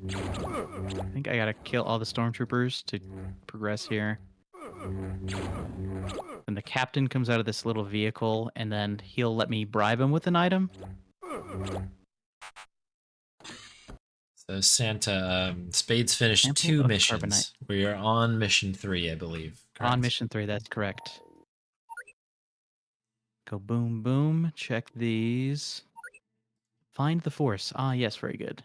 I think I gotta kill all the stormtroopers to progress here. And the captain comes out of this little vehicle, and then he'll let me bribe him with an item. So Santa, Spade's finished 2 missions. Carbonite. We are on mission 3, I believe. Correct? On mission 3, that's correct. Go boom, boom. Check these. Find the force. Ah, yes, very good.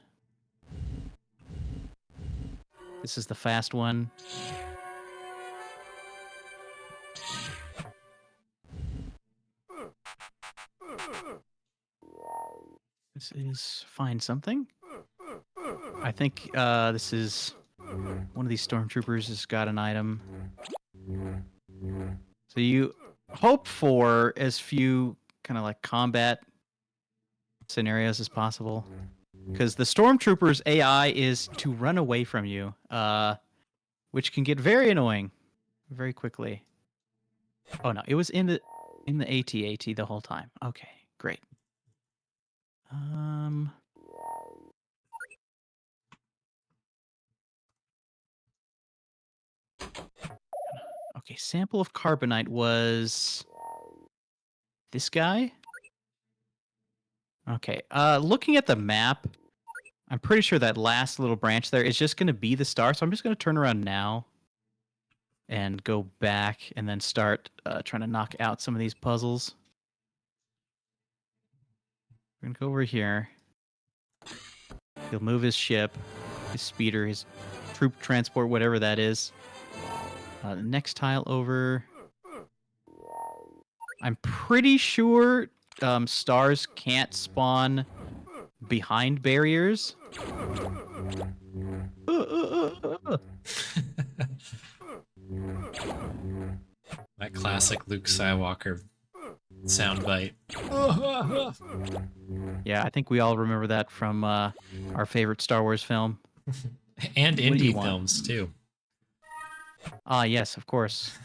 This is the fast one. is find something. I think this is one of these stormtroopers has got an item. So you hope for as few kind of like combat scenarios as possible. Because the stormtrooper's AI is to run away from you, which can get very annoying very quickly. Oh no, it was in the AT-AT the whole time. Okay, great. Okay, sample of carbonite was this guy? Okay, looking at the map, I'm pretty sure that last little branch there is just going to be the star, so I'm just going to turn around now and go back and then start trying to knock out some of these puzzles. We're going to go over here. He'll move his ship, his speeder, his troop transport, whatever that is. The next tile over. I'm pretty sure stars can't spawn behind barriers. That classic Luke Skywalker soundbite. Yeah, I think we all remember that from our favorite Star Wars film. And indie films, too. Ah, yes, of course.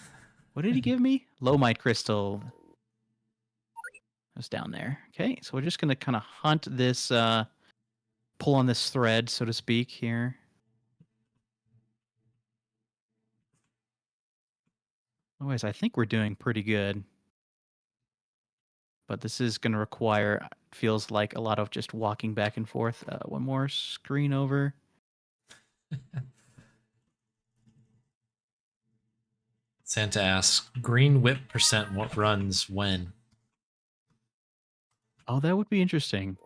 What did he give me? Lomite crystal. That's down there. Okay, so we're just going to kind of hunt this, pull on this thread, so to speak, here. Otherwise, I think we're doing pretty good. But this is going to require, feels like, a lot of just walking back and forth. One more screen over. Santa asks, green whip percent what runs when? Oh, that would be interesting.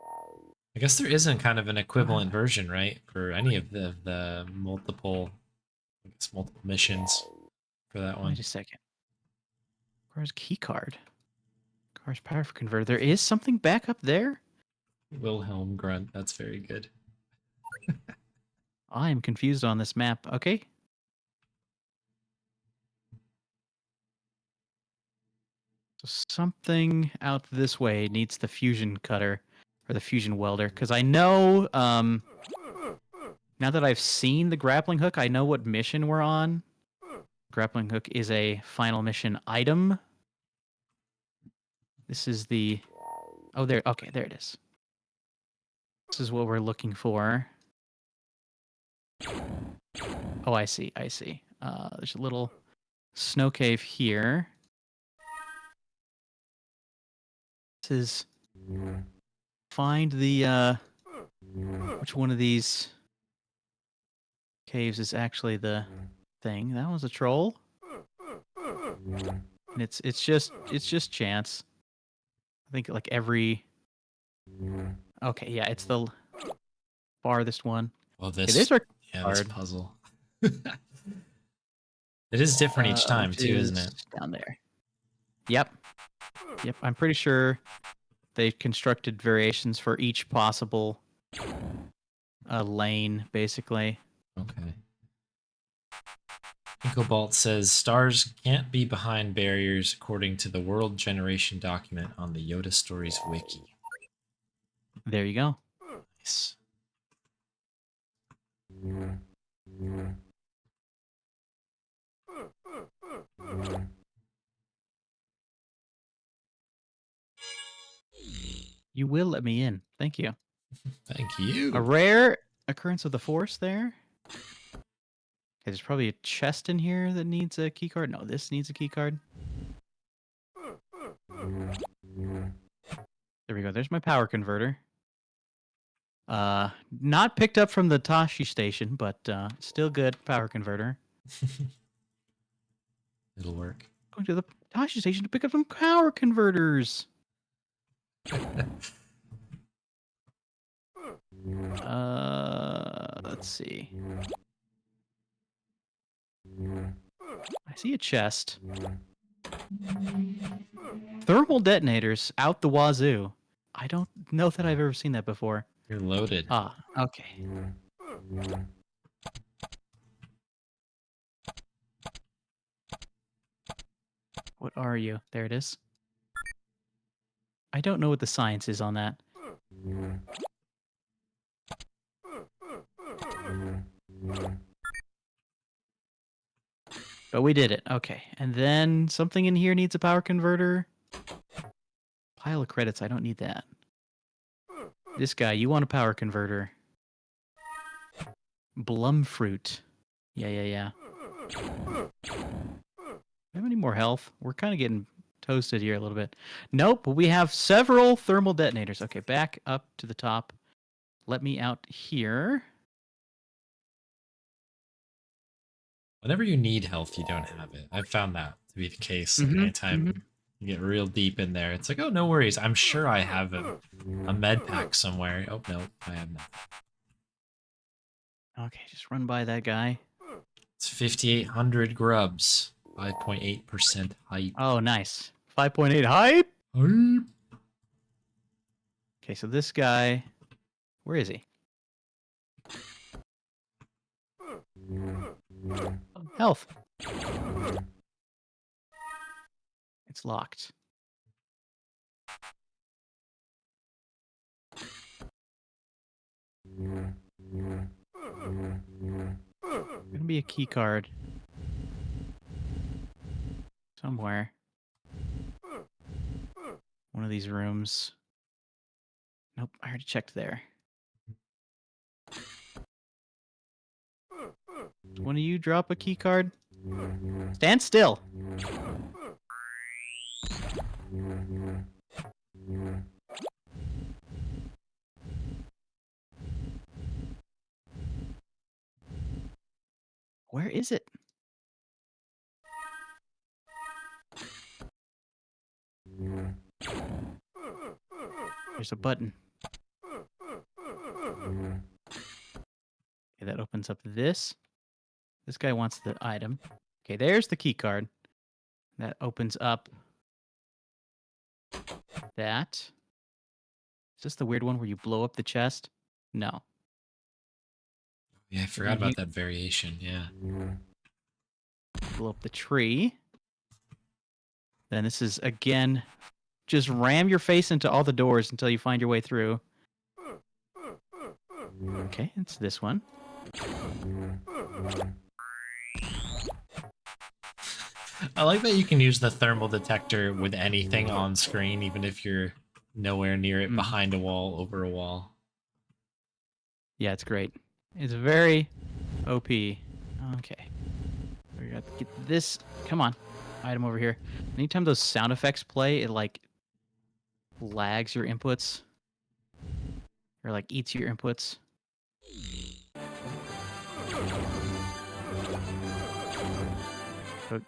I guess there isn't kind of an equivalent version, right? For any of the multiple, I guess, multiple missions for that one. Wait a second. Where's keycard? Car's power converter. There is something back up there? Wilhelm grunt. That's very good. I am confused on this map. Okay. So something out this way needs the fusion cutter or the fusion welder, because I know now that I've seen the grappling hook, I know what mission we're on. Grappling hook is a final mission item. This is the there. Okay, there it is. This is what we're looking for. Oh, I see. I see. There's a little snow cave here. This is find the which one of these caves is actually the thing. That was a troll. And it's just chance. I think like every okay, yeah, it's the farthest one. Well, this this puzzle. It is different each time too, isn't it? Down there. Yep. Yep, I'm pretty sure they've constructed variations for each possible lane, basically. Okay. Inkobalt says stars can't be behind barriers according to the world generation document on the Yoda Stories wiki. There you go. Nice. You will let me in. Thank you. Thank you. A rare occurrence of the Force there. Okay, there's probably a chest in here that needs a keycard. No, this needs a keycard. There we go. There's my power converter. Not picked up from the Tashi station, but still good power converter. It'll work. Going to the Tashi station to pick up some power converters. Let's see. I see a chest. Thermal detonators out the wazoo. I don't know that I've ever seen that before. You're loaded. Ah, okay. What are you? There it is. I don't know what the science is on that. But we did it. Okay. And then something in here needs a power converter. Pile of credits. I don't need that. This guy, you want a power converter. Blum fruit. Yeah. Have any more health? We're kind of getting toasted here a little bit. Nope, but we have several thermal detonators. Okay, back up to the top. Let me out here. Whenever you need health, you don't have it. I've found that to be the case. Anytime you get real deep in there, it's like, oh, no worries. I'm sure I have a med pack somewhere. Oh, no, I have not. Okay, just run by that guy. It's 5,800 grubs. 5.8% hype. Oh, nice. 5.8 hype? Hype. Okay, so this guy... Where is he? Health. It's locked. Gonna be a key card. Somewhere. One of these rooms. Nope, I already checked there. One of you drop a key card? Stand still. Where is it? There's a button. Okay, that opens up this. This guy wants the item. Okay, there's the key card. That opens up that. Is this the weird one where you blow up the chest? No. Yeah, I forgot about that variation, yeah. Blow up the tree. Then this is, again, just ram your face into all the doors until you find your way through. Okay, it's this one. I like that you can use the thermal detector with anything on screen, even if you're nowhere near it, behind a wall, over a wall. Yeah, it's great. It's very OP. Okay. We got to get this. Come on. Item over here. Anytime those sound effects play, it like lags your inputs. Or like eats your inputs. So,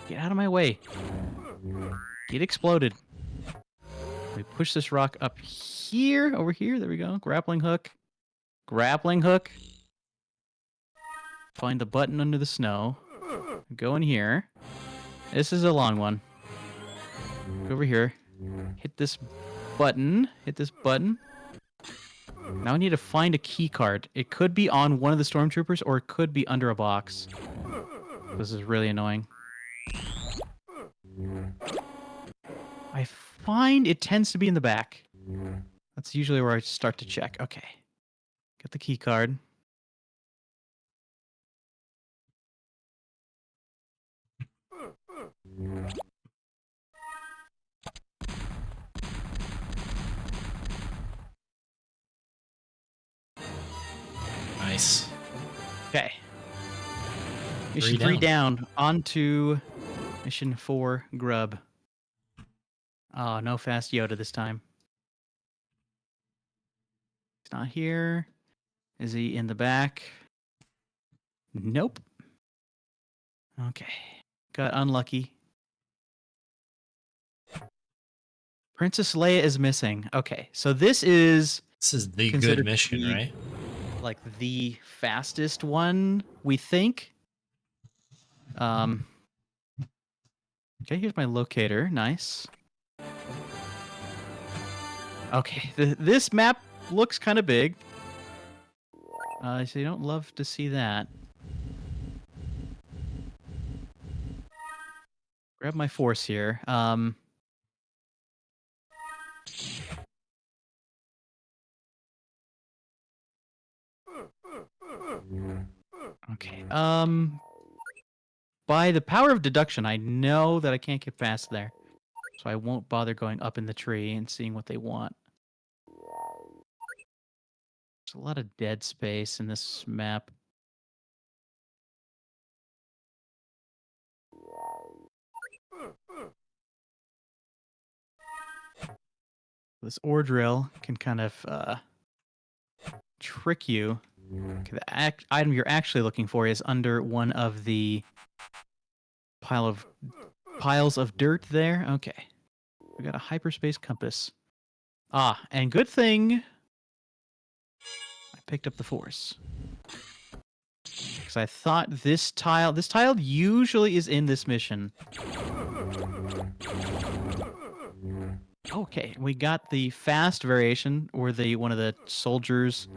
get out of my way. Get exploded. We push this rock up here, over here. There we go. Grappling hook. Grappling hook. Find the button under the snow. Go in here. This is a long one. Go over here. Hit this button. Hit this button. Now I need to find a key card. It could be on one of the stormtroopers, or it could be under a box. This is really annoying. I find it tends to be in the back. That's usually where I start to check. Okay. Get the key card. Nice. Okay. Mission 3 down. On to mission 4, grub. Oh, no fast Yoda this time. He's not here. Is he in the back? Nope. Okay. Got unlucky. Princess Leia is missing. Okay, so this is... This is the good mission, right? Like the fastest one, we think. Okay, here's my locator. Nice. Okay, this map looks kind of big. So you don't love to see that. Grab my force here. Okay. By the power of deduction, I know that I can't get past there. So I won't bother going up in the tree and seeing what they want. There's a lot of dead space in this map. This ore drill can kind of trick you. Okay, the item you're actually looking for is under one of the piles of dirt there. Okay. We got a hyperspace compass. Ah, and good thing I picked up the force. Because I thought this tile usually is in this mission. Okay, we got the fast variation, where one of the soldiers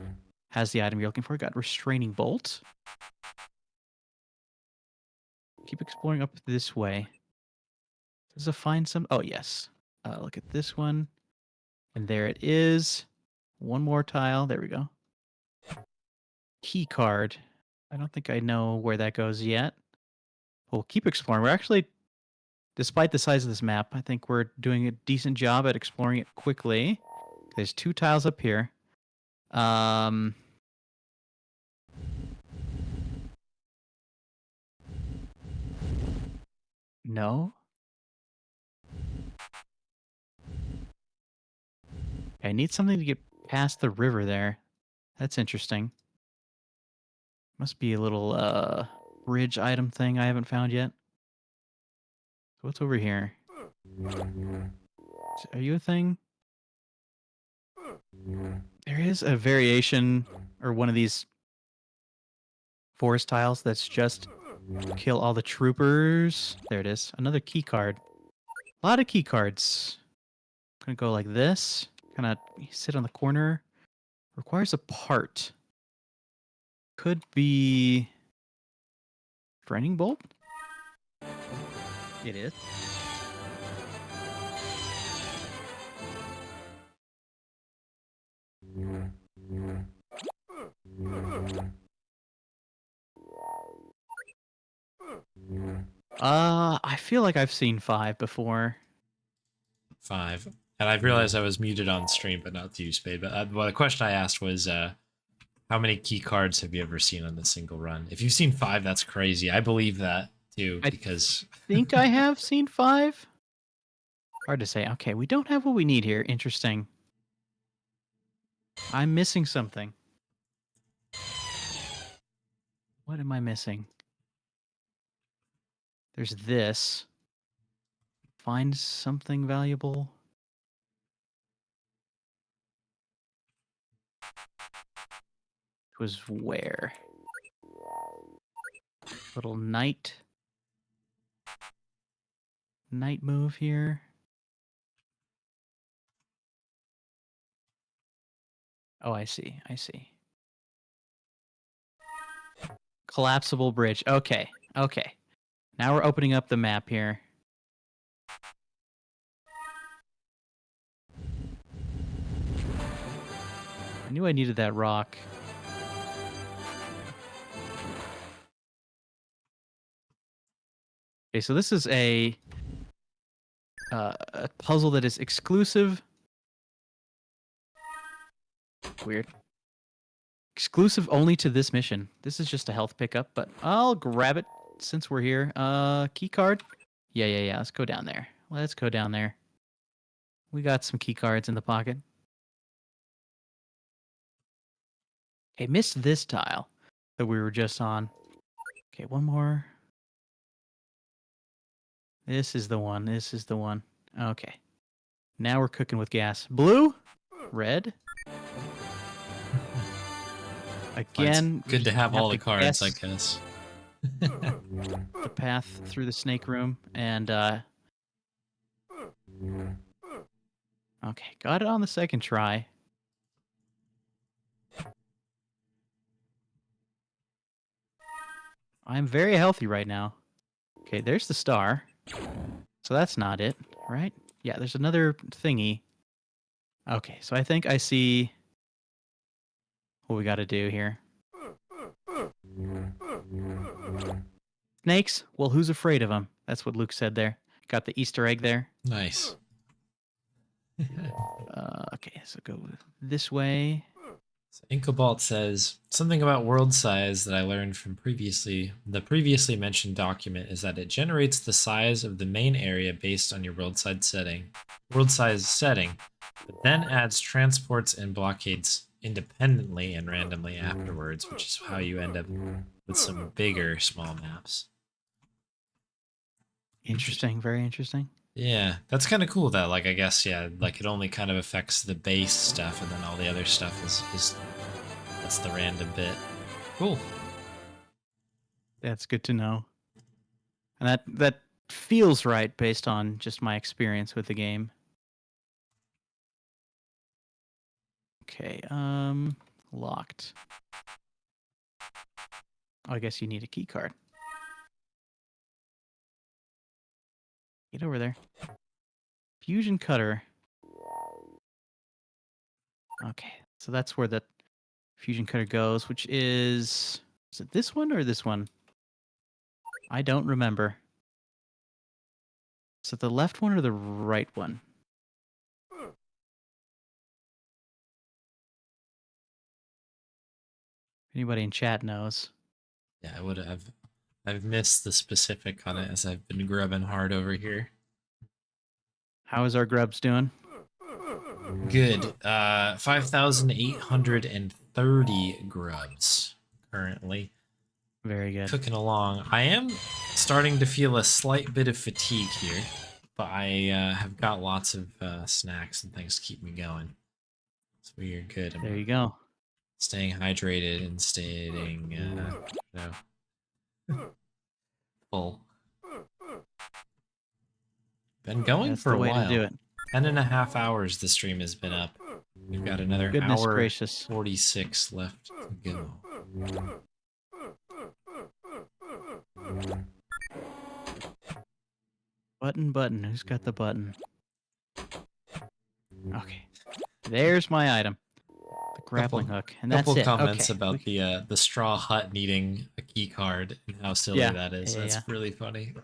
has the item you're looking for. Got restraining bolt. Keep exploring up this way. Does it find some? Oh, yes. Look at this one. And there it is. One more tile. There we go. Key card. I don't think I know where that goes yet. We'll keep exploring. We're actually, despite the size of this map, I think we're doing a decent job at exploring it quickly. There's 2 tiles up here. No. I need something to get past the river there. That's interesting. Must be a little bridge item thing I haven't found yet. So what's over here? Are you a thing? There is a variation, or one of these forest tiles that's just kill all the troopers. There it is. Another key card. A lot of key cards. I'm gonna go like this. Kind of sit on the corner. Requires a part. Could be restraining bolt. It is. I feel like I've seen 5 before. 5. And I realized I was muted on stream, but not to you, Spade. But well, the question I asked was, how many key cards have you ever seen on the single run? If you've seen 5, that's crazy. I believe that, too, because... I think I have seen 5. Hard to say. Okay, we don't have what we need here. Interesting. I'm missing something. What am I missing? There's this. Find something valuable. It was where? Little night move here. Oh, I see. I see. Collapsible bridge. Okay. Okay. Now we're opening up the map here. I knew I needed that rock. Okay, so this is a puzzle that is exclusive. Weird. Exclusive only to this mission. This is just a health pickup, but I'll grab it since we're here. Key card? Yeah. Let's go down there. Let's go down there. We got some key cards in the pocket. Okay, missed this tile that we were just on. Okay, one more. This is the one. This is the one. Okay. Now we're cooking with gas. Blue? Red? Again, it's good to have all the cards, guess I guess. the path through the snake room, and Okay, got it on the second try. I'm very healthy right now. Okay, there's the star. So that's not it, right? Yeah, there's another thingy. Okay, so I think I see what we got to do here. Snakes? Well, who's afraid of them? That's what Luke said there. Got the Easter egg there. Nice. Okay, so go this way. So Inkobalt says, something about world size that I learned from the previously mentioned document is that it generates the size of the main area based on your world size setting, but then adds transports and blockades independently and randomly afterwards, which is how you end up with some bigger small maps. Interesting, very interesting. Yeah, that's kind of cool though. Like, I guess, yeah, like it only kind of affects the base stuff, and then all the other stuff is that's the random bit. Cool. That's good to know. And that feels right based on just my experience with the game. Okay, locked. Oh, I guess you need a key card. Get over there. Fusion cutter. Okay, so that's where the fusion cutter goes, which is it this one or this one? I don't remember. Is it the left one or the right one? Anybody in chat knows. Yeah, I've missed the specific on it as I've been grubbing hard over here. How is our grubs doing? Good. 5,830 grubs currently. Very good. Cooking along. I am starting to feel a slight bit of fatigue here, but I have got lots of snacks and things to keep me going. So we are good. There you go. Staying hydrated and staying, full. Been going That's for the a way while. to do it. 10.5 hours the stream has been up. We've got another Goodness hour gracious. 46 left to go. Button. Who's got the button? Okay. There's my item. The grappling hook. And that's it. Couple comments Okay. about the straw hut needing a key card and how silly that is. That's really funny.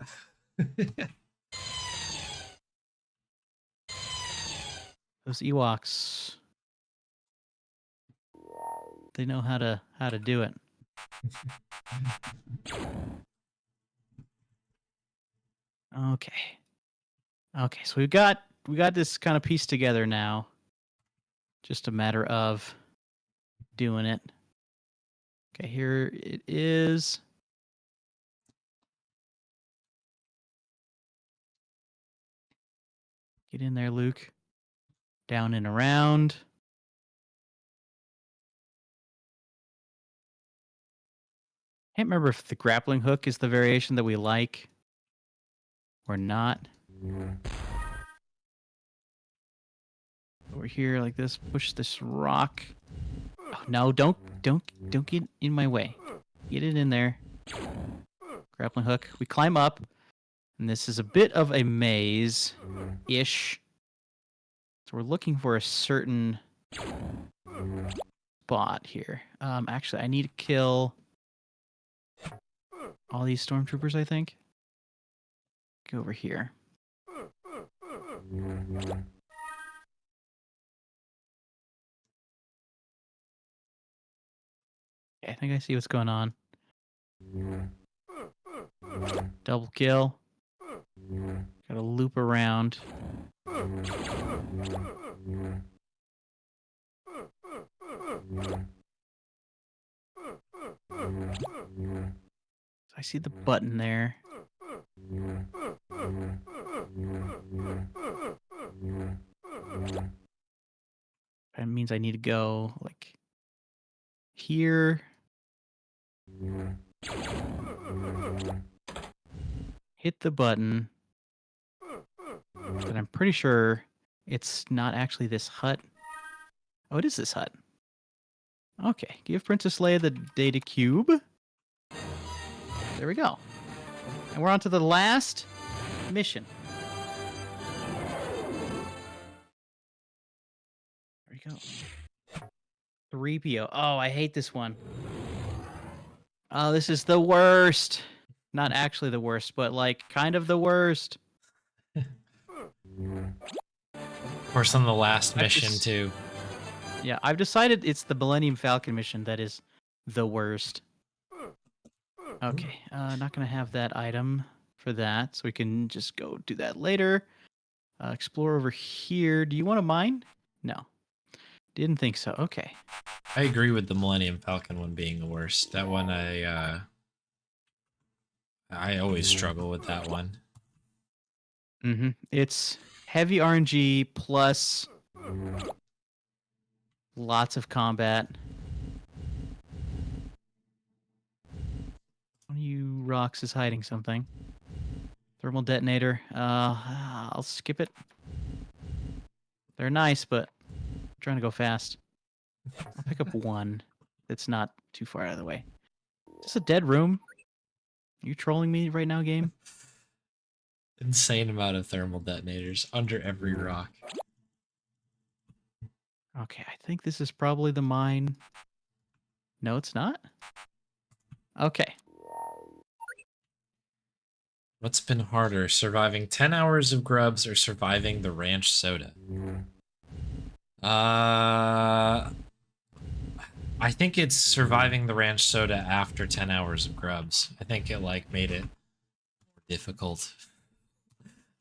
Those Ewoks. They know how to do it. Okay. Okay, so we got this kind of piece together now. Just a matter of doing it. Okay, here it is. Get in there, Luke. Down and around. Can't remember if the grappling hook is the variation that we like or not. Over here like this, push this rock. Oh, no, don't get in my way. Get it in there. Grappling hook. We climb up, and this is a bit of a maze-ish. So we're looking for a certain spot here. Actually, I need to kill all these stormtroopers, I think. Go over here. Okay, I think I see what's going on. Double kill. Gotta loop around. I see the button there. That means I need to go like here. Hit the button. And I'm pretty sure it's not actually this hut. Oh, it is this hut. Okay, give Princess Leia the data cube. There we go. And we're on to the last mission. There we go. 3PO. Oh, I hate this one. Oh, this is the worst. Not actually the worst, but like kind of the worst. Of course, on the last mission too. Yeah, I've decided it's the Millennium Falcon mission that is the worst. Okay, not gonna have that item for that, so we can just go do that later. Explore over here. Do you want to mine? No. Didn't think so. Okay. I agree with the Millennium Falcon one being the worst. That one I always struggle with that one. Mm-hmm. It's heavy RNG plus lots of combat. One of you rocks is hiding something. Thermal detonator. I'll skip it. They're nice, but I'm trying to go fast. I'll pick up one that's not too far out of the way. Is this a dead room? Are you trolling me right now, game? Insane amount of thermal detonators under every rock. Okay, I think this is probably the mine. No, it's not? Okay. What's been harder, surviving 10 hours of grubs or surviving the ranch soda? I think it's surviving the ranch soda after 10 hours of grubs. I think it like made it difficult.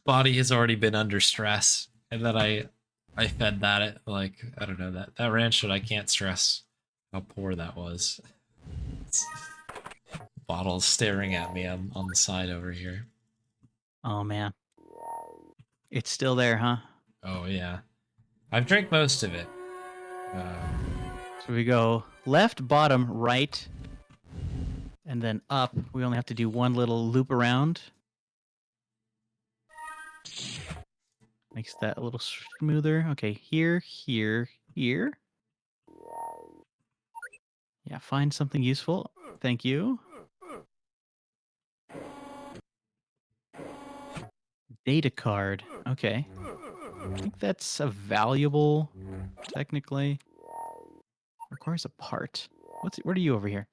Body has already been under stress, and then I fed that at like I don't know that ranch soda. I can't stress how poor that was. Bottle's staring at me on the side over here. Oh man, it's still there, huh? Oh yeah, I've drank most of it. So we go left, bottom, right, and then up. We only have to do one little loop around. Makes that a little smoother. Okay, here, here, here. Yeah, find something useful. Thank you. Data card. Okay. I think that's a valuable, technically. Requires a part. What are you over here?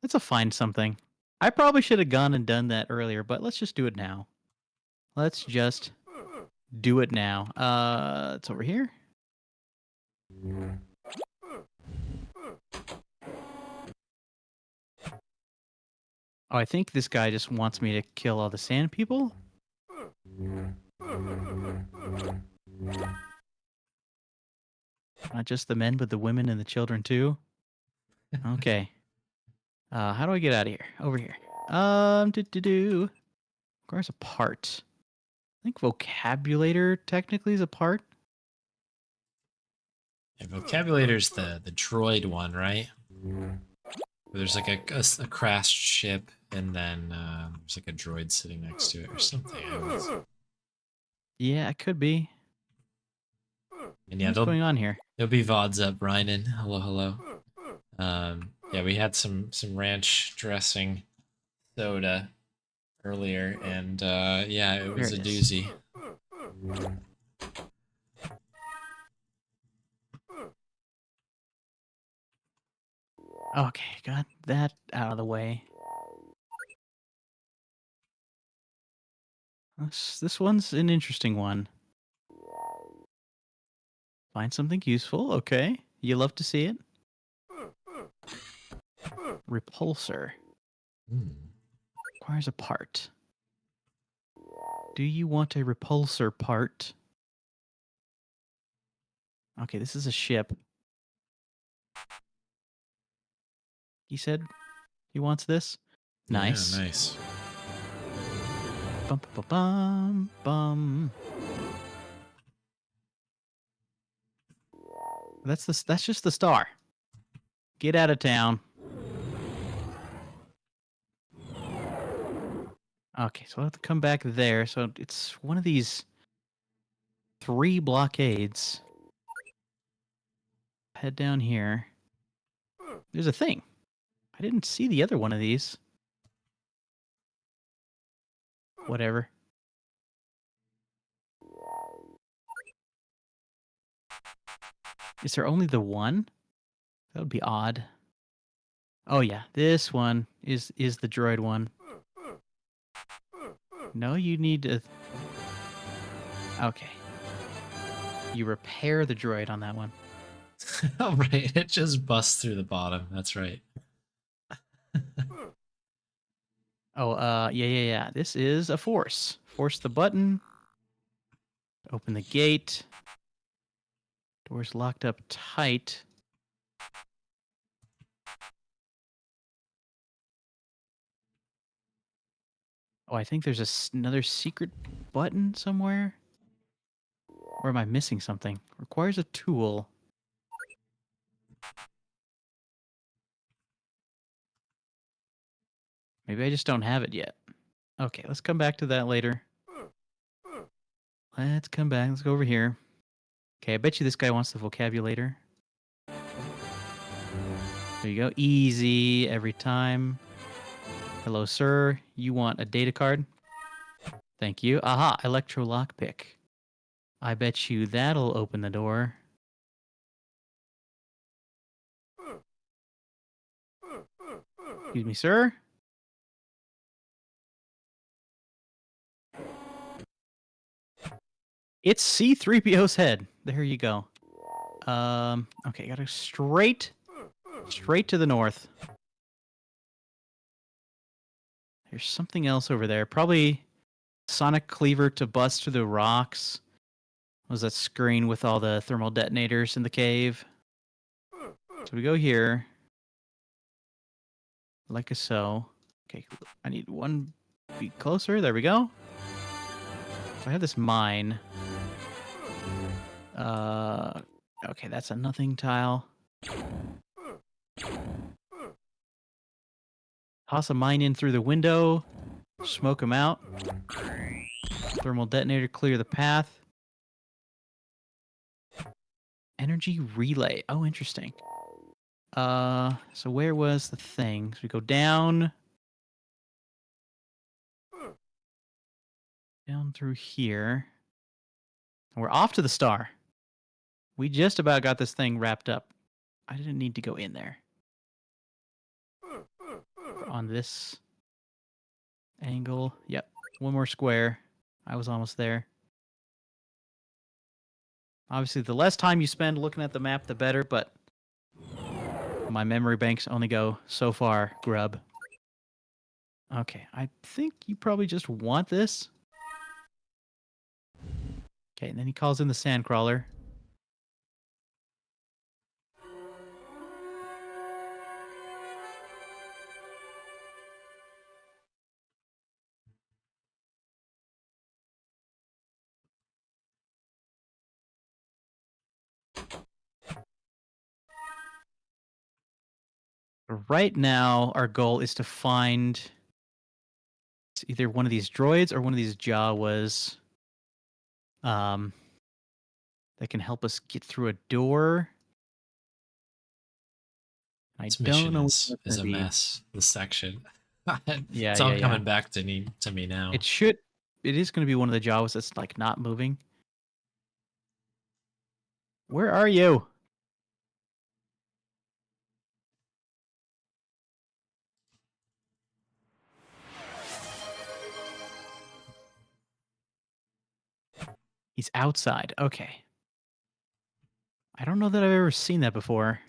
Let's find something. I probably should have gone and done that earlier, but let's just do it now. Let's just do it now. It's over here. Oh, I think this guy just wants me to kill all the sand people. Not just the men, but the women and the children too. Okay. How do I get out of here? Over here. Requires a part. I think vocabulator technically is a part. Yeah, vocabulator's the droid one, right? Where there's like a crashed ship, and then there's like a droid sitting next to it or something. Yeah, it could be. And yeah, what's going on here? There'll be VODs up, Rynan. Hello, hello. Yeah, we had some ranch dressing soda earlier, and yeah, it was a doozy. Okay, got that out of the way. This one's an interesting one. Find something useful. Okay, you love to see it. Repulsor. Requires a part. Do you want a repulsor part? Okay, this is a ship. He said he wants this. Nice. Yeah, nice. Bum bum bum bum. That's just the star. Get out of town. Okay, so I'll have to come back there. So it's one of these 3 blockades. Head down here. There's a thing. I didn't see the other one of these. Whatever. Is there only the one? That would be odd. Oh yeah, this one is the droid one. No, you need to... Okay. You repair the droid on that one. Oh, right. It just busts through the bottom. That's right. Oh, yeah. This is a force. Force the button. Open the gate. Door's locked up tight. Oh, I think there's another secret button somewhere. Or am I missing something? Requires a tool. Maybe I just don't have it yet. Okay, let's come back to that later. Let's come back. Let's go over here. Okay, I bet you this guy wants the vocabulator. There you go. Easy every time. Hello, sir. You want a data card? Thank you. Aha, electro lockpick. I bet you that'll open the door. Excuse me, sir? It's C-3PO's head. There you go. Okay, gotta straight to the north. There's something else over there. Probably sonic cleaver to bust through the rocks. What was that screen with all the thermal detonators in the cave? So we go here. Like so. Okay, I need one beat closer. There we go. So I have this mine. Okay, that's a nothing tile. Toss a mine in through the window. Smoke them out. Thermal detonator, clear the path. Energy relay. Oh, interesting. So where was the thing? So we go down. Down through here. And we're off to the star. We just about got this thing wrapped up. I didn't need to go in there. On this angle. Yep. One more square. I was almost there. Obviously, the less time you spend looking at the map, the better, but my memory banks only go so far, grub. Okay, I think you probably just want this. Okay, and then he calls in the sandcrawler. Right now, our goal is to find either one of these droids or one of these Jawas that can help us get through a door. This mission is a mess. This section. It's all coming back to me now. It is going to be one of the Jawas that's like not moving. Where are you? He's outside. Okay. I don't know that I've ever seen that before.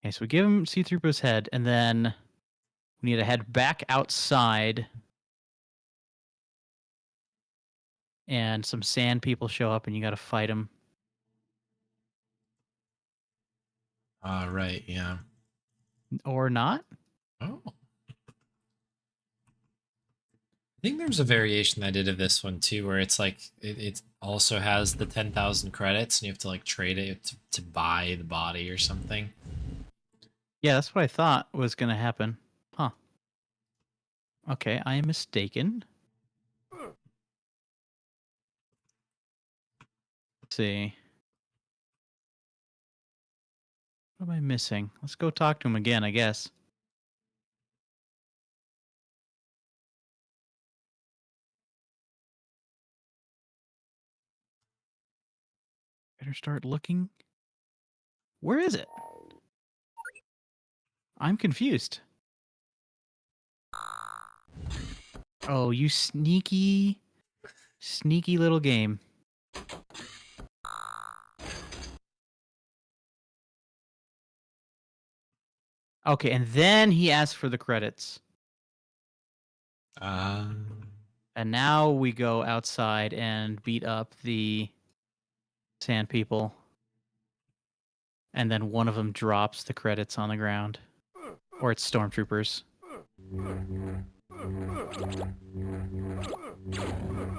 Okay, so we give him C-3PO's head, and then we need to head back outside. And some sand people show up, and you got to fight them. Right, yeah. Or not? Oh. think there's a variation I did of this one too, where it's like it also has the 10,000 credits, and you have to like trade it to buy the body or something. Yeah, that's what I thought was going to happen. Huh. Okay, I am mistaken. Let's see. What am I missing? Let's go talk to him again, I guess. Better start looking. Where is it? I'm confused. Oh, you sneaky little game. Okay, and then he asked for the credits. And now we go outside and beat up the sand people. And then one of them drops the credits on the ground. Or it's stormtroopers.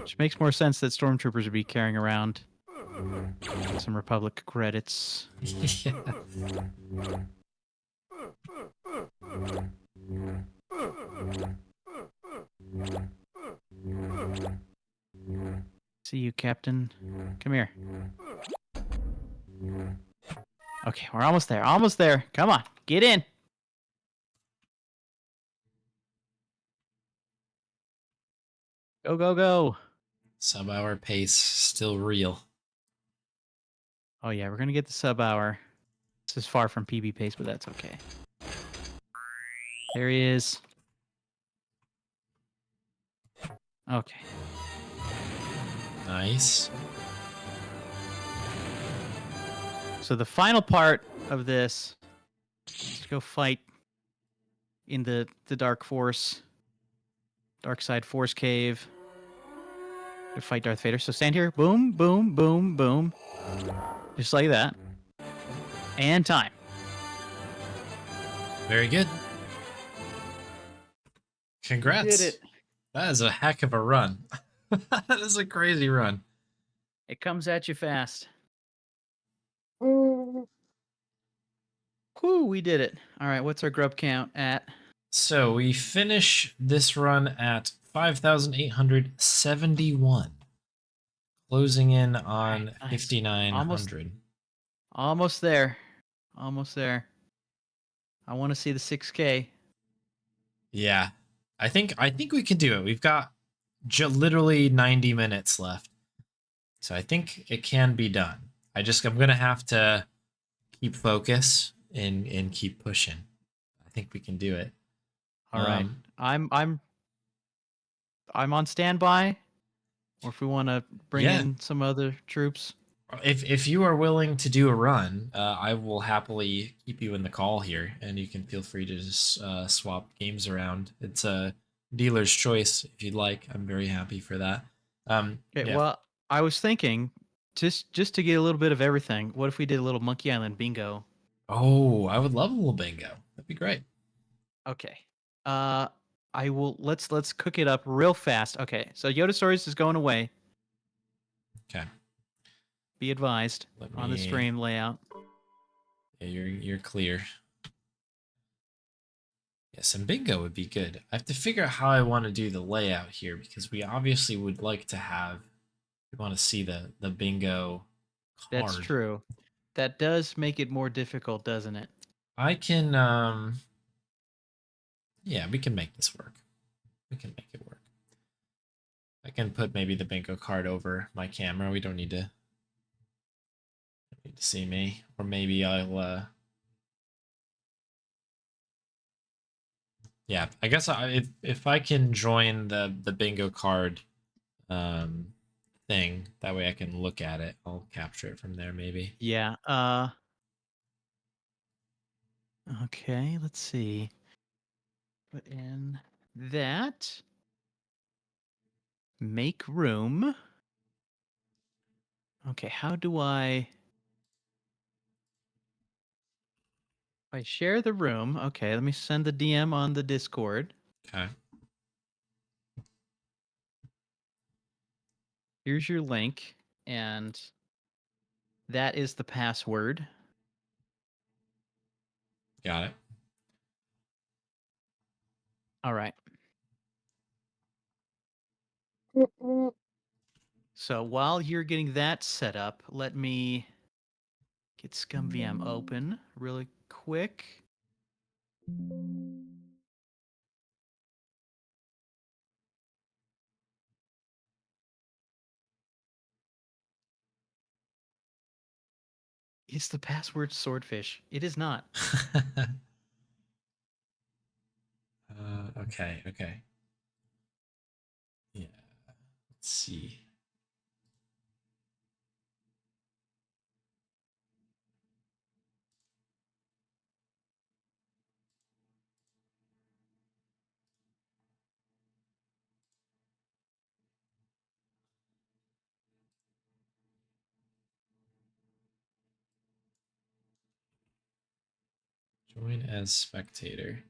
Which makes more sense that stormtroopers would be carrying around some Republic credits. Yeah. See you, Captain. Come here. Okay, we're almost there. Almost there. Come on, get in. Go, go, go. Sub-hour pace still real. Oh yeah, we're gonna get the sub-hour. This is far from PB pace, but that's okay. There he is. Okay. Nice. So the final part of this is to go fight in the Dark Force, Dark Side Force Cave. To fight Darth Vader. So stand here. Boom, boom, boom, boom. Just like that. And time. Very good. Congrats. Did it. That is a heck of a run. That is a crazy run. It comes at you fast. Mm. Whew, we did it. All right, what's our grub count at? So we finish this run at 5,871. Closing in on Nice. 5,900. Almost there. Almost there. I want to see the 6K. Yeah. I think we can do it. We've got literally 90 minutes left. So I think it can be done. I'm going to have to keep focus and keep pushing. I think we can do it. All right. I'm on standby. Or if we want to bring in some other troops. If you are willing to do a run, I will happily keep you in the call here, and you can feel free to just swap games around. It's a dealer's choice if you'd like. I'm very happy for that. Okay, yeah. well, I was thinking, just to get a little bit of everything, what if we did a little Monkey Island bingo? Oh, I would love a little bingo. That'd be great. Okay. I will let's cook it up real fast. Okay, so Yoda Stories is going away. Okay. Be advised on the stream layout. Yeah, you're clear. Yeah, some bingo would be good. I have to figure out how I want to do the layout here, because we obviously would like to have. We want to see the bingo card. That's true. That does make it more difficult, doesn't it? I can. Yeah, we can make this work. We can make it work. I can put maybe the bingo card over my camera. We don't need to see me, or maybe I'll. Yeah, I guess if I can join the bingo card, thing, that way I can look at it. I'll capture it from there, maybe. Yeah. Okay. Let's see. Put in that. Make room. Okay, how do I share the room? Okay, let me send the DM on the Discord. Okay. Here's your link, and that is the password. Got it. All right. So while you're getting that set up, let me get ScumVM open really quick. Is the password swordfish? It is not. Okay. Yeah. Let's see. Join as spectator.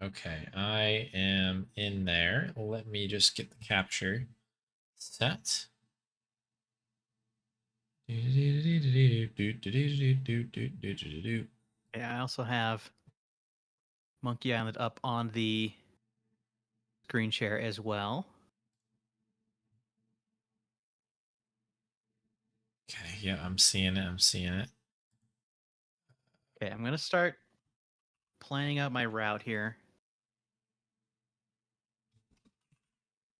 Okay, I am in there. Let me just get the capture set. Yeah, I also have Monkey Island up on the screen share as well. Okay, yeah, I'm seeing it. Okay, I'm gonna start planning out my route here.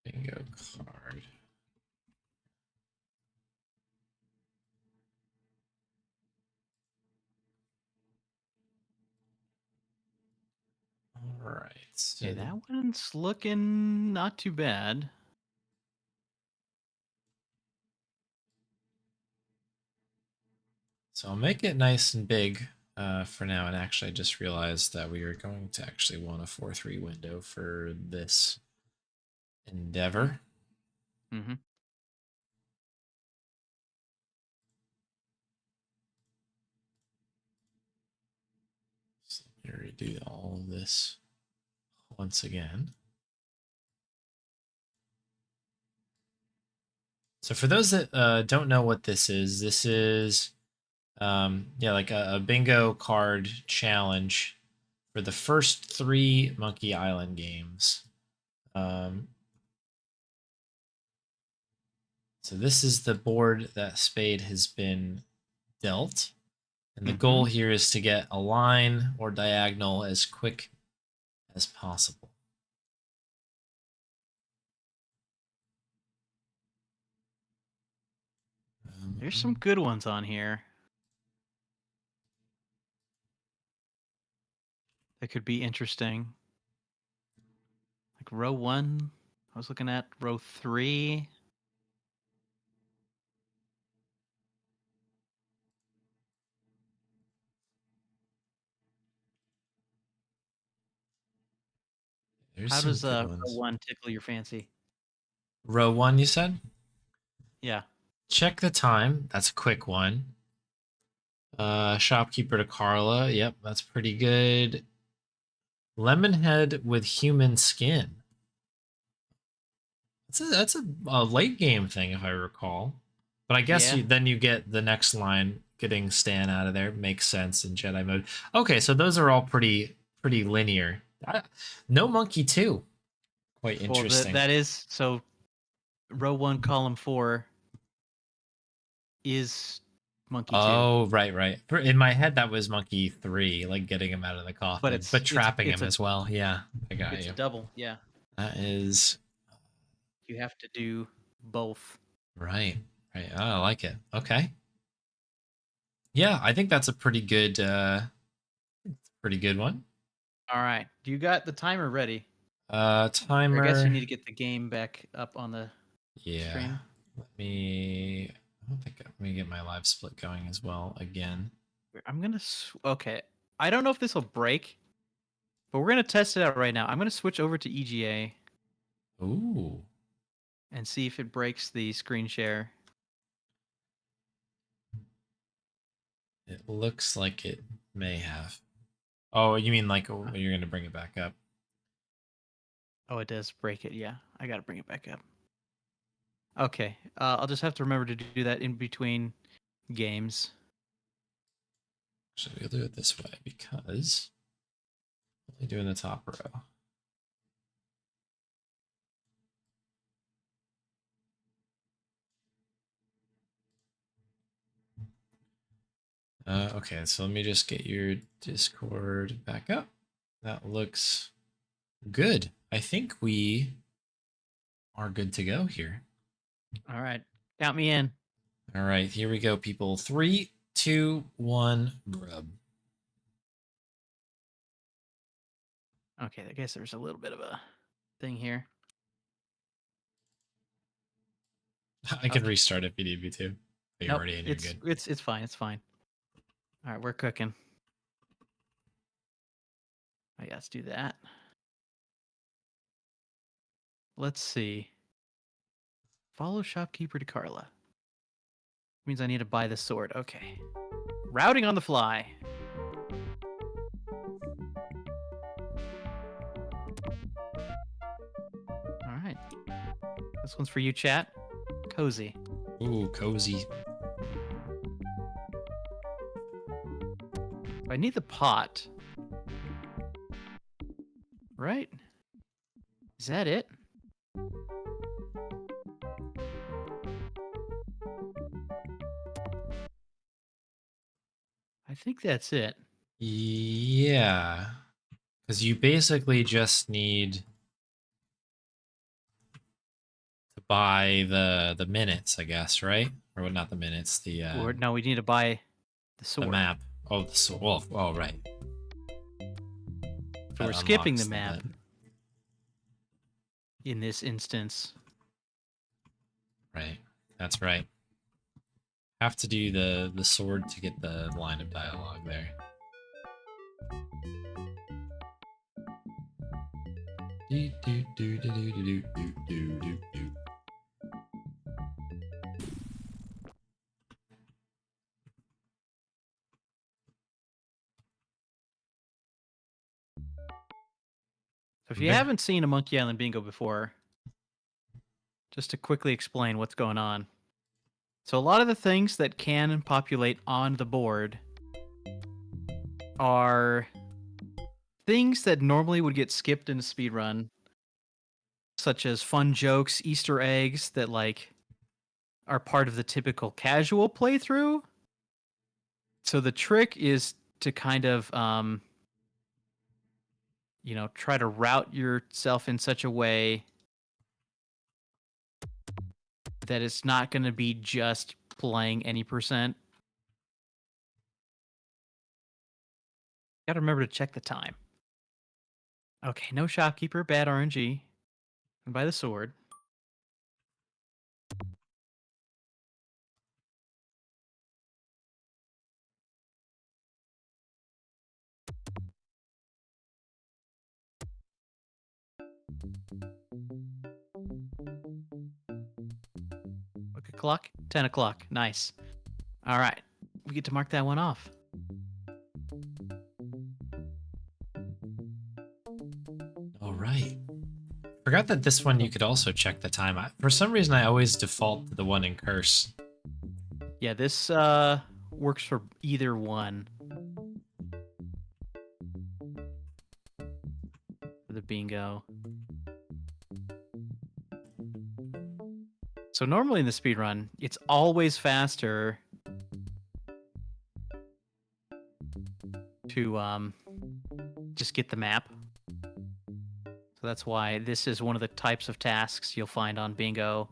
Bingo card. All right. So Okay, that one's looking not too bad. So I'll make it nice and big for now. And actually, I just realized that we are going to actually want a 4:3 window for this endeavor. Mm-hmm. So let me redo all of this once again. So for those that don't know what this is like a bingo card challenge for the first 3 Monkey Island games. So this is the board that Spade has been dealt. And the goal here is to get a line or diagonal as quick as possible. There's some good ones on here. That could be interesting. Like row 1, I was looking at row 3. There's How some does good row ones. 1 tickle your fancy? Row 1, you said? Yeah. Check the time. That's a quick one. Shopkeeper to Carla. Yep, that's pretty good. Lemonhead with human skin. That's a late game thing, if I recall. But I guess Yeah. then you get the next line, getting Stan out of there. Makes sense in Jedi mode. Okay, so those are all pretty linear. No Monkey 2. Quite interesting. Well, that is so. Row 1, column 4 is Monkey 2. Oh, right. In my head, that was Monkey 3, like getting him out of the coffin, but trapping him as well. Yeah, I got It's you. a double, yeah. That is. You have to do both. Right. Oh, I like it. Okay. Yeah, I think that's a pretty good one. All right. Do you got the timer ready? Timer. Or I guess you need to get the game back up on the stream. Let me get my live split going as well again. I'm gonna. Okay. I don't know if this will break, but we're gonna test it out right now. I'm gonna switch over to EGA. Ooh. And see if it breaks the screen share. It looks like it may have. Oh, you mean like you're gonna bring it back up? Oh, it does break it. Yeah, I gotta bring it back up. Okay, I'll just have to remember to do that in between games. So we'll do it this way because only doing the top row. Okay, so let me just get your Discord back up. That looks good. I think we are good to go here. All right, count me in. All right, here we go, people. 3, 2, 1, grub. Okay, I guess there's a little bit of a thing here. I can restart if you need me to. You're Nope, already in, you're good. It's fine. It's fine. All right, we're cooking. I let's do that. Let's see. Follow shopkeeper to Carla. Means I need to buy the sword. Okay. Routing on the fly. All right. This one's for you, chat. Cozy. Ooh, cozy. I need the pot. Right? Is that it? I think that's it. Yeah. Because you basically just need to buy the minutes, I guess, right? Or not the minutes, the Or no, we need to buy the sword. the map. Oh, the sword. Oh, right. So we're skipping the map in this instance. Right. That's right. Have to do the sword to get the line of dialogue there. Do, do, do, do, do, do, do, do, do, do. So if you haven't seen a Monkey Island bingo before, just to quickly explain what's going on. So a lot of the things that can populate on the board are things that normally would get skipped in a speedrun, such as fun jokes, Easter eggs that like are part of the typical casual playthrough. So the trick is to kind of try to route yourself in such a way that it's not going to be just playing any percent. Got to remember to check the time. Okay, no shopkeeper, bad RNG. And buy the sword. What o'clock? 10 o'clock. Nice. All right. We get to mark that one off. All right. Forgot that this one you could also check the time. For some reason, I always default to the one in Curse. Yeah, this works for either one. For the bingo. So normally in the speedrun, it's always faster to just get the map. So that's why this is one of the types of tasks you'll find on bingo.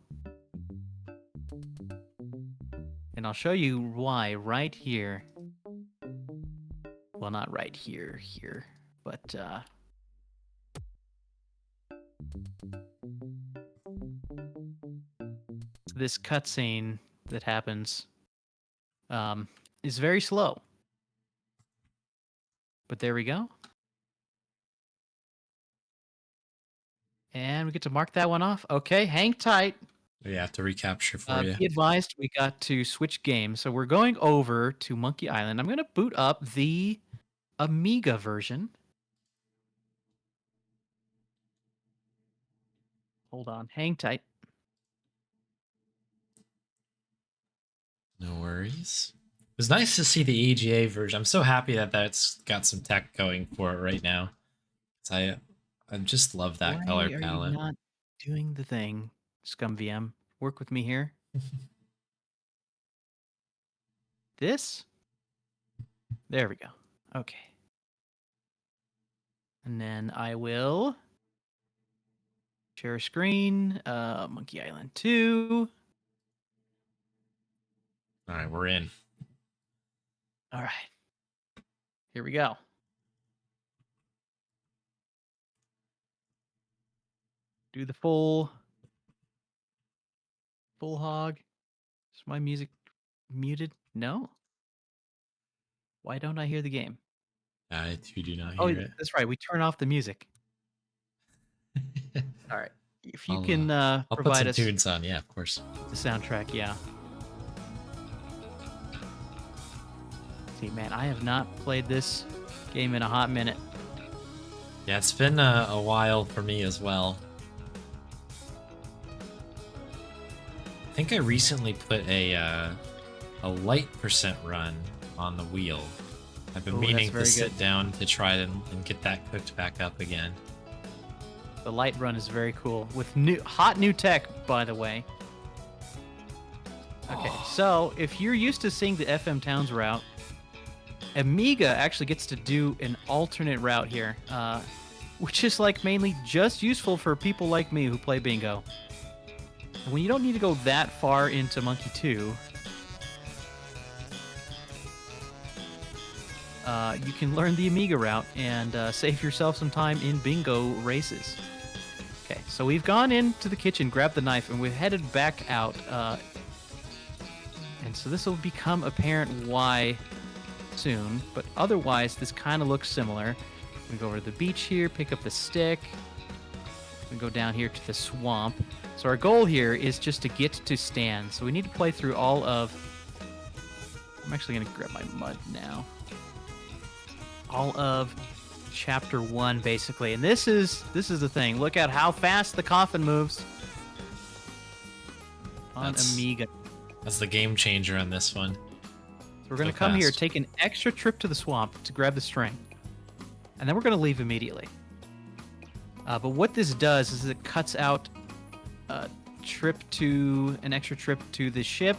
And I'll show you why right here. Well, not right here, but this cutscene that happens is very slow. But there we go. And we get to mark that one off. Okay, hang tight. We have to recapture for you. Be advised, we got to switch games. So we're going over to Monkey Island. I'm going to boot up the Amiga version. Hold on, hang tight. No worries. It was nice to see the EGA version. I'm so happy that that's got some tech going for it right now. 'Cause I just love that Why color are palette. you not doing the thing, ScumVM? Work with me here. This? There we go. Okay. And then I will share a screen. Monkey Island 2. All right, we're in. All right. Here we go. Do the full hog. Is my music muted? No. Why don't I hear the game? I too do not Oh, hear it. that's right. We turn off the music. All right. If you I'll, can I'll put provide some us tunes on, yeah, of course. the soundtrack, yeah. See, man, I have not played this game in a hot minute. Yeah, it's been a while for me as well. I think I recently put a light percent run on the wheel. I've been meaning to sit down to try and get that cooked back up again. The light run is very cool with hot new tech, by the way. Okay, so if you're used to seeing the FM Towns route, Amiga actually gets to do an alternate route here, which is like mainly just useful for people like me who play bingo. And when you don't need to go that far into Monkey 2, you can learn the Amiga route and save yourself some time in bingo races. Okay, so we've gone into the kitchen, grabbed the knife, and we're headed back out. And so this will become apparent why soon, but otherwise this kind of looks similar. We go over to the beach here, pick up the stick. We go down here to the swamp. So our goal here is just to get to Stan. So we need to play through all of... I'm actually going to grab my mud now. All of Chapter 1, basically. And this is the thing. Look at how fast the coffin moves on Amiga. That's the game changer on this one. So we're going to come here, take an extra trip to the swamp to grab the string. And then we're going to leave immediately. But what this does is it cuts out an extra trip to the ship,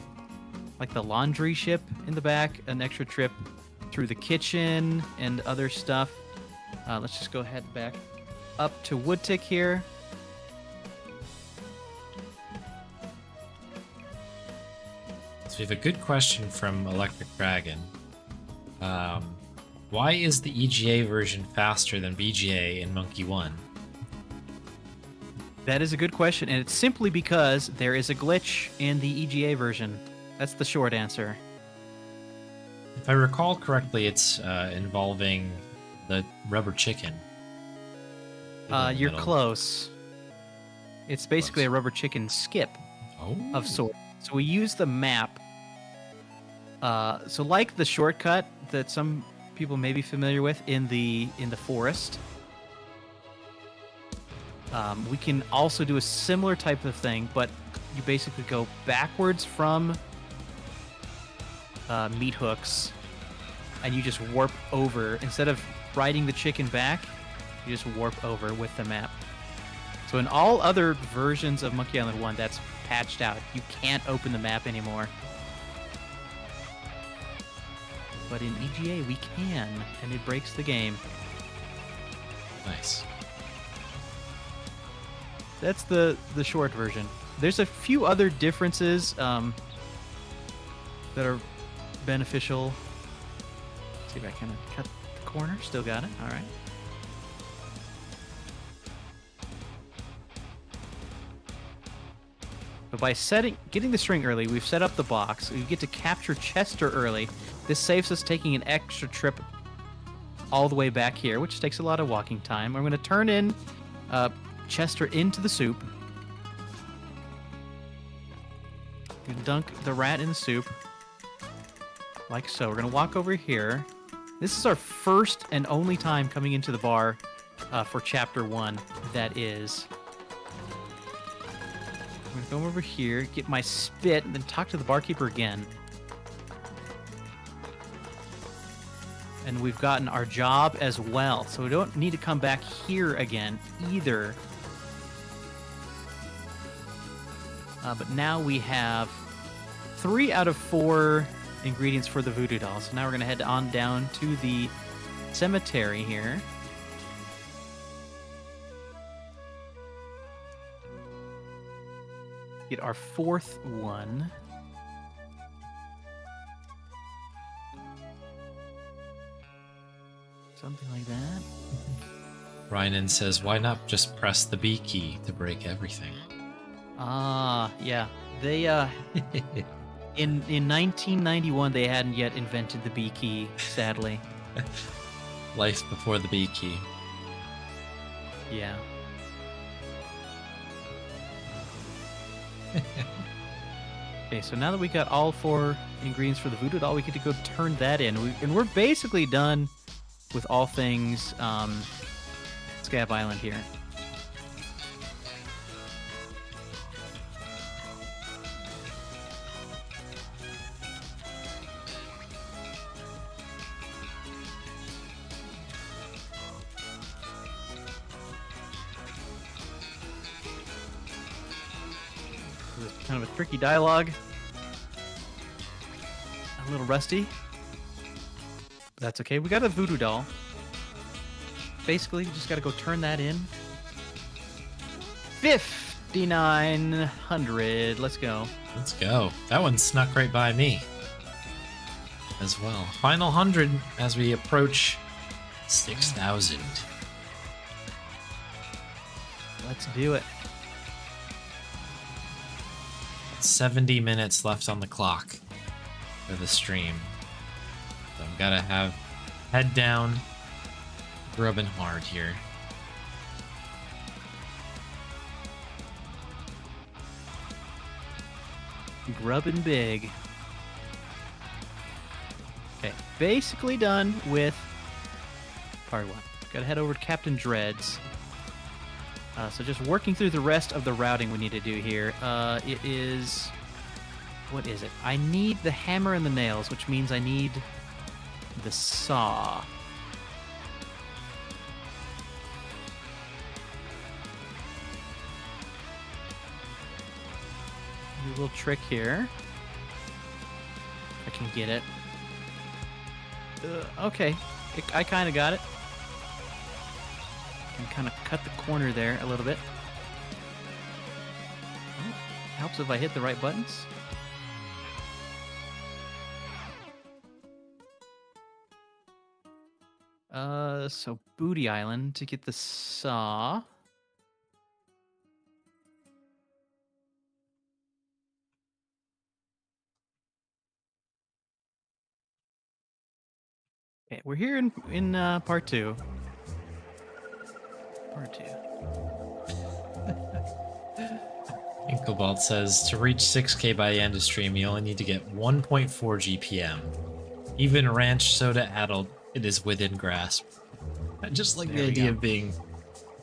like the laundry ship in the back, an extra trip through the kitchen and other stuff. Let's just go ahead back up to Woodtick here. So we have a good question from Electric Dragon. Why is the EGA version faster than VGA in Monkey 1? That is a good question, and it's simply because there is a glitch in the EGA version. That's the short answer. If I recall correctly, it's involving the rubber chicken. You're close. It's basically a rubber chicken skip of sorts. So we use the map. So like the shortcut that some people may be familiar with in the forest, we can also do a similar type of thing, but you basically go backwards from meat hooks, and you just warp over. Instead of riding the chicken back, you just warp over with the map. So in all other versions of Monkey Island 1, that's patched out. You can't open the map anymore. But in EGA, we can, and it breaks the game. Nice. That's the short version. There's a few other differences that are beneficial. Let's see if I can cut the corner. Still got it. All right. But by getting the string early, we've set up the box. We get to capture Chester early. This saves us taking an extra trip all the way back here, which takes a lot of walking time. I'm going to turn in Chester into the soup. You dunk the rat in the soup, like so. We're going to walk over here. This is our first and only time coming into the bar for Chapter 1, that is. I'm going to come over here, get my spit, and then talk to the barkeeper again. And we've gotten our job as well, so we don't need to come back here again either. But now we have 3 out of 4 ingredients for the voodoo doll. So now we're going to head on down to the cemetery here. Get our 4th one. Something like that. Rynan says, why not just press the B key to break everything? Ah, yeah. They, in 1991, they hadn't yet invented the B key, sadly. Life before the B key. Yeah. Okay, so now that we got all 4 ingredients for the voodoo doll, we get to go turn that in. And we're basically done with all things Scab Island here. Kind of a tricky dialogue. A little rusty. But that's okay. We got a voodoo doll. Basically, you just got to go turn that in. 5,900. Let's go. Let's go. That one snuck right by me as well. Final 100 as we approach 6,000. Let's do it. 70 minutes left on the clock for the stream. So I've got to head down, grubbing hard here. Grubbing big. Okay, basically done with part 1. Gotta head over to Captain Dread's. So just working through the rest of the routing we need to do here. It is... What is it? I need the hammer and the nails, which means I need the saw. Do a little trick here. If I can get it. Okay, I kind of got it. And kind of cut the corner there a little bit. Oh, helps if I hit the right buttons. So Booty Island to get the saw. Okay, we're here in part 2. Part 2. Inkobalt says, to reach 6K by the end of stream, you only need to get 1.4 GPM. Even Ranch Soda Addled, it is within grasp. I just like the idea of being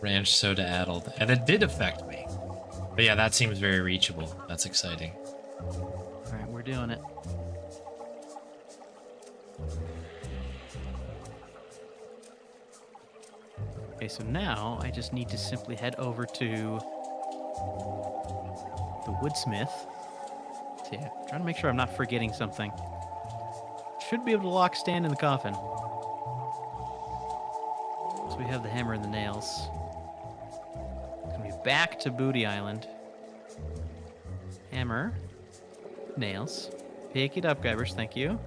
Ranch Soda Addled, and it did affect me. But yeah, that seems very reachable. That's exciting. Alright, we're doing it. Okay, so now I just need to simply head over to the Woodsmith. So yeah, trying to make sure I'm not forgetting something. Should be able to lock stand in the coffin. So we have the hammer and the nails. Gonna be back to Booty Island. Hammer. Nails. Pick it up, Guybrush, thank you.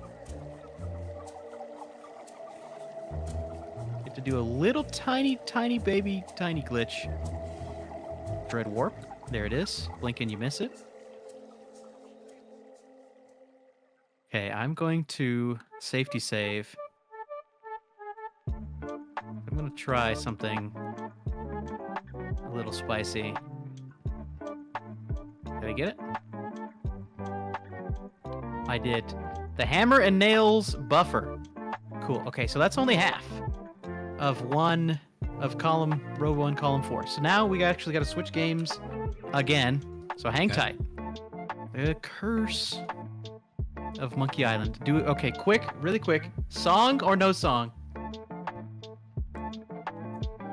Get to do a little tiny baby glitch. Dread warp. There it is. Blink and you miss it. Okay, I'm going to safety save. I'm going to try something a little spicy. Did I get it? I did. The hammer and nails buffer. Cool. Okay, so that's only half of row 1, column 4. So now we actually got to switch games again. So hang tight. The Curse of Monkey Island. Okay, quick, really quick. Song or no song?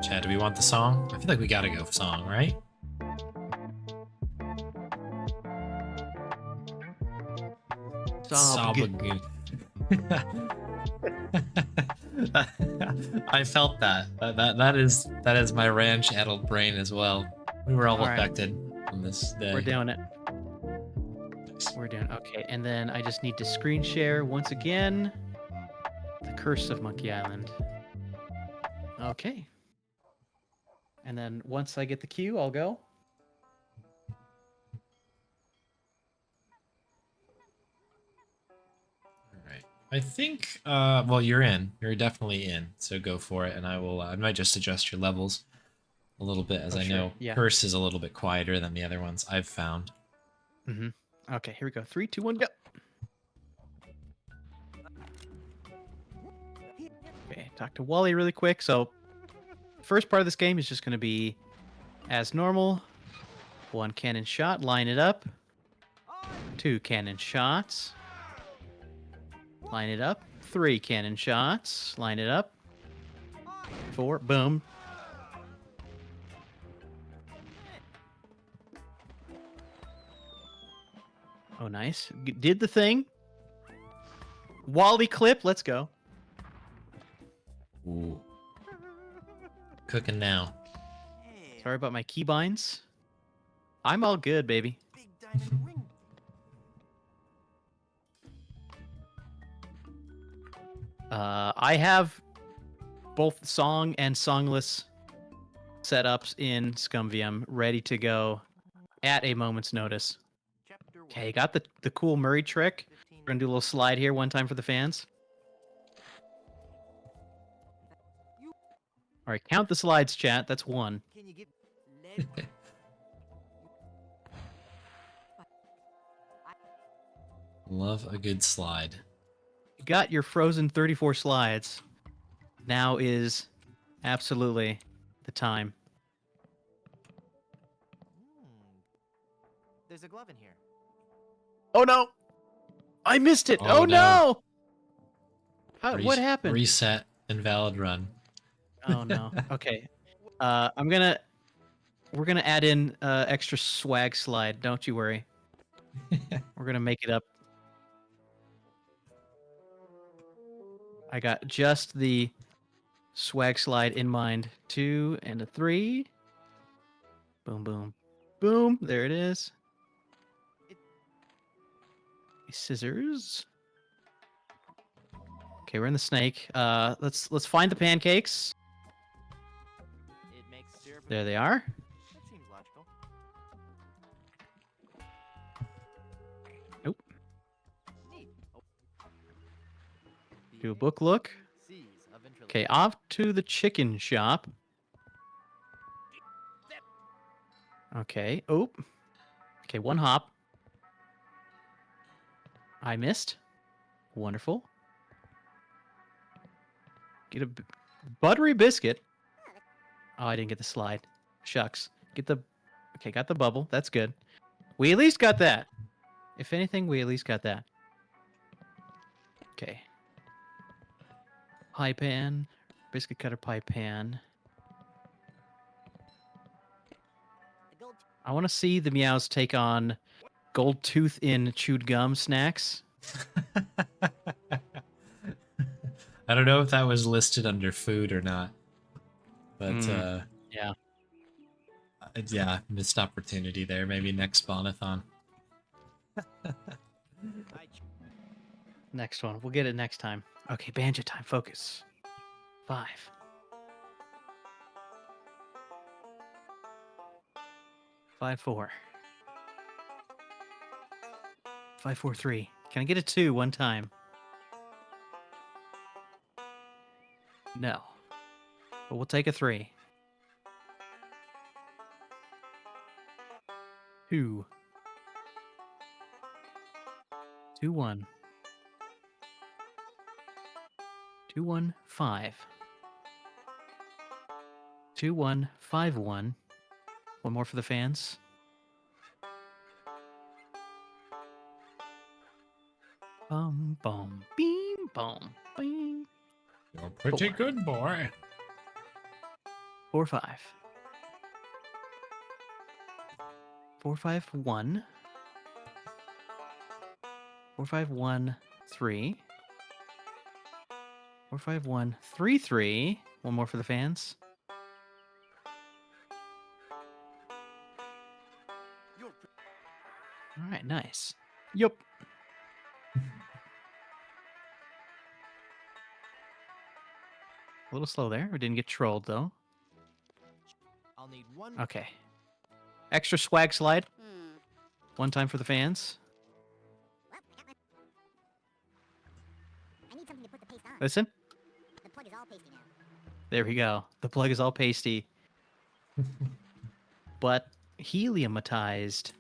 Chad, do we want the song? I feel like we gotta go song, right? Sabagoon. I felt that. That is my ranch-addled brain as well. We were all affected on this day. We're doing it. We're doing okay, and then I just need to screen share once again. The Curse of Monkey Island. Okay. And then once I get the cue, I'll go. Alright. I think, well, you're in. You're definitely in, so go for it, and I will, I might just adjust your levels a little bit, as I know Curse is a little bit quieter than the other ones I've found. Mm-hmm. Okay, here we go. 3, 2, 1, go! Okay, talk to Wally really quick. So, first part of this game is just going to be as normal. 1 cannon shot, line it up. 2 cannon shots. Line it up. 3 cannon shots, line it up. 4, boom. Oh, nice. Did the thing. Wally clip, let's go. Ooh. Cooking now. Sorry about my keybinds. I'm all good, baby. I have both song and songless setups in ScumVM ready to go at a moment's notice. Okay, got the cool Murray trick. We're gonna do a little slide here one time for the fans. All right, count the slides, chat. That's 1. Love a good slide. You got your frozen 34 slides. Now is absolutely the time. There's a glove in here. Oh no! I missed it! Oh, Oh no! What happened? Reset, invalid run. Oh no. Okay. We're gonna add in extra swag slide, don't you worry. We're gonna make it up. I got just the swag slide in mind. 2 and a 3. Boom, boom, boom. There it is. Scissors. Okay, we're in the snake. Let's find the pancakes. It makes syrup. There they are. That seems logical. Nope. Neat. Oh. Do a book look. Okay, off to the chicken shop. Okay. Oh. Okay, 1 hop. I missed. Wonderful. Get a buttery biscuit. Oh, I didn't get the slide. Shucks. Okay, got the bubble. That's good. We at least got that. If anything, we at least got that. Okay. Pie pan. Biscuit cutter pie pan. I want to see the meows take on gold tooth in chewed gum snacks. I don't know if that was listed under food or not. But yeah. Yeah, missed opportunity there. Maybe next Bon-A-thon. Next one. We'll get it next time. Okay, banjo time. Focus. 5. 5, 4. 5, 4, 3. Can I get a 2 one time? No. But we'll take a 3. 2. 2, 1. 215. 2151. One more for the fans. Bum bum beam bum bing. You're a pretty good boy. 45. 451. 4513. 4533. One more for the fans. All right, nice. Yup. A little slow there. We didn't get trolled though. I'll need one. Okay. Extra swag slide. One time for the fans. I need something to put the paste on. Listen. The plug is all pasty now. There we go. The plug is all pasty. But heliumatized.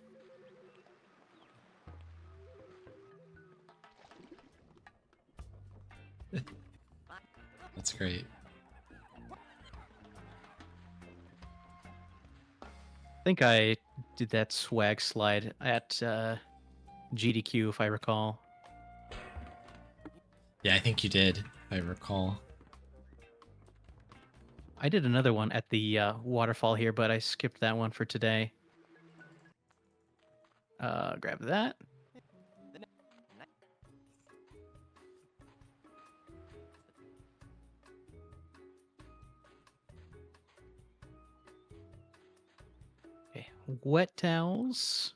That's great. I think I did that swag slide at GDQ, if I recall. Yeah, I think you did, if I recall. I did another one at the waterfall here, but I skipped that one for today. Grab that. Okay, wet towels.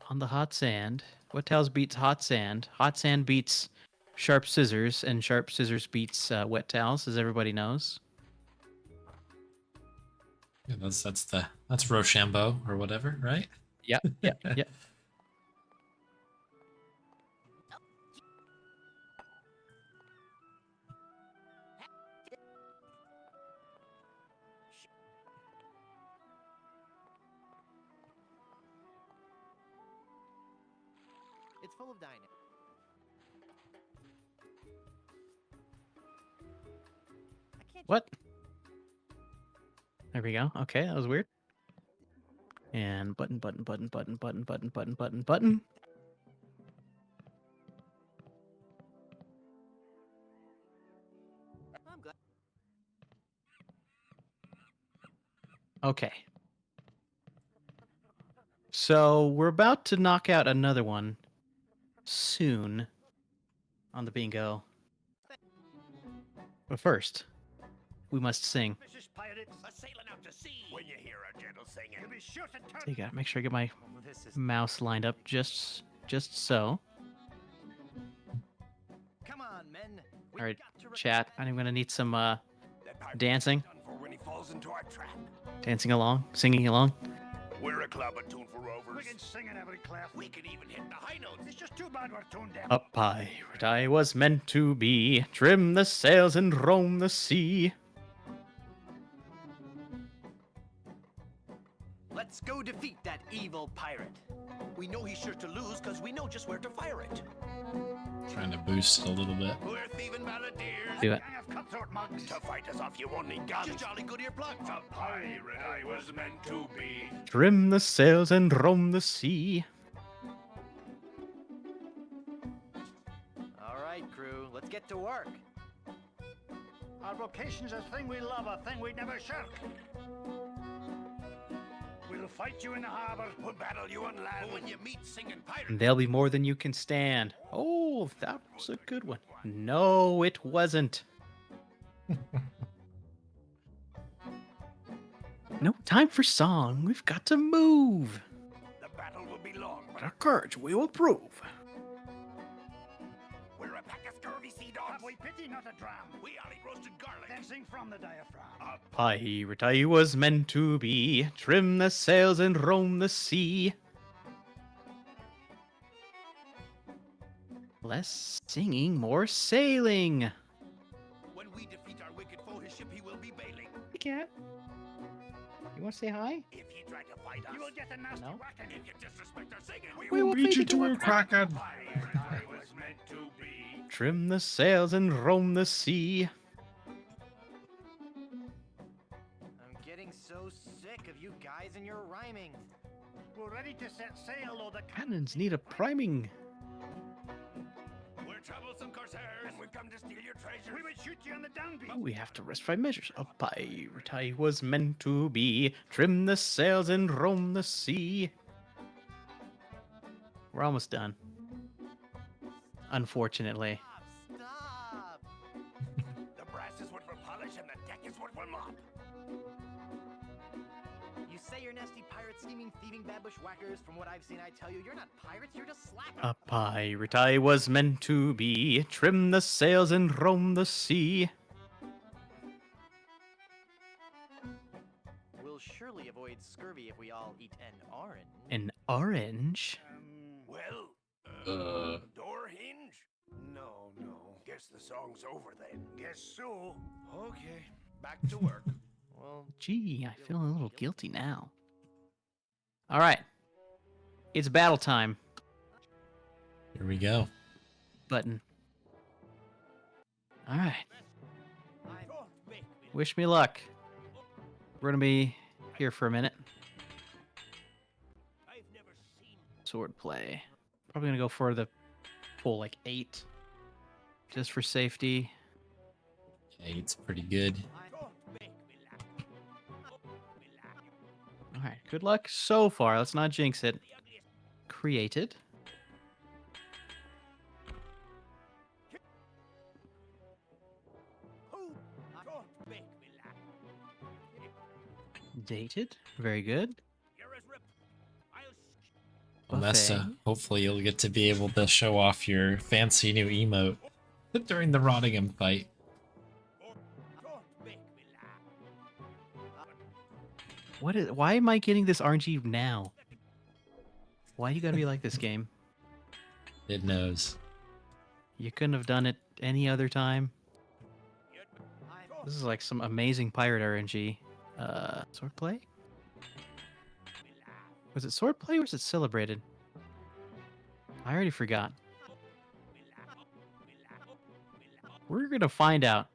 On the hot sand. Wet towels beats hot sand. Hot sand beats sharp scissors, and sharp scissors beats wet towels, as everybody knows. Yeah, that's Rochambeau or whatever, right? Yep, yep, yep. It's full of dynamite. What? There we go. Okay, that was weird. And button, button, button, button, button, button, button, button, button. I'm glad. Okay. So we're about to knock out another one soon on the bingo. But first, we must sing. Vicious pirates are sailing out to sea. When you hear a gentle singing, you be sure to turn. So you gotta make sure I get my mouse lined up just so. Come on, men. All right, chat. I'm gonna need some dancing, When he falls into our trap. dancing along, singing along. We're a club of tune for rovers. We can sing in every clef. We can even hit the high notes. It's just too bad we're tuned down. Up high, where I was meant to be. Trim the sails and roam the sea. Let's go defeat that evil pirate. We know he's sure to lose because we know just where to fire it. Trying to boost it a little bit. We're thieving balladeers. Do it. Gang of cutthroat mugs. To fight us off, you won't need guns. Just jolly good earplugs. The pirate I was meant to be. Trim the sails and roam the sea. All right, crew, let's get to work. Our vocation's a thing we love, a thing we never shirk. We'll fight you in the harbor, we'll battle you on land. When you meet singing pirates. There'll be more than you can stand. Oh, that was a good one. No, it wasn't. No time for song. We've got to move. The battle will be long, But our courage we will prove. we're a pack of scurvy sea dogs. Have we pity, not a dram? We all eat roasted garlic. Then sing from the diaphragm. Pirate I was meant to be. Trim the sails and roam the sea. Less singing, more sailing. When we defeat our wicked foe, his ship he will be bailing. Hey, cat. You want to say hi? If he tried to fight us. You will get a nasty No. whacking. If you disrespect our singing, We will beat you to a kraken. I was meant to be. Trim the sails and roam the sea. I'm getting so sick of you guys and your rhyming. We're ready to set sail, or the Cannons need a priming. We're troublesome corsairs, and we've come to steal your treasure. We would shoot you on the downbeat. We have to rest 5 measures. A pirate I was meant to be. Trim the sails and roam the sea. We're almost done. Unfortunately. Stop! The brass is what we'll polish, and the deck is what we'll mop. You say you're nasty pirate scheming, thieving, bad bushwhackers. From what I've seen, I tell you, you're not pirates, you're just slackers. A pirate I was meant to be. Trim the sails and roam the sea. We'll surely avoid scurvy if we all eat an orange. An orange? Well, door hinge? No. Guess the song's over then. Guess so. Okay, back to work. Well, Gee, I feel a little guilty now. All right. It's battle time. Here we go. Button. All right. Wish me luck. We're going to be here for a minute. Sword play. Probably going to go for the full, like, 8. Just for safety. 8's pretty good. All right. Good luck so far. Let's not jinx it. Created. Dated. Very good. Omesta, hopefully you'll get to be able to show off your fancy new emote during the Rottingham fight. Why am I getting this RNG now? Why you gotta be like this game? It knows. You couldn't have done it any other time. This is like some amazing pirate RNG. Swordplay? Was it swordplay or was it celebrated? I already forgot. We're gonna find out.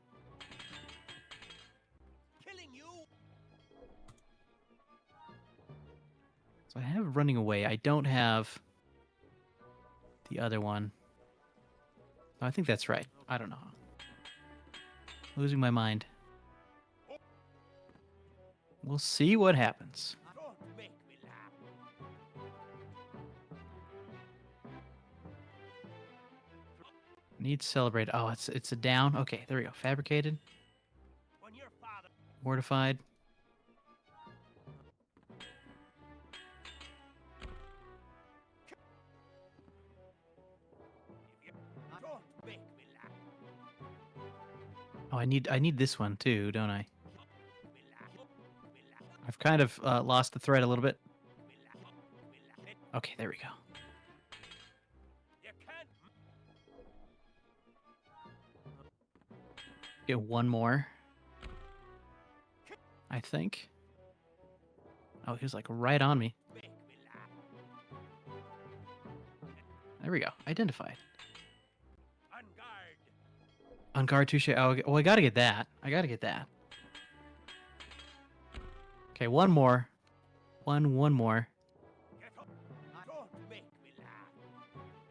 So I have running away. I don't have the other one. Oh, I think that's right. I don't know. Losing my mind. We'll see what happens. Need celebrate. Oh, it's a down. Okay, there we go. Fabricated. Mortified. Oh, I need this one too, don't I? I've kind of lost the thread a little bit. Okay, there we go. Get one more. I think. Oh, he was like right on me. There we go. Identified. On guard touche. Oh, I gotta get that. I gotta get that. Okay, one more. One more.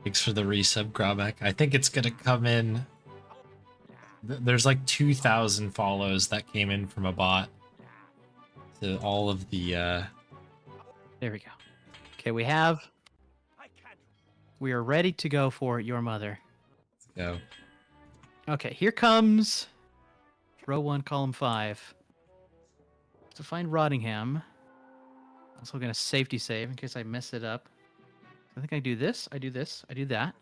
Thanks for the resub, Grobek. I think it's gonna come in. There's like 2,000 follows that came in from a bot to all of the. There we go. Okay, we are ready to go for your mother. Let's go. Okay, here comes row 1, column 5. To find Rottingham. Also gonna safety save in case I mess it up. I think I do this, I do this, I do that.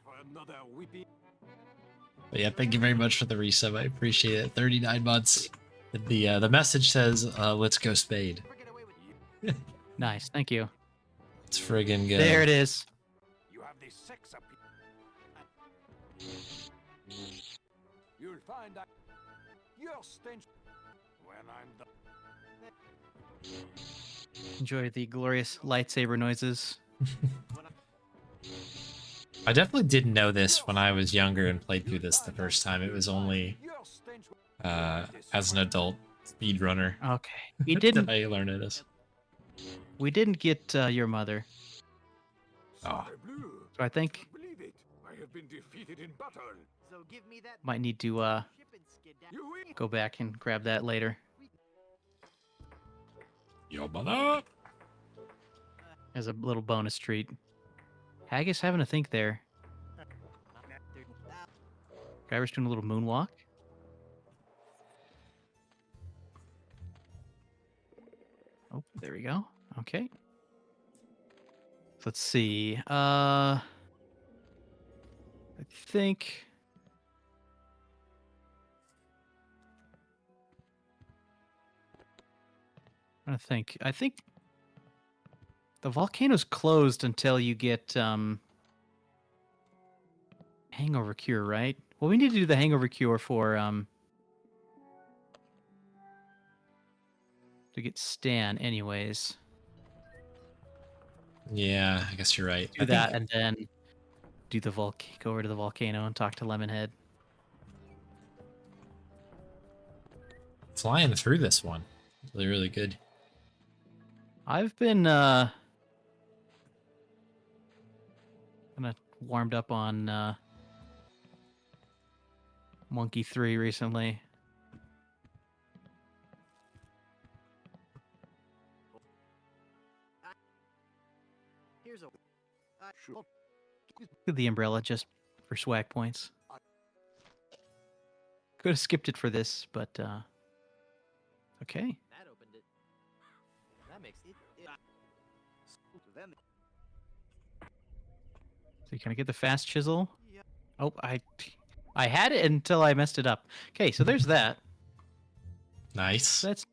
But yeah, thank you very much for the resub. I appreciate it. 39 months. The message says, "Let's go spade." Nice, thank you. Let's friggin' go. There it is. You have these 6 up here. You'll find that your stench when I'm done. Enjoy the glorious lightsaber noises. I definitely didn't know this when I was younger and played through this the first time. It was only as an adult speedrunner. Okay. We didn't. Did I learn this? We didn't get your mother. Oh. So I think Believe it. I have been defeated in battle. So give me that might need to go back and grab that later. Yoda. As a little bonus treat. Haggis having a think there. Driver's doing a little moonwalk. Oh, there we go. Okay. Let's see. I think I think the volcano's closed until you get hangover cure, right? Well, we need to do the hangover cure for to get Stan anyways. Yeah, I guess you're right. Do that and then do the go over to the volcano and talk to Lemonhead. Flying through this one. Really, really good. I've been kind of warmed up on Monkey 3 recently. Here's a Look at the umbrella just for swag points. Could have skipped it for this, but okay. that opened it. That makes it. Then So you kind of get the fast chisel. Oh, I had it until I messed it up. Okay, so there's that. Nice. That's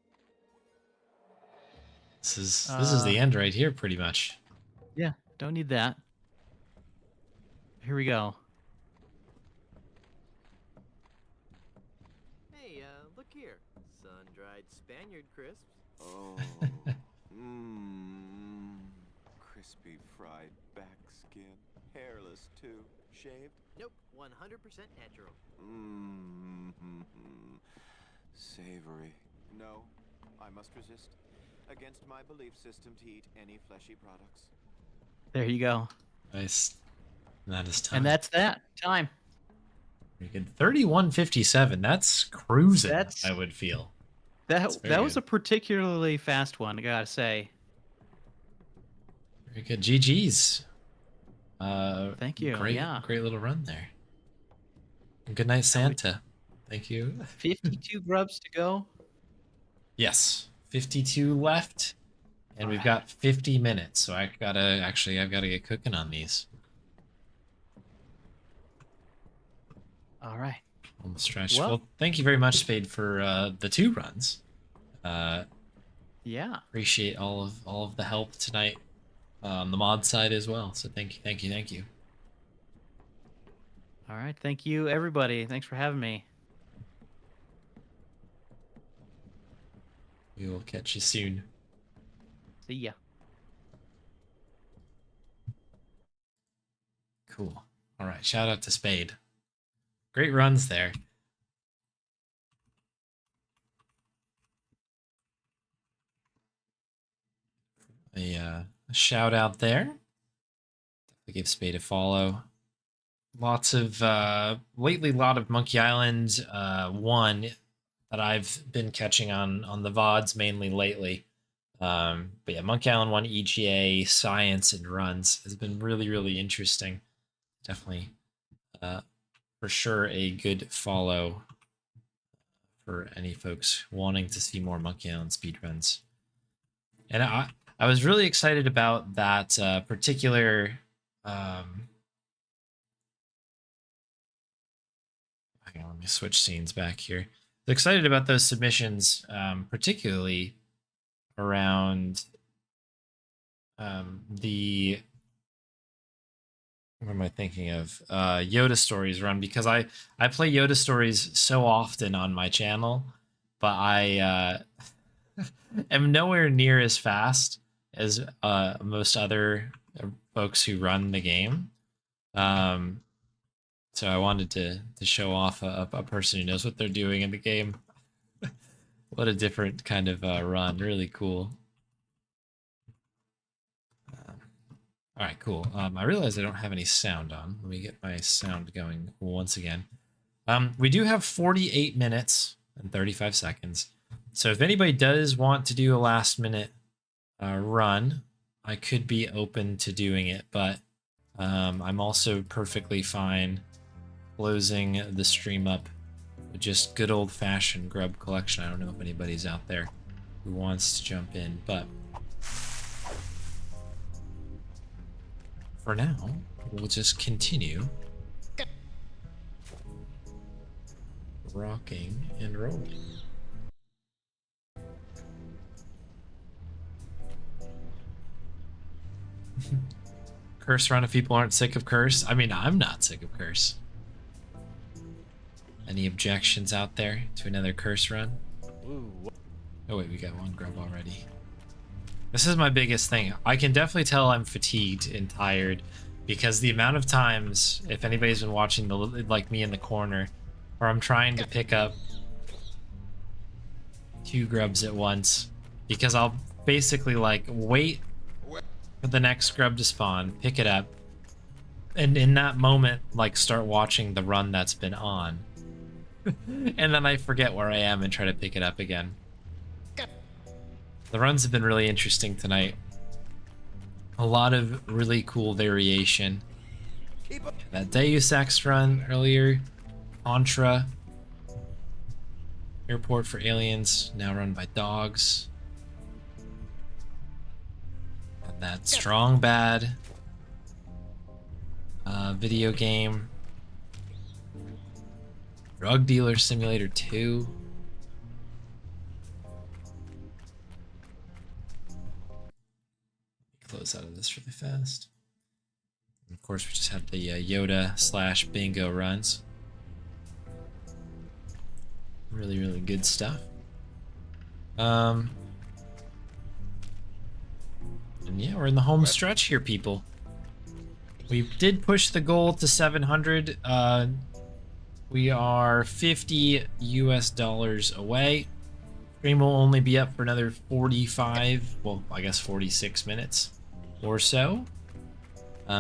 this is the end right here, pretty much. Yeah, don't need that. Here we go. hey, look here. Sun-dried Spaniard crisps. Oh. Crispy fried back skin. Hairless too. Shaved? Nope, 100% natural. Savory. No, I must resist. Against my belief system to eat any fleshy products. There you go. Nice. That is time. And that's that. Time. Very good. 31:57. That's cruising, I would feel. That was a particularly fast one, I gotta say. Very good. GG's. Thank you. Great, Yeah. great little run there. Good night, Santa. Thank you. 52 grubs to go. Yes, 52 left, and we've got 50 minutes. So I've got to get cooking on these. All right. Almost stretched. Well, thank you very much, Spade, for the 2 runs. Yeah. Appreciate all of the help tonight on the mod side as well. So thank you. All right. Thank you, everybody. Thanks for having me. We will catch you soon. See ya. Cool. All right. Shout out to Spade. Great runs there. A shout out there. Definitely give Spade a follow. Lots of lately, a lot of Monkey Island 1 that I've been catching on the VODs mainly lately. But yeah, Monkey Island 1 EGA science and runs has been really, really interesting. Definitely, for sure, a good follow for any folks wanting to see more Monkey Island speedruns. And I was really excited about that particular. Hang on, let me switch scenes back here. I'm excited about those submissions, particularly around the. What am I thinking of? Yoda Stories run, because I play Yoda Stories so often on my channel, but I am nowhere near as fast as most other folks who run the game. So I wanted to show off a person who knows what they're doing in the game. What a different kind of run. Really cool. All right, cool. I realize I don't have any sound on. Let me get my sound going once again. We do have 48 minutes and 35 seconds. So if anybody does want to do a last minute run, I could be open to doing it, but I'm also perfectly fine closing the stream up with just good old-fashioned grub collection. I don't know if anybody's out there who wants to jump in, but for now, we'll just continue rocking and rolling. Curse run if people aren't sick of Curse. I mean, I'm not sick of Curse. Any objections out there to another Curse run? Oh wait, we got one grub already. This is my biggest thing. I can definitely tell I'm fatigued and tired because the amount of times, if anybody's been watching the like me in the corner, where I'm trying to pick up 2 grubs at once, because I'll basically like wait for the next grub to spawn, pick it up, and in that moment like start watching the run that's been on. And then I forget where I am and try to pick it up again. The runs have been really interesting tonight. A lot of really cool variation. That Deus Ex run earlier, Contra, Airport for Aliens, now run by dogs. And that Strong Bad video game. Drug Dealer Simulator 2. Close out of this really fast. And of course, we just had the Yoda / bingo runs. Really, really good stuff. And yeah, we're in the home stretch here, people. We did push the goal to 700. We are $50 US away. Stream will only be up for another 45, well, I guess 46 minutes or so.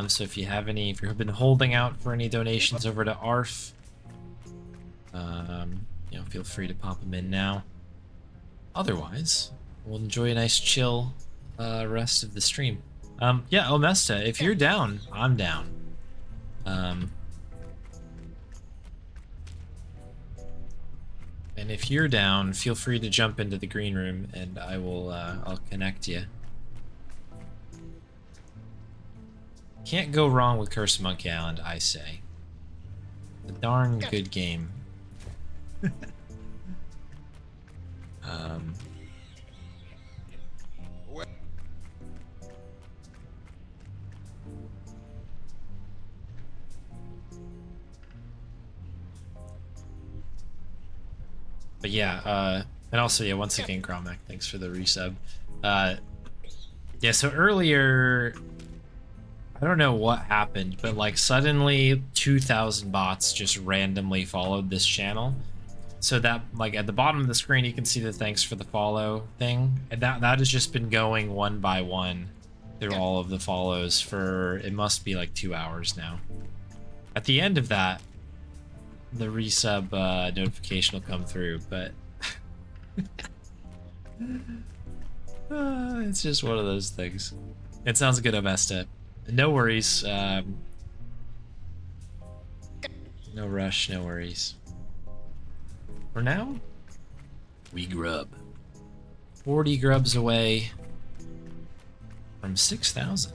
So if you have any, if you've been holding out for any donations over to ARF, you know, feel free to pop them in now. Otherwise, we'll enjoy a nice chill rest of the stream. Yeah, Omesta, if you're down, I'm down. And if you're down, feel free to jump into the green room and I will, I'll connect you. Can't go wrong with Curse of Monkey Island, I say. A darn good game. But yeah, and also, yeah, once again, Gromac, thanks for the resub. Yeah, so earlier, I don't know what happened, but like suddenly 2,000 bots just randomly followed this channel. So that, like, at the bottom of the screen, you can see the thanks for the follow thing. And that has just been going one by one through all of the follows for, it must be like 2 hours now. At the end of that, the resub notification will come through, but it's just one of those things. It sounds good, Omesta. No worries. No rush, no worries. For now, we grub. 40 grubs away from 6,000.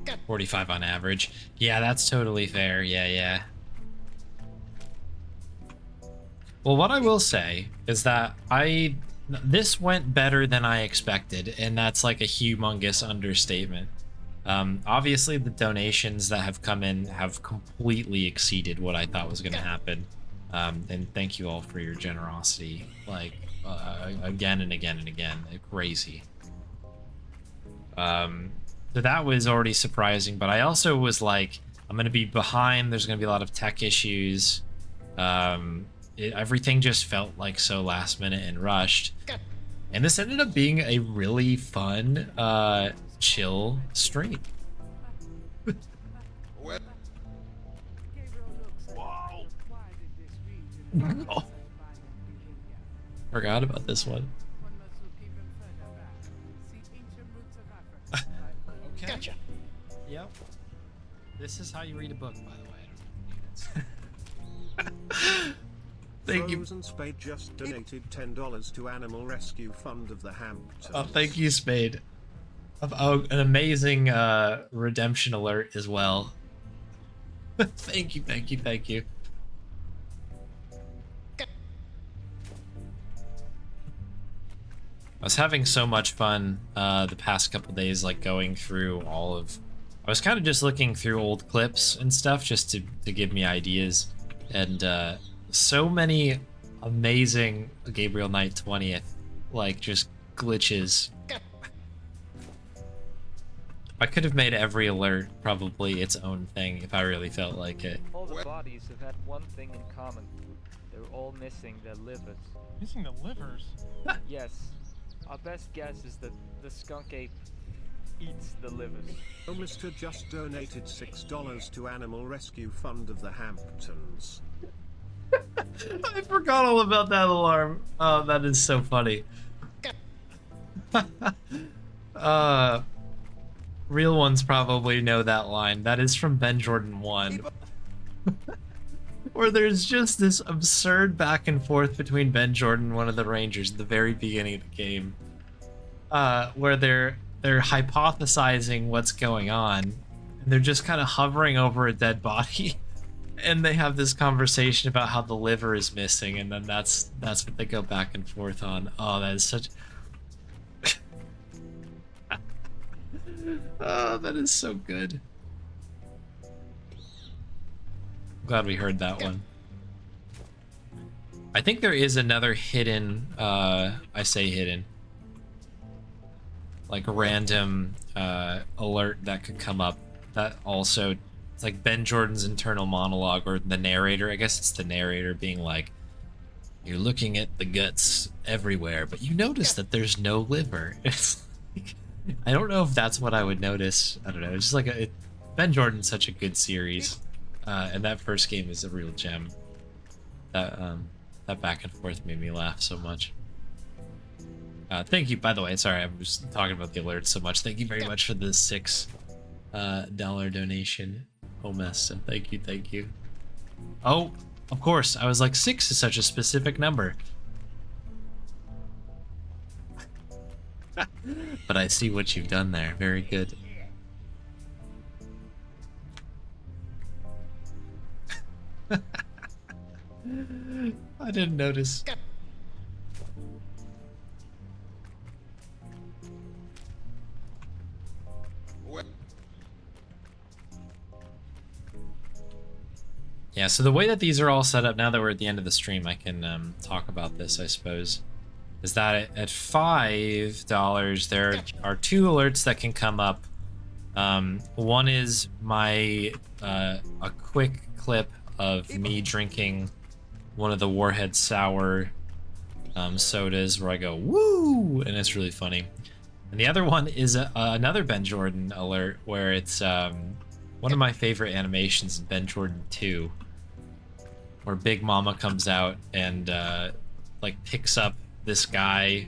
Got 45 on average. Yeah, that's totally fair. Yeah. Well, what I will say is that this went better than I expected, and that's like a humongous understatement. Obviously, the donations that have come in have completely exceeded what I thought was going to happen. And thank you all for your generosity, like, again and again and again. Crazy. So that was already surprising, but I also was like, I'm going to be behind. There's going to be a lot of tech issues. Everything just felt like so last minute and rushed. And this ended up being a really fun, chill stream. Oh. Forgot about this one. Okay. Gotcha. Yep. This is how you read a book, by the way. I don't know. Thank you. Frozenspade just donated $10 to Animal Rescue Fund of the Hamptons. Oh, thank you, Spade. Oh, an amazing redemption alert as well. Thank you, thank you, thank you. I was having so much fun the past couple days, like going through all of... I was kind of just looking through old clips and stuff just to give me ideas. And so many amazing Gabriel Knight 20th, like, just glitches. I could have made every alert probably its own thing if I really felt like it. All the bodies have had one thing in common. They're all missing their livers. Missing the livers? Yes. Our best guess is that the skunk ape eats the livers. Omesta just donated $6 to Animal Rescue Fund of the Hamptons. I forgot all about that alarm. Oh, that is so funny. Real ones probably know that line. That is from Ben Jordan 1. Where there's just this absurd back and forth between Ben Jordan and one of the Rangers at the very beginning of the game. Where they're hypothesizing what's going on. And they're just kind of hovering over a dead body. And they have this conversation about how the liver is missing, and then that's what they go back and forth on. Oh, that is such... Oh, that is so good. Glad we heard that one. I think there is another hidden, I say hidden, like random alert that could come up that also, it's like Ben Jordan's internal monologue, or the narrator, I guess it's the narrator being like, you're looking at the guts everywhere, but you notice that there's no liver. It's like, I don't know if that's what I would notice. I don't know. It's just like Ben Jordan's such a good series. And that first game is a real gem. That back and forth made me laugh so much. Thank you, by the way. Sorry, I was talking about the alerts so much. Thank you very much for the $6 donation, Omesta. Thank you, thank you. Oh, of course. I was like, 6 is such a specific number. But I see what you've done there. Very good. I didn't notice. Yeah, so the way that these are all set up, now that we're at the end of the stream, I can talk about this, I suppose, is that at $5, there are 2 alerts that can come up. One is my a quick clip of me drinking one of the Warhead Sour sodas where I go, woo! And it's really funny. And the other one is another Ben Jordan alert where it's one of my favorite animations in Ben Jordan 2, where Big Mama comes out and like picks up this guy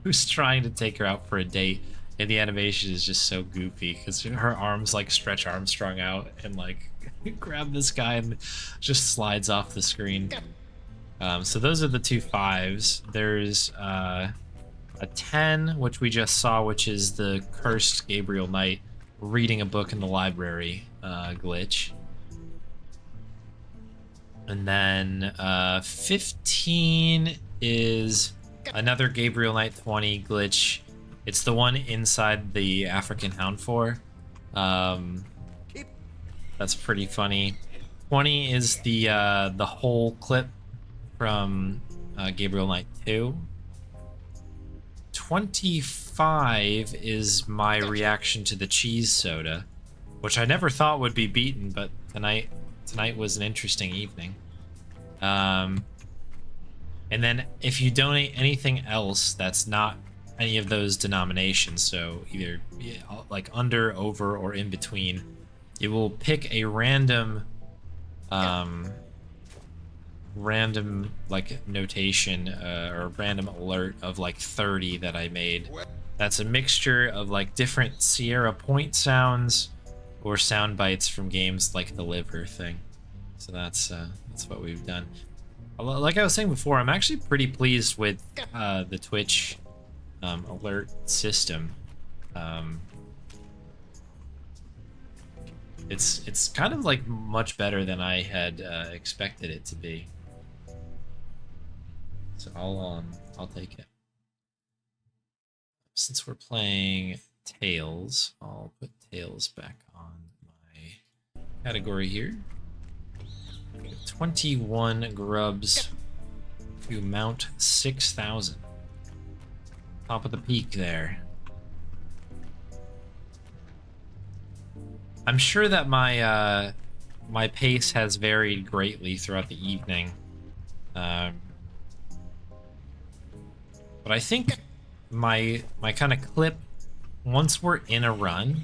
who's trying to take her out for a date, and the animation is just so goofy because her arms like Stretch Armstrong out and like grab this guy and just slides off the screen. So those are the 2 5s. There's a 10, which we just saw, which is the cursed Gabriel Knight reading a book in the library glitch. And then 15 is another Gabriel Knight 20 glitch. It's the one inside the African Hound 4, That's pretty funny. 20 is the whole clip from Gabriel Knight 2. 25 is my reaction to the cheese soda, which I never thought would be beaten, but tonight was an interesting evening. And then if you donate anything else that's not any of those denominations, so either like under, over, or in between, it will pick a random like notation or random alert of like 30 that I made. That's a mixture of like different Sierra Point sounds or sound bites from games like the Liver thing. So that's what we've done. Like I was saying before, I'm actually pretty pleased with the Twitch alert system. It's kind of like much better than I had expected it to be. So I'll take it. Since we're playing Tails, I'll put Tails back on my category here. 21 grubs to mount 6,000. Top of the peak there. I'm sure that my my pace has varied greatly throughout the evening. But I think my kind of clip, once we're in a run,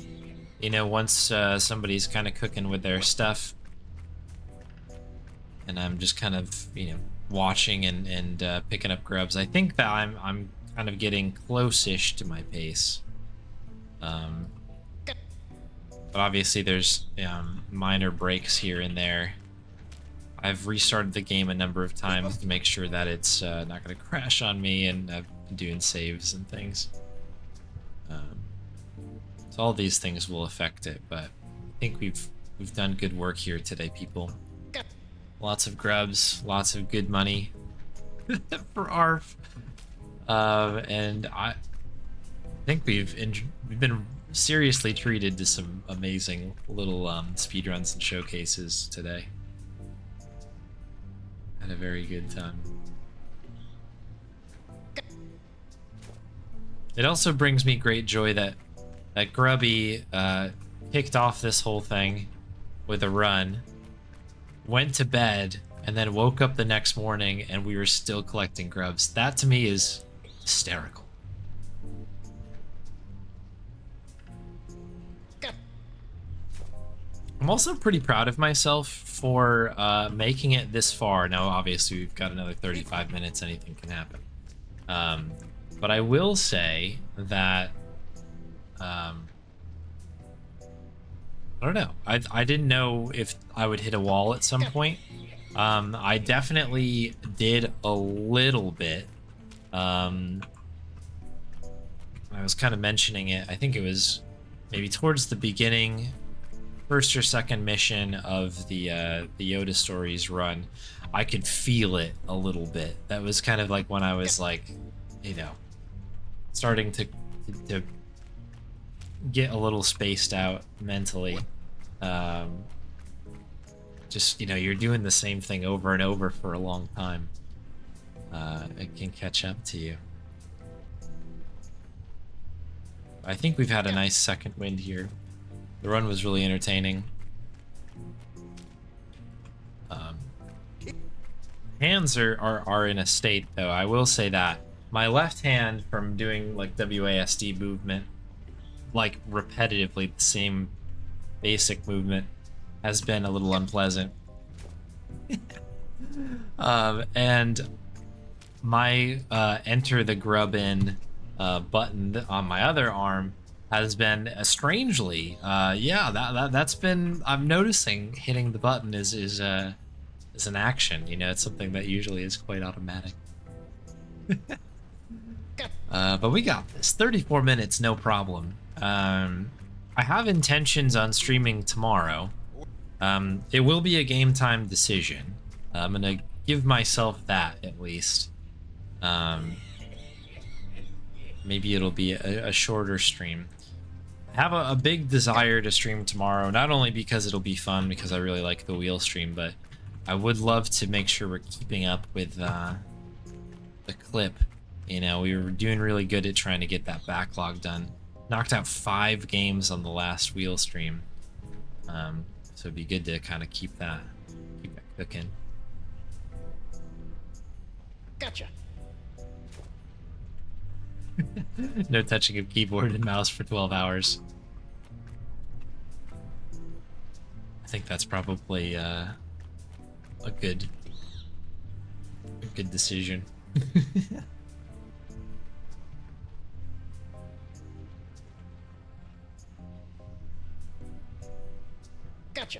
you know, once somebody's kind of cooking with their stuff, and I'm just kind of, you know, watching and picking up grubs, I think that I'm kind of getting close-ish to my pace. But obviously there's minor breaks here and there. I've restarted the game a number of times to make sure that it's not going to crash on me, and I've been doing saves and things. So all these things will affect it, but I think we've done good work here today, people. Lots of grubs, lots of good money for ARF, and I think we've been seriously treated to some amazing little speedruns and showcases today. Had a very good time. It also brings me great joy that Grubby kicked off this whole thing with a run, went to bed, and then woke up the next morning and we were still collecting grubs. That to me is hysterical. I'm also pretty proud of myself for making it this far. Now, obviously, we've got another 35 minutes. Anything can happen. But I will say that I don't know. I didn't know if I would hit a wall at some point. I definitely did a little bit. I was kind of mentioning it. I think it was maybe towards the beginning, first or second mission of the Yoda Stories run. I could feel it a little bit. That was kind of like when I was like, you know, starting to get a little spaced out mentally. Just, you know, you're doing the same thing over and over for a long time. It can catch up to you. I think we've had a nice second wind here. The run was really entertaining. Hands are in a state, though. I will say that my left hand, from doing like WASD movement, like repetitively the same basic movement, has been a little unpleasant. And my enter the grub in button on my other arm has been strangely, yeah, that's been, I'm noticing hitting the button is an action. You know, it's something that usually is quite automatic. But we got this. 34 minutes, no problem. I have intentions on streaming tomorrow. It will be a game time decision. I'm gonna give myself that at least. Maybe it'll be a shorter stream. I have a big desire to stream tomorrow, not only because it'll be fun, because I really like the wheel stream, but I would love to make sure we're keeping up with the clip. You know, we were doing really good at trying to get that backlog done. Knocked out 5 games on the last wheel stream. So it'd be good to kind of keep that cooking. Gotcha. No touching of keyboard and mouse for 12 hours. I think that's probably a good decision. Gotcha.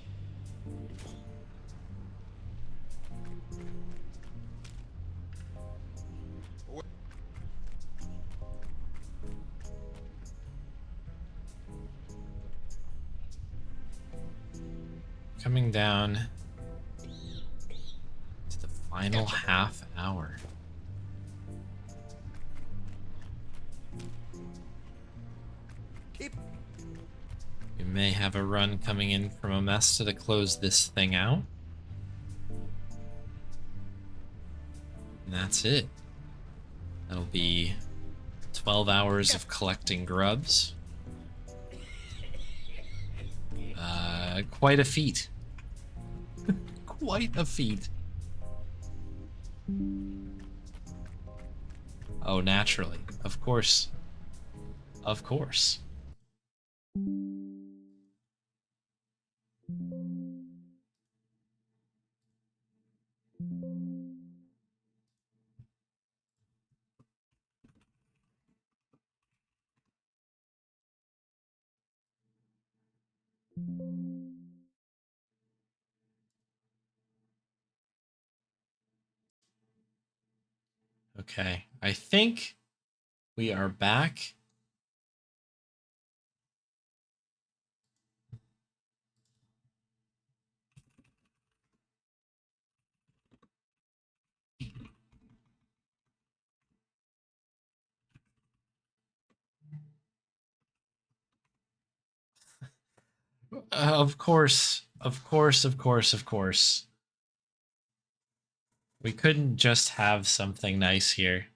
Coming down to the final half hour. We may have a run coming in from Omesta to close this thing out. And that's it. That'll be 12 hours of collecting grubs. Quite a feat. Quite a feat. Oh, naturally. Of course. Of course. Okay, I think we are back. Of course, of course, of course, of course. We couldn't just have something nice here.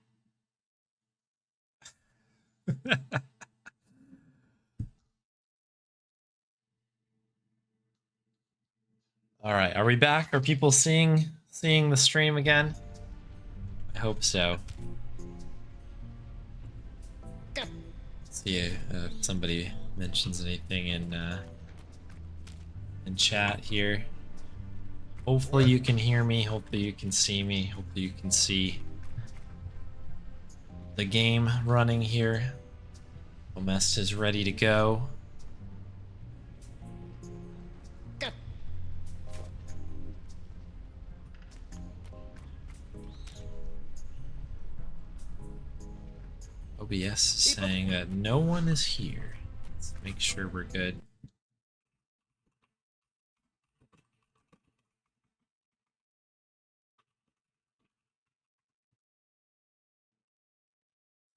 All right, are we back? Are people seeing the stream again? I hope so. Let's see if somebody mentions anything in chat here. Hopefully you can hear me. Hopefully you can see me. Hopefully you can see the game running here. Omesta is ready to go. OBS is saying that no one is here. Let's make sure we're good.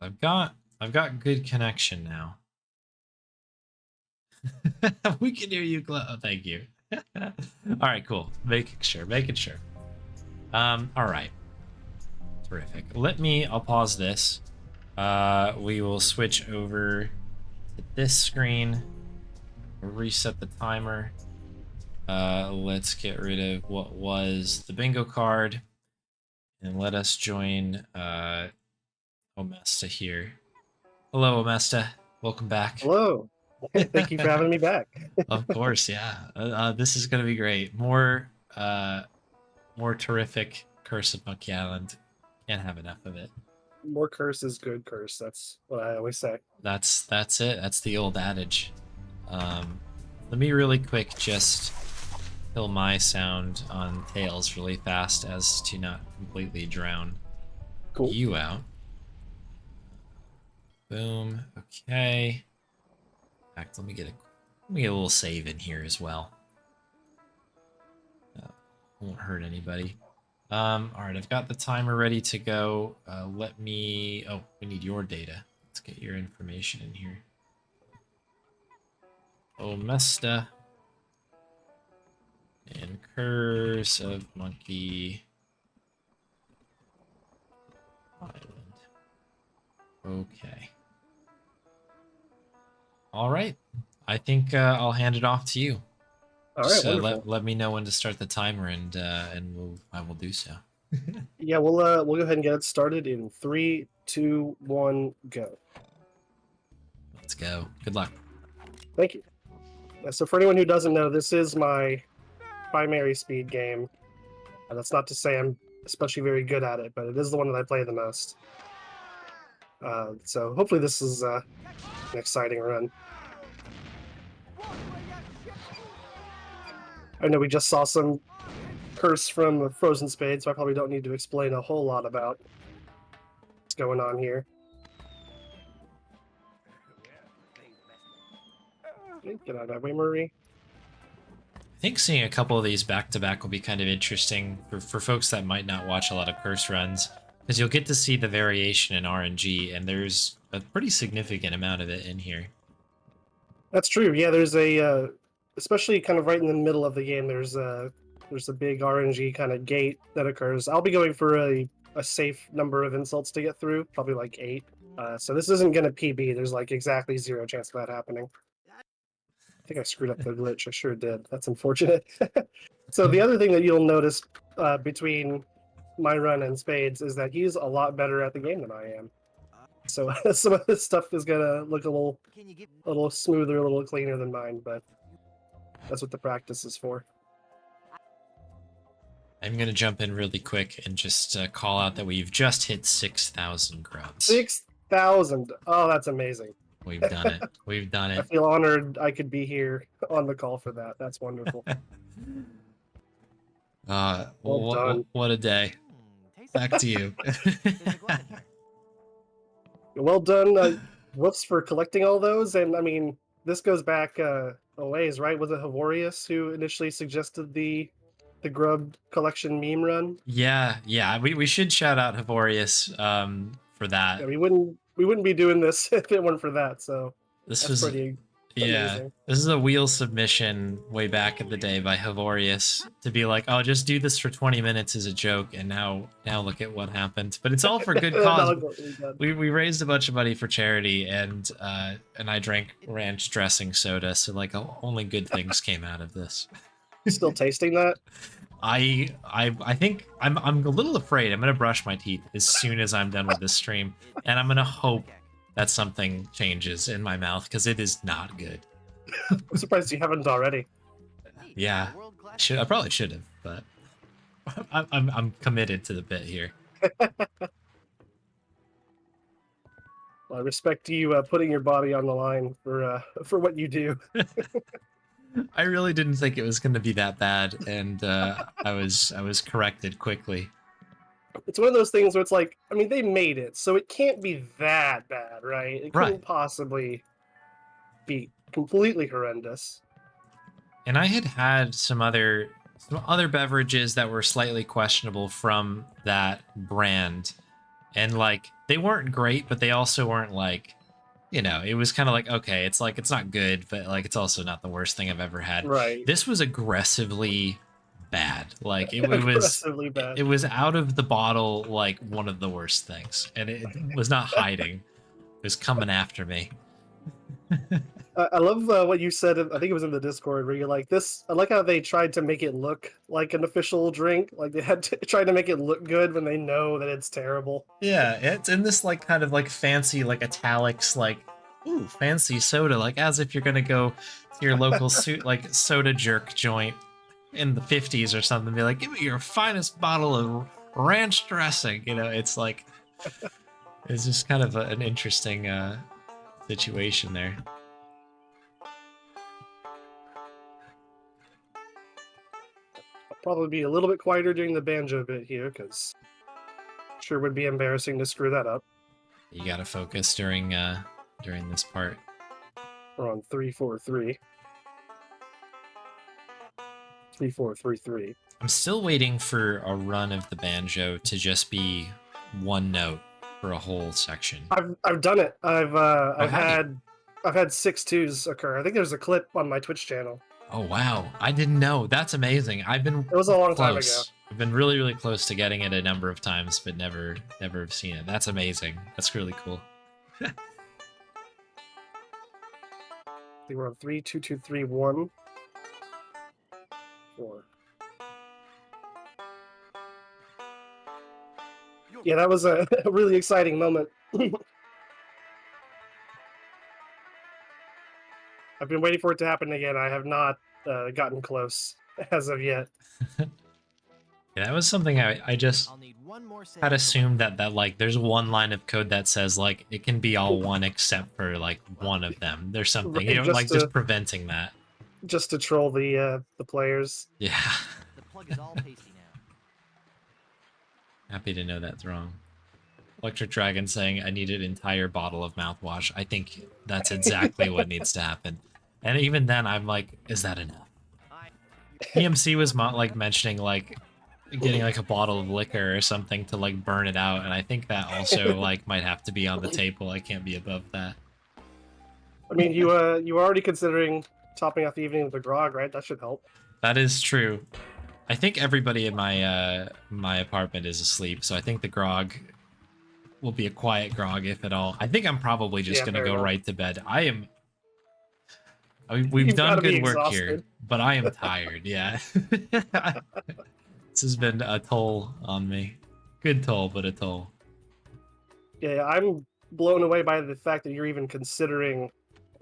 I've got good connection now. We can hear you, oh, thank you. All right, cool. Making sure. All right. Terrific. I'll pause this. We will switch over to this screen. We'll reset the timer. Let's get rid of what was the bingo card. And let us join Omesta here. Hello, Omesta. Welcome back. Hello. Thank you for having me back. Of course, yeah. This is going to be great. More terrific Curse of Monkey Island. Can't have enough of it. More curse is good curse. That's what I always say. That's it. That's the old adage. Let me really quick just kill my sound on Tails really fast as to not completely drown you out. Boom. Okay. In fact, let me get a little save in here as well. Won't hurt anybody. All right, I've got the timer ready to go. Oh, we need your data. Let's get your information in here. Omesta. And Curse of Monkey Island. Okay. All right. I think I'll hand it off to you. All right, Just, wonderful. let me know when to start the timer, and I will do so. Yeah, we'll go ahead and get it started in 3, 2, 1, go. Let's go. Good luck. Thank you. So for anyone who doesn't know, this is my primary speed game. That's not to say I'm especially very good at it, but it is the one that I play the most. So hopefully this is an exciting run. I know we just saw some curse from Frozen Spade, so I probably don't need to explain a whole lot about what's going on here. Get out of that way, Marie. I think seeing a couple of these back-to-back will be kind of interesting for folks that might not watch a lot of curse runs, because you'll get to see the variation in RNG, and there's a pretty significant amount of it in here. That's true. Yeah, there's a, especially kind of right in the middle of the game, there's a big RNG kind of gate that occurs. I'll be going for a safe number of insults to get through, probably like 8. So this isn't going to PB. There's like exactly 0 chance of that happening. I think I screwed up the glitch. I sure did. That's unfortunate. So the other thing that you'll notice between my run and Spades is that he's a lot better at the game than I am. So some of this stuff is gonna look a little smoother, a little cleaner than mine, but that's what the practice is for. I'm gonna jump in really quick and just call out that we've just hit 6,000 grubs. 6,000! Oh, that's amazing. We've done it. We've done I it. feel honored I could be here on the call for that. That's wonderful. Well done. What a day. Back to you. Well done, Woofs, for collecting all those. And I mean, this goes back a ways, right? Was it Havorius who initially suggested the grub collection meme run? Yeah. We should shout out Havorius for that. Yeah, we wouldn't be doing this if it weren't for that. So This that's was pretty yeah. amazing. This is a wheel submission way back in the day by Havorius to be like, oh, just do this for 20 minutes as a joke, and now look at what happened. But it's all for good cause. We raised a bunch of money for charity, and I drank ranch dressing soda, so like only good things came out of this. Still tasting that? I think I'm a little afraid. I'm gonna brush my teeth as soon as I'm done with this stream, and I'm gonna hope that something changes in my mouth, because it is not good. I'm surprised you haven't already. Yeah, I probably should have, but I'm committed to the bit here. Well, I respect you putting your body on the line for what you do. I really didn't think it was going to be that bad, and I was corrected quickly. It's one of those things where it's like, I mean, they made it, so it can't be that bad, right? It couldn't possibly be completely horrendous. And I had some other beverages that were slightly questionable from that brand, and like they weren't great, but they also weren't like, you know, it was kind of like, okay, it's like it's not good, but like it's also not the worst thing I've ever had. Right. This was aggressively bad. Like it Aggressively bad. It was out of the bottle like one of the worst things, and it was not hiding. It was coming after me. I love what you said. I think it was in the Discord where you're like, this. I like how they tried to make it look like an official drink. Like they had to try to make it look good when they know that it's terrible. Yeah, it's in this like kind of like fancy like italics, like ooh, fancy soda, like as if you're gonna go to your local like soda jerk joint in the 50s or something, be like, give me your finest bottle of ranch dressing. You know, it's like it's just kind of an interesting situation there. I'll probably be a little bit quieter during the banjo bit here, because sure would be embarrassing to screw that up. You gotta focus during this part. We're on 3-4-3. 3-4-3-3. I'm still waiting for a run of the banjo to just be one note for a whole section. I've done it. I've I've had 6-2s occur. I think there's a clip on my Twitch channel. Oh wow, I didn't know. That's amazing. I've been It was a long time close. ago. I've been really, really close to getting it a number of times, but never have seen it. That's amazing. That's really cool. They were on 3, 2, 2, 3, 1, 4. Yeah, that was a really exciting moment. I've been waiting for it to happen again. I have not gotten close as of yet. Yeah, that was something I just had assumed that like there's one line of code that says like it can be all one except for like one of them. There's something, you know, like just preventing that. Just to troll the players. Yeah. The plug is all pasty now. Happy to know that's wrong. Electric Dragon saying I need an entire bottle of mouthwash. I think that's exactly what needs to happen. And even then I'm like, is that enough? EMC was like mentioning like getting like a bottle of liquor or something to like burn it out, and I think that also like might have to be on the table. I can't be above that. I mean, you were already considering topping off the evening with a grog, right? That should help. That is true. I think everybody in my my apartment is asleep, so I think the grog will be a quiet grog if at all. I think I'm probably just gonna go right to bed. I mean, we've done good work here, but I am tired. Yeah. This has been a toll on me. Good toll, but a toll. Yeah, I'm blown away by the fact that you're even considering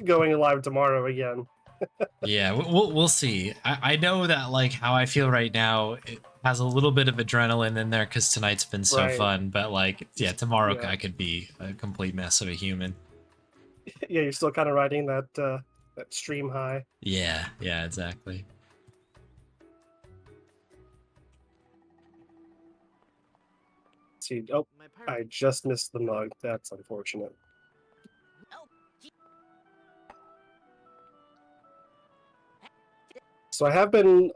going live tomorrow again. Yeah, we'll see. I know that like how I feel right now, it has a little bit of adrenaline in there because tonight's been so fun. But like, yeah, tomorrow I could be a complete mess of a human. Yeah, you're still kind of riding that that stream high. Yeah, exactly. See, oh, I just missed the mug. That's unfortunate. So I have been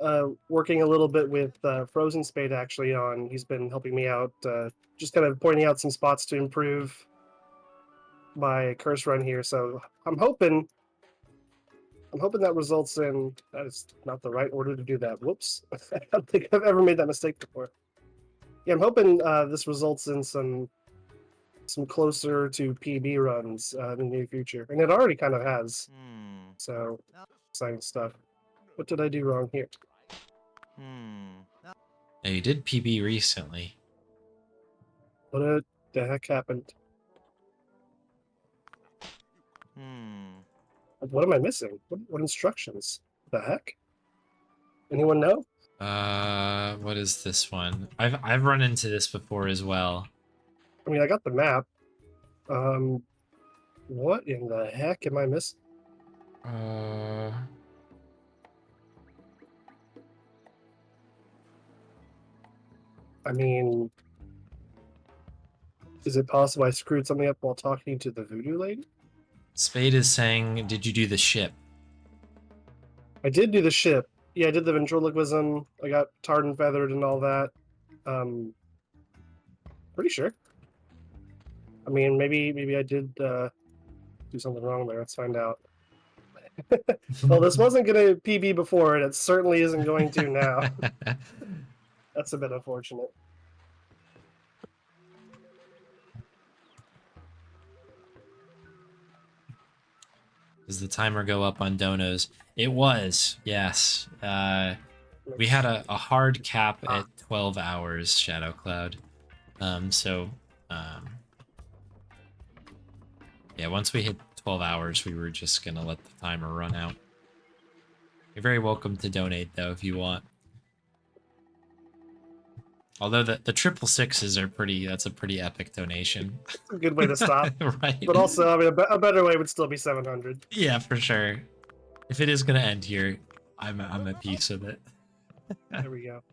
working a little bit with frozenspade actually on. He's been helping me out, just kind of pointing out some spots to improve my curse run here. So I'm hoping that results in. That is not the right order to do that. Whoops! I don't think I've ever made that mistake before. Yeah, I'm hoping this results in some closer to PB runs in the near future, and it already kind of has. So exciting stuff. What did I do wrong here? Yeah, you did PB recently. What the heck happened? What am I missing? What instructions? The heck? Anyone know? What is this one? I've run into this before as well. I mean, I got the map. What in the heck am I missing? I mean, is it possible I screwed something up while talking to the voodoo lady? Spade is saying, did you do the ship? I did do the ship. Yeah, I did the ventriloquism. I got tarred and feathered and all that. Pretty sure. I mean, maybe I did do something wrong there. Let's find out. Well, this wasn't going to PB before, and it certainly isn't going to now. That's a bit unfortunate. Does the timer go up on donos? It was, yes. We had a hard cap at 12 hours, Shadow Cloud. Yeah, once we hit 12 hours, we were just gonna let the timer run out. You're very welcome to donate, though, if you want. Although the triple sixes are that's a pretty epic donation. A good way to stop. Right. But also, I mean, a better way would still be 700. Yeah, for sure. If it is gonna end here, I'm at peace with it. There we go.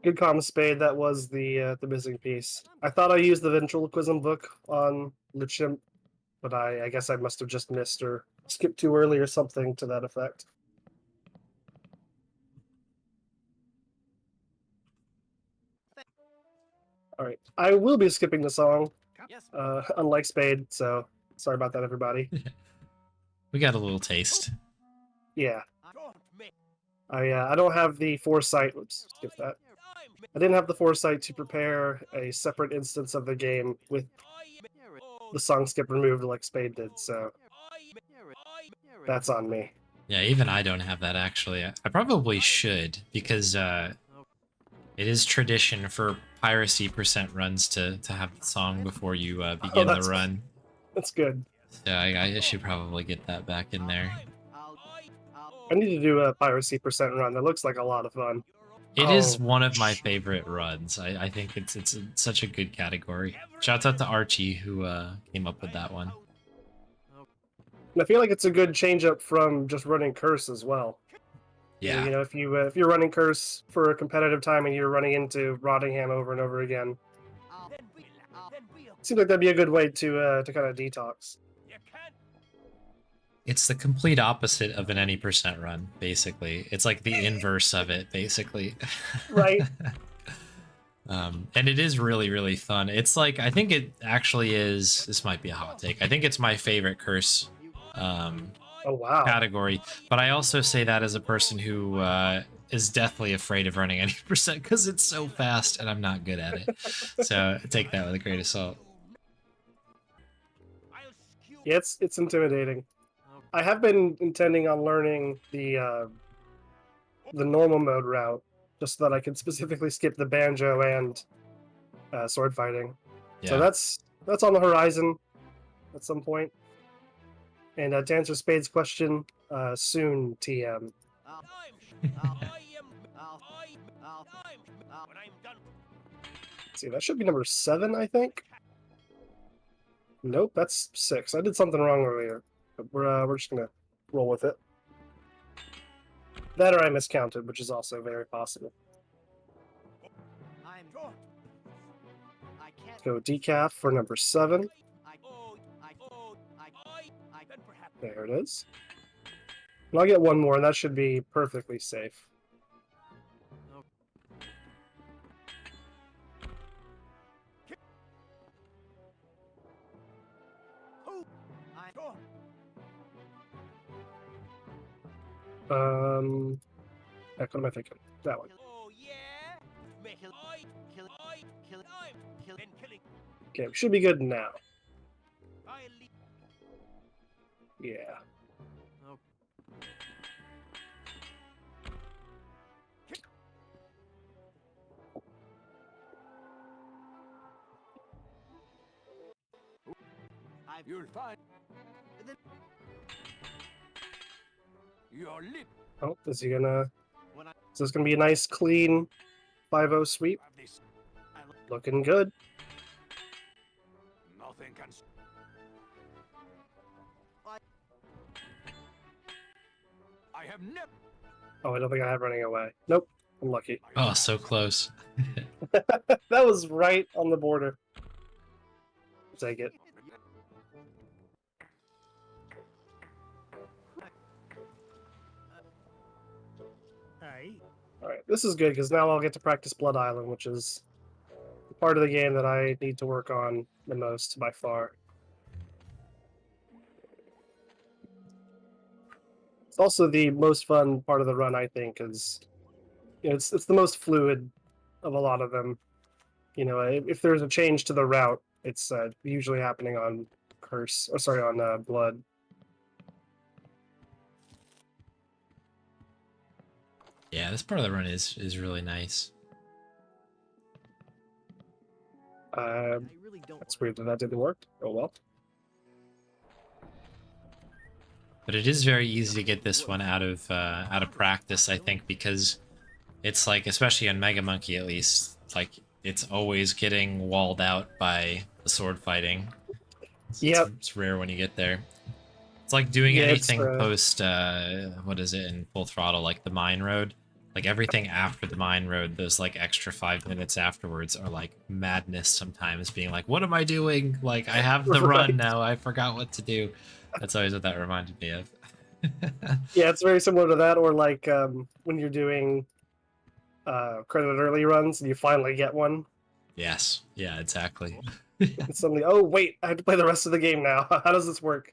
Good comm, Spade. That was the missing piece. I thought I used the ventriloquism book on the chimp, but I guess I must have just missed or skipped too early or something to that effect. All right, I will be skipping the song, unlike Spade, so Sorry about that, everybody. We got a little taste. Yeah. I don't have the foresight. Oops, skip that. I didn't have the foresight to prepare a separate instance of the game with the song skip removed like Spade did, so that's on me. Yeah, even I don't have that actually. I probably should, because it is tradition for piracy percent runs to have the song before you begin the run. That's good. So I should probably get that back in there. I need to do a piracy percent run. That looks like a lot of fun. It is one of my favorite runs. I think it's such a good category. Shouts out to Archie who came up with that one. And I feel like it's a good change up from just running Curse as well. Yeah. You know, if you're running Curse for a competitive time and you're running into Rottingham over and over again, seems like that'd be a good way to kind of detox. It's the complete opposite of an any percent run, basically. It's like the inverse of it, basically. Right. And it is really, really fun. It's like, I think it actually is, this might be a hot take, I think it's my favorite Curse oh, wow. category, but I also say that as a person who is deathly afraid of running any percent because it's so fast and I'm not good at it. So take that with a grain of salt. Yeah, it's intimidating. I have been intending on learning the normal mode route, just so that I can specifically skip the banjo and sword fighting. Yeah. So that's on the horizon at some point. And to answer Spade's question, soon, TM. Let's see, that should be number 7, I think. Nope, that's 6. I did something wrong earlier. But we're just gonna roll with it. That or I miscounted, which is also very possible. Go decaf for number 7. There it is. And I'll get one more, and that should be perfectly safe. Heck, what am I thinking? That one. Okay, we should be good now. Yeah. You're fine. You're lit. Oh, is he gonna... Is this gonna be a nice, clean 5-0 sweep? Looking good. Nothing can. I have never. Oh, I don't think I have running away. Nope, I'm lucky. Oh, so close. That was right on the border. Take it. Alright, this is good because now I'll get to practice Blood Island, which is the part of the game that I need to work on the most by far. It's also the most fun part of the run, I think, is it's the most fluid of a lot of them. You know, if there's a change to the route, it's usually happening on on Blood. Yeah, this part of the run is really nice. That's weird that didn't work. Oh well. But it is very easy to get this one out of practice, I think, because it's like, especially on Mega Monkey at least, like it's always getting walled out by the sword fighting. Yep. It's rare when you get there. It's like doing anything post what is it in Full Throttle, like the Mine Road. Like everything after the Mine Road, those like extra 5 minutes afterwards are like madness sometimes, being like, what am I doing? Like I have the run now, I forgot what to do. That's always what that reminded me of. Yeah, it's very similar to that, or like when you're doing credit early runs and you finally get one. Yes, yeah, exactly. And suddenly, oh wait, I have to play the rest of the game now. How does this work?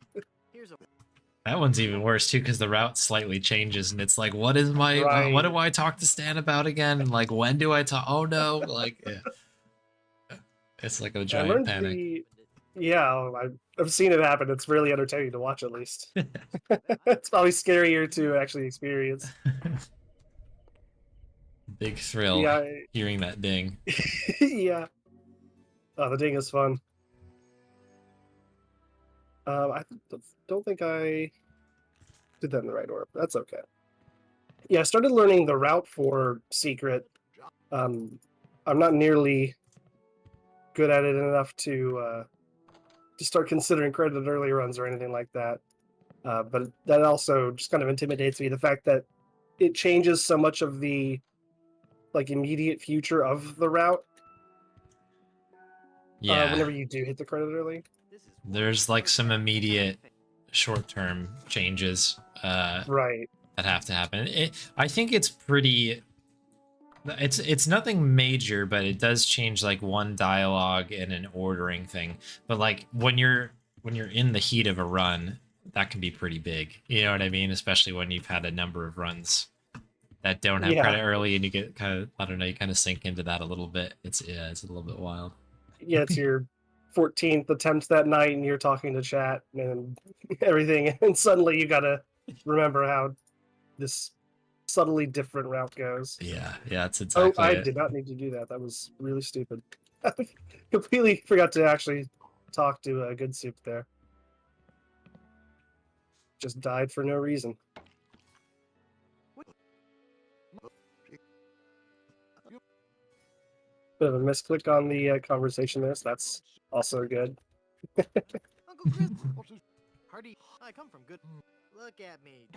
That one's even worse too, because the route slightly changes, and it's like, what is my, what do I talk to Stan about again? And like, when do I talk? Oh no, like, yeah. It's like a giant panic. Yeah, I've seen it happen. It's really entertaining to watch, at least. It's probably scarier to actually experience. Big thrill hearing that ding. Yeah. Oh, the ding is fun. I don't think I did that in the right order, but that's okay. Yeah, I started learning the route for Secret. I'm not nearly good at it enough to start considering credited early runs or anything like that. But that also just kind of intimidates me. The fact that it changes so much of the like immediate future of the route. Yeah. Whenever you do hit the credit early. There's like some immediate short-term changes right that have to happen. I think it's pretty, it's nothing major, but it does change like one dialogue and an ordering thing. But like when you're in the heat of a run, that can be pretty big. You know what I mean? Especially when you've had a number of runs that don't have credit early, and you get kind of, I don't know, you kind of sink into that a little bit. It's a little bit wild. Yeah, it's your 14th attempt that night, and you're talking to chat and everything, and suddenly you gotta remember how this subtly different route goes. Yeah, that's exactly. Oh, I did not need to do that. That was really stupid. Completely forgot to actually talk to a good soup there. Just died for no reason. Bit of a misclick on the conversation there, so that's also good. Uncle Chris, Hardy, I come from good. Look at me.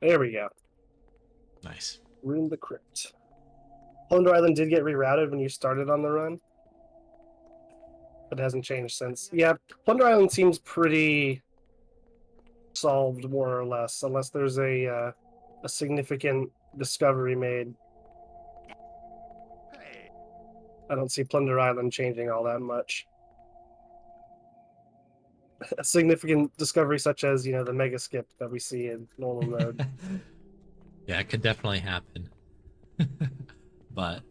There we go. Nice. Ruined the crypt. Plunder Island did get rerouted when you started on the run, but it hasn't changed since. Yeah, Plunder Island seems pretty solved, more or less, unless there's a significant discovery made. I don't see Plunder Island changing all that much. A significant discovery such as, you know, the mega skip that we see in normal mode. Yeah, it could definitely happen. But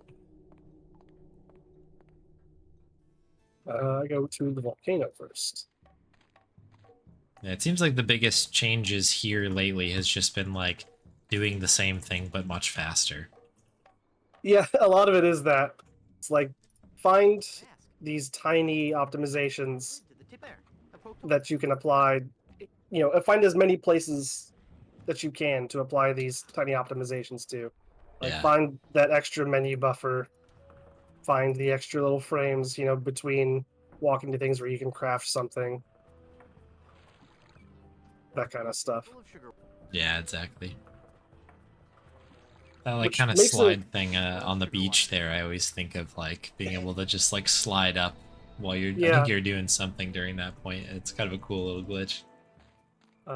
I go to the volcano first. yeah, it seems like the biggest changes here lately has just been like doing the same thing but much faster. Yeah, a lot of it is that. It's like, find these tiny optimizations that you can apply, you know, find as many places that you can to apply these tiny optimizations to. Like, find that extra menu buffer, find the extra little frames, you know, between walking to things where you can craft something. That kind of stuff. Yeah, exactly. That like kind of slide thing on the beach there, I always think of like being able to just like slide up while you're, I think you're doing something during that point. It's kind of a cool little glitch.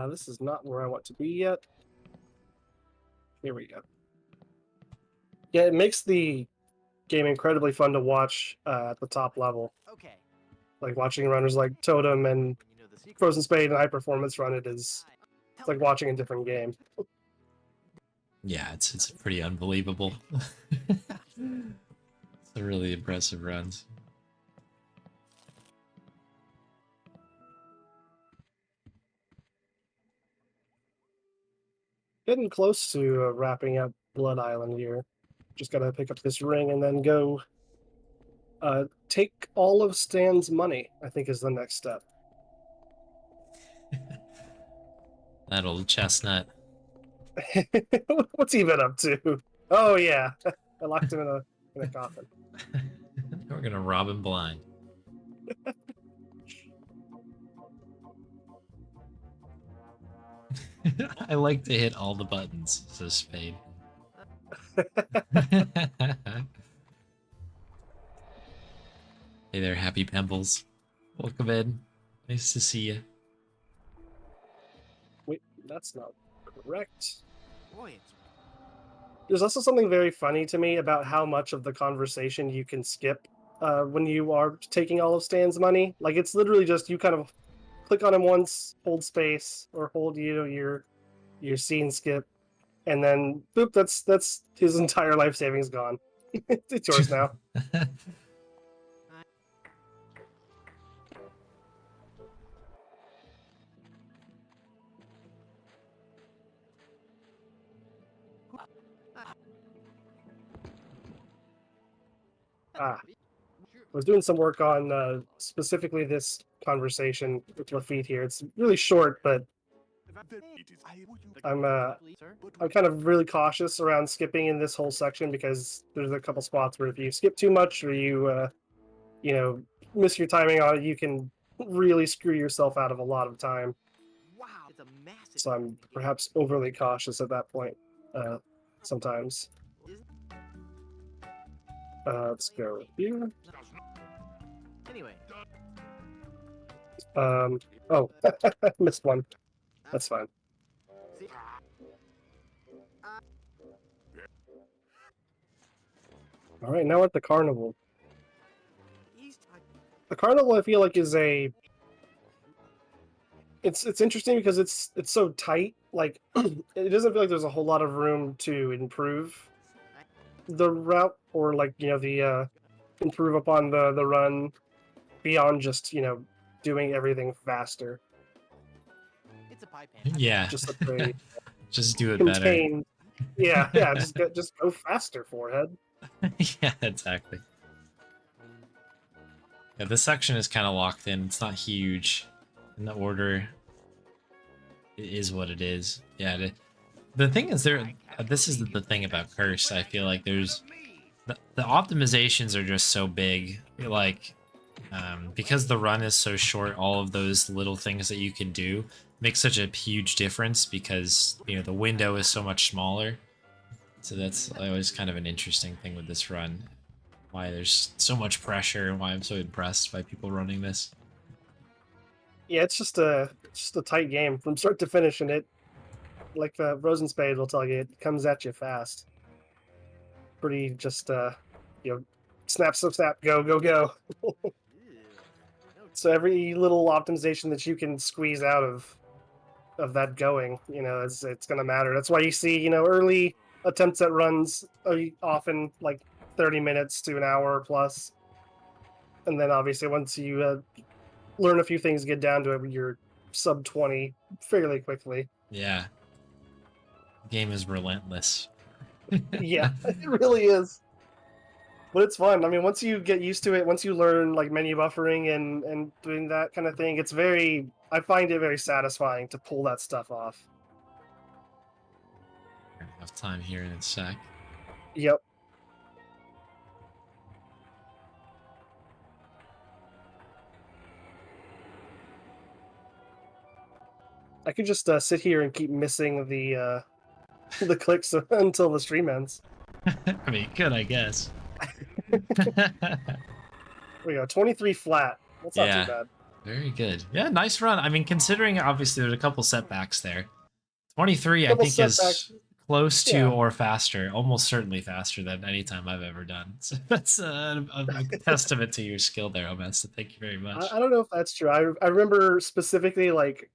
This is not where I want to be yet. Here we go. Yeah, it makes the game incredibly fun to watch at the top level. Okay. Like watching runners like Totem and frozenspade and High Performance run it is, it's like watching a different game. Yeah, it's pretty unbelievable. It's a really impressive runs. Getting close to wrapping up Blood Island here. Just gotta pick up this ring and then go take all of Stan's money, I think is the next step. That old chestnut. What's he been up to? Oh yeah, I locked him in a coffin. We're gonna rob him blind. I like to hit all the buttons, says Spade. Hey there, Happy Pembles. Welcome in. Nice to see you. Wait, that's not correct. Boy, There's also something very funny to me about how much of the conversation you can skip when you are taking all of Stan's money. Like, it's literally just you kind of click on him once, hold space, or hold your scene skip, and then boop, that's his entire life savings gone. It's yours now. I was doing some work on specifically this conversation with Lafitte here. It's really short, but I'm kind of really cautious around skipping in this whole section because there's a couple spots where if you skip too much or you miss your timing on it, you can really screw yourself out of a lot of time. Wow, it's a massive. So I'm perhaps overly cautious at that point sometimes. Let's go here. Anyway. Oh, missed one. That's fine. All right, now at the carnival. The carnival, I feel like, is it's interesting because it's so tight. Like, it doesn't feel like there's a whole lot of room to improve the route or the improve upon the run beyond just doing everything faster. It's a pie pan. Yeah. Just like very just do it better. contained. Yeah. Just go faster, forehead. Yeah, exactly. Yeah, this section is kind of locked in. It's not huge. In the order, it is what it is. Yeah. The thing is, this is the thing about Curse. I feel like there's the optimizations are just so big. Like, because the run is so short, all of those little things that you can do make such a huge difference because the window is so much smaller. So that's always kind of an interesting thing with this run. Why there's so much pressure and why I'm so impressed by people running this. Yeah, it's just a tight game from start to finish, and it, like the frozenspade will tell you, it comes at you fast. Pretty just snap, go. So every little optimization that you can squeeze out of that going, it's gonna matter. That's why you see, early attempts at runs are often like 30 minutes to an hour plus, and then obviously once you learn a few things, get down to it, you're sub 20 fairly quickly. Yeah. The game is relentless. Yeah, it really is. But it's fun. I mean, once you get used to it, once you learn like menu buffering and doing that kind of thing, I find it very satisfying to pull that stuff off. We're gonna have time here in a sec. Yep. I could just sit here and keep missing the clicks until the stream ends. I mean, good, I guess. We go 23 flat. That's not too bad. Very good. Yeah, nice run. I mean, considering obviously there's a couple setbacks there. 23, I think, is close to or faster, almost certainly faster than any time I've ever done. So that's a testament to your skill there, Omesta. Thank you very much. I don't know if that's true. I remember specifically like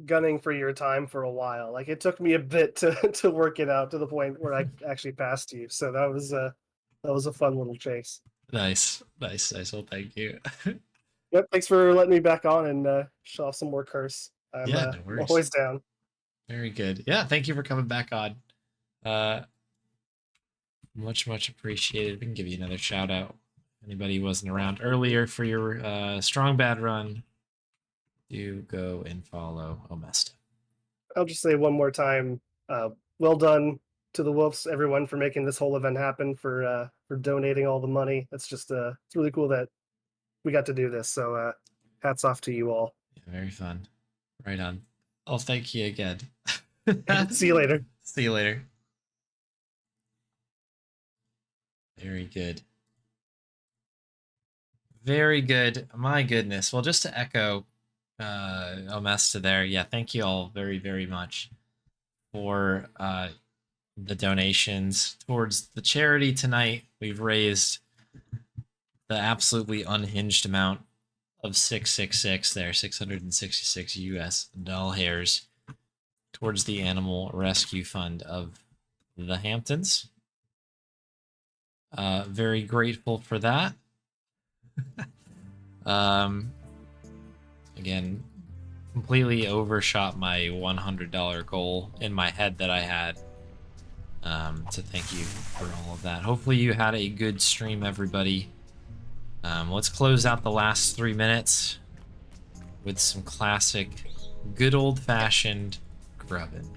gunning for your time for a while. Like it took me a bit to work it out to the point where I actually passed you. So that was a fun little chase. Nice. Well, thank you. Yep. Thanks for letting me back on and show off some more curse. I'm no worries. always down. Very good. Yeah, thank you for coming back on. Much appreciated. We can give you another shout out. Anybody who wasn't around earlier for your strong bad run, do go and follow Omesta. I'll just say one more time, well done to the Woofs, everyone, for making this whole event happen, for donating all the money. That's just it's really cool that we got to do this. So hats off to you all. Yeah, very fun. Right on. Oh, thank you again. See you later. See you later. Very good. Very good. My goodness. Well, just to echo Omesta there, yeah, thank you all very much for the donations towards the charity tonight. We've raised the absolutely unhinged amount of 666 there, 666 US doll hairs towards the animal rescue fund of the Hamptons. Very grateful for that. Again, completely overshot my $100 goal in my head that I had. So thank you for all of that. Hopefully you had a good stream, everybody. Let's close out the last 3 minutes with some classic, good old-fashioned grubbin'.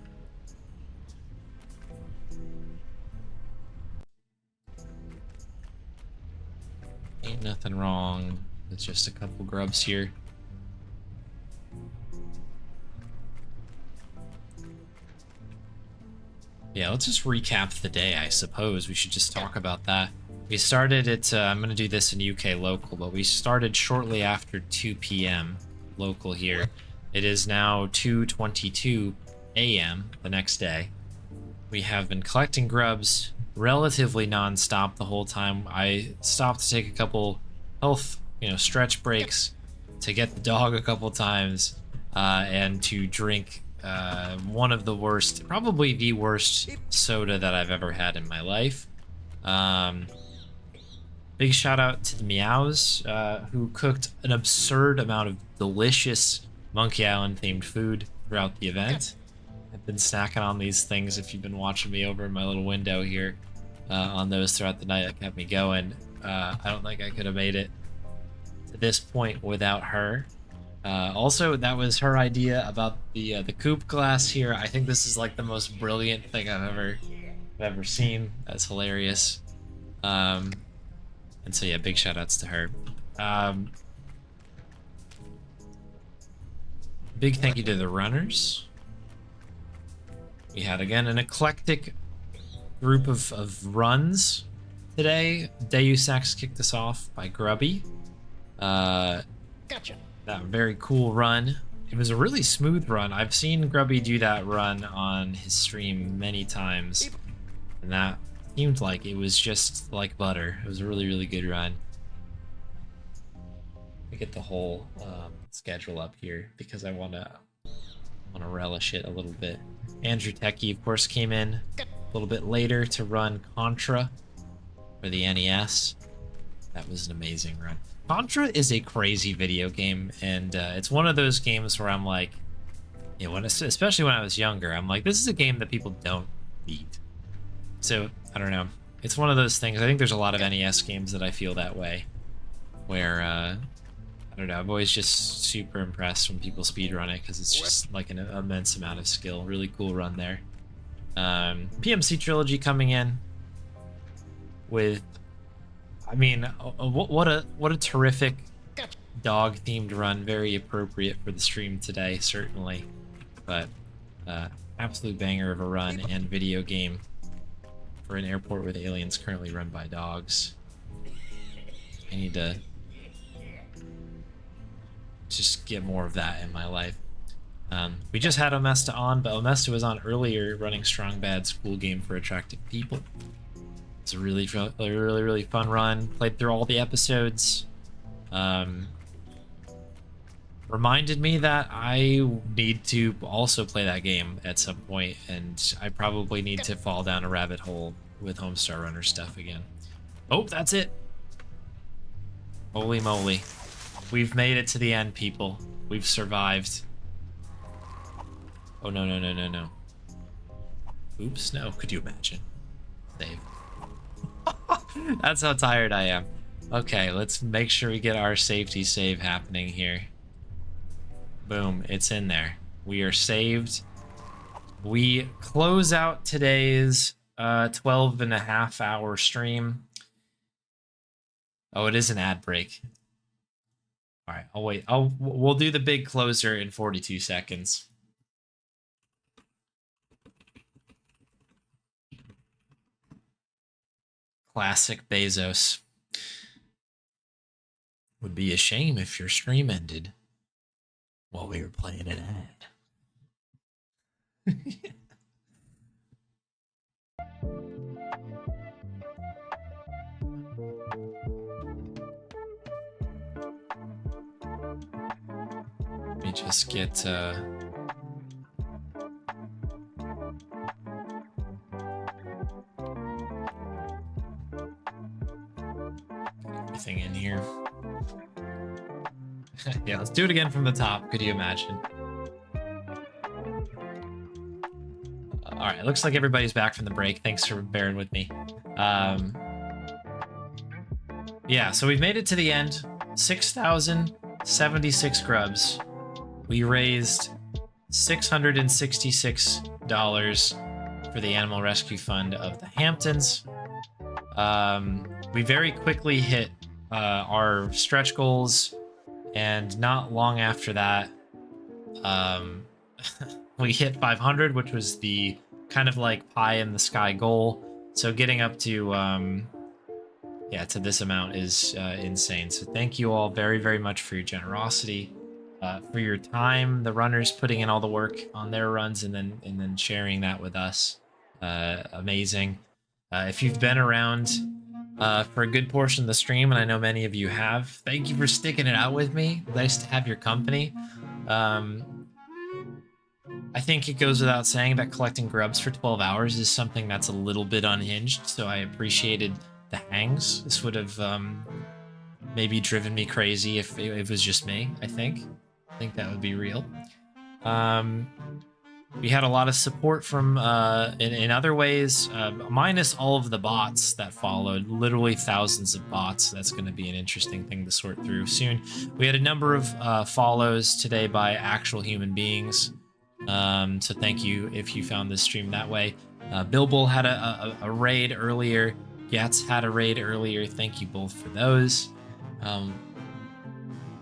Ain't nothing wrong with just a couple grubs here. Yeah, let's just recap the day, I suppose. We should just talk about that. We started at, I'm going to do this in UK local, but we started shortly after 2 p.m. local here. It is now 2:22 a.m. the next day. We have been collecting grubs relatively non-stop the whole time. I stopped to take a couple health, stretch breaks, to get the dog a couple times, and to drink one of the worst, probably the worst soda that I've ever had in my life. Big shout out to the Meows, who cooked an absurd amount of delicious Monkey Island themed food throughout the event. I've been snacking on these things if you've been watching me over in my little window here, on those throughout the night. That kept me going. I don't think I could have made it to this point without her. Also, that was her idea about the coupe glass here. I think this is like the most brilliant thing I've ever seen. That's hilarious. And so yeah, big shout outs to her. Big thank you to the runners. We had again an eclectic group of runs today. Deus Ex kicked us off by Grubby. Gotcha. That very cool run. It was a really smooth run. I've seen Grubby do that run on his stream many times, and that seemed like it was just like butter. It was a really, really good run. I get the whole schedule up here because I want to relish it a little bit. Andrew Techie, of course, came in a little bit later to run Contra for the NES. That was an amazing run. Contra is a crazy video game, and it's one of those games where I'm like, especially when I was younger, I'm like, this is a game that people don't need. So, I don't know. It's one of those things. I think there's a lot of NES games that I feel that way, where, I don't know, I'm always just super impressed when people speedrun it, because it's just like an immense amount of skill. Really cool run there. PMC Trilogy coming in with, I mean, what a terrific dog-themed run. Very appropriate for the stream today, certainly. But absolute banger of a run and video game for an airport with aliens currently run by dogs. I need to just get more of that in my life. We just had Omesta on, but Omesta was on earlier running Strong Bad School Game for Attractive People. It's a really fun run. Played through all the episodes. Reminded me that I need to also play that game at some point, and I probably need to fall down a rabbit hole with Homestar Runner stuff again. Oh, that's it. Holy moly. We've made it to the end, people. We've survived. Oh, no, no, no, no, no. Oops, no. Could you imagine? Save. That's how tired I am. Okay, let's make sure we get our safety save happening here. Boom, it's in there. We are saved. We close out today's 12.5-hour stream. Oh, it is an ad break. All right, I'll wait. We'll do the big closer in 42 seconds. Classic Bezos. Would be a shame if your stream ended while we were playing an ad. me just get everything in here. Yeah, let's do it again from the top. Could you imagine? All right, looks like everybody's back from the break. Thanks for bearing with me. Yeah, so we've made it to the end. 6,076 grubs. We raised $666 for the Animal Rescue Fund of the Hamptons. We very quickly hit our stretch goals, and not long after that, we hit 500, which was the kind of like pie in the sky goal. So getting up to yeah, to this amount is insane. So thank you all very, very much for your generosity, for your time, the runners putting in all the work on their runs and then sharing that with us. Amazing. If you've been around for a good portion of the stream, and I know many of you have, thank you for sticking it out with me. Nice to have your company. I think it goes without saying that collecting grubs for 12 hours is something that's a little bit unhinged, so I appreciated the hangs. This would have maybe driven me crazy if it was just me, I think. I think that would be real. We had a lot of support from in other ways, minus all of the bots that followed, literally thousands of bots. That's going to be an interesting thing to sort through soon. We had a number of follows today by actual human beings. So thank you if you found this stream that way. Bilbo had a raid earlier. Yats had a raid earlier. Thank you both for those.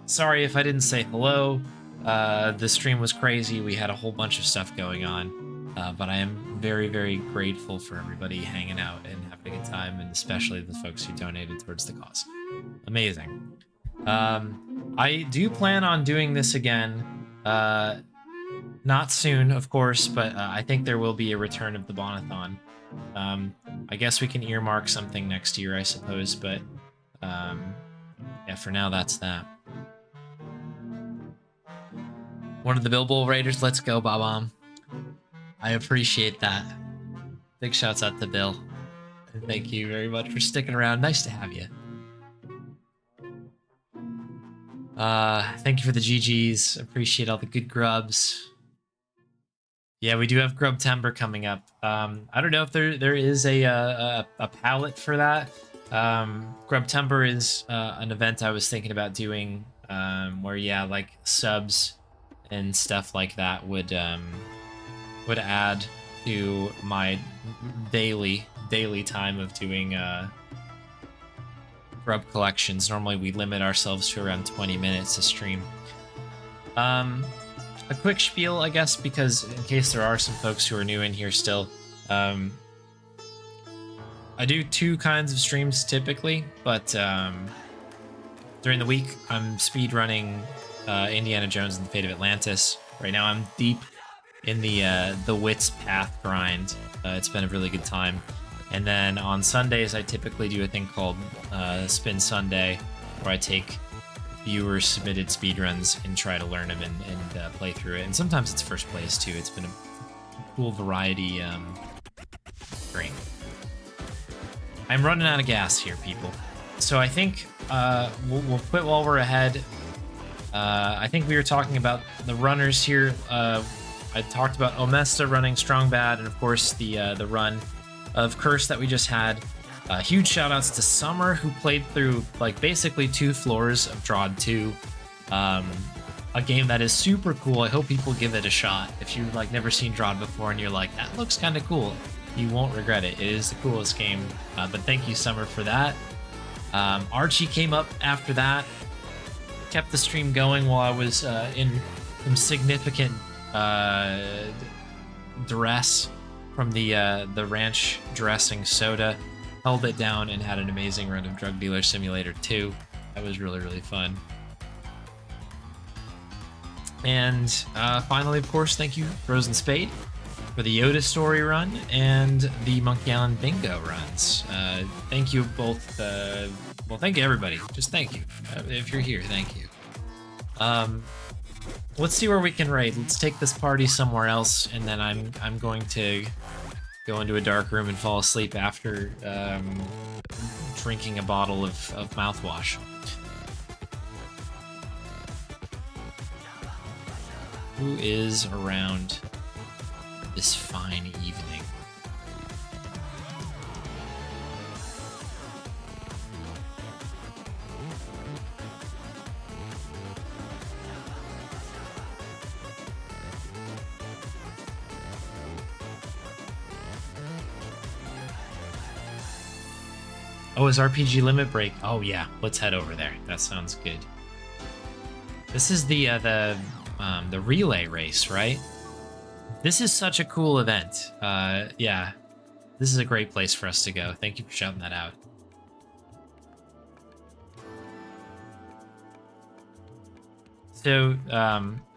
Sorry if I didn't say hello. The stream was crazy. We had a whole bunch of stuff going on. But I am very, very grateful for everybody hanging out and having a good time, and especially the folks who donated towards the cause. Amazing. I do plan on doing this again. Not soon, of course, but I think there will be a return of the Bon-A-Thon. I guess we can earmark something next year, I suppose, but yeah, for now, that's that. One of the Bilbo Raiders, let's go, Bob-omb. I appreciate that. Big shouts out to Bill. And thank you very much for sticking around. Nice to have you. Thank you for the GGs. Appreciate all the good grubs. Yeah, we do have Grub Timber coming up. I don't know if there is a palette for that. Grub Timber is an event I was thinking about doing, where yeah, like subs and stuff like that would add to my daily time of doing grub collections. Normally we limit ourselves to around 20 minutes a stream. A quick spiel, I guess, because in case there are some folks who are new in here still, I do two kinds of streams typically, but during the week I'm speedrunning Indiana Jones and the Fate of Atlantis. Right now I'm deep in the Wits Path grind. It's been a really good time. And then on Sundays I typically do a thing called Spin Sunday, where I take viewers submitted speedruns and try to learn them and play through it. And sometimes it's first place too. It's been a cool variety stream. I'm running out of gas here, people. So I think we'll quit while we're ahead. I think we were talking about the runners here. I talked about Omesta running Strong Bad, and of course the run of Curse that we just had. Huge shout outs to Summer, who played through like basically 2 floors of DROD 2. A game that is super cool. I hope people give it a shot. If you've like never seen DROD before and you're like, that looks kind of cool, you won't regret it. It is the coolest game. But thank you, Summer, for that. Archie came up after that, kept the stream going while I was in some significant duress from the ranch dressing soda. Held it down and had an amazing run of Drug Dealer Simulator 2. That was really, really fun. And finally, of course, thank you, frozenspade, for the Yoda Story run and the Monkey Island Bingo runs. Thank you both. Well, thank you, everybody. Just thank you. If you're here, thank you. let's see where we can raid. Let's take this party somewhere else, and then I'm going to go into a dark room and fall asleep after drinking a bottle of mouthwash. Who is around this fine evening? Oh, is RPG Limit Break? Oh yeah, let's head over there. That sounds good. This is the relay race, right? This is such a cool event. Yeah, this is a great place for us to go. Thank you for shouting that out. So,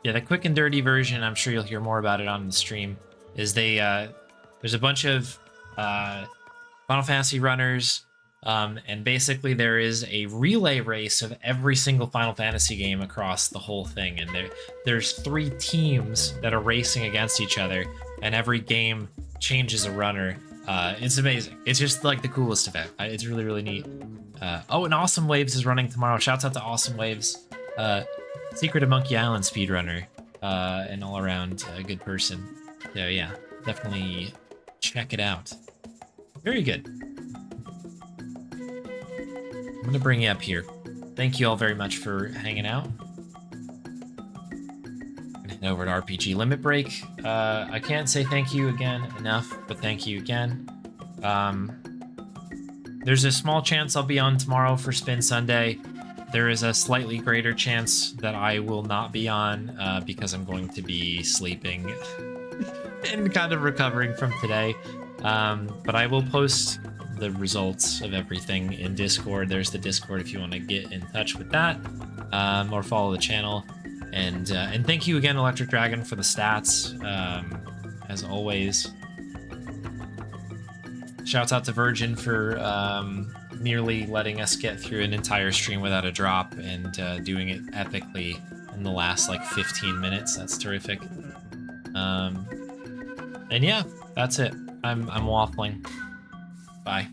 yeah, the quick and dirty version, I'm sure you'll hear more about it on the stream, is there's a bunch of Final Fantasy runners, and basically there is a relay race of every single Final Fantasy game across the whole thing, and there's 3 teams that are racing against each other, and every game changes a runner. It's amazing. It's just like the coolest event. It's really, really neat. Oh, and Awesome Waves is running tomorrow. Shouts out to Awesome Waves. Secret of Monkey Island speedrunner, and all around a good person. So yeah, definitely check it out. Very good. I'm gonna bring you up here. Thank you all very much for hanging out. Head over to RPG Limit Break. I can't say thank you again enough, but thank you again. There's a small chance I'll be on tomorrow for Spin Sunday. There is a slightly greater chance that I will not be on because I'm going to be sleeping and kind of recovering from today. But I will post the results of everything in Discord. There's the Discord if you want to get in touch with that, or follow the channel. And thank you again, Electric Dragon, for the stats, as always. Shouts out to Virgin for nearly letting us get through an entire stream without a drop and doing it epically in the last like 15 minutes. That's terrific. And yeah, that's it. I'm waffling. Bye.